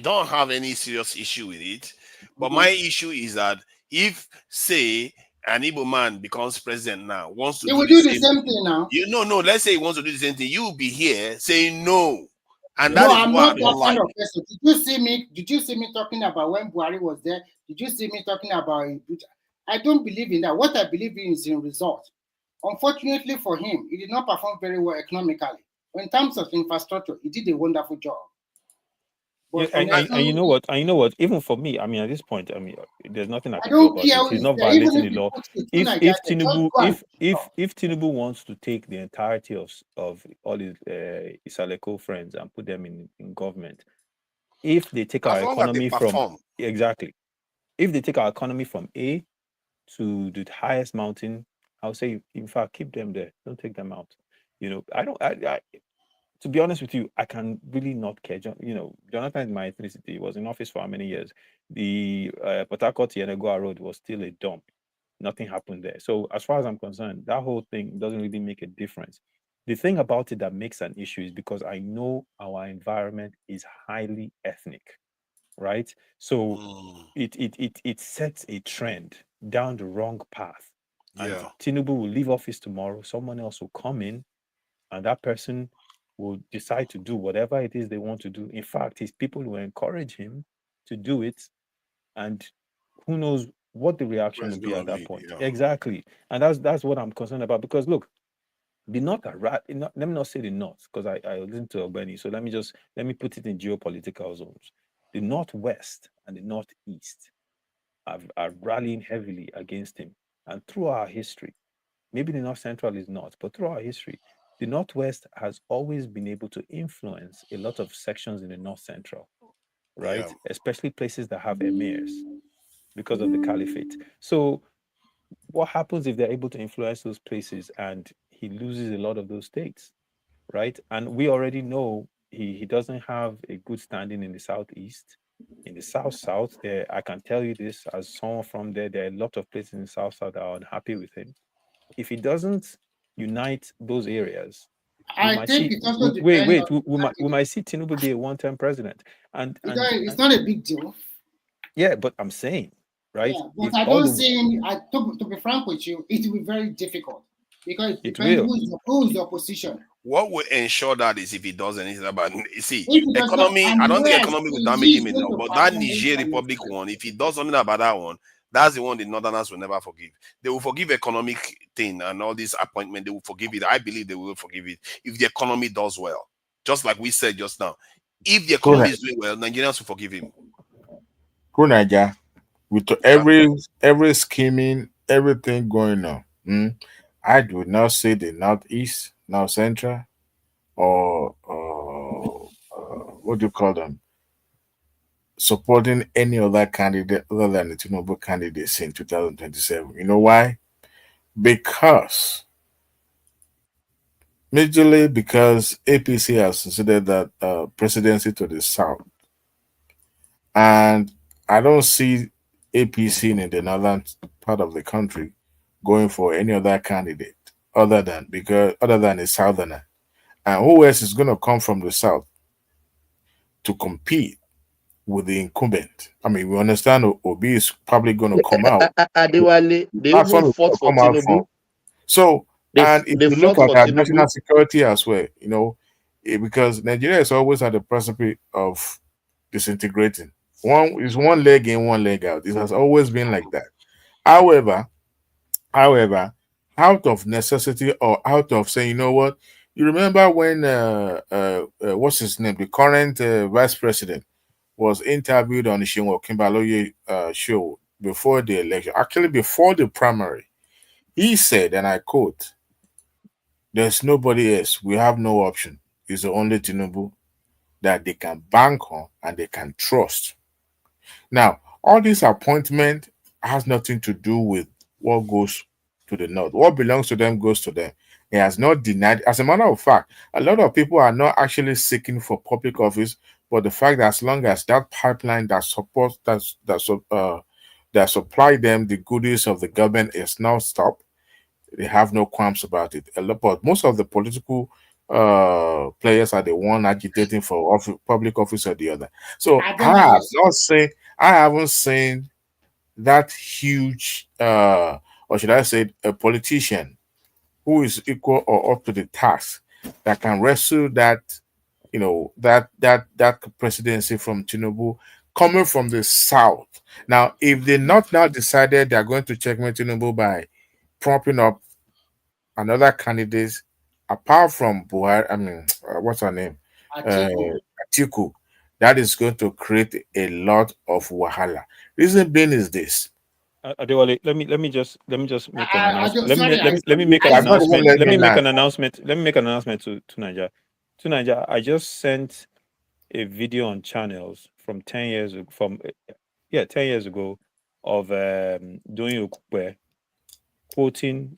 don't have any serious issue with it, but my issue is that if, say, an Igbo man becomes president now, wants to do the same thing now. No. Let's say he wants to do the same thing. You will be here saying no. And that is I'm what I not don't that kind like. of person. Did you see me talking about when Buhari was there? Did you see me talking about it? I don't believe in that. What I believe in is in results. Unfortunately for him, he did not perform very well economically. In terms of infrastructure, he did a wonderful job. But and you know what? And you know what? Even for me, I mean, at this point, I mean, there's nothing I can do don't about care it. who He's is not there, even violating if the you law. put it If Nigeria, if Tinubu just go if Tinubu wants to take the entirety of all his Isaleko friends and put them in government, if they take as our long as they economy from perform. exactly, if they take our economy from A to the highest mountain, I'll say, in fact, keep them there. Don't take them out. You know, I don't. To be honest with you, I can really not care. You know, Jonathan is my ethnicity. He was in office for how many years? The Port Harcourt Yenagoa Road was still a dump. Nothing happened there. So as far as I'm concerned, that whole thing doesn't really make a difference. The thing about it that makes an issue is because I know our environment is highly ethnic, right? So it sets a trend down the wrong path. And Yeah. Tinubu will leave office tomorrow. Someone else will come in, and that person will decide to do whatever it is they want to do. In fact, his people will encourage him to do it, and who knows what the reaction will be at that point. Yeah. Exactly, and that's what I'm concerned about. Because look, the North are let me not say the North, because I listen to Ogbeni, so let me put it in geopolitical zones. The Northwest and the Northeast are rallying heavily against him, and through our history, maybe the North Central is not, but through our history, the Northwest has always been able to influence a lot of sections in the North Central, right? Yeah. Especially places that have emirs because of the caliphate. So, what happens if they're able to influence those places and he loses a lot of those states, right? And we already know he doesn't have a good standing in the Southeast. In the South, there, I can tell you this as someone from there, there are a lot of places in the South that are unhappy with him. If he doesn't unite those areas, I think it also depends on we might see Tinubu be a one-term president, and it's not a big deal. Yeah, but I'm saying, right? Yeah, but I don't see him. To be frank with you, it will be very difficult because it depends who is the opposition. What will ensure that is if he does anything about it. See, economy, I don't think economy will damage him enough. But that Niger Republic one, if he does something about that one, that's the one the Northerners will never forgive. They will forgive economic thing and all this appointment. They will forgive it. I believe they will forgive it if the economy does well. Just like we said just now. If the economy is doing well, Nigerians will forgive him. Kunaja, with every scheming, everything going on, I do not say the Northeast, North Central, or what do you call them, supporting any other candidate other than the Tinubu candidates in 2027. You know why? Because majorly because APC has considered that presidency to the South. And I don't see APC in the northern part of the country going for any other candidate other than a southerner. And who else is going to come from the south to compete with the incumbent? I mean, we understand Obi is probably going to come out. They even fought for Tinubu. So, and if you look at our national security as well, you know, because Nigeria is always at the precipice of disintegrating. One leg in, one leg out. It has always been like that. However, out of necessity or out of saying, you know what, you remember when what's his name, the current vice president was interviewed on the Shehu Kimbaloye show before the election, actually before the primary. He said, and I quote, "There's nobody else. We have no option. It's the only Tinubu that they can bank on and they can trust." Now, all this appointment has nothing to do with what goes to the North. What belongs to them goes to them. He has not denied. As a matter of fact, a lot of people are not actually seeking for public office, but the fact that as long as that pipeline that supports that supply them the goodies of the government is now stopped, they have no qualms about it. But most of the political players are the one agitating for public office or the other. So I haven't seen that huge or should I say a politician who is equal or up to the task that can wrestle that that presidency from Tinubu coming from the south. Now, if they not now decided they are going to checkmate Tinubu by propping up another candidate apart from Buhari, what's her name? Atiku, that is going to create a lot of wahala. Reason being is this. Adewale, let me just make an announcement. Let me make an announcement. Let me make an announcement. Let me make an announcement to Nigeria. To Nigeria, I just sent a video on channels from 10 years ago, 10 years ago, of doing Okupe quoting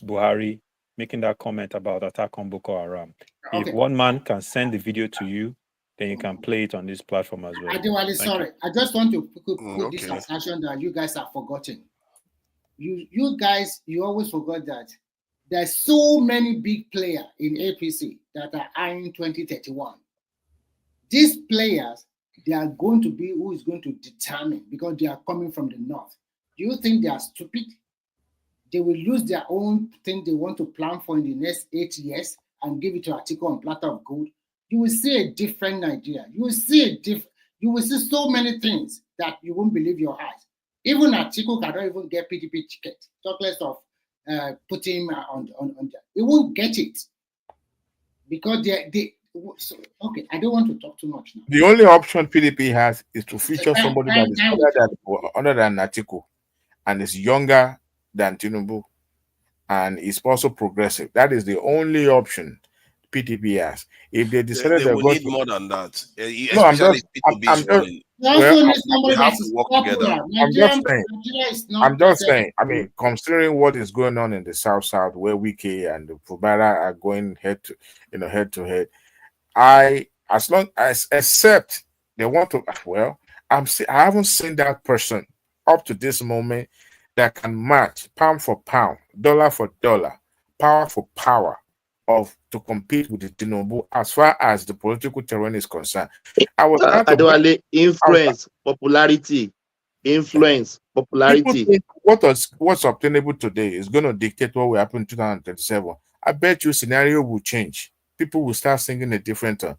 Buhari, making that comment about attack on Boko Haram. If one man can send the video to you, then you can play it on this platform as well. Adewale, sorry, I just want to put this assumption that you guys are forgotten. You guys, you always forgot that there's so many big players in APC that are eyeing 2031. These players, they are going to be who is going to determine, because they are coming from the north. Do you think they are stupid? They will lose their own thing they want to plan for in the next 8 years and give it to Atiku on platter of gold. You will see a different Nigeria. You will see you will see so many things that you won't believe your eyes. Even Atiku cannot even get PDP ticket. Talk less of putting him on that. He won't get it because okay, I don't want to talk too much now. The only option PDP has is to feature somebody that is other than Atiku and is younger than Tinubu and is also progressive. That is the only option PDP has. If they decided they will need more than that. Especially I'm just saying. I mean, considering what is going on in the South, where Wike and Fubara are going head to head, except they want to. Well, I haven't seen that person up to this moment that can match pound for pound, dollar for dollar, power for power to compete with the Tinubu as far as the political terrain is concerned. I was influence, popularity. People think what's obtainable today is going to dictate what will happen in 2037. I bet you scenario will change. People will start singing a different tone.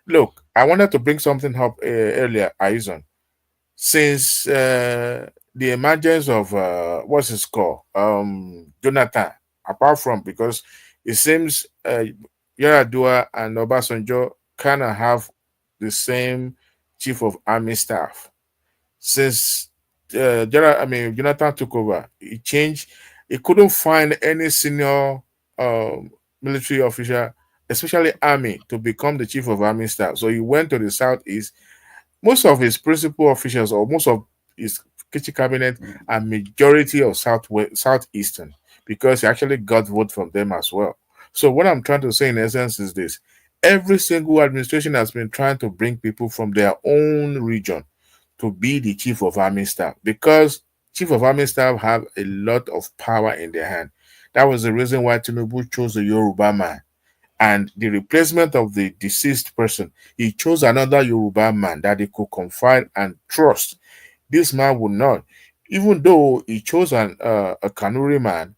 Look, I wanted to bring something up earlier, Aizon. Since the emergence of what's his called, Jonathan, apart from because it seems Yaradua and Obasanjo kind of have the same chief of army staff. Since Jonathan took over, he changed. He couldn't find any senior military official, especially army, to become the chief of army staff. So he went to the southeast. Most of his principal officials, or most of his kitchen cabinet, are majority of southeastern, because he actually got vote from them as well. So what I'm trying to say in essence is this: every single administration has been trying to bring people from their own region to be the chief of army staff, because chief of army staff have a lot of power in their hand. That was the reason why Tinubu chose a Yoruba man. And the replacement of the deceased person, he chose another Yoruba man that he could confide and trust. This man would not, even though he chose a Kanuri man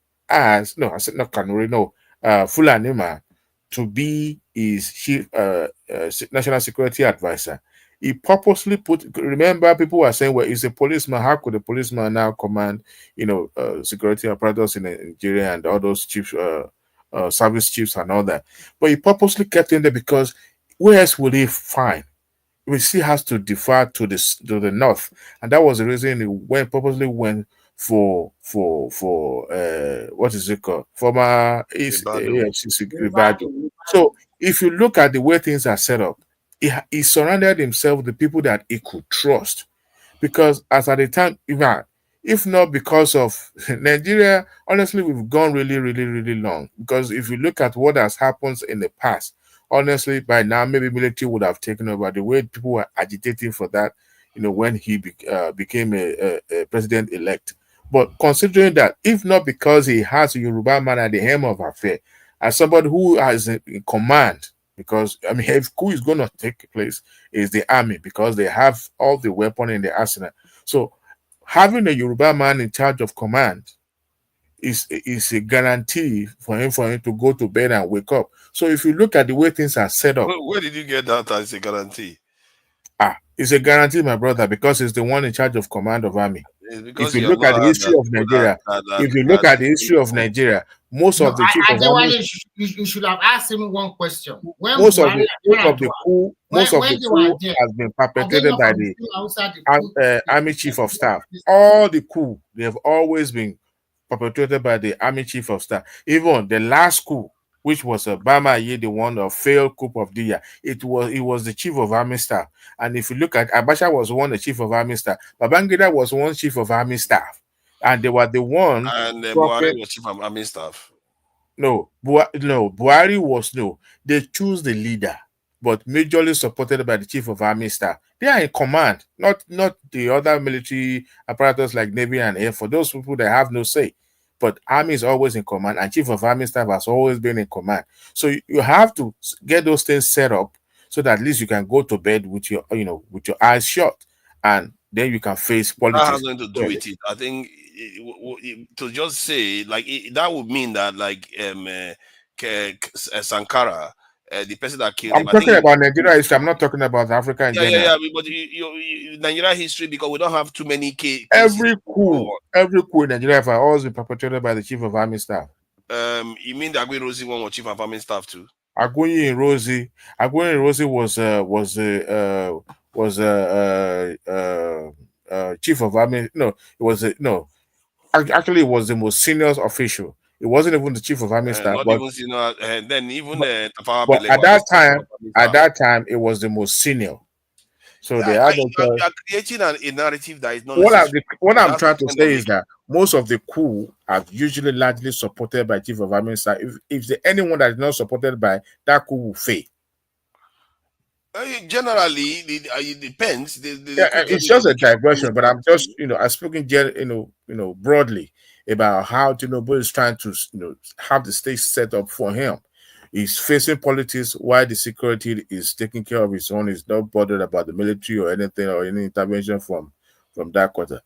Fulani man to be his chief national security advisor. He purposely remember, people were saying, well, he's a policeman. How could a policeman now command, security apparatus in Nigeria and all those chiefs, service chiefs and all that? But he purposely kept him there because where else will he find? He still has to defer to the north, and that was the reason he purposely went for what is it called? Former AFCC Ribadu. So if you look at the way things are set up, he surrounded himself with the people that he could trust, because as at the time, if not because of Nigeria, honestly, we've gone really, really, really long. Because if you look at what has happened in the past, honestly, by now, maybe military would have taken over. The way people were agitating for that, when he became a president-elect. But considering that, if not because he has a Yoruba man at the helm of affair, as somebody who has in command, because, if coup is going to take place, is the army, because they have all the weapons in the arsenal. So having a Yoruba man in charge of command is a guarantee for him to go to bed and wake up. So if you look at the way things are set up, where did you get that as a guarantee? It's a guarantee, my brother, because he's the one in charge of command of army. If you look at the history of Nigeria, most of the chief of army, you should have asked him one question. When most of the coup has been perpetrated by the army chief of staff. All the coup, they have always been perpetrated by the army chief of staff. Even the last coup, which was Bama Ye, the one of failed coup of the year, it was the chief of army staff. And if you look at Abacha was one the chief of army staff, Babangida was one chief of army staff, and they were the one. And Buhari was chief of army staff. Buhari was They choose the leader, but majorly supported by the chief of army staff. They are in command, not the other military apparatus like Navy and Air. For those people that have no say. But army is always in command, and chief of army staff has always been in command. So you have to get those things set up so that at least you can go to bed with your eyes shut, and then you can face politics. That has nothing to do with it. I think to just say that would mean that Sankara, the person that killed him. I'm talking about Nigeria history. I'm not talking about Africa in general. Yeah. But Nigeria history, because we don't have too many cases. Every coup in Nigeria has always been perpetrated by the chief of army staff. You mean the Agui Rosie one was chief of army staff too? Agui Rosie was chief of army. Actually, it was the most senior official. It wasn't even the chief of army staff. Not even senior. Then even but at that time, it was the most senior. So they are creating a narrative that is not. What I'm trying to say is that most of the coup are usually largely supported by chief of army staff. If there's anyone that is not supported by, that coup will fail. Generally, it depends. It's just a digression, but I'm just I'm speaking broadly about how Tinubu is trying to have the stage set up for him. He's facing politics while the security is taking care of his own. He's not bothered about the military or anything or any intervention from that quarter.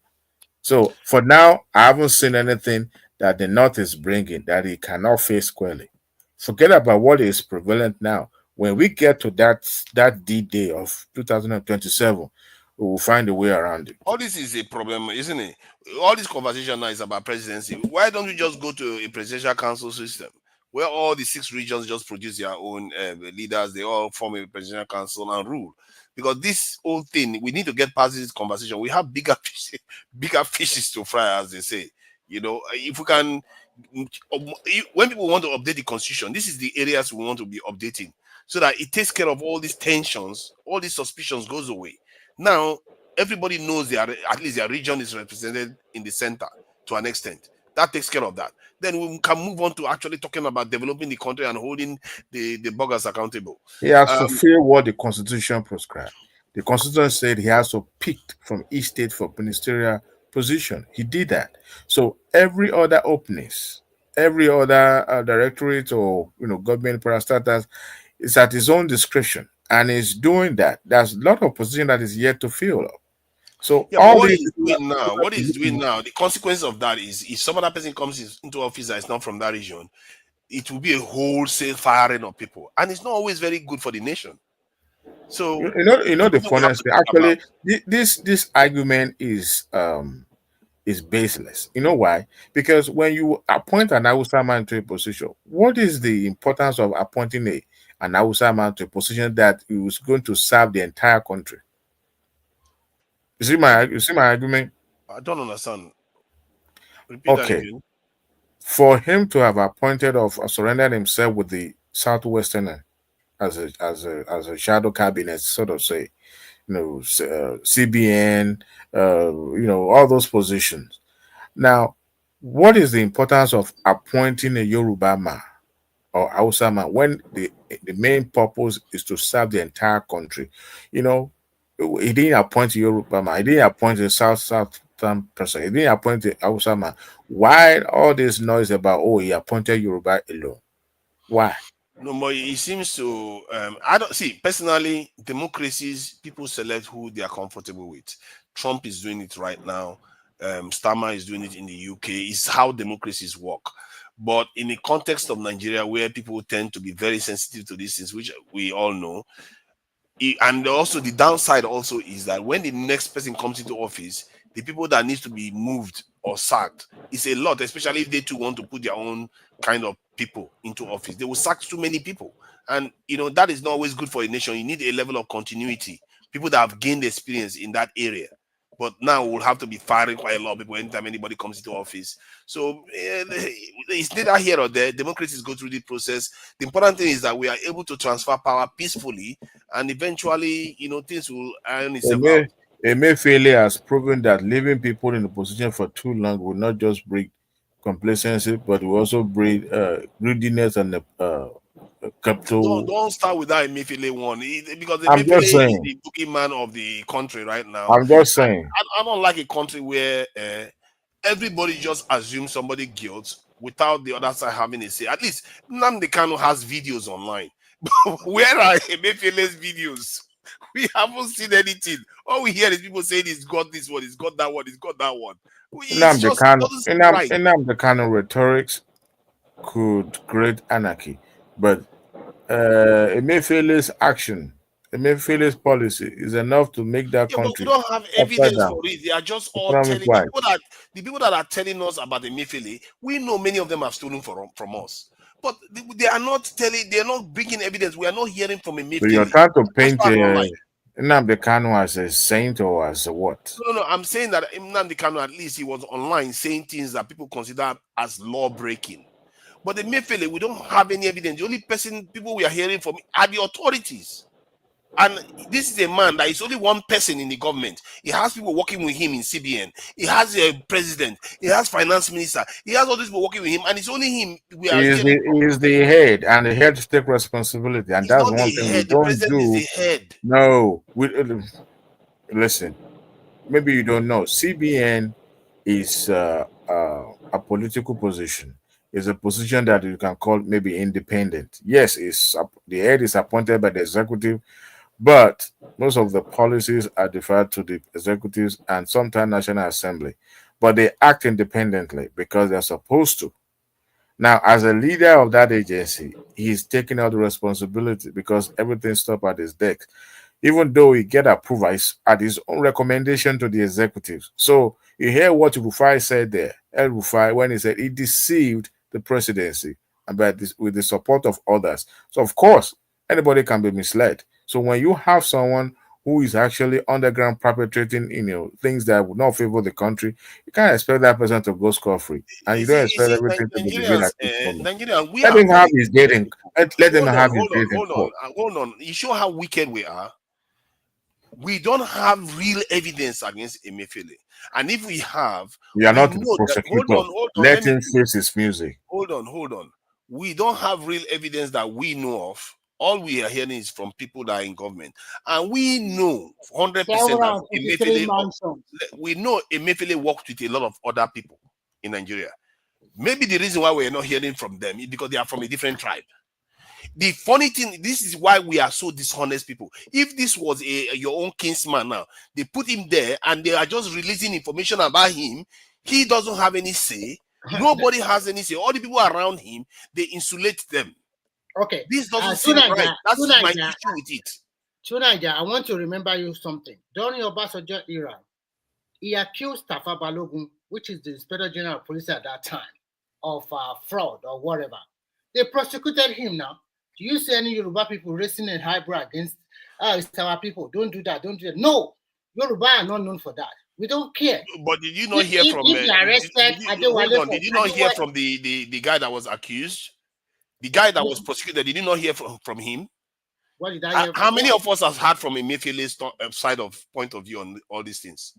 So for now, I haven't seen anything that the North is bringing that he cannot face squarely. Forget about what is prevalent now. When we get to that D-Day of 2027, we will find a way around it. All this is a problem, isn't it? All this conversation now is about presidency. Why don't we just go to a presidential council system where all the 6 regions just produce their own leaders? They all form a presidential council and rule. Because this whole thing, we need to get past this conversation. We have bigger fishes to fry, as they say. If we can, when people want to update the constitution, this is the areas we want to be updating, so that it takes care of all these tensions, all these suspicions goes away. Now, everybody knows at least their region is represented in the center to an extent. That takes care of that. Then we can move on to actually talking about developing the country and holding the buggers accountable. He has to fulfill what the Constitution prescribed. The Constitution said he has to pick from each state for ministerial position. He did that. So every other openness, every other directorate or government parastatals is at his own discretion, and he's doing that. There's a lot of position that is yet to fill up. So what he's doing now, the consequence of that is if some other person comes into office that is not from that region, it will be a wholesale firing of people, and it's not always very good for the nation. So the funniest thing, actually, this argument is baseless. You know why? Because when you appoint an Hausa man to a position, what is the importance of appointing an Hausa man to a position that is going to serve the entire country? You see my argument? I don't understand. Repeat okay. That again. For him to have appointed or surrendered himself with the Southwestern as a shadow cabinet, sort of say, CBN, all those positions. Now, what is the importance of appointing a Yoruba man or Hausa man when the main purpose is to serve the entire country? He didn't appoint a Yoruba man. He didn't appoint a Southern person. He didn't appoint a Hausa man. Why all this noise about, he appointed Yoruba alone? Why? No, but it seems to, I don't see, personally, democracies, people select who they are comfortable with. Trump is doing it right now. Starmer is doing it in the UK. It's how democracies work. But in the context of Nigeria, where people tend to be very sensitive to these things, which we all know, and also the downside also is that when the next person comes into office, the people that needs to be moved or sacked is a lot, especially if they too want to put their own kind of people into office. They will sack too many people, and that is not always good for a nation. You need a level of continuity, people that have gained experience in that area. But now we'll have to be firing quite a lot of people anytime anybody comes into office. So it's neither here or there. Democracies go through the process. The important thing is that we are able to transfer power peacefully, and eventually, things will iron itself out. Emefiele has proven that leaving people in a position for too long will not just breed complacency, but will also breed greediness and capital. Don't start with that Emefiele one, because I'm Emefiele just saying. is the boogeyman of the country right now. I'm just saying. I don't like a country where everybody just assumes somebody guilt without the other side having a say. At least Nnamdi Kanu has videos online. Where are Emefiele's videos? We haven't seen anything. All we hear is people saying he's got this one, he's got that one, he's got that one. Nnamdi Kanu rhetorics could create anarchy, but Emefiele's action, Emefiele's policy is enough to make that country. But we don't have evidence for it. They are just all telling the people that are telling us about Emefiele. We know many of them have stolen from us, but they are not telling. They are not bringing evidence. We are not hearing from Emefiele. So you're trying to paint Nnamdi Kanu as a saint or as a what? No. I'm saying that Nnamdi Kanu, at least he was online saying things that people consider as law breaking. But the Emefiele, we don't have any evidence. The only people we are hearing from are the authorities. And this is a man that is only one person in the government. He has people working with him in CBN. He has a president. He has finance minister. He has all these people working with him, and it's only him. He is the head, and the head to take responsibility. And that's one thing we don't do. No, listen. Maybe you don't know. CBN is a political position. Is a position that you can call maybe independent. Yes, the head is appointed by the executive, but most of the policies are deferred to the executives and sometimes National Assembly. But they act independently because they're supposed to. Now, as a leader of that agency, he's taking out the responsibility because everything stopped at his desk. Even though he get approval at his own recommendation to the executives. So you hear what Rufai said there. El Rufai, when he said he deceived the presidency about this with the support of others. So of course, anybody can be misled. So when you have someone who is actually underground perpetrating, things that would not favor the country, you can't expect that person to go scot-free. And you don't expect everything to be like let him have his dating. Let him have his dating. Hold on. You show how wicked we are. We don't have real evidence against Emefiele. And if we have, we are not the prosecutor. Hold on, let him face his music. Hold on. We don't have real evidence that we know of. All we are hearing is from people that are in government. And we know 100% that Emefiele worked with a lot of other people in Nigeria. Maybe the reason why we're not hearing from them is because they are from a different tribe. The funny thing, this is why we are so dishonest people. If this was your own kinsman now, they put him there and they are just releasing information about him. He doesn't have any say. Nobody has any say. All the people around him, they insulate them. Okay. This doesn't seem right. That's my issue with it. Chunaja, I want to remember you something. During Obasanjo era, he accused Tafa Balogun, which is the Inspector General of Police at that time, of fraud or whatever. They prosecuted him now. Do you see any Yoruba people raising a highbrow against it's our people? Don't do that. No, Yoruba are not known for that. We don't care. But did you not hear from? Did you not hear from the guy that was accused? The guy that was prosecuted. Did you not hear from him? What did I hear? How many of us have heard from Emefiele's side of point of view on all these things?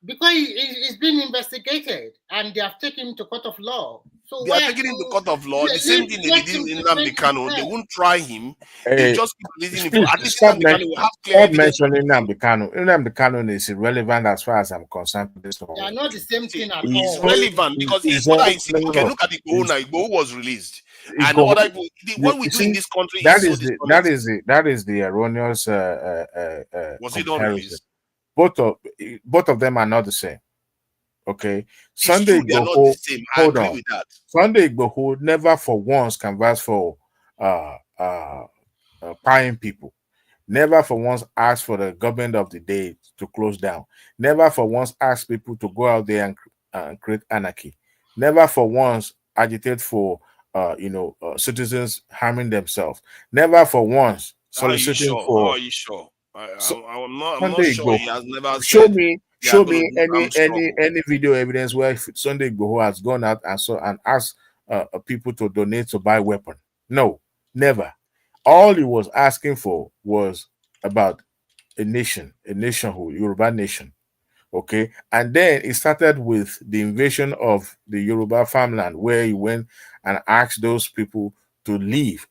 Because he's been investigated and they have taken him to court of law. So they are taking him to court of law. The same thing they did in Nnamdi Kanu. They won't try him. They just keep releasing him. At least stop mentioning Nnamdi Kanu. Nnamdi Kanu is irrelevant as far as I'm concerned. They are not the same thing at all. It's relevant because look at Igboho. Igboho was released. And what we do in this country that is the erroneous was it not released? Both of them are not the same. Okay, Sunday Igboho. Hold on. Sunday Igboho never for once canvassed for paying people. Never for once asked for the government of the day to close down. Never for once asked people to go out there and create anarchy. Never for once agitate for citizens harming themselves. Never for once soliciting for. How are you sure? I'm not Sunday sure. Igboho. He has never Show said. me any video evidence where Sunday Igboho has gone out and asked people to donate to buy weapon. No, never. All he was asking for was about a nationhood, Yoruba nation. Okay, and then it started with the invasion of the Yoruba farmland, where he went and asked those people to leave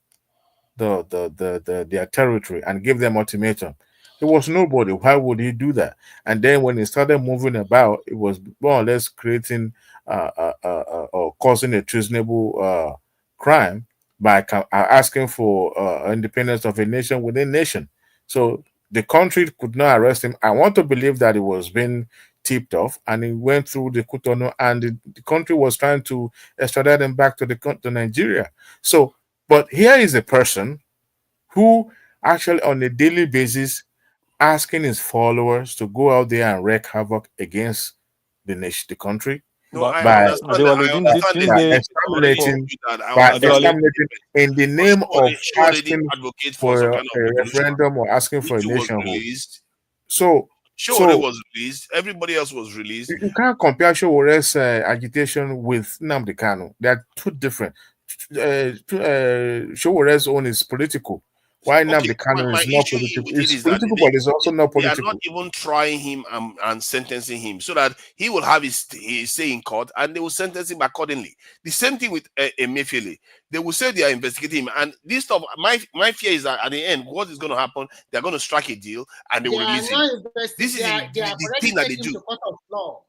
their territory and give them ultimatum. There was nobody. Why would he do that? And then when he started moving about, it was more or less creating or causing a treasonable crime by asking for independence of a nation within nation. So the country could not arrest him. I want to believe that it was being tipped off, and he went through the Cotonou, and the country was trying to extradite him back to Nigeria. So, but here is a person who actually on a daily basis asking his followers to go out there and wreak havoc against the nation, the country, by exterminating in the name of asking for a referendum or asking for a nationhood. So was released. Everybody else was released. You can't compare Shehu's agitation with Nnamdi Kanu. They are two different. Shehu's own is political. Why Nnamdi Kanu is not political? It's political, but it's also not political. They are not even trying him and sentencing him so that he will have his say in court, and they will sentence him accordingly. The same thing with Emefiele. They will say they are investigating him, and this stuff. My fear is that at the end, what is going to happen? They are going to strike a deal, and they will release him. This is the thing that they do. The court of law.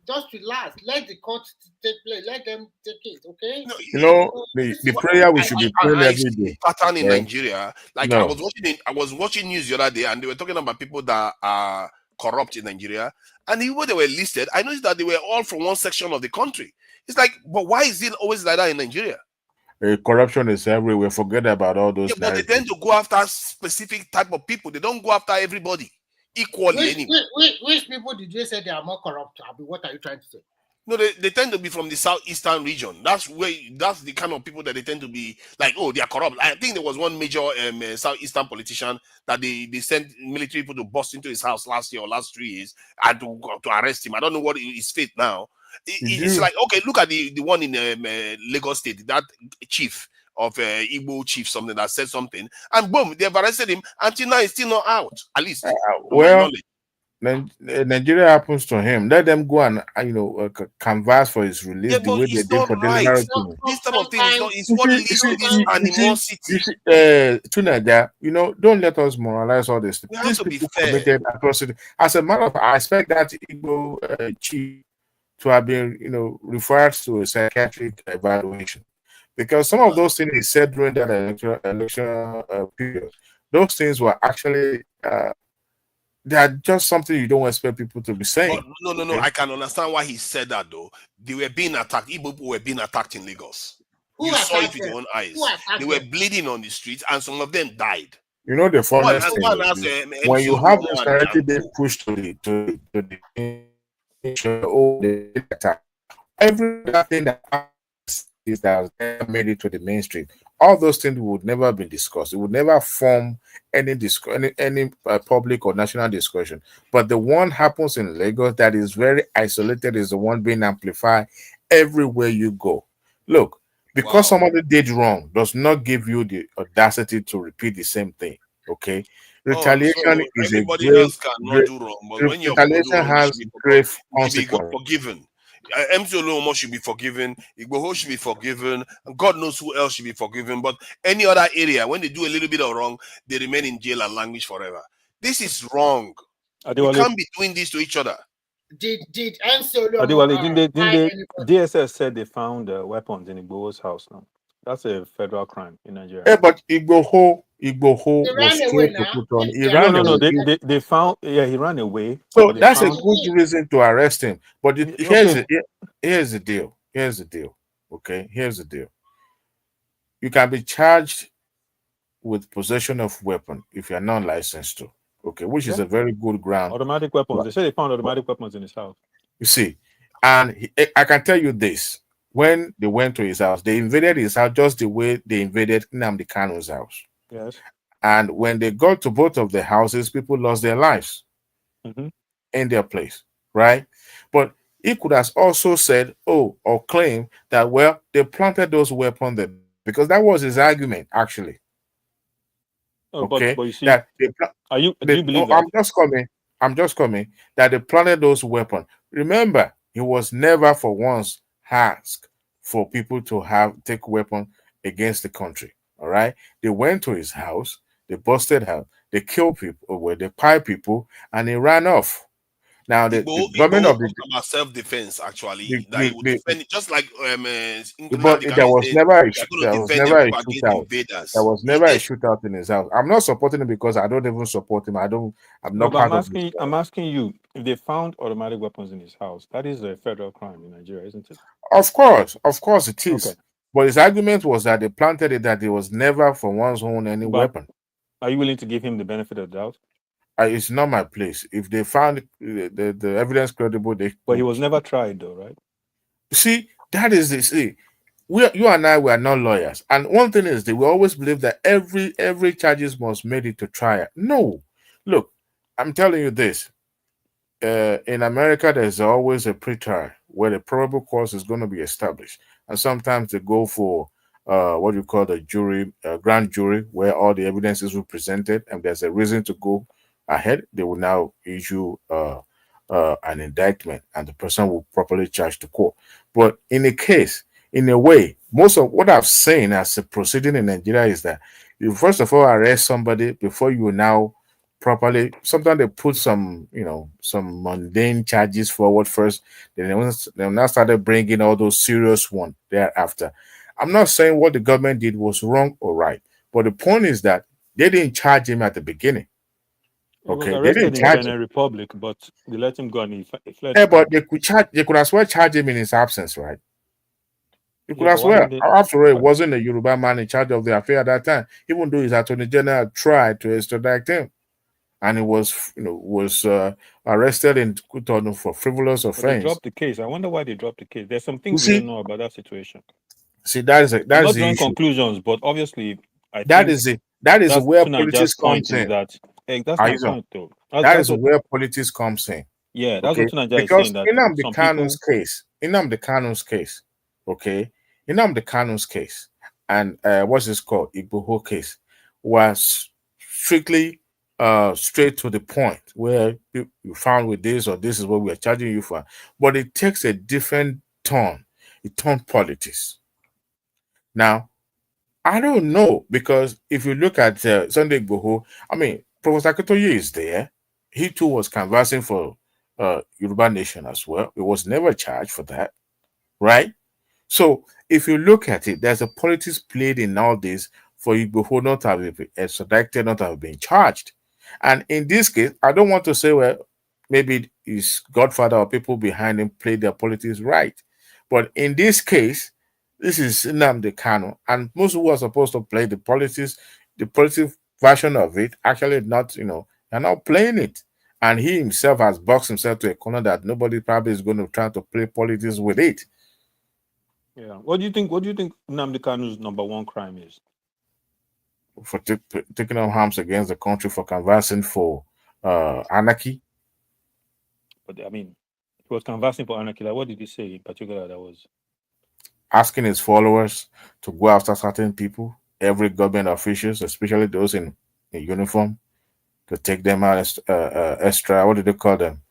Just relax. Let the court take place. Let them take it. Okay. The prayer we should be praying every day. Pattern in Nigeria. Like I was watching news the other day, and they were talking about people that are corrupt in Nigeria, and even they were listed. I noticed that they were all from one section of the country. It's like, but why is it always like that in Nigeria? Corruption is everywhere. Forget about all those. But they tend to go after specific type of people. They don't go after everybody equally. Which people did you say they are more corrupt? I mean, what are you trying to say? No, they tend to be from the southeastern region. That's the kind of people that they tend to be like, oh, they are corrupt. I think there was one major southeastern politician that they sent military people to bust into his house last year or last 3 years and to arrest him. I don't know what his fate now. It's like, okay, look at the one in Lagos State, that chief of Igbo chief, something that said something, and boom, they've arrested him. Until now, he's still not out. At least, Nigeria happens to him. Let them go and canvass for his release the way they did for Delaware. This type of thing is what leads to this animosity. Tunaja, don't let us moralize all this. These people committed atrocity. As a matter of fact, I expect that Igbo chief to have been, referred to a psychiatric evaluation, because some of those things he said during that election period, those things were actually they are just something you don't expect people to be saying. Oh, no. I can understand why he said that though. They were being attacked. Igbo people were being attacked in Lagos. You saw it with your own eyes. They were bleeding on the streets, and some of them died. The funniest thing is, when you have this narrative being pushed to the attack, every thing that is that made it to the mainstream, all those things would never have been discussed. It would never form any public or national discussion. But the one happens in Lagos that is very isolated is the one being amplified everywhere you go. Look, because somebody did wrong does not give you the audacity to repeat the same thing. Okay, retaliation is a retaliation has grave consequences. Forgiven. MC Oluomo should be forgiven. Igboho should be forgiven. God knows who else should be forgiven. But any other area, when they do a little bit of wrong, they remain in jail and languish forever. This is wrong. You can't be doing this to each other. Did MC Oluomo DSS said they found weapons in Igboho's house now. That's a federal crime in Nigeria. Yeah, but Igboho Igboho was scared to put on. He ran no. away. They found. Yeah, he ran away. So that's a good reason to arrest him. But here's the deal. Here's the deal. Okay, here's the deal. You can be charged with possession of weapon if you're not licensed to. Okay, which is a very good ground. Automatic weapons. They say they found automatic weapons in his house. You see, and I can tell you this: when they went to his house, they invaded his house just the way they invaded Nnamdi Kanu's house. Yes. And when they got to both of the houses, people lost their lives in their place, right? But he could have also said, or claim that, well, they planted those weapons there, because that was his argument, actually. Okay, but you see, that do you believe that? I'm just coming that they planted those weapons. Remember, he was never for once asked for people to take weapons against the country. All right, they went to his house, they busted out, they killed people, they piled people, and he ran off. Now the government of the about self-defense, actually, that he would defend it, just like but there was never a shootout. There was never a shootout in his house. I'm not supporting him because I don't even support him. I'm not part of this. I'm asking you, if they found automatic weapons in his house, that is a federal crime in Nigeria, isn't it? Of course it is. Okay. But his argument was that they planted it, that it was never for one's own any weapon. Are you willing to give him the benefit of the doubt? It's not my place. If they found the evidence credible, But he was never tried, though, right? See, that is the see. You and I, we are not lawyers, and one thing is that we always believe that every charges must made it to trial. No, look, I'm telling you this. In America, there's always a pre-trial where the probable cause is going to be established, and sometimes they go for what you call the jury, grand jury, where all the evidence is presented, and there's a reason to go ahead. They will now issue an indictment, and the person will properly charge the court. But in a way, most of what I've seen as a proceeding in Nigeria is that you first of all arrest somebody before you now properly. Sometimes they put some mundane charges forward first, then they now started bringing all those serious ones thereafter. I'm not saying what the government did was wrong or right, but the point is that they didn't charge him at the beginning. Okay, they didn't charge him in the Republic, but they let him go and he fled. Yeah, but they could as well charge him in his absence, right? You could as well. After all, it wasn't a Yoruba man in charge of the affair at that time, even though his attorney general tried to extradite him, and he was arrested in Cotonou for frivolous offense. They dropped the case. I wonder why they dropped the case. There's some things we don't know about that situation. See, that's not drawing conclusions, but obviously, that is where politics comes in. That's my point, though. That is where politics comes in. Yeah, that's what Tunaja is saying. That Nnamdi Kanu's case, okay, Nnamdi Kanu's case, and what's this called, Igboho case, was strictly straight to the point, where you found with this or this is what we are charging you for, but it takes a different turn. It turned politics. Now, I don't know, because if you look at Sunday Igboho, I mean, Professor Akintoye is there. He too was canvassing for Yoruba Nation as well. He was never charged for that, right? So if you look at it, there's a politics played in all this for Igboho not to have been extradited, not to have been charged. And in this case, I don't want to say, well, maybe his godfather or people behind him played their politics right. But in this case, this is Nnamdi Kanu, and most who are supposed to play the politics version of it, actually not, they're not playing it. And he himself has boxed himself to a corner that nobody probably is going to try to play politics with it. Yeah. What do you think Nnamdi Kanu's number one crime is? For taking up arms against the country, for canvassing for anarchy. But I mean, he was canvassing for anarchy. Like, what did he say in particular that was? Asking his followers to go after certain people, every government officials, especially those in uniform, to take them out extra. What do they call them?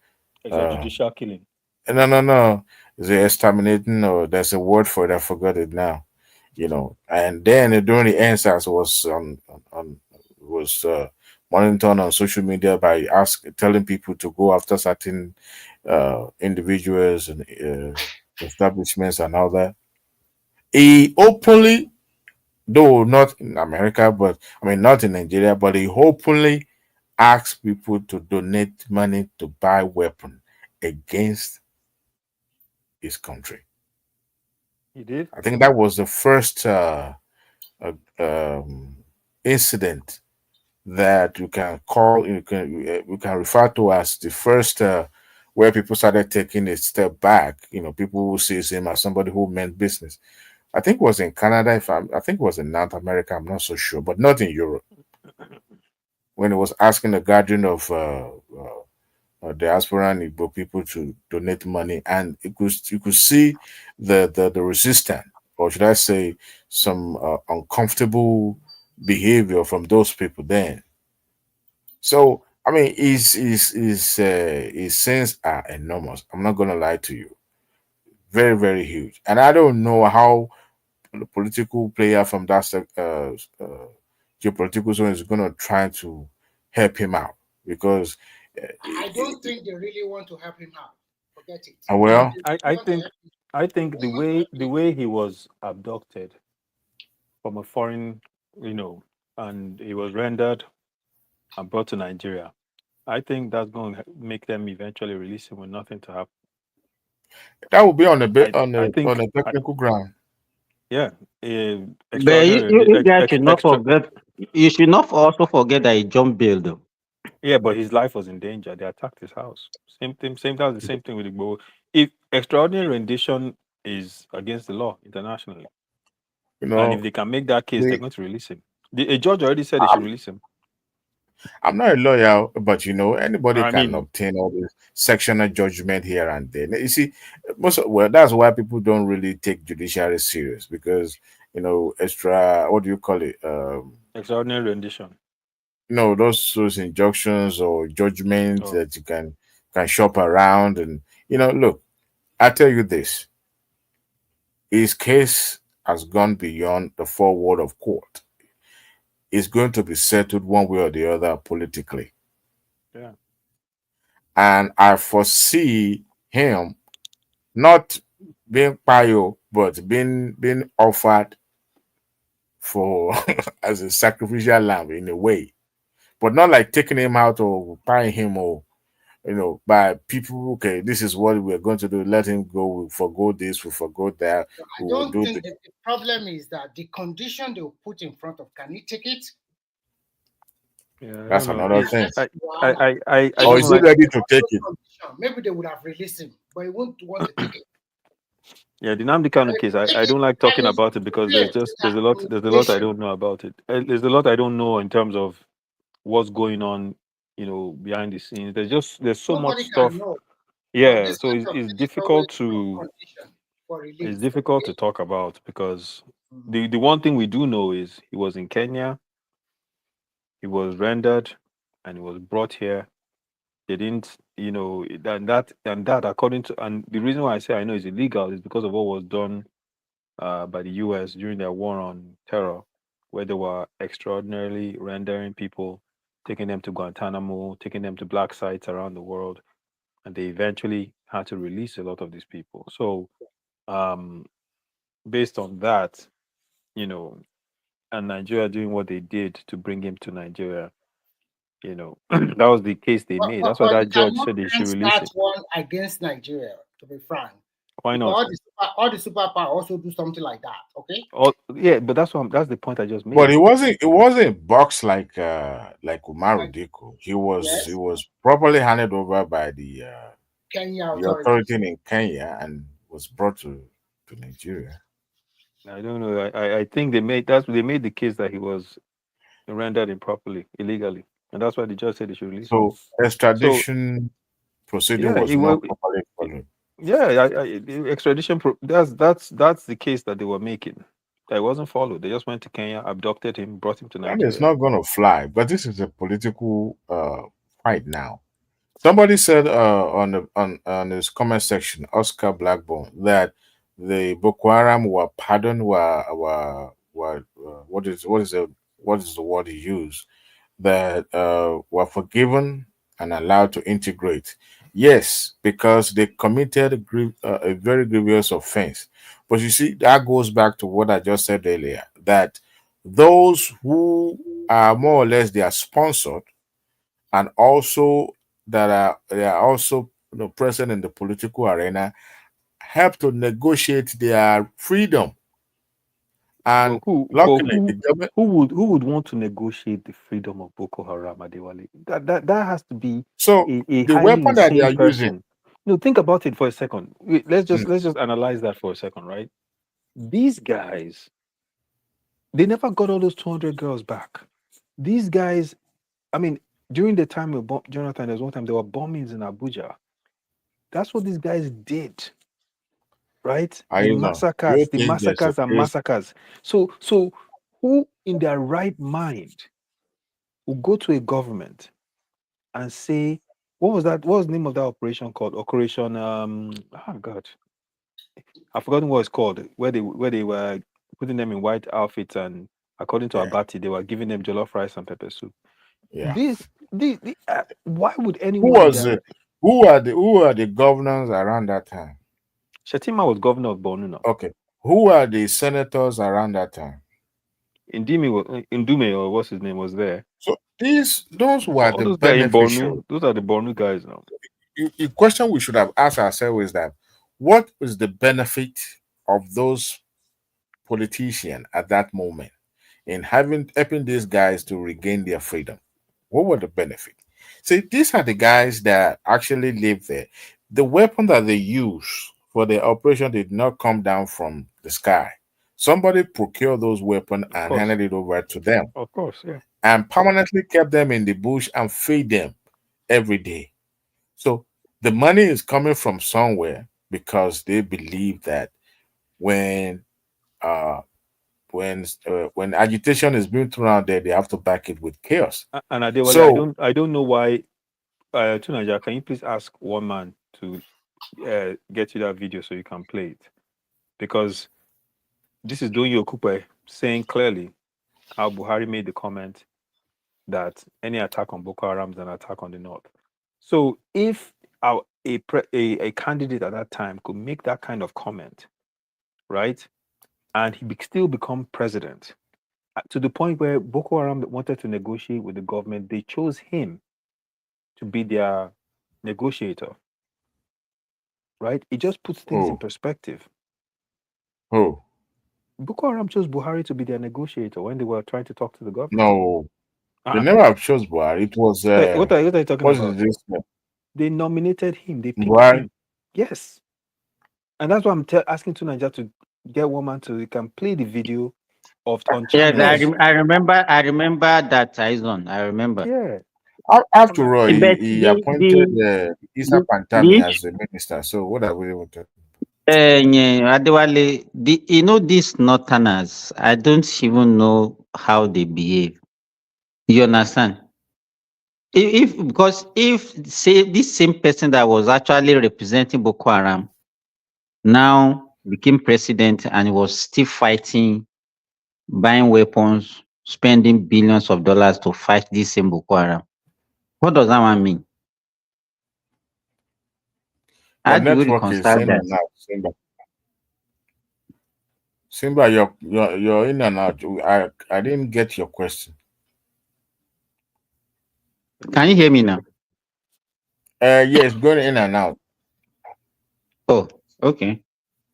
Extrajudicial killing. No. Is it exterminating, or there's a word for it? I forgot it now. And then during the answers was monitored on social media by telling people to go after certain individuals and establishments and all that. He openly though not in America, but I mean not in Nigeria, but he openly asked people to donate money to buy weapon against his country. He did. I think that was the first incident that you can refer to as the first where people started taking a step back. You know, people who sees him as somebody who meant business. I think it was in Canada. I think it was in North America. I'm not so sure, but not in Europe. When he was asking the gathering of diaspora and Igbo people to donate money, and you could see the resistance, or should I say, some uncomfortable behavior from those people then. So I mean, his sins are enormous. I'm not gonna lie to you, very very huge, and I don't know how the political player from that geopolitical zone is gonna try to help him out because. I don't think they really want to help him out. Forget it. Well, I think the way he was abducted from a foreign, and he was rendered and brought to Nigeria. I think that's going to make them eventually release him with nothing to happen. That would be on a bit on a technical ground. Yeah, but you guys should not forget. You should not also forget that he jumped bail, though. Yeah, but his life was in danger. They attacked his house. Same thing. That's the same thing with Igbo. If extraordinary rendition is against the law internationally, and if they can make that case, they're going to release him. A judge already said they should release him. I'm not a lawyer, but anybody can obtain all this sectional judgment here and there. You see, that's why people don't really take judiciary serious because extra. What do you call it? Extraordinary rendition. No, those injunctions or judgments that you can shop around, and look, I tell you this: his case has gone beyond the four walls of court. It's going to be settled one way or the other politically. Yeah. And I foresee him not being pio, but being offered for as a sacrificial lamb in a way. But not like taking him out or buying him or by people. Okay, this is what we're going to do. Let him go. We forgo this. We forgo that. I don't think the problem is that the condition they will put in front of, can he take it? Yeah, that's another thing. Or is he ready to take it? Maybe they would have released him, but he won't want to take it. Yeah, the Nnamdi Kanu case. I don't like talking about it because there's a lot I don't know about it. There's a lot I don't know in terms of what's going on, behind the scenes. There's so much stuff. Yeah, so it's difficult to talk about because the one thing we do know is he was in Kenya, he was rendered, and he was brought here. They didn't, and that according to, and the reason why I say I know it's illegal is because of what was done by the US during their war on terror, where they were extraordinarily rendering people, taking them to Guantanamo, taking them to black sites around the world, and they eventually had to release a lot of these people. So, based on that, and Nigeria doing what they did to bring him to Nigeria, that was the case they made. That's why that judge said they should release it. One against Nigeria, to be frank. Why not? All the superpower also do something like that. Okay. Oh yeah, but that's the point I just made. But it wasn't boxed like Umaru Diko. He was properly handed over by the Kenya authority in Kenya and was brought to Nigeria. I don't know. I think they made the case that he was rendered improperly, illegally, and that's why the judge said they should release him. So extradition procedure was not properly followed. Yeah, extradition. That's the case that they were making. That wasn't followed. They just went to Kenya, abducted him, brought him to Nigeria. And it's not going to fly. But this is a political fight now. Somebody said on his comment section, Oscar Blackburn, that the Boko Haram were pardoned. Were what is the word he used? That were forgiven and allowed to integrate. Yes, because they committed a very grievous offense. But you see, that goes back to what I just said earlier, that those who are more or less they are sponsored, and also that they are also present in the political arena, help to negotiate their freedom. And who would want to negotiate the freedom of Boko Haram, Adewale? That has to be a the highly weapon that they are insane person. using. No, think about it for a second. Let's just analyze that for a second, right? These guys, they never got all those 200 girls back. These guys, I mean, during the time of Jonathan, there's one time there were bombings in Abuja. That's what these guys did, right? The massacres. So who in their right mind will go to a government and say, what was the name of that operation called? Operation God, I've forgotten what it's called. Where they were putting them in white outfits, and according to Abati, they were giving them jollof rice and pepper soup. Yeah. Why would anyone? Who was it? Who are the governors around that time? Shetima was governor of Borno now. Okay. Who are the senators around that time? Indume, or what's his name, was there. So those were the those beneficiaries. Those are the Borno guys now. The question we should have asked ourselves is that what is the benefit of those politicians at that moment in helping these guys to regain their freedom? What were the benefit? See, these are the guys that actually live there. The weapon that they use for the operation did not come down from the sky. Somebody procured those weapons and handed it over to them. Of course, yeah. And permanently kept them in the bush and feed them every day. So the money is coming from somewhere because they believe that when agitation is being thrown out there, they have to back it with chaos. And Adewale, I don't know why. Tunaja, can you please ask one man to get you that video so you can play it? Because this is Donyo Okupe saying clearly how Buhari made the comment that any attack on Boko Haram is an attack on the North. So if a candidate at that time could make that kind of comment, right, and he still become president, to the point where Boko Haram wanted to negotiate with the government, they chose him to be their negotiator, right? It just puts things in perspective. Oh. Boko Haram chose Buhari to be their negotiator when they were trying to talk to the government. No, they never have chose Buhari. It was what are you talking about? This? They nominated him. They picked Buhari? him. Yes, and that's why I'm asking Tunaja to get one man to can play the video of on channel. Yes, I remember that Tyson. I remember. Yeah. After all, he appointed Isa Pantami as the minister. So what are we able to? Adewale, these Northerners, I don't even know how they behave. You understand? Because say this same person that was actually representing Boko Haram now became president and was still fighting, buying weapons, spending billions of dollars to fight this same Boko Haram. What does that one mean? How do you reconcile that? Simba, you're in and out. I didn't get your question. Can you hear me now? Yes, going in and out. Oh, okay.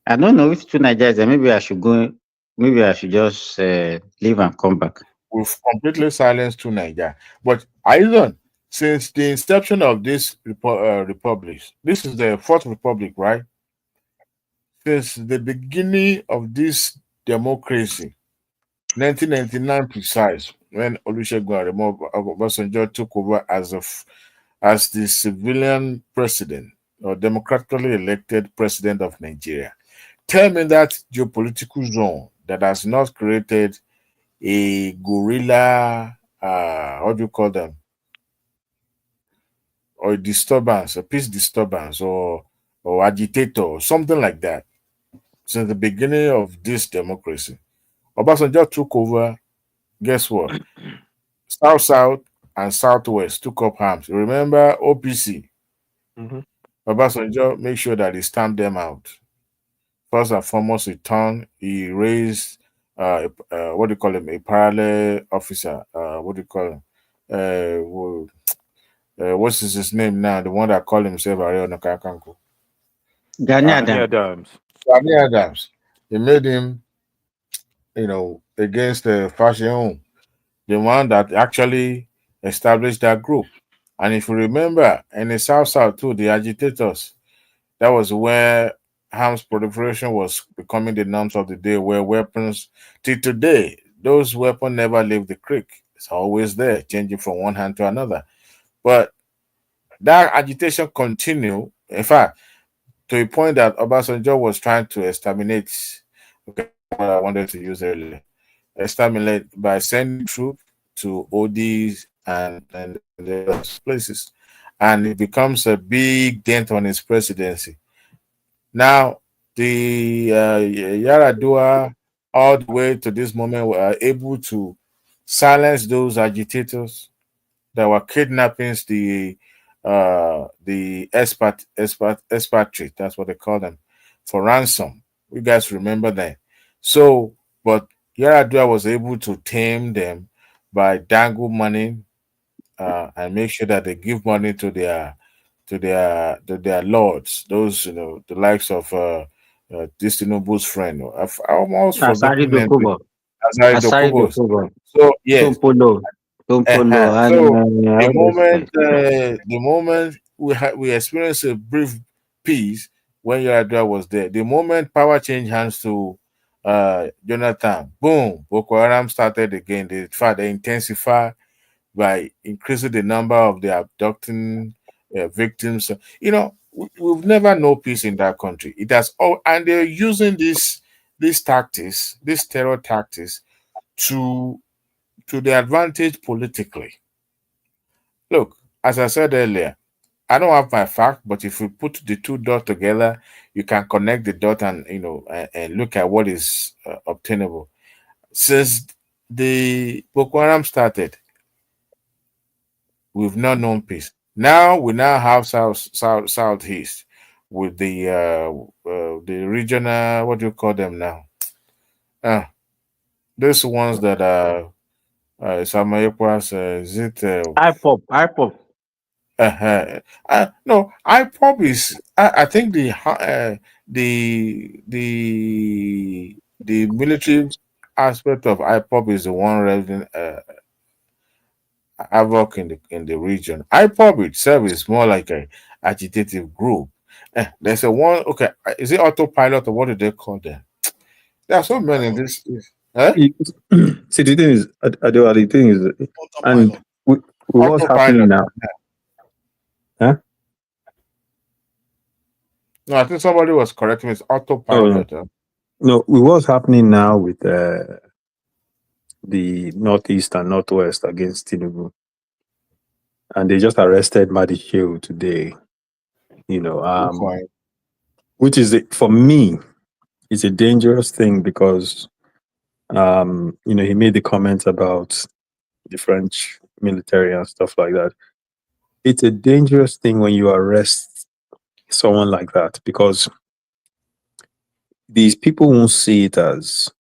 I don't know if Tunaja is there. Maybe I should go. Maybe I should just leave and come back. We've completely silenced Tunaja. But Aidan, since the inception of this republic, this is the fourth republic, right? Since the beginning of this democracy, 1999 precise, when Olusegun Obasanjo took over as the civilian president or democratically elected president of Nigeria. Tell me that geopolitical zone that has not created a guerrilla, what do you call them? Or a disturbance, a peace disturbance, or agitator, or something like that. Since the beginning of this democracy, Obasanjo took over. Guess what? South and Southwest took up arms. Remember OPC? Mm-hmm. Obasanjo made sure that he stamped them out. First and foremost, he raised what do you call him? A parallel officer. What do you call him? What's his name now? The one that called himself Ariel Nakakanko. Gani Adams. Gani Adams. They made him, against the Fashion, the one that actually established that group. And if you remember, in the South too, the agitators, that was where arms proliferation was becoming the norms of the day, where weapons, till today, those weapons never leave the creek. It's always there, changing from one hand to another. But that agitation continued. In fact, to a point that Obasanjo was trying to exterminate, okay, what I wanted to use earlier, exterminate by sending troops to ODs and the other places. And it becomes a big dent on his presidency. Now, the Yaradua, all the way to this moment, were able to silence those agitators that were kidnapping the expatriate, that's what they call them, for ransom. You guys remember that? So, but Yaradua was able to tame them by dangle money and make sure that they give money to their lords, those the likes of this Tinubu's friend. I've almost forgotten them. Asari Dokubo. So yes. So the moment we experienced a brief peace when Yaradua was there, the moment power changed hands to Jonathan, boom, Boko Haram started again. They intensify by increasing the number of the abducting victims. We've never known peace in that country. It has all, and they're using these tactics, these terror tactics, to their advantage politically. Look, as I said earlier, I don't have my fact, but if you put the two dots together, you can connect the dot and and look at what is obtainable. Since the Boko Haram started, we've not known peace. Now we have southeast with the regional, what do you call them now? These ones that are is it IPOP. No, IPOP is I think the military aspect of IPOP is the one raising havoc in the region. IPOP itself is more like a agitative group. There's a one. Okay, is it autopilot or what do they call them? There are so many in this. See, the thing is, the thing is, and what's happening now? Huh? No, I think somebody was correcting me. It's autopilot. No, what's happening now with the Northeast and Northwest against Tinubu, and they just arrested Mahdi Shehu today. Which is for me, it's a dangerous thing because, he made the comments about the French military and stuff like that. It's a dangerous thing when you arrest someone like that because these people won't see it as,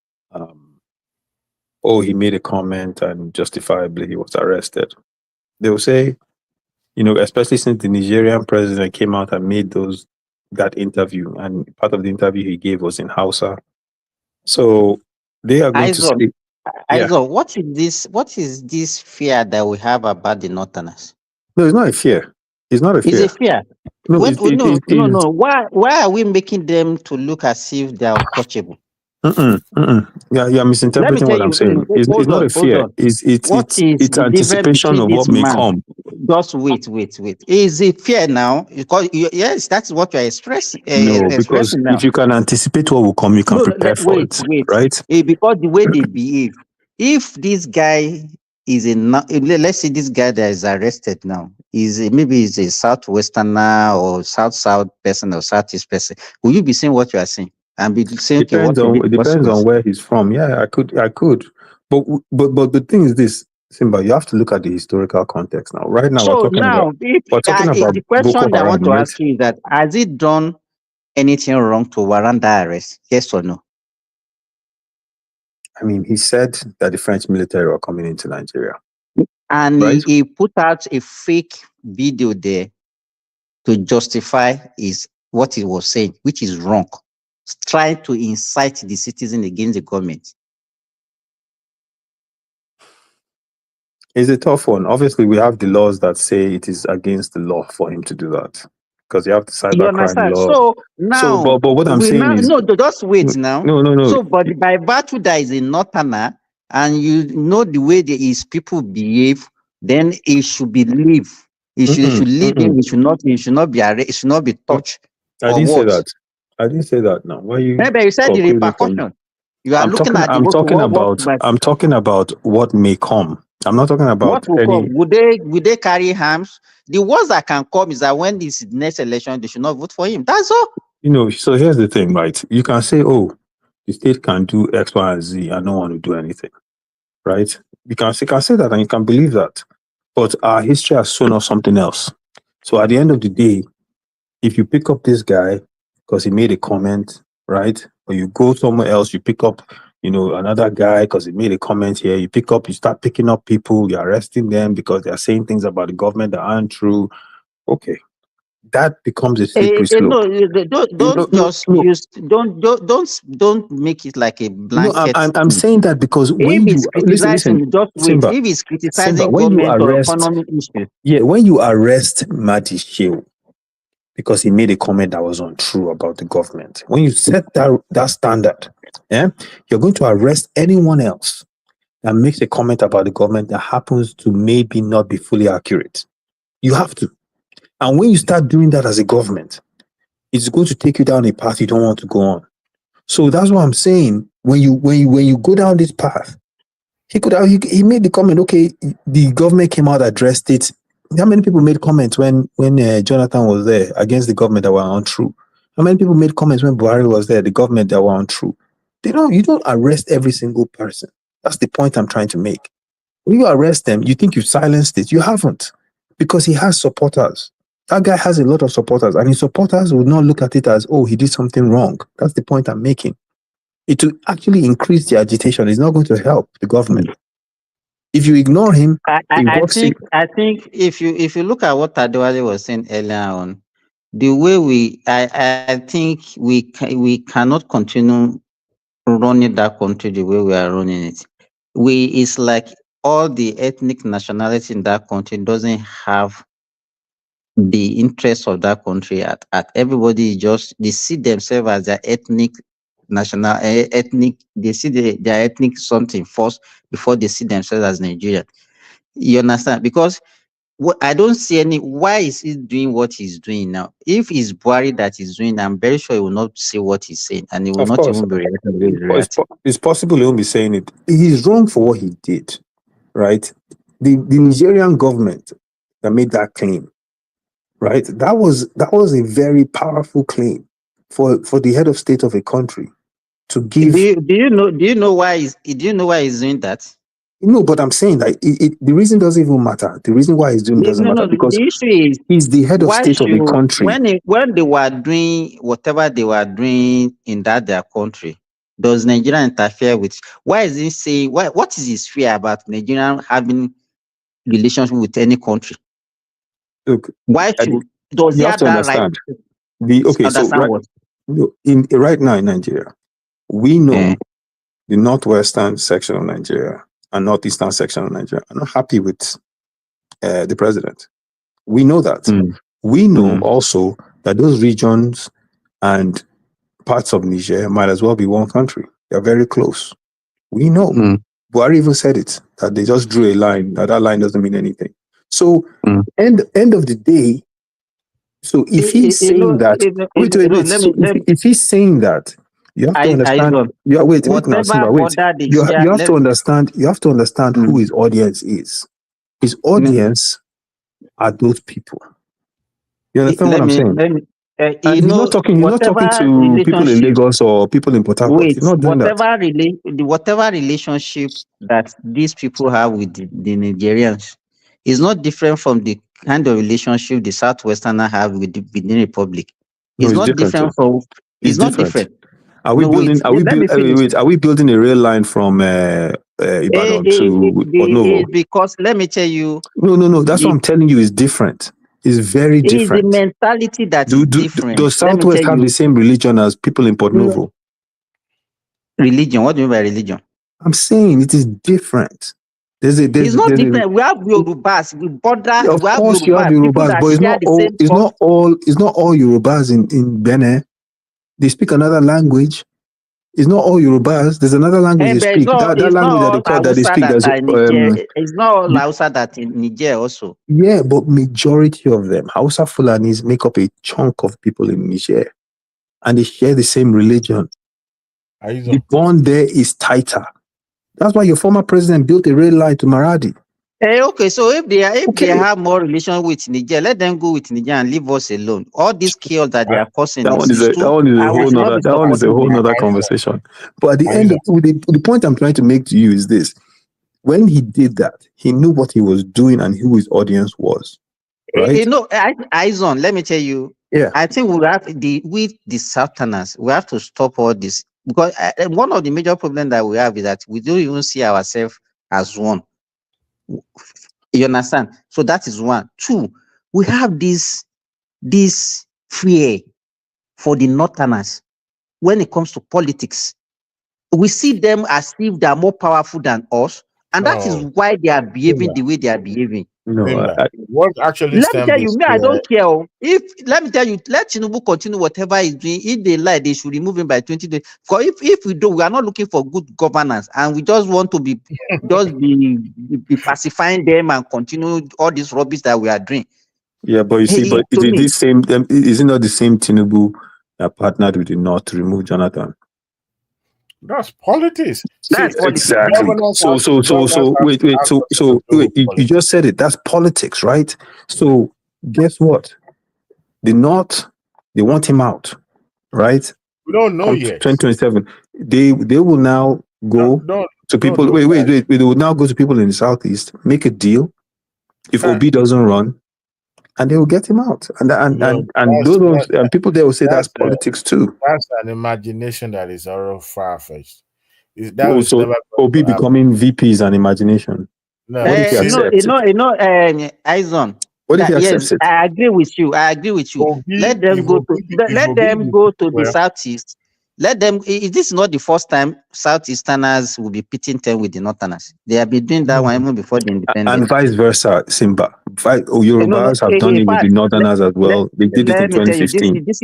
he made a comment and justifiably he was arrested. They will say, especially since the Nigerian president came out and made that interview, and part of the interview he gave was in Hausa. So they are going to say, what is this fear that we have about the Northerners? No, it's not a fear. It's not a fear. It's a fear. No. Why are we making them to look as if they are untouchable? Yeah, you're misinterpreting what I'm saying. It's not a fear. It's anticipation of what may come. Just wait. Is it fear now? Because yes, that's what you're expressing. No, because now. If you can anticipate what will come, you can prepare for it. Right? Because the way they behave. If this guy is let's say this guy that is arrested now maybe he's a southwesterner or south person or southeast person, will you be saying what you are saying and be saying depends on where he's from? Yeah, I could, but the thing is this, Simba, you have to look at the historical context now. Right now, we're talking about the question that I want to ask you is that has he done anything wrong to warrant that arrest? Yes or no? I mean, he said that the French military were coming into Nigeria. And right? he put out a fake video there to justify what he was saying, which is wrong. Trying to incite the citizen against the government. It's a tough one. Obviously, we have the laws that say it is against the law for him to do that, because you have the You cybercrime understand? law. So now, but what I'm we saying now is, no, just wait now. No. So, but by virtue that is a northerner, and you know the way his people behave, then he should be leave. He should leave him. He should not be arrested. He should not be touched. I didn't say that. I didn't say that. Now, why you? Maybe you said the concluding from- repercussion. You are looking at the I'm talking about what may come. I'm not talking about what will any. come. Would they carry arms? The worst that can come is that when this next election, they should not vote for him. That's all. So here's the thing, right? You can say, oh, the state can do X, Y, and Z, and no one will do anything, right? You can say that, and you can believe that. But our history has shown us something else. So at the end of the day, if you pick up this guy because he made a comment, right? Or you go somewhere else, you pick up, another guy because he made a comment here. You start picking up people, you're arresting them because they're saying things about the government that aren't true. Okay. That becomes a slippery slope. Don't make it like a blanket. No, I'm saying that because when you listen, Simba, if he's criticizing Simba, when government you arrest, or economic issues, when you arrest Mahdi Shehu because he made a comment that was untrue about the government, when you set that standard, you're going to arrest anyone else that makes a comment about the government that happens to maybe not be fully accurate. You have to. And when you start doing that as a government, it's going to take you down a path you don't want to go on. So that's what I'm saying. When you go down this path, he made the comment. Okay, the government came out, addressed it. How many people made comments when Jonathan was there against the government that were untrue? How many people made comments when Buhari was there, the government that were untrue? You don't arrest every single person. That's the point I'm trying to make. When you arrest them, you think you've silenced it. You haven't, because he has supporters. That guy has a lot of supporters, and his supporters will not look at it as, oh, he did something wrong. That's the point I'm making. It will actually increase the agitation. It's not going to help the government. If you ignore him, I think if you look at what Adewale was saying earlier on, the way I think we cannot continue running that country the way we are running it. It's like all the ethnic nationality in that country doesn't have the interest of that country at everybody. They see themselves as their ethnic they see their ethnic something first before they see themselves as Nigerian. You understand? Because I don't see why is he doing what he's doing now? If it's Buhari that is doing, I'm very sure he will not say what he's saying, and he will not even be reacting. It's possible he won't be saying it. He's wrong for what he did, right? The Nigerian government that made that claim, right? That was a very powerful claim for the head of state of a country to give. Do you know why he's doing that? No, but I'm saying that the reason doesn't even matter. The reason why he's doing it doesn't matter, because the issue is he's the head of state of the country. When they were doing whatever they were doing in their country, does Nigeria interfere with? Why is he saying? What is his fear about Nigeria having relationship with any country? Look, does he have that right? Right now in Nigeria, we know the northwestern section of Nigeria and northeastern section of Nigeria are not happy with the president. We know that. We know also that those regions and parts of Niger might as well be one country. They're very close. We know. Buhari even said it, that they just drew a line, that line doesn't mean anything. So, end of the day, so if he's saying that, if he's saying that, you have to understand. You have to understand who his audience is. His audience are those people. You understand what I'm saying? He's not talking to people in Lagos or people in Port Harcourt. He's not doing whatever relationship that these people have with the Nigerians is not different from the kind of relationship the Southwesterners have with the Benin Republic. It's not different. Are we building? Are we building a rail line from Ibadan to because let me tell you. No. That's what I'm telling you is different. It's very different. It's the mentality that is different. Does Southwest have the same religion as people in Port Novo? Religion? What do you mean by religion? I'm saying it is different. It's not different. We have Yorubas. We border. Of course, you have Yorubas, but it's not all Yorubas in Benin. They speak another language. It's not all Yorubas. There's another language they speak. That language that they call that they speak. It's not all Hausa that in Niger also. Yeah, but majority of them, Hausa Fulanis, make up a chunk of people in Niger, and they share the same religion. The bond there is tighter. That's why your former president built a rail line to Maradi. Okay, so if they have more relation with Niger, let them go with Niger and leave us alone. All this chaos that they are causing. That one is a whole other conversation. But at the end, the point I'm trying to make to you is this: when he did that, he knew what he was doing and who his audience was. Right? Aizon, let me tell you. Yeah, I think we have with the Southerners, we have to stop all this. Because one of the major problems that we have is that we don't even see ourselves as one. You understand? So that is one. Two, we have this fear for the Northerners when it comes to politics. We see them as if they are more powerful than us, and that is why they are behaving the way they are behaving. What actually let me tell you, I don't care. Let me tell you, let Tinubu continue whatever he's doing. If they lie, they should remove him by 2020. Because if we don't, we are not looking for good governance, and we just want to be pacifying them and continue all this rubbish that we are doing. Yeah, but you see, but is it not the same Tinubu that partnered with the North to remove Jonathan? That's politics. That's politics. Exactly. You just said it. That's politics, right? So guess what? The North, they want him out, right? We don't know yet. 2027. They will now go to people. Wait. They will now go to people in the Southeast, make a deal. If Obi doesn't run, and they will get him out. And people there will say that's politics too. That's an imagination that is all far-fetched. Obi becoming VP is an imagination. No, Aizon. What if he accepts it? I agree with you. Let them go to the Southeast. Let them. This is not the first time Southeasterners will be pitting them with the Northerners. They have been doing that one even before the independence. And vice versa, Simba. Yorubas have done it with the Northerners as well. They did it in 2016. This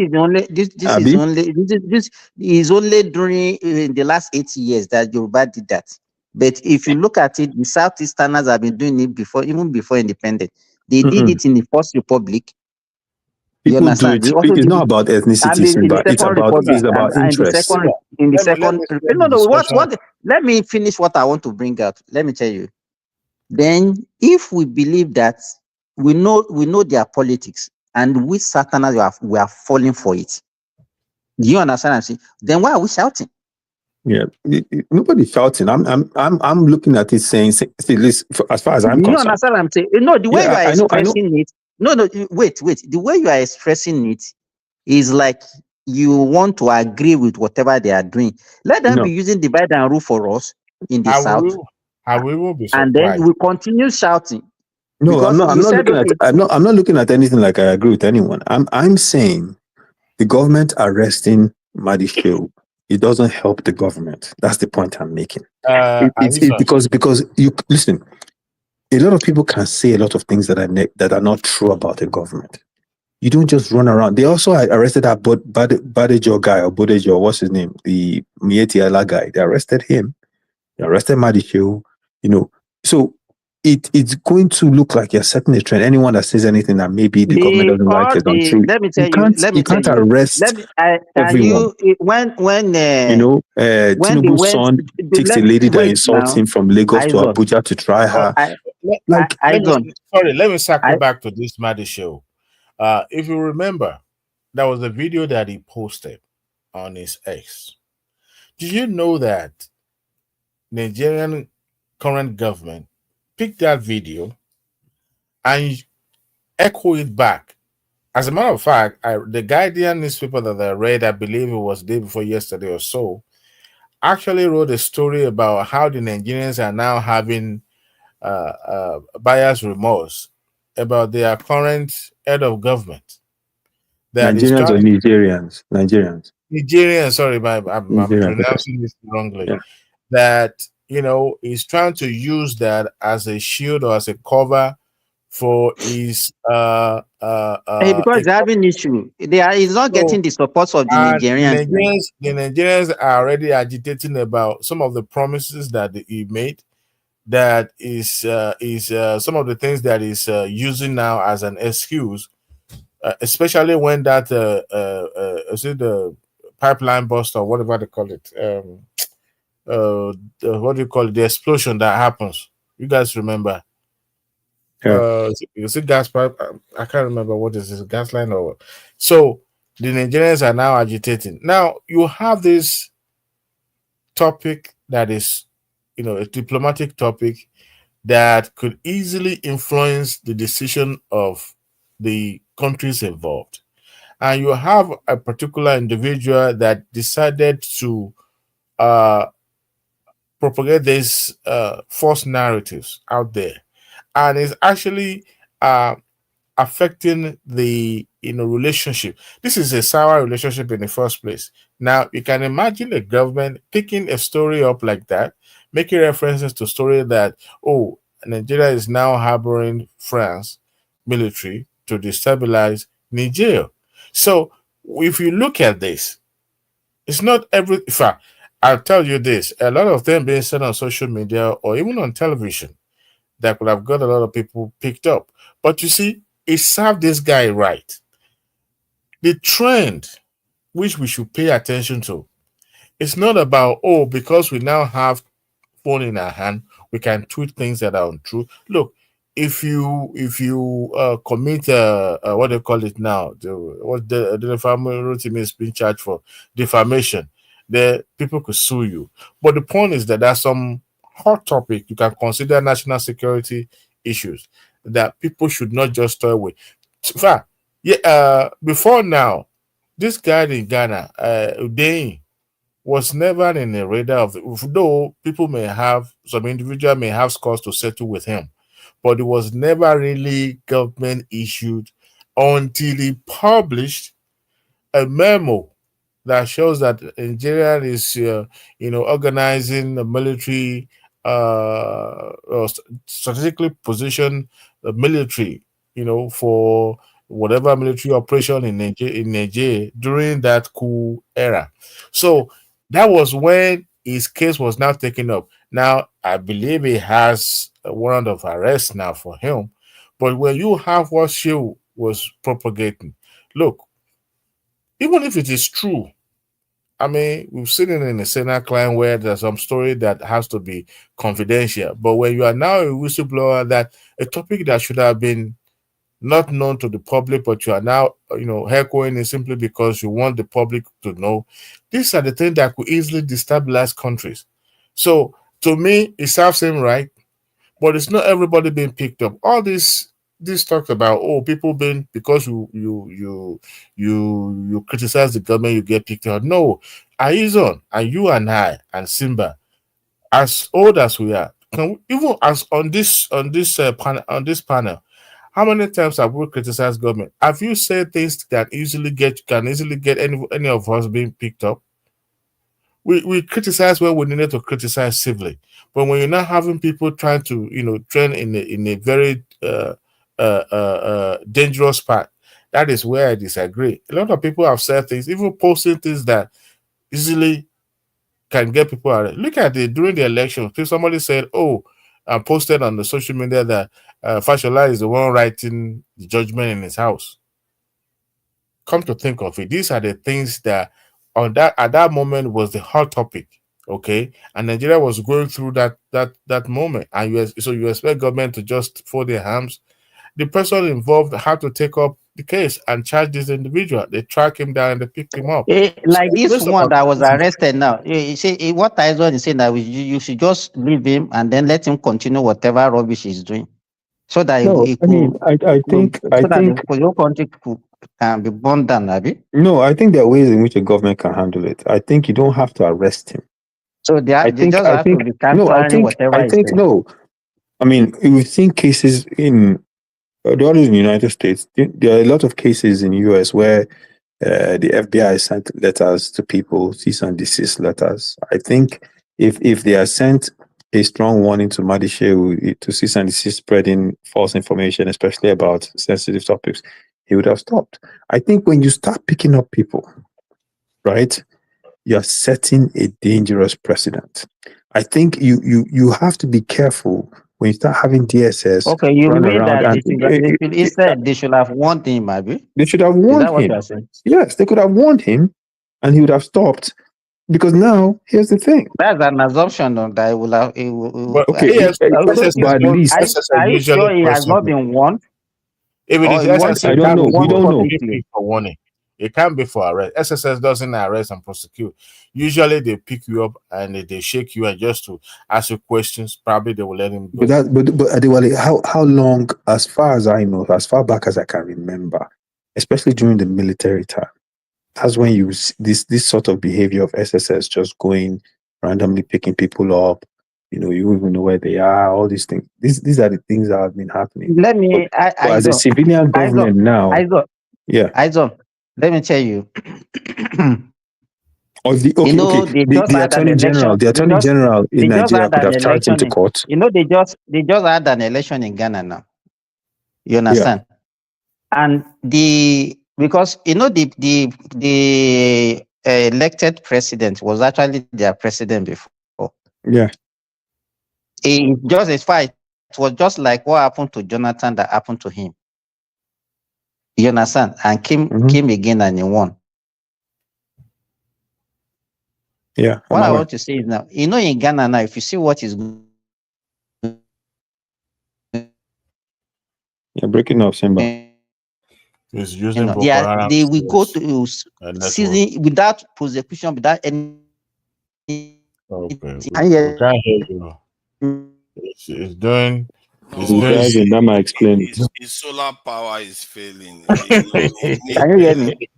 is only during the last 80 years that Yoruba did that. But if you look at it, the Southeasterners have been doing it before, even before independence. They did it in the First Republic. People do it. It's not about ethnicity, but it's about interest. Let me finish what I want to bring out. Let me tell you. Then, if we believe that we know their politics, and we Southerners we are falling for it. Do you understand? I'm saying? Then why are we shouting? Yeah, nobody's shouting. I'm looking at it saying, see, as far as I'm concerned. You understand what I'm saying? The way you are expressing it. No, wait. The way you are expressing it is like you want to agree with whatever they are doing. Let them be using divide and rule for us in the South. We will be surprised. And then we continue shouting. No, I'm not looking at anything like I agree with anyone. I'm saying the government arresting Mahdi Shehu, it doesn't help the government. That's the point I'm making. Because you listen. A lot of people can say a lot of things that are not true about the government. You don't just run around. They also arrested that Badejo guy, or Bodejo, what's his name? The Mieti Allah guy. They arrested him. They arrested Mahdi Shehu. So it's going to look like you're setting a trend. Anyone that says anything that maybe the government doesn't like is untrue. Let me tell you. You can't arrest everyone. Tinubu's son takes a lady that insults him from Lagos to Abuja to try her. Let me circle back to this Mahdi Shehu. If you remember, there was a video that he posted on his X. Did you know that Nigerian current government picked that video and echo it back As a matter of fact, the Guardian newspaper that I read, I believe it was the day before yesterday or so, actually wrote a story about how the Nigerians are now having buyer's remorse about their current head of government. That is Nigerians or Nigerians? Nigerian, sorry, I'm Nigerians, pronouncing this wrongly. Yeah. That, he's trying to use that as a shield or as a cover for his because they're having issue. He's not getting the support of the Nigerians. The Nigerians are already agitating about some of the promises that he made. That is some of the things that is using now as an excuse, especially when that is it the pipeline bust or whatever they call it, what do you call it, the explosion that happens. You guys remember? Is it gas pipe? I can't remember what is this, gas line or what. So the Nigerians are now agitating. Now you have this topic that is, a diplomatic topic that could easily influence the decision of the countries involved. And you have a particular individual that decided to propagate these false narratives out there, and is actually affecting the relationship. This is a sour relationship in the first place. Now you can imagine a government picking a story up like that, making references to story that, Nigeria is now harboring France military to destabilize Niger. So if you look at this, it's not every. In fact, I'll tell you this: a lot of them being said on social media or even on television that could have got a lot of people picked up. But you see, it served this guy right. The trend which we should pay attention to, it's not about, because we now have phone in our hand, we can tweet things that are untrue. Look, if you commit what do you call it now, the family team is being charged for defamation, the people could sue you. But the point is that there's some hot topic you can consider national security issues that people should not just throw away. In fact, before now, this guy in Ghana, Udein, was never in the radar of though people may have, some individual may have scores to settle with him, but it was never really government issued until he published a memo that shows that Nigeria is organizing the military, strategically positioned the military, for whatever military operation in Nigeria during that coup era. So that was when his case was now taken up. Now, I believe he has a warrant of arrest now for him. But when you have what Shehu was propagating, look, even if it is true, I mean, we've seen it in a Senate client where there's some story that has to be confidential. But when you are now a whistleblower, that a topic that should have been not known to the public, but you are now, echoing it simply because you want the public to know. These are the things that could easily destabilize countries. So to me, it serves him right, but it's not everybody being picked up. All this talk about people being, because you criticize the government, you get picked up. No, Aizon and you and I and Simba, as old as we are, even as on this panel. How many times have we criticized government? Have you said things that can easily get any of us being picked up? We criticize when we needed to criticize civilly, but when you're not having people trying to train in a very dangerous path, that is where I disagree. A lot of people have said things, even posting things that easily can get people out. Look at it during the election. Somebody said, I posted on the social media that Fashola is the one writing the judgment in his house. Come to think of it, these are the things that at that moment was the hot topic, okay? And Nigeria was going through that moment, and you expect government to just fold their hands. The person involved had to take up the case and charge this individual. They track him down and they picked him up. Like this one that was arrested now. You see, what Tyson is saying that you should just leave him and then let him continue whatever rubbish he's doing, so that I think your country could can be burned down, Abi? No, I think there are ways in which a government can handle it. I think you don't have to arrest him. So they just have to be capturing whatever is there. No. I mean, we've seen cases in the United States. There are a lot of cases in the US where the FBI sent letters to people, cease and desist letters. I think if they are sent a strong warning to Mahdi Shehu to cease and desist spreading false information, especially about sensitive topics, he would have stopped. I think when you start picking up people, right, you're setting a dangerous precedent. I think you have to be careful when you start having DSS. Okay, you mean that they should have warned him, maybe? They should have warned him. Is that what you're saying? Yes, they could have warned him, and he would have stopped. Because now, here's the thing. That's an assumption that he will have. But at least, are you sure he has not been warned? If it is SSS, I don't know. We don't know. For warning. It can't be for arrest. SSS doesn't arrest and prosecute. Usually they pick you up and they shake you and just to ask you questions. Probably they will let him go. But Adewale, how long, as far as I know, as far back as I can remember, especially during the military time, that's when you see this sort of behavior of SSS just going randomly picking people up. You know, you don't even know where they are. All these things. These are the things that have been happening. Let me. As a civilian government now, let me tell you. The attorney general in Nigeria could have charged him to court. You know, they just had an election in Ghana now. You understand? Yeah. And because you know the elected president was actually their president before. Yeah. It just as far it was just like what happened to Jonathan that happened to him. You understand? And came again and he won. Yeah. What I want to say is now, you know, in Ghana now, if you see what is you're breaking up, Simba. He's using they will go to season without prosecution, without any. Okay. Can't hear you. It's doing. That might explain it. His solar power is failing. Can you hear me?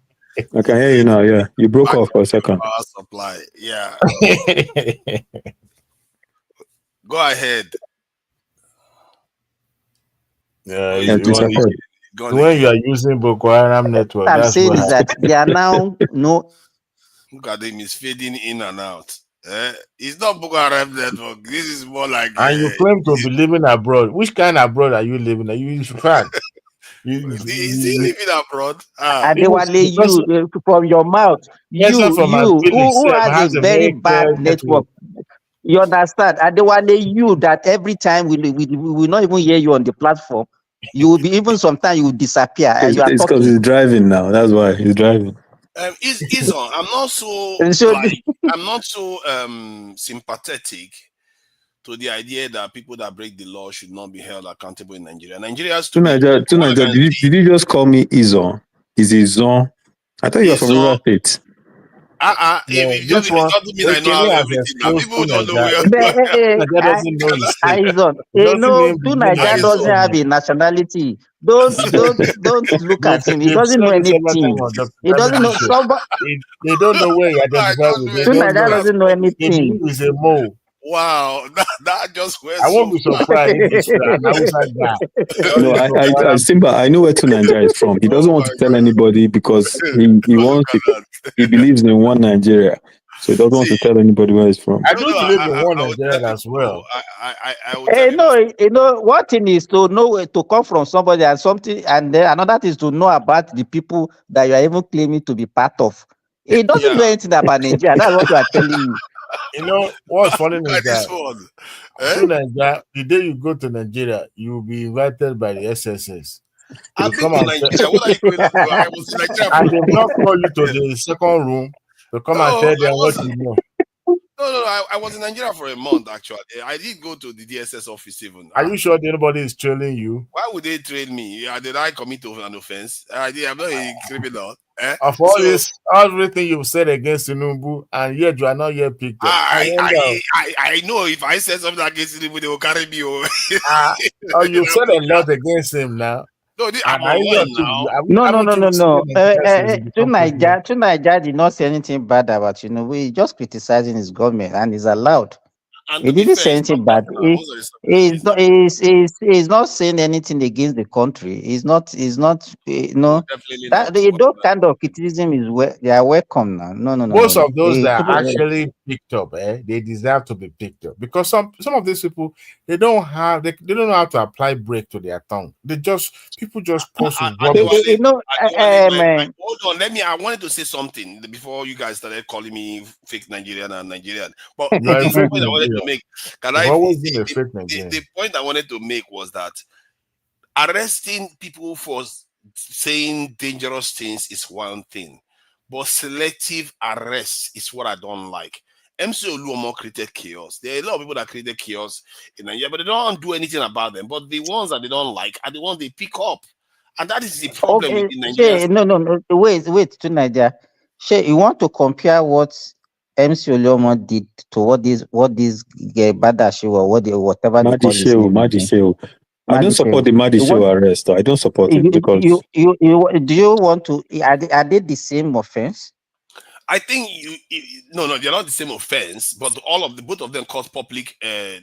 I can hear you now. Yeah, you broke off for a second. Power supply. Yeah. Go ahead. Yeah, when you are using Boko Haram network, what I'm saying is that they are now Look at them, he's fading in and out. It's not Boko Haram network. This is more like. And you claim to be living abroad. Which kind of abroad are you living? Are you France? Is he living abroad? Adewale, you from your mouth. Who has a very bad network. You understand? Adewale, you that every time we will not even hear you on the platform. You will be even sometimes you will disappear. It's because he's driving now. That's why he's driving. Is on. I'm not so sympathetic to the idea that people that break the law should not be held accountable in Nigeria. Did you just call me Izon? Is Izon? I thought you were from River State. It doesn't mean I know everything. People don't know where. Nigeria doesn't have a nationality. Don't look at him. He doesn't know anything. He doesn't know somebody. They don't know where he identifies with. Nigeria doesn't know anything. He's a mole. Wow, that just went. I won't be surprised if it's an outside guy. No, Simba, I know where Nigeria is from. He doesn't want to tell anybody because he wants to. He believes in one Nigeria, so he doesn't want to tell anybody where he's from. I do believe in one Nigeria as well. One thing is to know to come from somebody and something, and then another thing is to know about the people that you are even claiming to be part of. He doesn't know anything about Nigeria. That's what we are telling you. You know what's funny is that Nigeria, the day you go to Nigeria, you will be invited by the SSS. I've been to Nigeria. What are you going to do? I was in Nigeria. And they will not call you to the second room to come and tell them what you know. No, I was in Nigeria for a month actually. I did go to the DSS office even. Are you sure nobody is trailing you? Why would they trail me? Did I commit an offense? I'm not a criminal. Of all everything you've said against Tinubu, and yet you are not yet picked up. I know if I said something against Tinubu, they will carry me. You said a lot against him now. No, I'm online now. No. Tunaija did not say anything bad about Tinubu. He's just criticizing his government, and he's allowed. And he didn't say anything bad. He's not saying anything against the country. He's not. No. Those kind of criticism they are welcome now. No. Most of those that are actually picked up, they deserve to be picked up because some of these people they don't know how to apply brake to their tongue. People just post. Hold on, I wanted to say something before you guys started calling me fake Nigerian and Nigerian. But the point I wanted to make, the point I wanted to make was that arresting people for saying dangerous things is one thing, but selective arrest is what I don't like. MC Oluomo created chaos. There are a lot of people that created chaos in Nigeria, but they don't do anything about them. But the ones that they don't like are the ones they pick up. And that is the problem in Nigeria. No. Wait, to Nigeria. You want to compare what MC Oluomo did to what this Badashi or whatever Mahdi Shehu. I don't support the Mahdi Shehu arrest. I don't support it because do you want to? Are they the same offense? I think no, they're not the same offense, but both of them cause public. As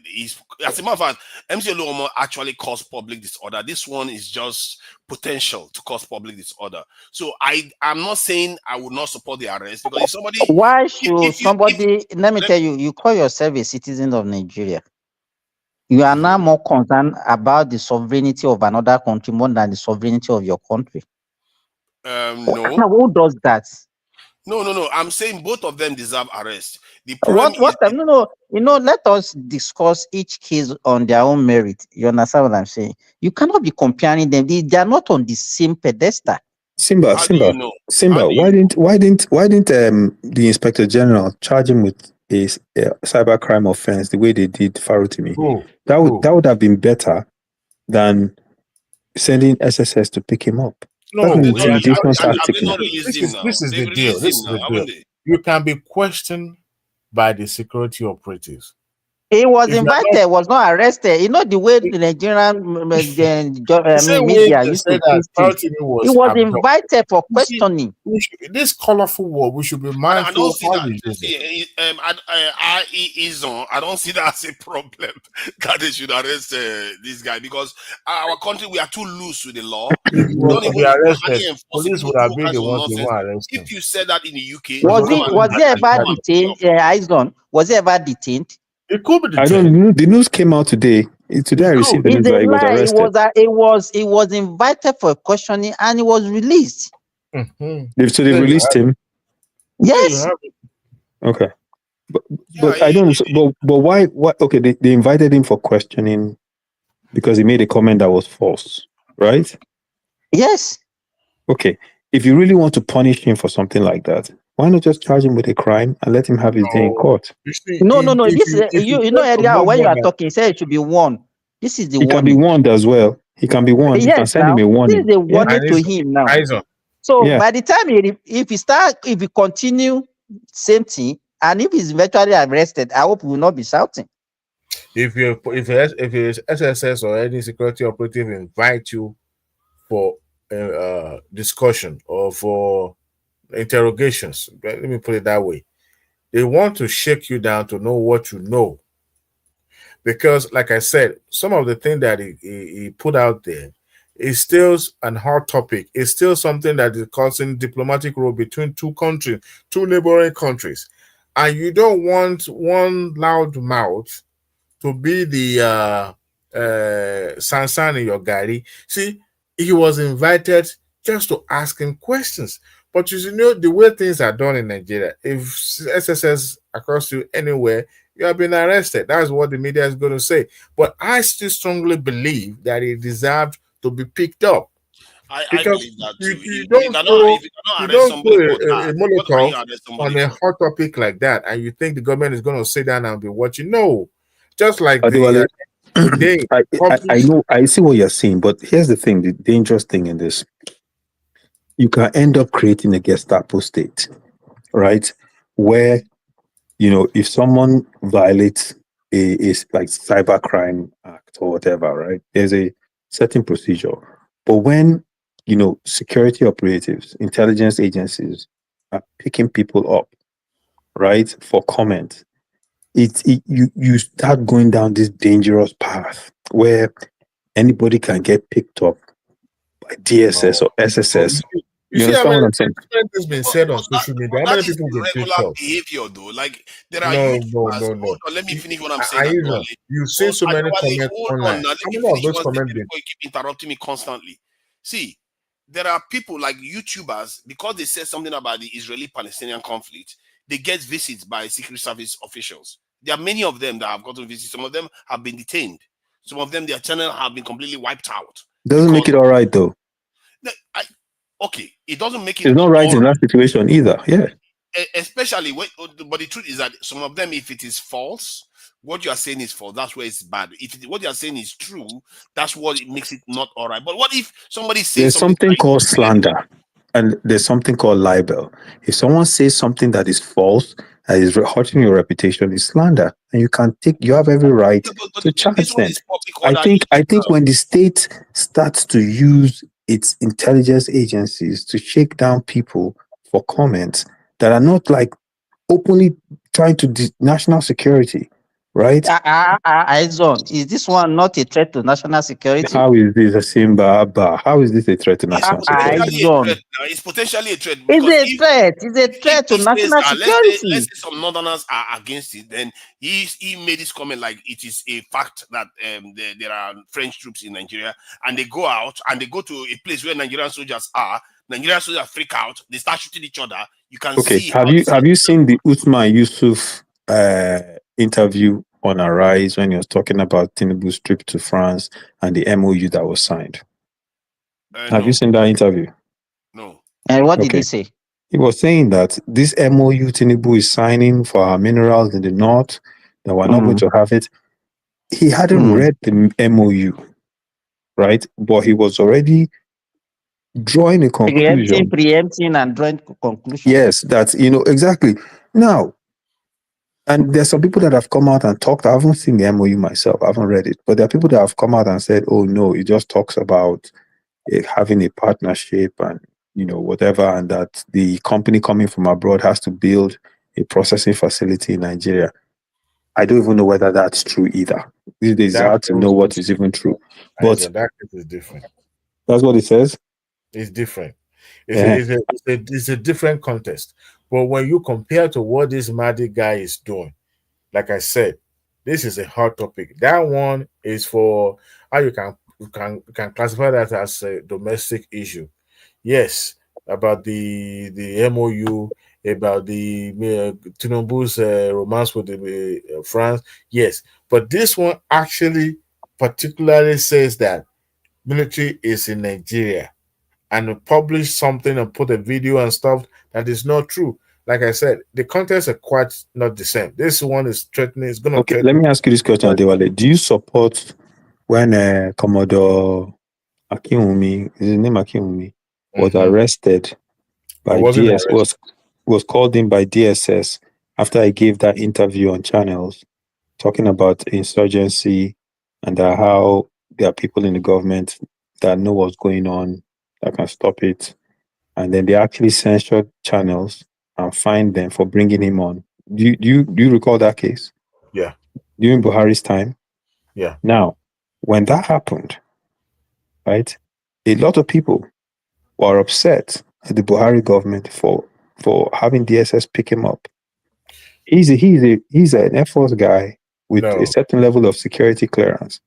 a matter of fact, MC Oluomo actually caused public disorder. This one is just potential to cause public disorder. So I'm not saying I would not support the arrest because if somebody. Why should somebody? Let me tell you, you call yourself a citizen of Nigeria. You are now more concerned about the sovereignty of another country more than the sovereignty of your country. No. Who does that? No. I'm saying both of them deserve arrest. Let us discuss each case on their own merit. You understand what I'm saying? You cannot be comparing them. They are not on the same pedestal. Simba. Why didn't the Inspector General charge him with a cybercrime offense the way they did Farotimi? That would have been better than sending SSS to pick him up. This is the deal. You can be questioned by the security operators. He was invited, was not arrested. You know the way the Nigerian media used to twist it. He was invited for questioning. This colorful word, we should be mindful. I don't see that. I don't see that as a problem that they should arrest this guy because our country we are too loose with the law. Police would have been the ones who were arrested. If you said that in the UK, was he ever detained? Was he ever detained? It could be. I don't know. The news came out today. Today I received the news that he was arrested. He was invited for questioning and he was released. Mm-hmm. So they released him. Yes. Okay. But I don't know. But why? Okay, they invited him for questioning because he made a comment that was false, right? Yes. Okay. If you really want to punish him for something like that, why not just charge him with a crime and let him have his day in court? No. Earlier when you are talking, you said it should be warned. This is the warning. He can be warned as well. He can be warned. You can send him a warning. This is a warning to him now. So by the time if he continue same thing, and if he's eventually arrested, I hope he will not be shouting. If SSS or any security operative invite you for discussion or for interrogations, let me put it that way, they want to shake you down to know what you know, because like I said, some of the things that he put out there is still an hot topic. It's still something that is causing diplomatic row between two neighboring countries, and you don't want one loud mouth to be the Sansan in your gari. See, he was invited just to ask him questions. But you know the way things are done in Nigeria, if SSS across you anywhere, you have been arrested. That's what the media is going to say. But I still strongly believe that he deserved to be picked up. I believe that too. You don't put a Molotov on a hot topic like that, and you think the government is going to sit down and be watching. No. Just like I know, I see what you're saying, but here's the thing, the dangerous thing in this. You can end up creating a Gestapo state, right? Where, if someone violates a like cybercrime act or whatever, right? There's a certain procedure But when security operatives, intelligence agencies are picking people up, right, for comment, you start going down this dangerous path where anybody can get picked up by DSS or SSS. You see how understand many what I'm saying? has been said on social media? How many people have been picked up? Behavior, though. Like there are No. Hold on, let me finish what I'm saying. You see so many comments hold online. on now. Let How me many of finish those one comments second before you keep interrupting me constantly. See, there are people like YouTubers, because they said something about the Israeli-Palestinian conflict, they get visits by Secret Service officials. There are many of them that have gotten visits. Some of them have been detained. Some of them, their channel have been completely wiped out. Doesn't make it all right, though. Okay, it doesn't make it It's not right all in that situation either. Yeah. Especially when, but the truth is that some of them, if it is false, what you are saying is false. That's where it's bad. If what you are saying is true, that's what it makes it not all right. But what if somebody says There's something called slander, and there's something called libel. If someone says something that is false, that is hurting your reputation, it's slander, and you have every right to charge them. I think when the state starts to use its intelligence agencies to shake down people for comments that are not like openly trying to national security, right? Is this one not a threat to national security? How is this a Simba? How is this a threat to national security? It's potentially a threat. It's a threat. It's a threat to national security. Let's say some northerners are against it. Then he made this comment like it is a fact that there are French troops in Nigeria, and they go out and they go to a place where Nigerian soldiers are. Nigerian soldiers freak out. They start shooting each other. You can see. Have you seen the Uthman Yusuf interview on Arise when he was talking about Tinubu's trip to France and the MOU that was signed? Have you seen that interview? No. And what did he say? He was saying that this MOU Tinubu is signing for our minerals in the north, that we're not going to have it. He hadn't read the MOU, right? But he was already drawing a conclusion. Preempting and drawing conclusion. Yes, that's, exactly. Now, and there's some people that have come out and talked. I haven't seen the MOU myself. I haven't read it. But there are people that have come out and said, oh, no, it just talks about having a partnership and, whatever, and that the company coming from abroad has to build a processing facility in Nigeria. I don't even know whether that's true either. These days, it's hard to know what is even true. But that is different. That's what it says? It's different. It's a different context. But when you compare to what this Mahdi guy is doing, like I said, this is a hot topic. That one is for how you can classify that as a domestic issue. Yes, about the MOU, about the Tinubu's romance with the France. Yes, but this one actually particularly says that military is in Nigeria, and publish something and put a video and stuff that is not true. Like I said, the contents are quite not the same. This one is threatening. It's going to threaten. Let me ask you this question, Adewale. Do you support when Commodore Akinwumi, his name Akinwumi, was arrested by DSS, was called in by DSS after I gave that interview on channels talking about insurgency and how there are people in the government that know what's going on, that can stop it. And then they actually censored channels and fined them for bringing him on. Do you recall that case? Yeah. During Buhari's time? Yeah. Now, when that happened, right, a lot of people were upset at the Buhari government for having DSS pick him up. He's an Air Force guy with a certain level of security clearance.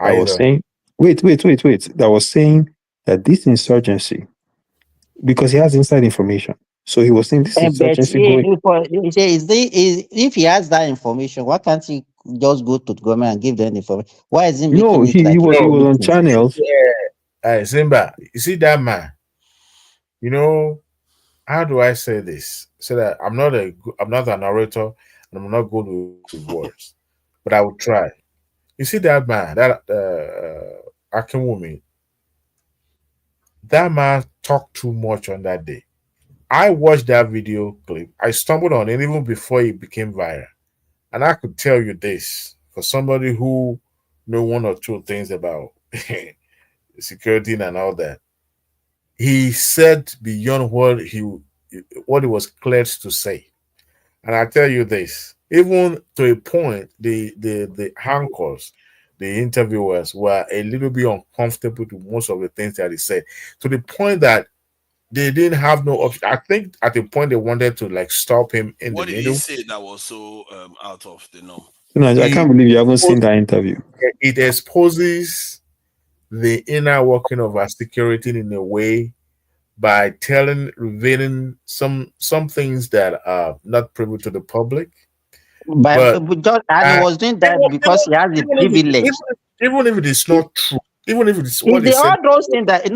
That was saying, wait. That was saying that this insurgency, because he has inside information. So he was saying this insurgency if he has that information, why can't he just go to the government and give them the information? Why is he making it like he was on channels? Yeah. Simba, you see that man? How do I say this? So that I'm not a narrator and I'm not good with words, but I will try. You see that man, that Akinwumi, that man talked too much on that day. I watched that video clip. I stumbled on it even before it became viral. And I could tell you this, for somebody who know one or two things about security and all that. He said beyond what he was cleared to say. And I tell you this, even to a point, the anchors, the interviewers were a little bit uncomfortable to most of the things that he said, to the point that they didn't have no option. I think at the point they wanted to like stop him in what the did middle. he say that was so out of the norm? No, I can't believe you haven't seen that interview. It exposes the inner working of our security in a way by revealing some things that are not privy to the public. But just, and he was doing that because he has the privilege. Even if it is not true, even if it is what It's he said, all those things that the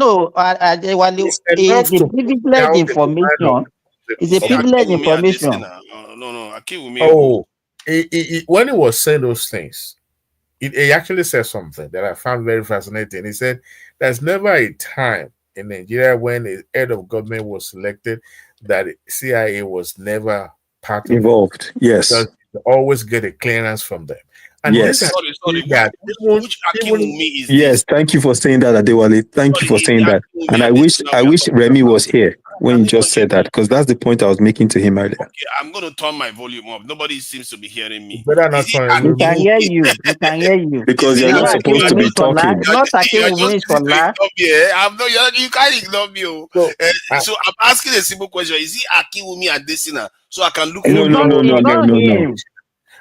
privileged information. It's a privileged information. Oh, when he was saying those things, he actually said something that I found very fascinating. He said, "There's never a time in Nigeria when a head of government was selected that CIA was never part of involved." Yes, because you always get a clearance from them. And yes, sorry. Which Akiwumi is yes. Thank you for saying that, Adewale. Thank you for saying that. And I wish Remy was here when you just said that, because that's the point I was making to him earlier. Okay, I'm going to turn my volume up. Nobody seems to be hearing me. We can hear you. We can hear you. Because you're not supposed to be talking. Not Akiwumi for laugh. You can't ignore me. So I'm asking a simple question. Is he Akiwumi Adesina? So I can look No.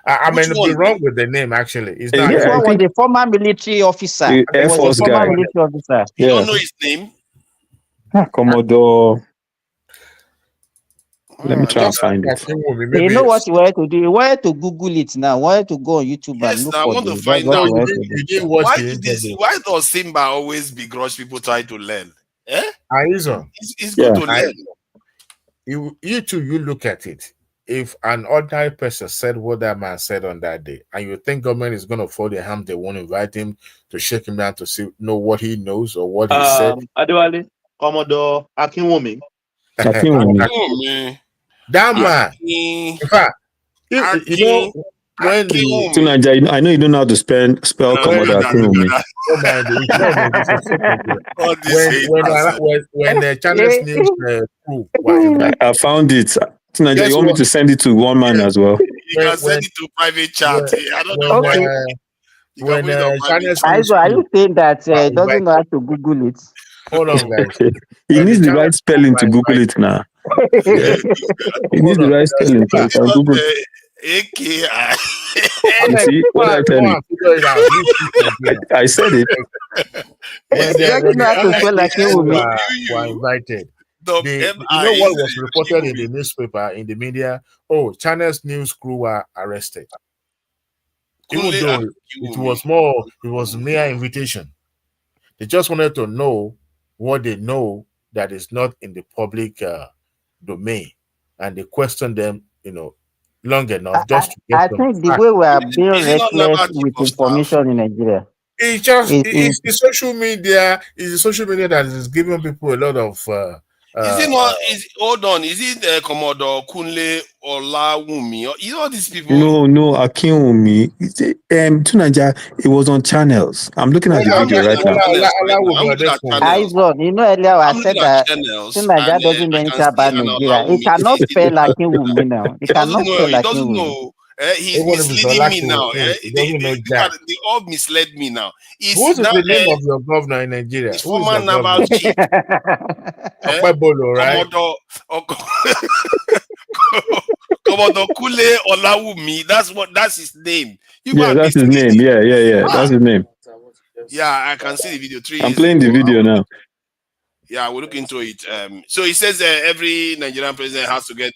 I mean, be wrong with the name, actually. It's not. This one was a former military officer. Air Force guy. Military officer. You don't know his name? Commodore. Let me try and find it. You know what you wanted to do? You wanted to Google it now. You wanted to go on YouTube and look I for want to find out. Why does Simba always begrudge people trying to learn? It's good to learn. You too, you look at it. If an ordinary person said what that man said on that day, and you think government is going to fold their hand, they won't invite him to shake him down to know what he knows or what he said. Adewale, Commodore Akinwumi. That man. In fact, you know, when I know you don't know how to spell Commodore Akinwumi. When the Chinese news crew, I found it. Tunaja, you want me to send it to one man as well? You can send it to private chat. I don't know why. Are you saying that doesn't know how to Google it? Hold on, guys. He needs the right spelling to Google it now. He needs the right spelling so he can Google it. AKI. You see what I tell you? I said it. When they were invited. You know what was reported in the newspaper, in the media? Oh, China's news crew were arrested. Even though it was mere invitation. They just wanted to know what they know that is not in the public domain, and they questioned them, long enough just to get I think the way we are being reckless with information in Nigeria. It's the social media. It's the social media that is giving people a lot of. Is it not? Hold on. Is it Commodore Kunle Olawumi? You know these people? No, Akinwumi. Tunaja, it was on channels. I'm looking at the video right now. Eyes on. You know, earlier I said that Tunaja doesn't know anything about Nigeria. He cannot spell Akinwumi now. He cannot spell Akinwumi. He doesn't know. He's misleading me now. They all misled me now. What's the name of your governor in Nigeria? It's former naval chief. Commodore Kule Olawumi. That's his name. That's his name. Yeah. That's his name. Yeah, I can see the video. I'm playing the video now. Yeah, we'll look into it. So he says every Nigerian president has to get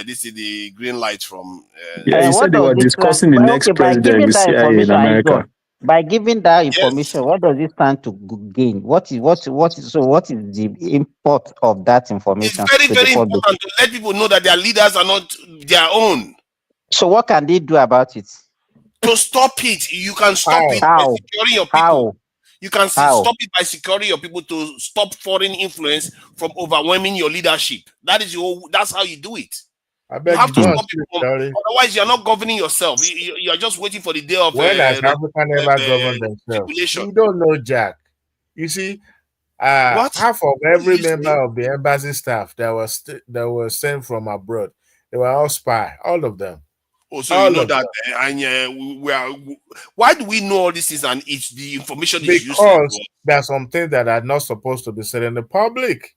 this is the green light from. He said they were discussing the next president with CIA in America. By giving that information, what does it stand to gain? What is the import of that information? It's very important to let people know that their leaders are not their own. So what can they do about it? To stop it, you can stop it by securing your people. You can stop it by securing your people to stop foreign influence from overwhelming your leadership. That's how you do it. You have to stop people. Otherwise, you're not governing yourself. You're just waiting for the day of. When has Africa never governed themselves? You don't know, Jack. You see, half of every member of the embassy staff that was sent from abroad, they were all spy, all of them. Oh, so all you know that, and why do we know all this is, and it's the information is useless? Because there are some things that are not supposed to be said in the public.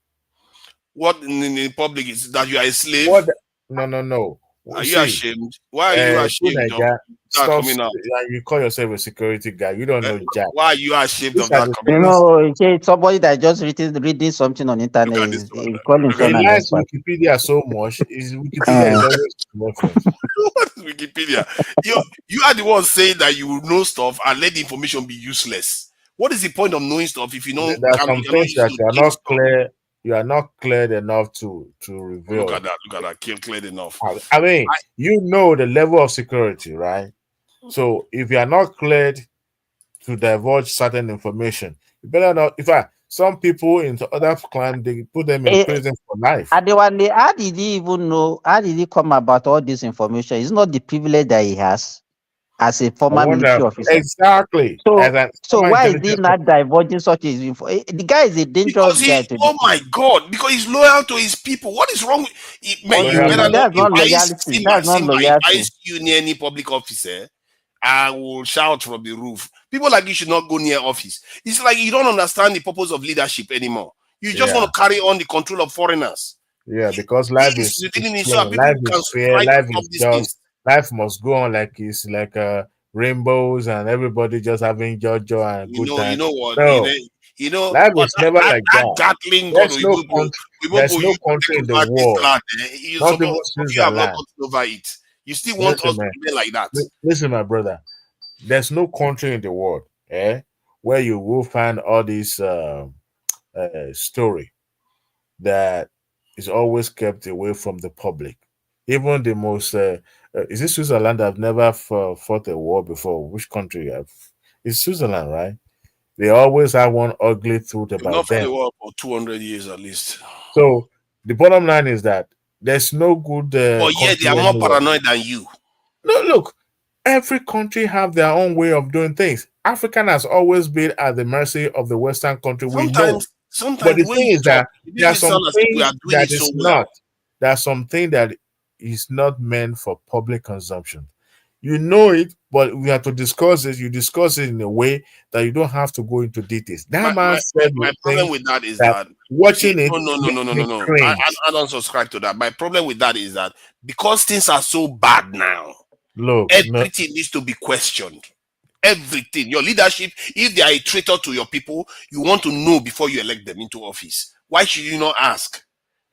What in the public is that you are a slave? No. Are you ashamed? Why are you ashamed of that coming out? You call yourself a security guy. You don't know Jack. Why are you ashamed of that coming out? Somebody that just reading something on internet is calling himself an expert. Wikipedia so much. Wikipedia is always reference. What is Wikipedia? You are the one saying that you know stuff and let the information be useless. What is the point of knowing stuff if you know there are some things that you are not clear? You are not cleared enough to reveal. Look at that. Cleared enough. I mean, you know the level of security, right? So if you are not cleared to divulge certain information, you better not. In fact, some people in other crime, they put them in prison for life. Adewale, how did he even know? How did he come about all this information? It's not the privilege that he has as a former military officer. Exactly. So why is he not divulging such info? The guy is a dangerous guy. Oh my God! Because he's loyal to his people. What is wrong with man? You better that's not loyalty. That's not loyalty. If I see you near any public officer, I will shout from the roof. People like you should not go near office. It's like you don't understand the purpose of leadership anymore. You just want to carry on the control of foreigners. Yeah, because life is fair. Life is just. Life must go on like it's like rainbows and everybody just having jojo and good time. You know what? No. Life is never like that. There's no country in the world. Not even Switzerland. Over it. You still want us to be like that? Listen, my brother. There's no country in the world, where you will find all this story that is always kept away from the public. Even the most is it Switzerland? I've never fought a war before. Which country? It's Switzerland, right? They always have one ugly truth about not them. Not war for 200 years at least. So the bottom line is that there's no good. But yeah, they are more paranoid than you. No, look, every country have their own way of doing things. African has always been at the mercy of the Western country. Sometimes but the thing is that there are some things that is not. There's something that is not meant for public consumption. You know it, but we have to discuss it. You discuss it in a way that you don't have to go into details. My problem with that is that watching it. No. I don't subscribe to that. My problem with that is that because things are so bad now, everything needs to be questioned. Everything. Your leadership, if they are a traitor to your people, you want to know before you elect them into office. Why should you not ask?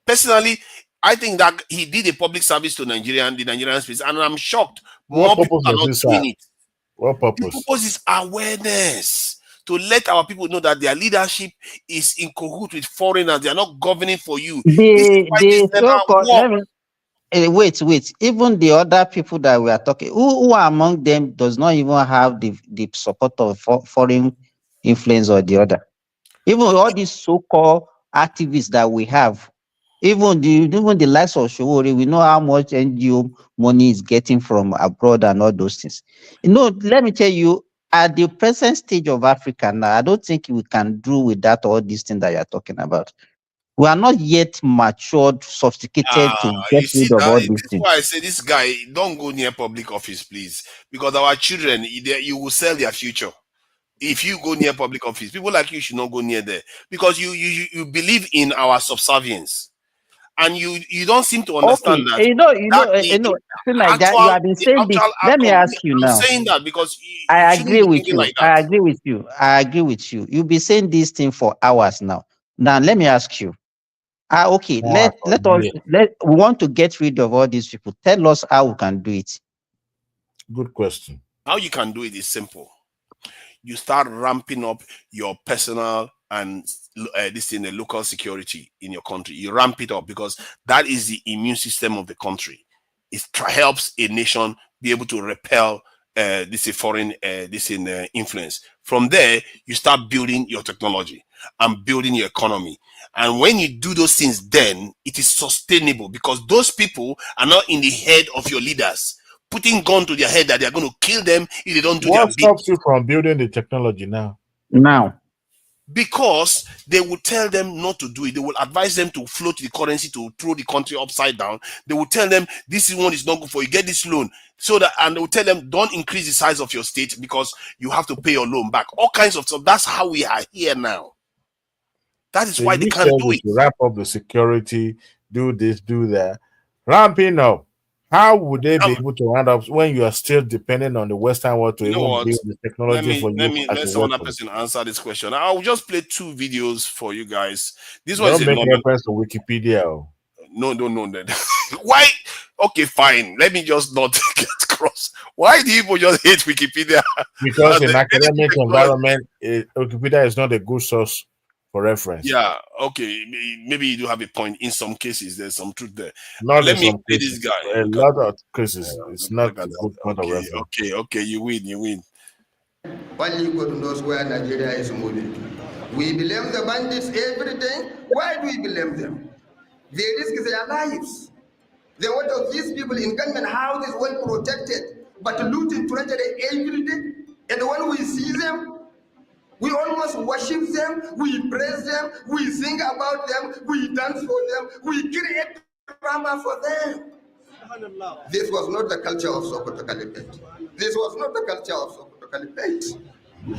Personally, I think that he did a public service to the Nigerian space, and I'm shocked more people are not doing it. What purpose? The purpose is awareness, to let our people know that their leadership is in cahoots with foreigners. They are not governing for you. Wait. Even the other people that we are talking, who are among them does not even have the support of foreign influence or the other. Even all these so-called activists that we have, even the likes of Shehu, we know how much NGO money is getting from abroad and all those things. Let me tell you, at the present stage of Africa now, I don't think we can do without all these things that you're talking about. We are not yet matured, sophisticated to get rid of all these things. That's why I say this guy, don't go near public office, please. Because our children, you will sell their future. If you go near public office, people like you should not go near there. Because you believe in our subservience. And you don't seem to understand that. You have been saying this. Let me ask you now. I'm saying that because I agree with you. I agree with you. You'll be saying this thing for hours now. Now let me ask you. We want to get rid of all these people. Tell us how we can do it. Good question. How you can do it is simple. You start ramping up your personal and the local security in your country. You ramp it up because that is the immune system of the country. It helps a nation be able to repel foreign influence. From there, you start building your technology and building your economy. And when you do those things, then it is sustainable because those people are not in the head of your leaders, putting gun to their head that they are going to kill them if they don't do their bit. What stops you from building the technology now? Now, because they will tell them not to do it. They will advise them to float the currency, to throw the country upside down. They will tell them this one is not good for you, get this loan. So that, and they will tell them don't increase the size of your state because you have to pay your loan back. All kinds of stuff. That's how we are here now. That is why they can't do it. Wrap up the security, do this, do that. Ramping up. How would they be able to round up when you are still dependent on the Western world to even build the technology for you? Let another person answer this question. I'll just play 2 videos for you guys. This one Don't is make reference to Wikipedia. No. Why? Okay, fine. Let me just not get cross. Why do people just hate Wikipedia? Because in academic environment, Wikipedia is not a good source for reference. Yeah, okay. Maybe you do have a point. In some cases, there's some truth there. Not Let in me some play cases. this guy. A lot of cases, it's not a good point of reference. Okay, you win. Only God knows where Nigeria is moving to. We blame the bandits every day. Why do we blame them? They risk their lives. The what of these people in government houses well protected, but looting treasury every day. And when we see them, we almost worship them, we praise them, we sing about them, we dance for them, we create drama for them. This was not the culture of Sokoto Caliphate. This was not the culture of Sokoto Caliphate.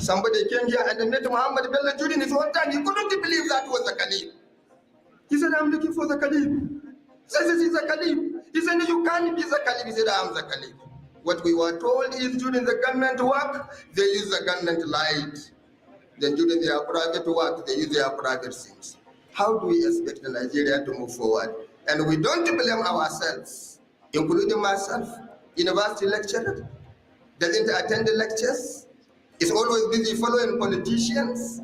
Somebody came here and met Muhammad Bello during his own time. He couldn't believe that was the Caliph. He said, I'm looking for the Caliph. He says, this is the Caliph. He said, you can't be the Caliph. He said, I'm the Caliph. What we were told is during the government work, they use the government light. Then during their private work, they use their private things. How do we expect Nigeria to move forward? And we don't blame ourselves, including myself, university lecturer, doesn't attend the lectures, is always busy following politicians,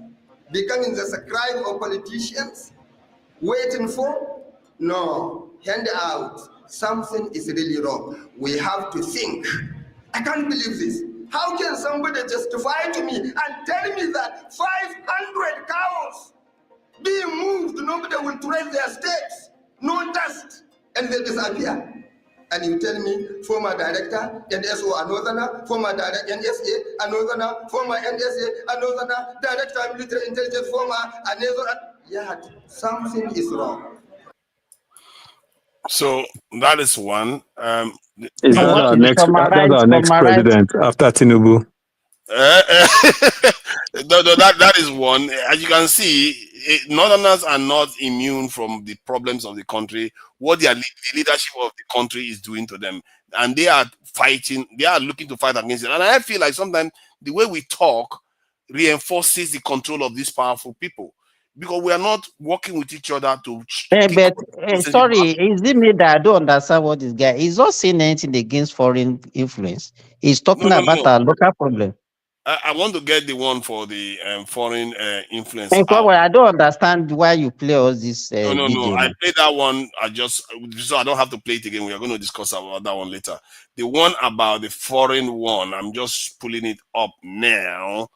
becoming the scribe of politicians, waiting for? No, hand out. Something is really wrong. We have to think. I can't believe this. How can somebody justify to me and tell me that 500 cows being moved, nobody will trace their steps, no dust, and they disappear? And you tell me former director, NSO, another, former director, NSA, another, former NSA, another, director of military intelligence, former, another. Yeah, something is wrong. So that is one. Is that our next president after Tinubu? No, that is one. As you can see, Northerners are not immune from the problems of the country, what the leadership of the country is doing to them. And they are fighting, they are looking to fight against it. And I feel like sometimes the way we talk reinforces the control of these powerful people, because we are not working with each other to. Sorry, is it me that I don't understand what this guy? He's not saying anything against foreign influence. He's talking about our local problem. I want to get the one for the foreign influence. I don't understand why you play all this video. No. I played that one. So I don't have to play it again. We are going to discuss about that one later. The one about the foreign one, I'm just pulling it up now.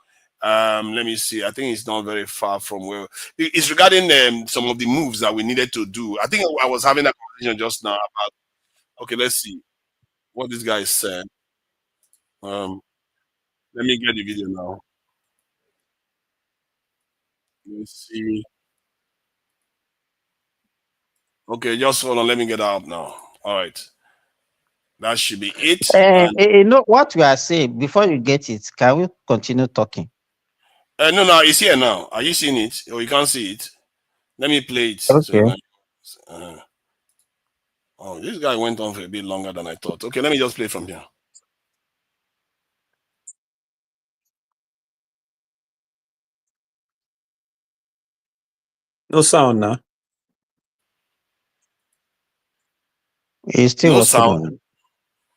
Let me see. I think it's not very far from where it's regarding some of the moves that we needed to do. I think I was having a conversation just now about. Okay, let's see what this guy said. Let me get the video now. Let's see. Okay, just hold on. Let me get out now. All right. That should be it. You know what we are saying before you get it. Can we continue talking? No, it's here now. Are you seeing it? Or you can't see it? Let me play it. Okay. Oh, this guy went on for a bit longer than I thought. Okay, let me just play from here. No sound now. It's still no sound.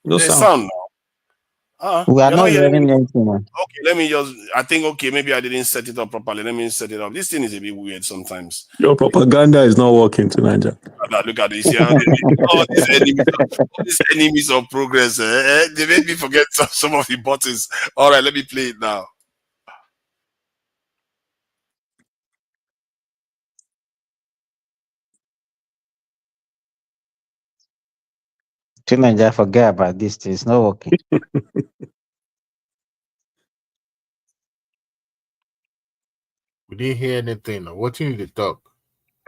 No sound now. We are not hearing anything. Okay, let me just. I think maybe I didn't set it up properly. Let me set it up. This thing is a bit weird sometimes. Your propaganda is not working tonight, Jack. Look at this. Yeah, all these enemies of progress. They made me forget some of the buttons. All right, let me play it now. Teenager, forget about this. It's not working. We didn't hear anything. What you need to talk?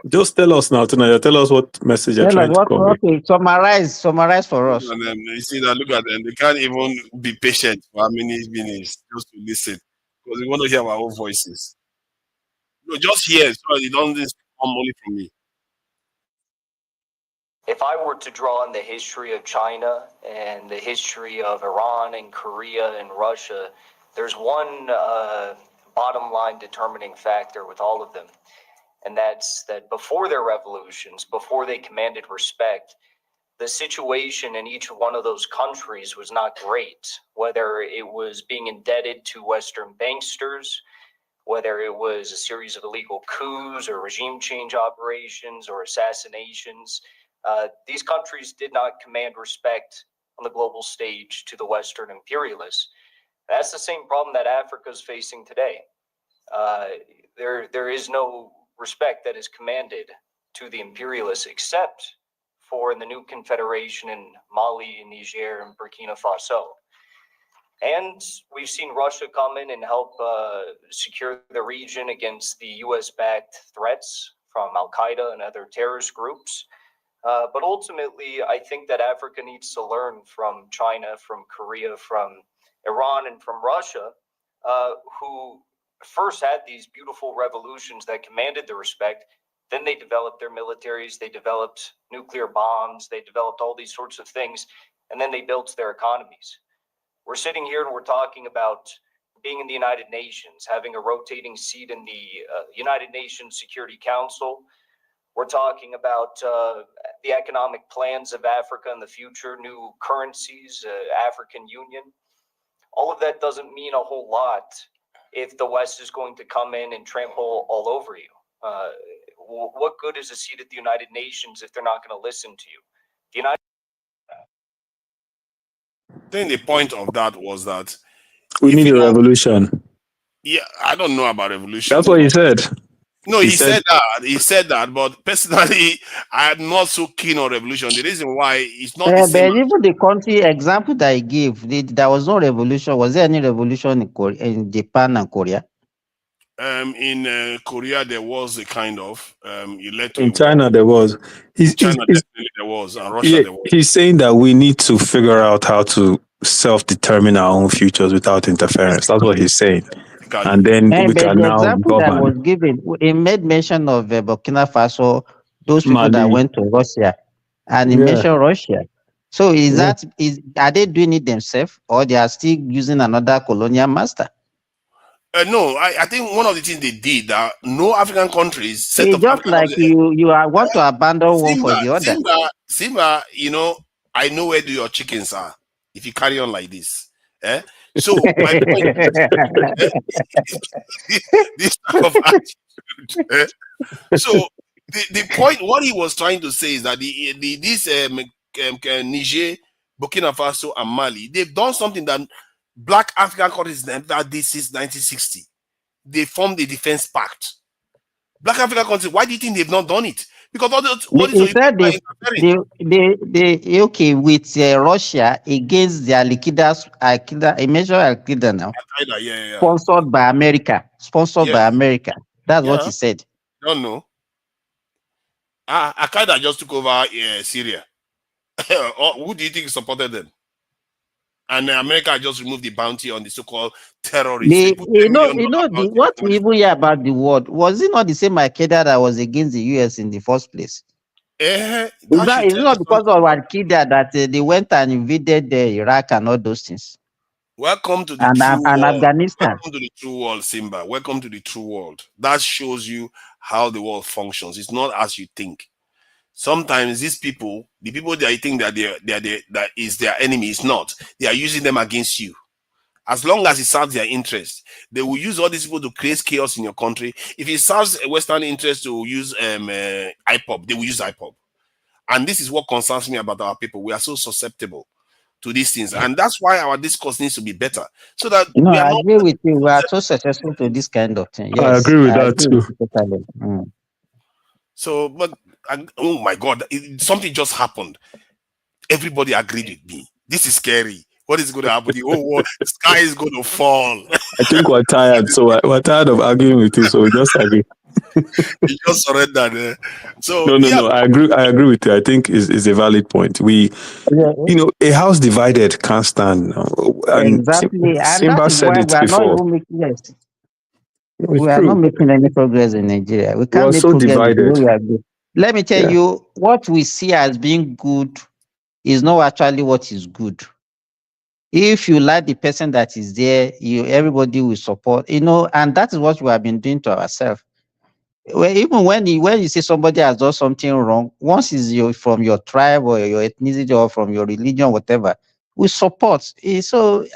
Just tell us now, tonight. Tell us what message you're trying to convey. Okay, summarize for us. And then you see that, look at them. They can't even be patient for how many minutes just to listen because we want to hear our own voices. No, just hear so it doesn't come only from me. If I were to draw on the history of China and the history of Iran and Korea and Russia, there's one bottom line determining factor with all of them. And that's that before their revolutions, before they commanded respect, the situation in each one of those countries was not great, whether it was being indebted to Western banksters, whether it was a series of illegal coups or regime change operations or assassinations. These countries did not command respect on the global stage to the Western imperialists. That's the same problem that Africa is facing today. There is no respect that is commanded to the imperialists except for the new confederation in Mali, Niger, and Burkina Faso. And we've seen Russia come in and help secure the region against the US-backed threats from Al-Qaeda and other terrorist groups. But ultimately, I think that Africa needs to learn from China, from Korea, from Iran, and from Russia, who first had these beautiful revolutions that commanded the respect. Then they developed their militaries, they developed nuclear bombs, they developed all these sorts of things, and then they built their economies. We're sitting here and we're talking about being in the United Nations, having a rotating seat in the United Nations Security Council. We're talking about the economic plans of Africa in the future, new currencies, African Union. All of that doesn't mean a whole lot if the West is going to come in and trample all over you. What good is a seat at the United Nations if they're not going to listen to you? I think the point of that was that we need a revolution. Yeah, I don't know about revolution. That's what he said. No, he said that. He said that, but personally, I am not so keen on revolution. The reason why it's not the same. But even the country example that I gave, there was no revolution. Was there any revolution in Japan and Korea? In Korea, there was a kind of. In China, there was. China, definitely there was, and Russia, there was. He's saying that we need to figure out how to self-determine our own futures without interference. That's what he's saying. And then we can the now example that govern. was given, he made mention of Burkina Faso, those people Mali. that went to Russia, and he mentioned Russia. So are they doing it themselves, or they are still using another colonial master? No, I think one of the things they did that no African countries set it's up. Just African like you want to abandon one for the other. Simba, I know where your chickens are. If you carry on like this, So my point this type of attitude. So the point, what he was trying to say is that this Niger, Burkina Faso, and Mali, they've done something that Black African countries never did since 1960. They formed a defense pact. Black African countries, why do you think they've not done it? Because all those they okay with Russia against the Al-Qaeda, I measure Al-Qaeda now. Al-Qaeda, Sponsored by America. By America. That's what he said. Don't know. Al-Qaeda just took over Syria. Who do you think supported them? And America just removed the bounty on the so-called terrorists. What we even hear about the world, was it not the same Al-Qaeda that was against the US in the first place? It's not because of Al-Qaeda that they went and invaded Iraq and all those things. Welcome to the true world. Afghanistan. Welcome to the true world, Simba. Welcome to the true world. That shows you how the world functions. It's not as you think. Sometimes these people, the people that you think that that is their enemy, is not. They are using them against you. As long as it serves their interest, they will use all these people to create chaos in your country. If it serves a Western interest to use IPOB, they will use IPOB. And this is what concerns me about our people. We are so susceptible to these things, and that's why our discourse needs to be better. So that I agree with you. We are so successful to this kind of thing. Yes, I agree with that too. So, but oh my God, something just happened. Everybody agreed with me. This is scary. What is going to happen? The whole world, the sky is going to fall. I think we're tired, so we're tired of arguing with you. So we just agree. You just surrender there. So No. I agree with you. I think is a valid point. We, a house divided can't stand. And exactly, and that Simba is said why it we are not before. even making it. It's We are true. not making any progress in Nigeria. We We can't are make so progress with the way divided. we are doing. Let me tell you, what we see as being good is not actually what is good. If you like the person that is there, everybody will support, and that is what we have been doing to ourselves. Well, even when you see somebody has done something wrong, once is from your tribe or your ethnicity or from your religion, whatever, we support. To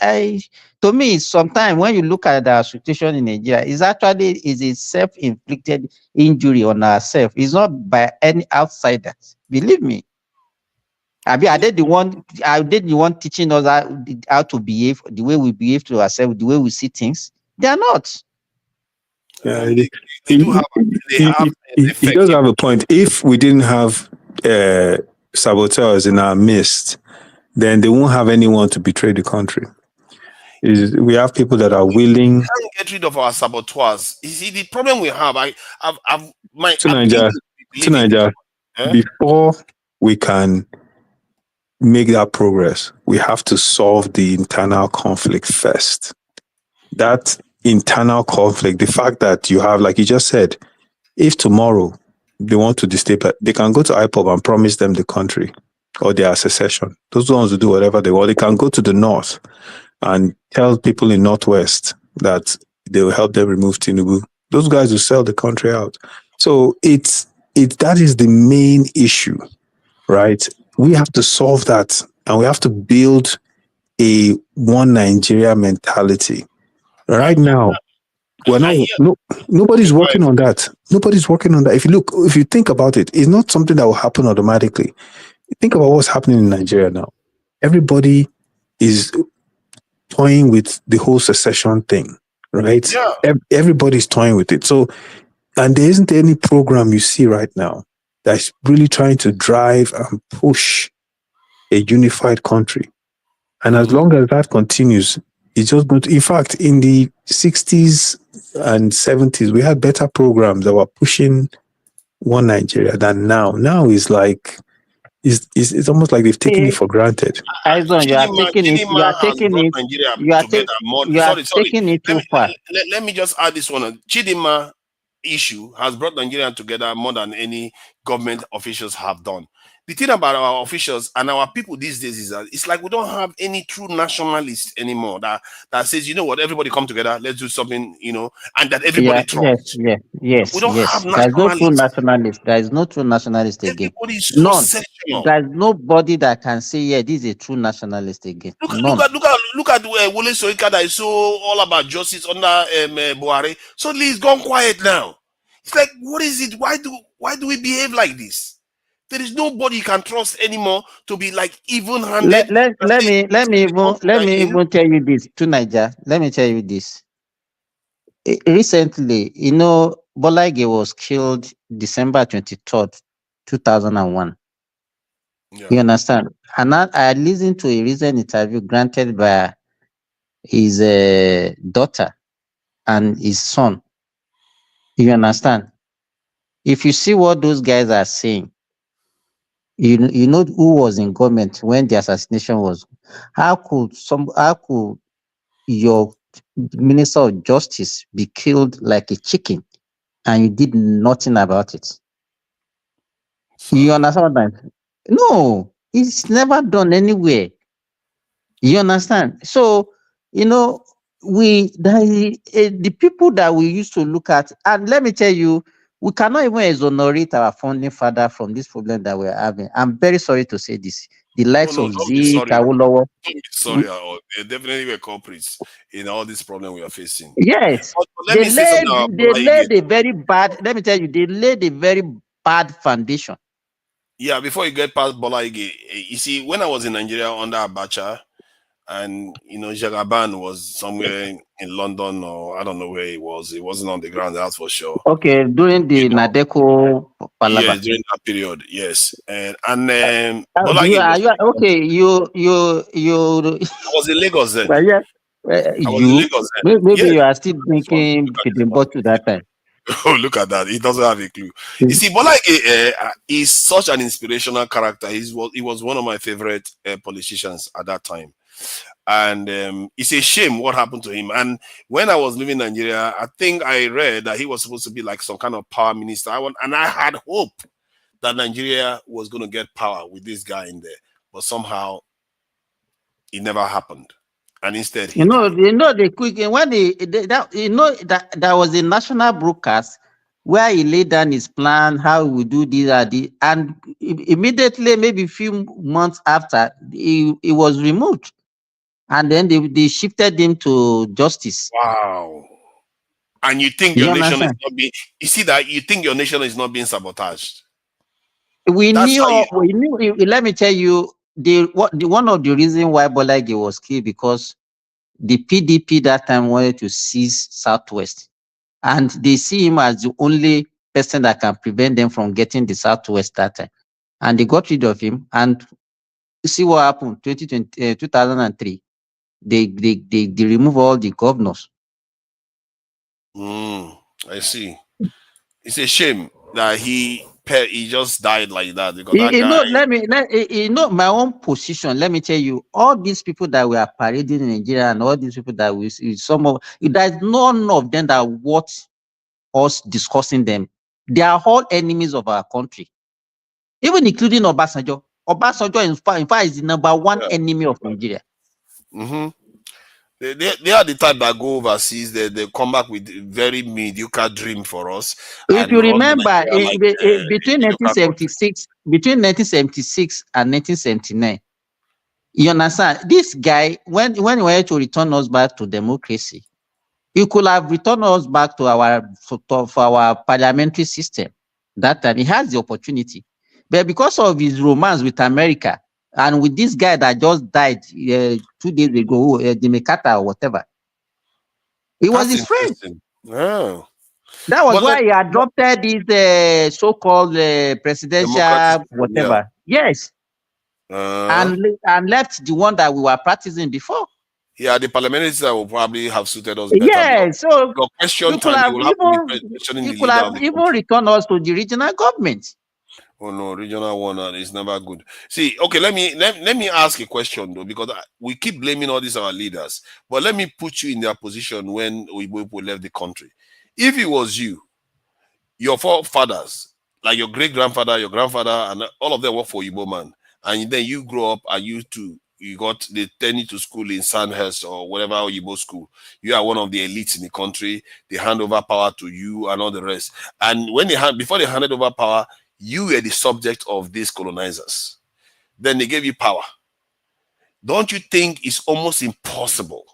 me, sometimes when you look at the situation in Nigeria, is a self-inflicted injury on ourselves. It's not by any outsiders. Believe me. Are they the one teaching us how to behave, the way we behave to ourselves, the way we see things? They are not. They do have. He does have a point. If we didn't have saboteurs in our midst, then they won't have anyone to betray the country. We have people that are willing. We can't get rid of our saboteurs. You see, the problem we have, Nigeria, before we can make that progress, we have to solve the internal conflict first. That internal conflict, the fact that you have, like you just said, if tomorrow they want to destabilize, they can go to IPOB and promise them the country or their secession. Those ones will do whatever they want. They can go to the north and tell people in Northwest that they will help them remove Tinubu. Those guys will sell the country out. So that is the main issue, right? We have to solve that, and we have to build a one Nigeria mentality. Right now, nobody's working on that. Nobody's working on that. If you think about it, it's not something that will happen automatically. Think about what's happening in Nigeria now. Everybody is toying with the whole secession thing, right? Yeah. Everybody's toying with it. So, and there isn't any program you see right now that's really trying to drive and push a unified country. And as long as that continues, it's just going to, in fact, in the 60s and 70s, we had better programs that were pushing one Nigeria than now. Now is like, it's almost like they've taken it for granted. Aizon, you are taking it too far. Let me just add this one. Chidinma issue has brought Nigeria together more than any government officials have done. The thing about our officials and our people these days is that it's like we don't have any true nationalists anymore that says, you know what, everybody come together, let's do something, and that everybody trusts. Yes. We don't have There's no true nationalist. There is no true nationalist again. Everybody is so sectional. There's nobody that can say, yeah, this is a true nationalist again. Look at Wole Soyinka that is so all about justice under Buhari. Suddenly he's gone quiet now. It's like, what is it? Why do we behave like this? There is nobody you can trust anymore to be like even-handed. Let me even tell you this to Niger. Let me tell you this. Recently, Bola Ige was killed December 23rd, 2001. Yeah. You understand? And I listened to a recent interview granted by his daughter and his son. You understand? If you see what those guys are saying, you know who was in government when the assassination was. How could your Minister of Justice be killed like a chicken and you did nothing about it? You understand that? No, it's never done anywhere. You understand? So, the people that we used to look at, and let me tell you, we cannot even exonerate our founding father from this problem that we're having. I'm very sorry to say this. The likes of Z, Kawolowo. Don't be sorry at all. They definitely were culprits in all this problem we are facing. Yes. But let me say something. They laid a very bad, let me tell you, they laid a very bad foundation. Yeah, before you get past Bola Ige, you see, when I was in Nigeria under Abacha, And Jagaban was somewhere in London, or I don't know where he was. He wasn't on the ground, that's for sure. Okay, during the Nadeko Palaba. Yes, during that period, yes. And okay, you I was in Lagos then. Well, yeah, I was in Lagos then. maybe you are still drinking Pidimbo to that time. Oh, look at that. He doesn't have a clue. You see, Bola is such an inspirational character. He was one of my favorite politicians at that time. And it's a shame what happened to him. And when I was living in Nigeria, I think I read that he was supposed to be like some kind of power minister. I had hope that Nigeria was going to get power with this guy in there. But somehow, it never happened. And instead, the quick when that was a national broadcast where he laid down his plan, how he would do this and immediately, maybe a few months after, he was removed, and then they shifted him to justice. Wow! And you think your nation is not being? You see that you think your nation is not being sabotaged? We knew. Let me tell you, one of the reasons why Bola Ige was killed, because the PDP that time wanted to seize Southwest, and they see him as the only person that can prevent them from getting the Southwest that time, and they got rid of him. And see what happened. 2003, they remove all the governors. I see. It's a shame that he just died like that, because that guy. My own position. Let me tell you, all these people that we are parading in Nigeria, and all these people that we see, there's none of them that worth us discussing them. They are all enemies of our country, even including Obasanjo. Obasanjo, in fact, is the number one enemy of Nigeria. They are the type that go overseas. They come back with very mediocre dream for us. If you remember, between 1976 and 1979, you understand, this guy, when he wanted to return us back to democracy, he could have returned us back to our parliamentary system. That time he has the opportunity, but because of his romance with America and with this guy that just died 2 days ago, the Mekata or whatever, he was his friend. Oh. That was why he adopted this so-called presidential whatever. Yeah. Yes. And left the one that we were practicing before. Yeah, the parliamentarians will probably have suited us better. Yeah, so your question time will have even returned us to the regional government. Oh no, regional one is never good. See, okay, let me ask a question though, because we keep blaming all these our leaders, but let me put you in their position when Oyibo left the country. If it was you, your forefathers, like your great-grandfather, your grandfather, and all of them work for Oyibo man, and then you grow up and you they send you to school in Sandhurst or whatever Oyibo school. You are one of the elites in the country. They hand over power to you and all the rest. And when before they handed over power, you were the subject of these colonizers. Then they gave you power. Don't you think it's almost impossible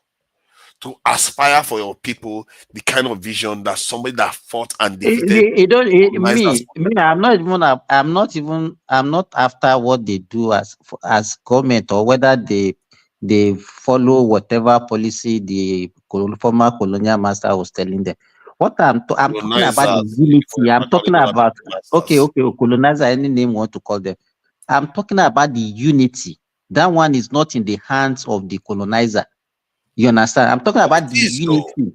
to aspire for your people the kind of vision that somebody that fought and defeated? I'm not after what they do as government, or whether they follow whatever policy the former colonial master was telling them. What I'm talking about the unity. I'm talking about colonizer, any name you want to call them. I'm talking about the unity. That one is not in the hands of the colonizer. You understand? I'm talking about the unity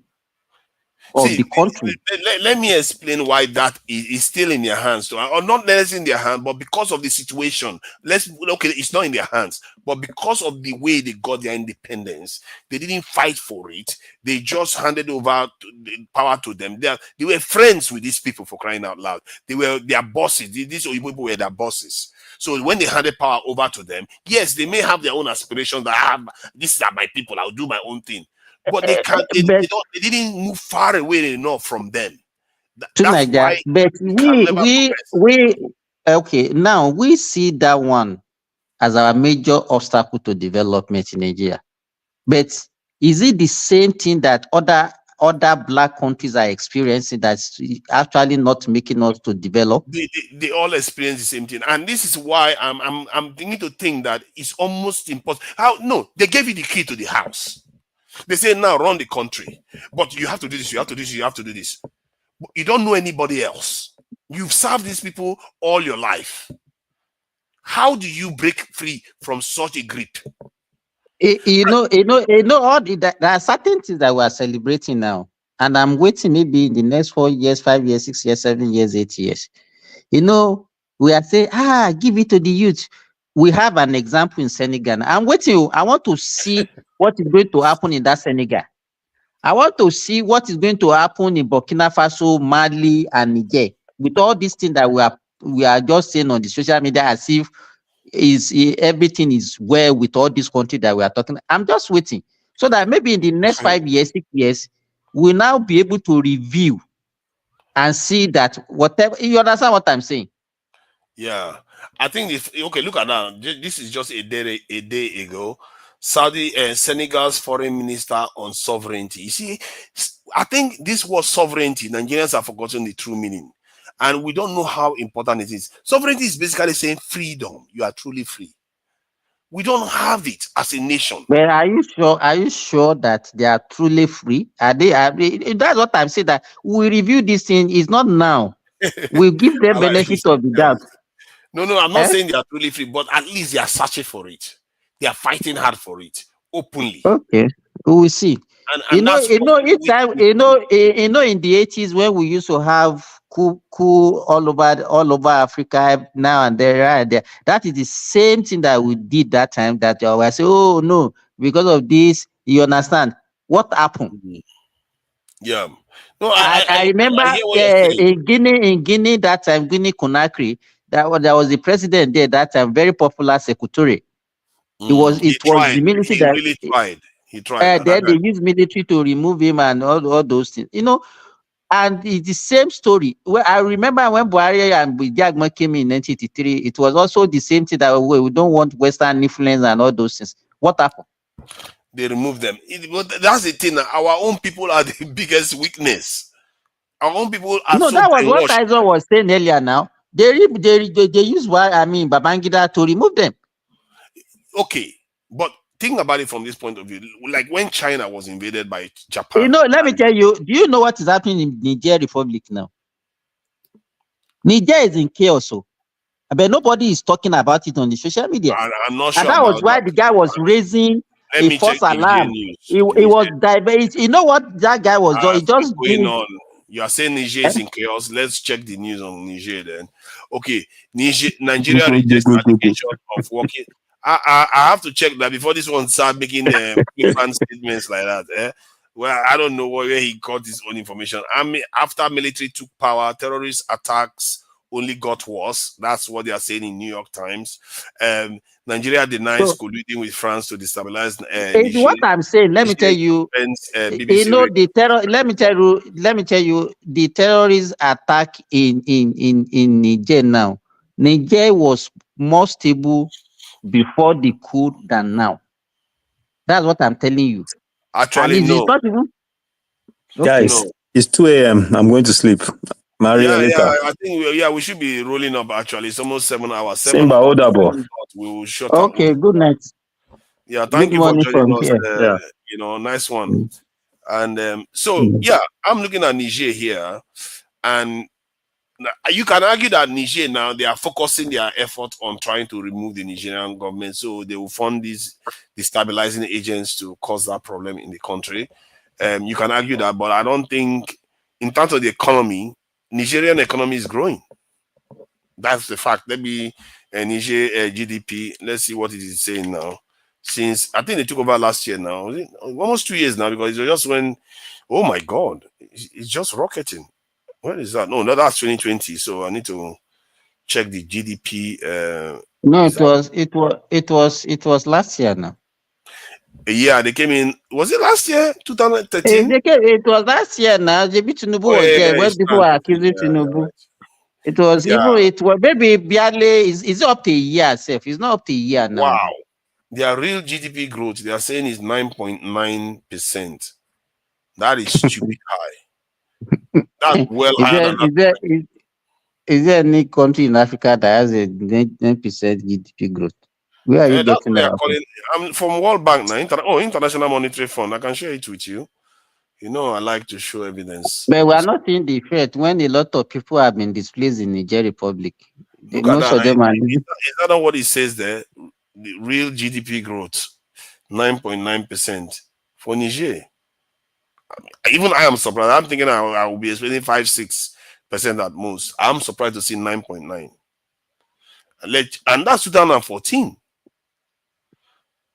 of the country. Let me explain why that is still in their hands, or not necessarily in their hands, but because of the situation. It's not in their hands, but because of the way they got their independence, they didn't fight for it. They just handed over the power to them. They were friends with these people, for crying out loud. They were their bosses. These people were their bosses. So when they handed power over to them, yes, they may have their own aspirations that these are my people, I'll do my own thing. But they can't. They didn't move far away enough from them. That's why. But now we see that one as our major obstacle to development in Nigeria. But is it the same thing that other other black countries are experiencing that's actually not making us to develop? They all experience the same thing, and this is why I'm beginning to think that it's almost impossible. How? No, they gave you the key to the house. They say now run the country, but you have to do this, you have to do this, you have to do this. You don't know anybody else. You've served these people all your life. How do you break free from such a grip? All there are certain things that we are celebrating now, and I'm waiting maybe in the next 4 years, 5 years, 6 years, 7 years, 8 years. We are saying, give it to the youth. We have an example in Senegal. I'm waiting. I want to see what is going to happen in that Senegal. I want to see what is going to happen in Burkina Faso, Mali, and Niger. With all these things that we are just saying on the social media as if everything is well with all these countries that we are talking. I'm just waiting so that maybe in the next 5 years, 6 years, we'll now be able to review and see that whatever. You understand what I'm saying? Yeah, I think okay. Look at that. This is just a day ago. Senegal's foreign minister on sovereignty. You see, I think this was sovereignty. Nigerians have forgotten the true meaning, and we don't know how important it is. Sovereignty is basically saying freedom. You are truly free. We don't have it as a nation. But are you sure? Are you sure that they are truly free? Are they? That's what I'm saying. That we review this thing. It's not now. We give them benefit of the doubt. No, I'm not saying they are truly free, but at least they are searching for it. They are fighting hard for it openly. Okay, we will see. In the 80s when we used to have coup all over Africa now and there, right there. That is the same thing that we did that time. That you always say, oh no, because of this, you understand what happened? Yeah. No, I remember in Guinea that time, Guinea Conakry, there was the president there that time, very popular Secretary. It was the military that really tried. He tried. Then they used military to remove him and all those things. And it's the same story. Well, I remember when Buhari and Jagma came in 1983, it was also the same thing that we don't want Western influence and all those things. What happened? They removed them. That's the thing. Our own people are the biggest weakness. Our own people are so that was what Tyson was saying earlier now. They use Babangida to remove them. Okay, but think about it from this point of view. Like when China was invaded by Japan. Let me tell you, do you know what is happening in Niger Republic now? Niger is in chaos. But nobody is talking about it on the social media. I'm not sure. And that was why the guy was raising a false alarm. It was diverse. You know what that guy was doing? He just going on. You are saying Niger is in chaos. Let's check the news on Niger then. Okay, Nigeria rejects allegation of working. I have to check that before this one start making statements like that. Well, I don't know where he got his own information. After military took power, terrorist attacks only got worse. That's what they are saying in New York Times. Nigeria denies colluding with France to destabilize. What I'm saying, let me tell you. The terror. Let me tell you, the terrorist attack in Niger now. Niger was more stable before the coup than now. That's what I'm telling you. Actually, no. Guys, it's 2 a.m. I'm going to sleep. I think we should be rolling up. Actually, it's almost 7 hours. Simba, we will shut up. Okay, good night. Yeah, thank you for joining us. Nice one. And I'm looking at Niger here, and you can argue that Niger now they are focusing their effort on trying to remove the Nigerian government, so they will fund these destabilizing agents to cause that problem in the country. You can argue that, but I don't think, in terms of the economy, Nigerian economy is growing. That's the fact. Let me Niger GDP. Let's see what it is saying now. Since I think they took over last year now, almost 2 years now, because it just went. Oh my God, it's just rocketing. Where is that? No, that's 2020. So I need to check the GDP. No, it was last year now. Yeah, they came in. Was it last year, 2013? It was last year now. Tinubu was there when people were accusing Tinubu. Right. It was maybe barely. Is up to a year itself? It's not up to a year now. Wow, their real GDP growth they are saying is 9.9%. That is stupid high. That's well higher than that. Is there any country in Africa that has a 9% GDP growth? Where are you getting that? I'm from World Bank now. International Monetary Fund. I can share it with you. You know, I like to show evidence. But we are not seeing the effect when a lot of people have been displaced in Niger Republic. Look at that. Is that not what it says there? The real GDP growth, 9.9% for Niger. Even I am surprised. I'm thinking I will be expecting 5-6% at most. I'm surprised to see 9.9. And that's 2014.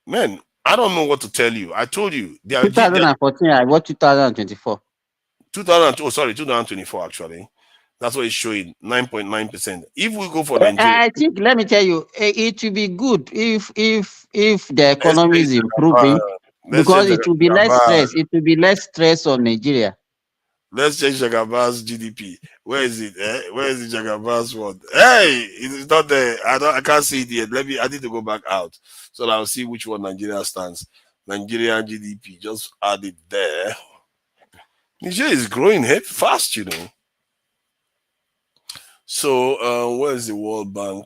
Man, I don't know what to tell you. I told you. 2014, I got 2024. 2024 actually. That's what it's showing, 9.9%. If we go for Nigeria, I think, let me tell you, it will be good if the economy is improving, because it will be less stress. It will be less stress on Nigeria. Let's check Jagaba's GDP. Where is it? Where is the Jagaba's one? Hey, it's not there. I can't see it yet. I need to go back out so that I'll see which one Nigeria stands. Nigerian GDP. Just add it there. Nigeria is growing fast, you know. So where's the World Bank?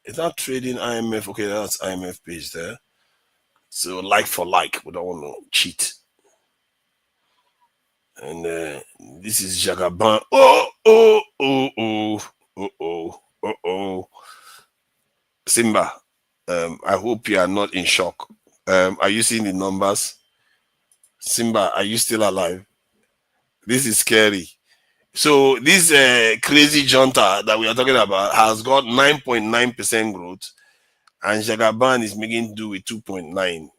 Is that trading IMF? Okay, that's IMF page there. So like for like, we don't want to cheat. And this is Jagaban. Simba, I hope you are not in shock. Are you seeing the numbers? Simba, are you still alive? This is scary. So this crazy junta that we are talking about has got 9.9% growth, and Jagaban is making do with 2.9.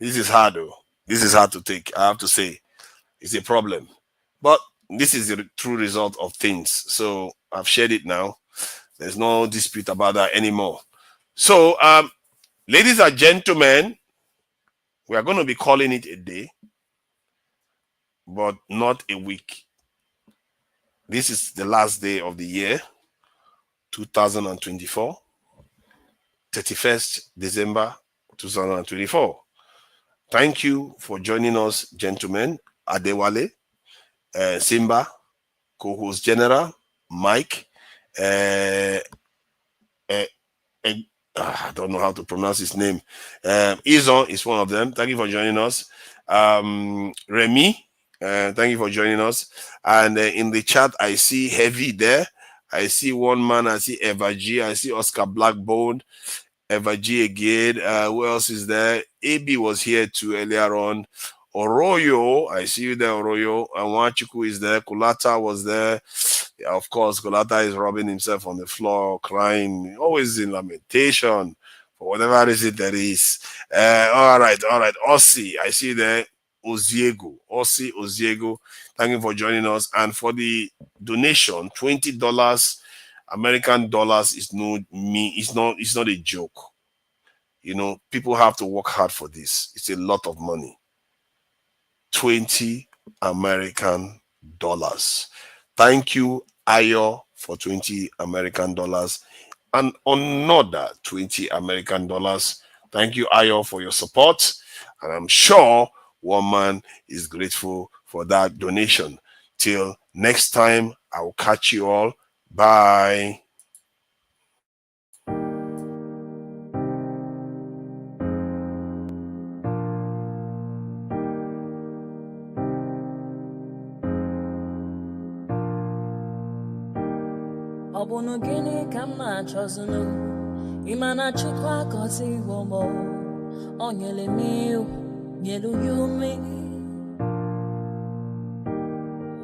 This is hard though. This is hard to take, I have to say. It's a problem. But this is the true result of things. So I've shared it now. There's no dispute about that anymore. So, ladies and gentlemen, we are going to be calling it a day, but not a week. This is the last day of the year, 2024, 31st December 2024. Thank you for joining us, gentlemen. Adewale, Simba, co-host general, Mike, I don't know how to pronounce his name. Izon is one of them. Thank you for joining us. Remy, thank you for joining us. And in the chat, I see Heavy there. I see one man. I see Eva G. I see Oscar Blackbone. Eva G again. Who else is there? AB was here too earlier on. Oroyo, I see you there, Oroyo. And Wachiku is there. Kulata was there. Yeah, of course, Kulata is rubbing himself on the floor, crying, always in lamentation for whatever reason there is. All right. Ossie, I see you there. Oziego, thank you for joining us. And for the donation, $20 American dollars is it's not a joke. You know, people have to work hard for this. It's a lot of money. 20 American dollars. Thank you, Ayo, for 20 American dollars. And another 20 American dollars. Thank you, Ayo, for your support. And I'm sure one man is grateful for that donation. Till next time, I will catch you all. Bye. Obono gini kama chozunu imana chukwa kozi womo onyele miu nyelu yumi.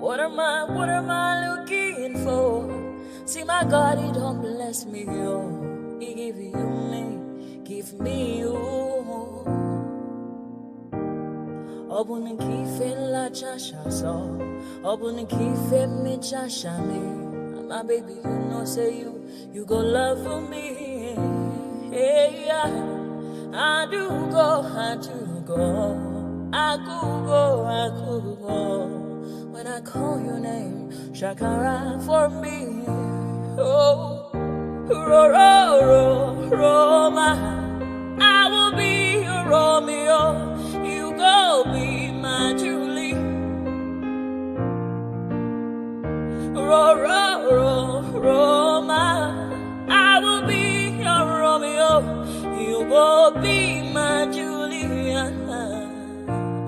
What am I looking for? See my God, he don't bless me, oh. He give you me, give me you. Obono kife la chasha so, obono kife me chasha me. My baby, you know, say you go love for me. Hey, yeah. I do go. I could go. When I call your name, Shakara for me. Oh, Roma. I will be your Romeo. You go be my Juliet. Oh, be my Julia.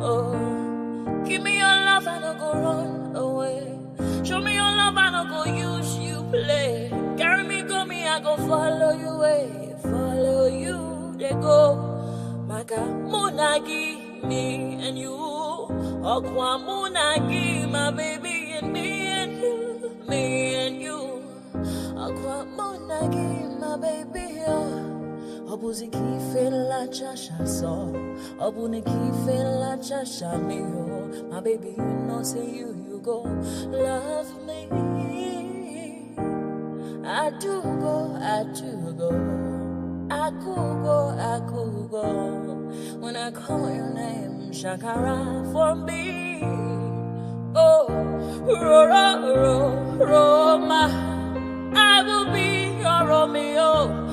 Oh, give me your love and I'll go run away. Show me your love and I'll go use you play. Carry me, go me, I go follow you away. Follow you, they go. Maka munagi, me and you. Okwa munagi, my baby, and me and you. Me and you. Okwa munagi, my baby, Obuzi kife la chasha so. Obuni kife la chasha me, my baby, you know, say you go. Love me. I do go. I could go. When I call your name, Shakara for me. Oh, Roma, I will be your Romeo.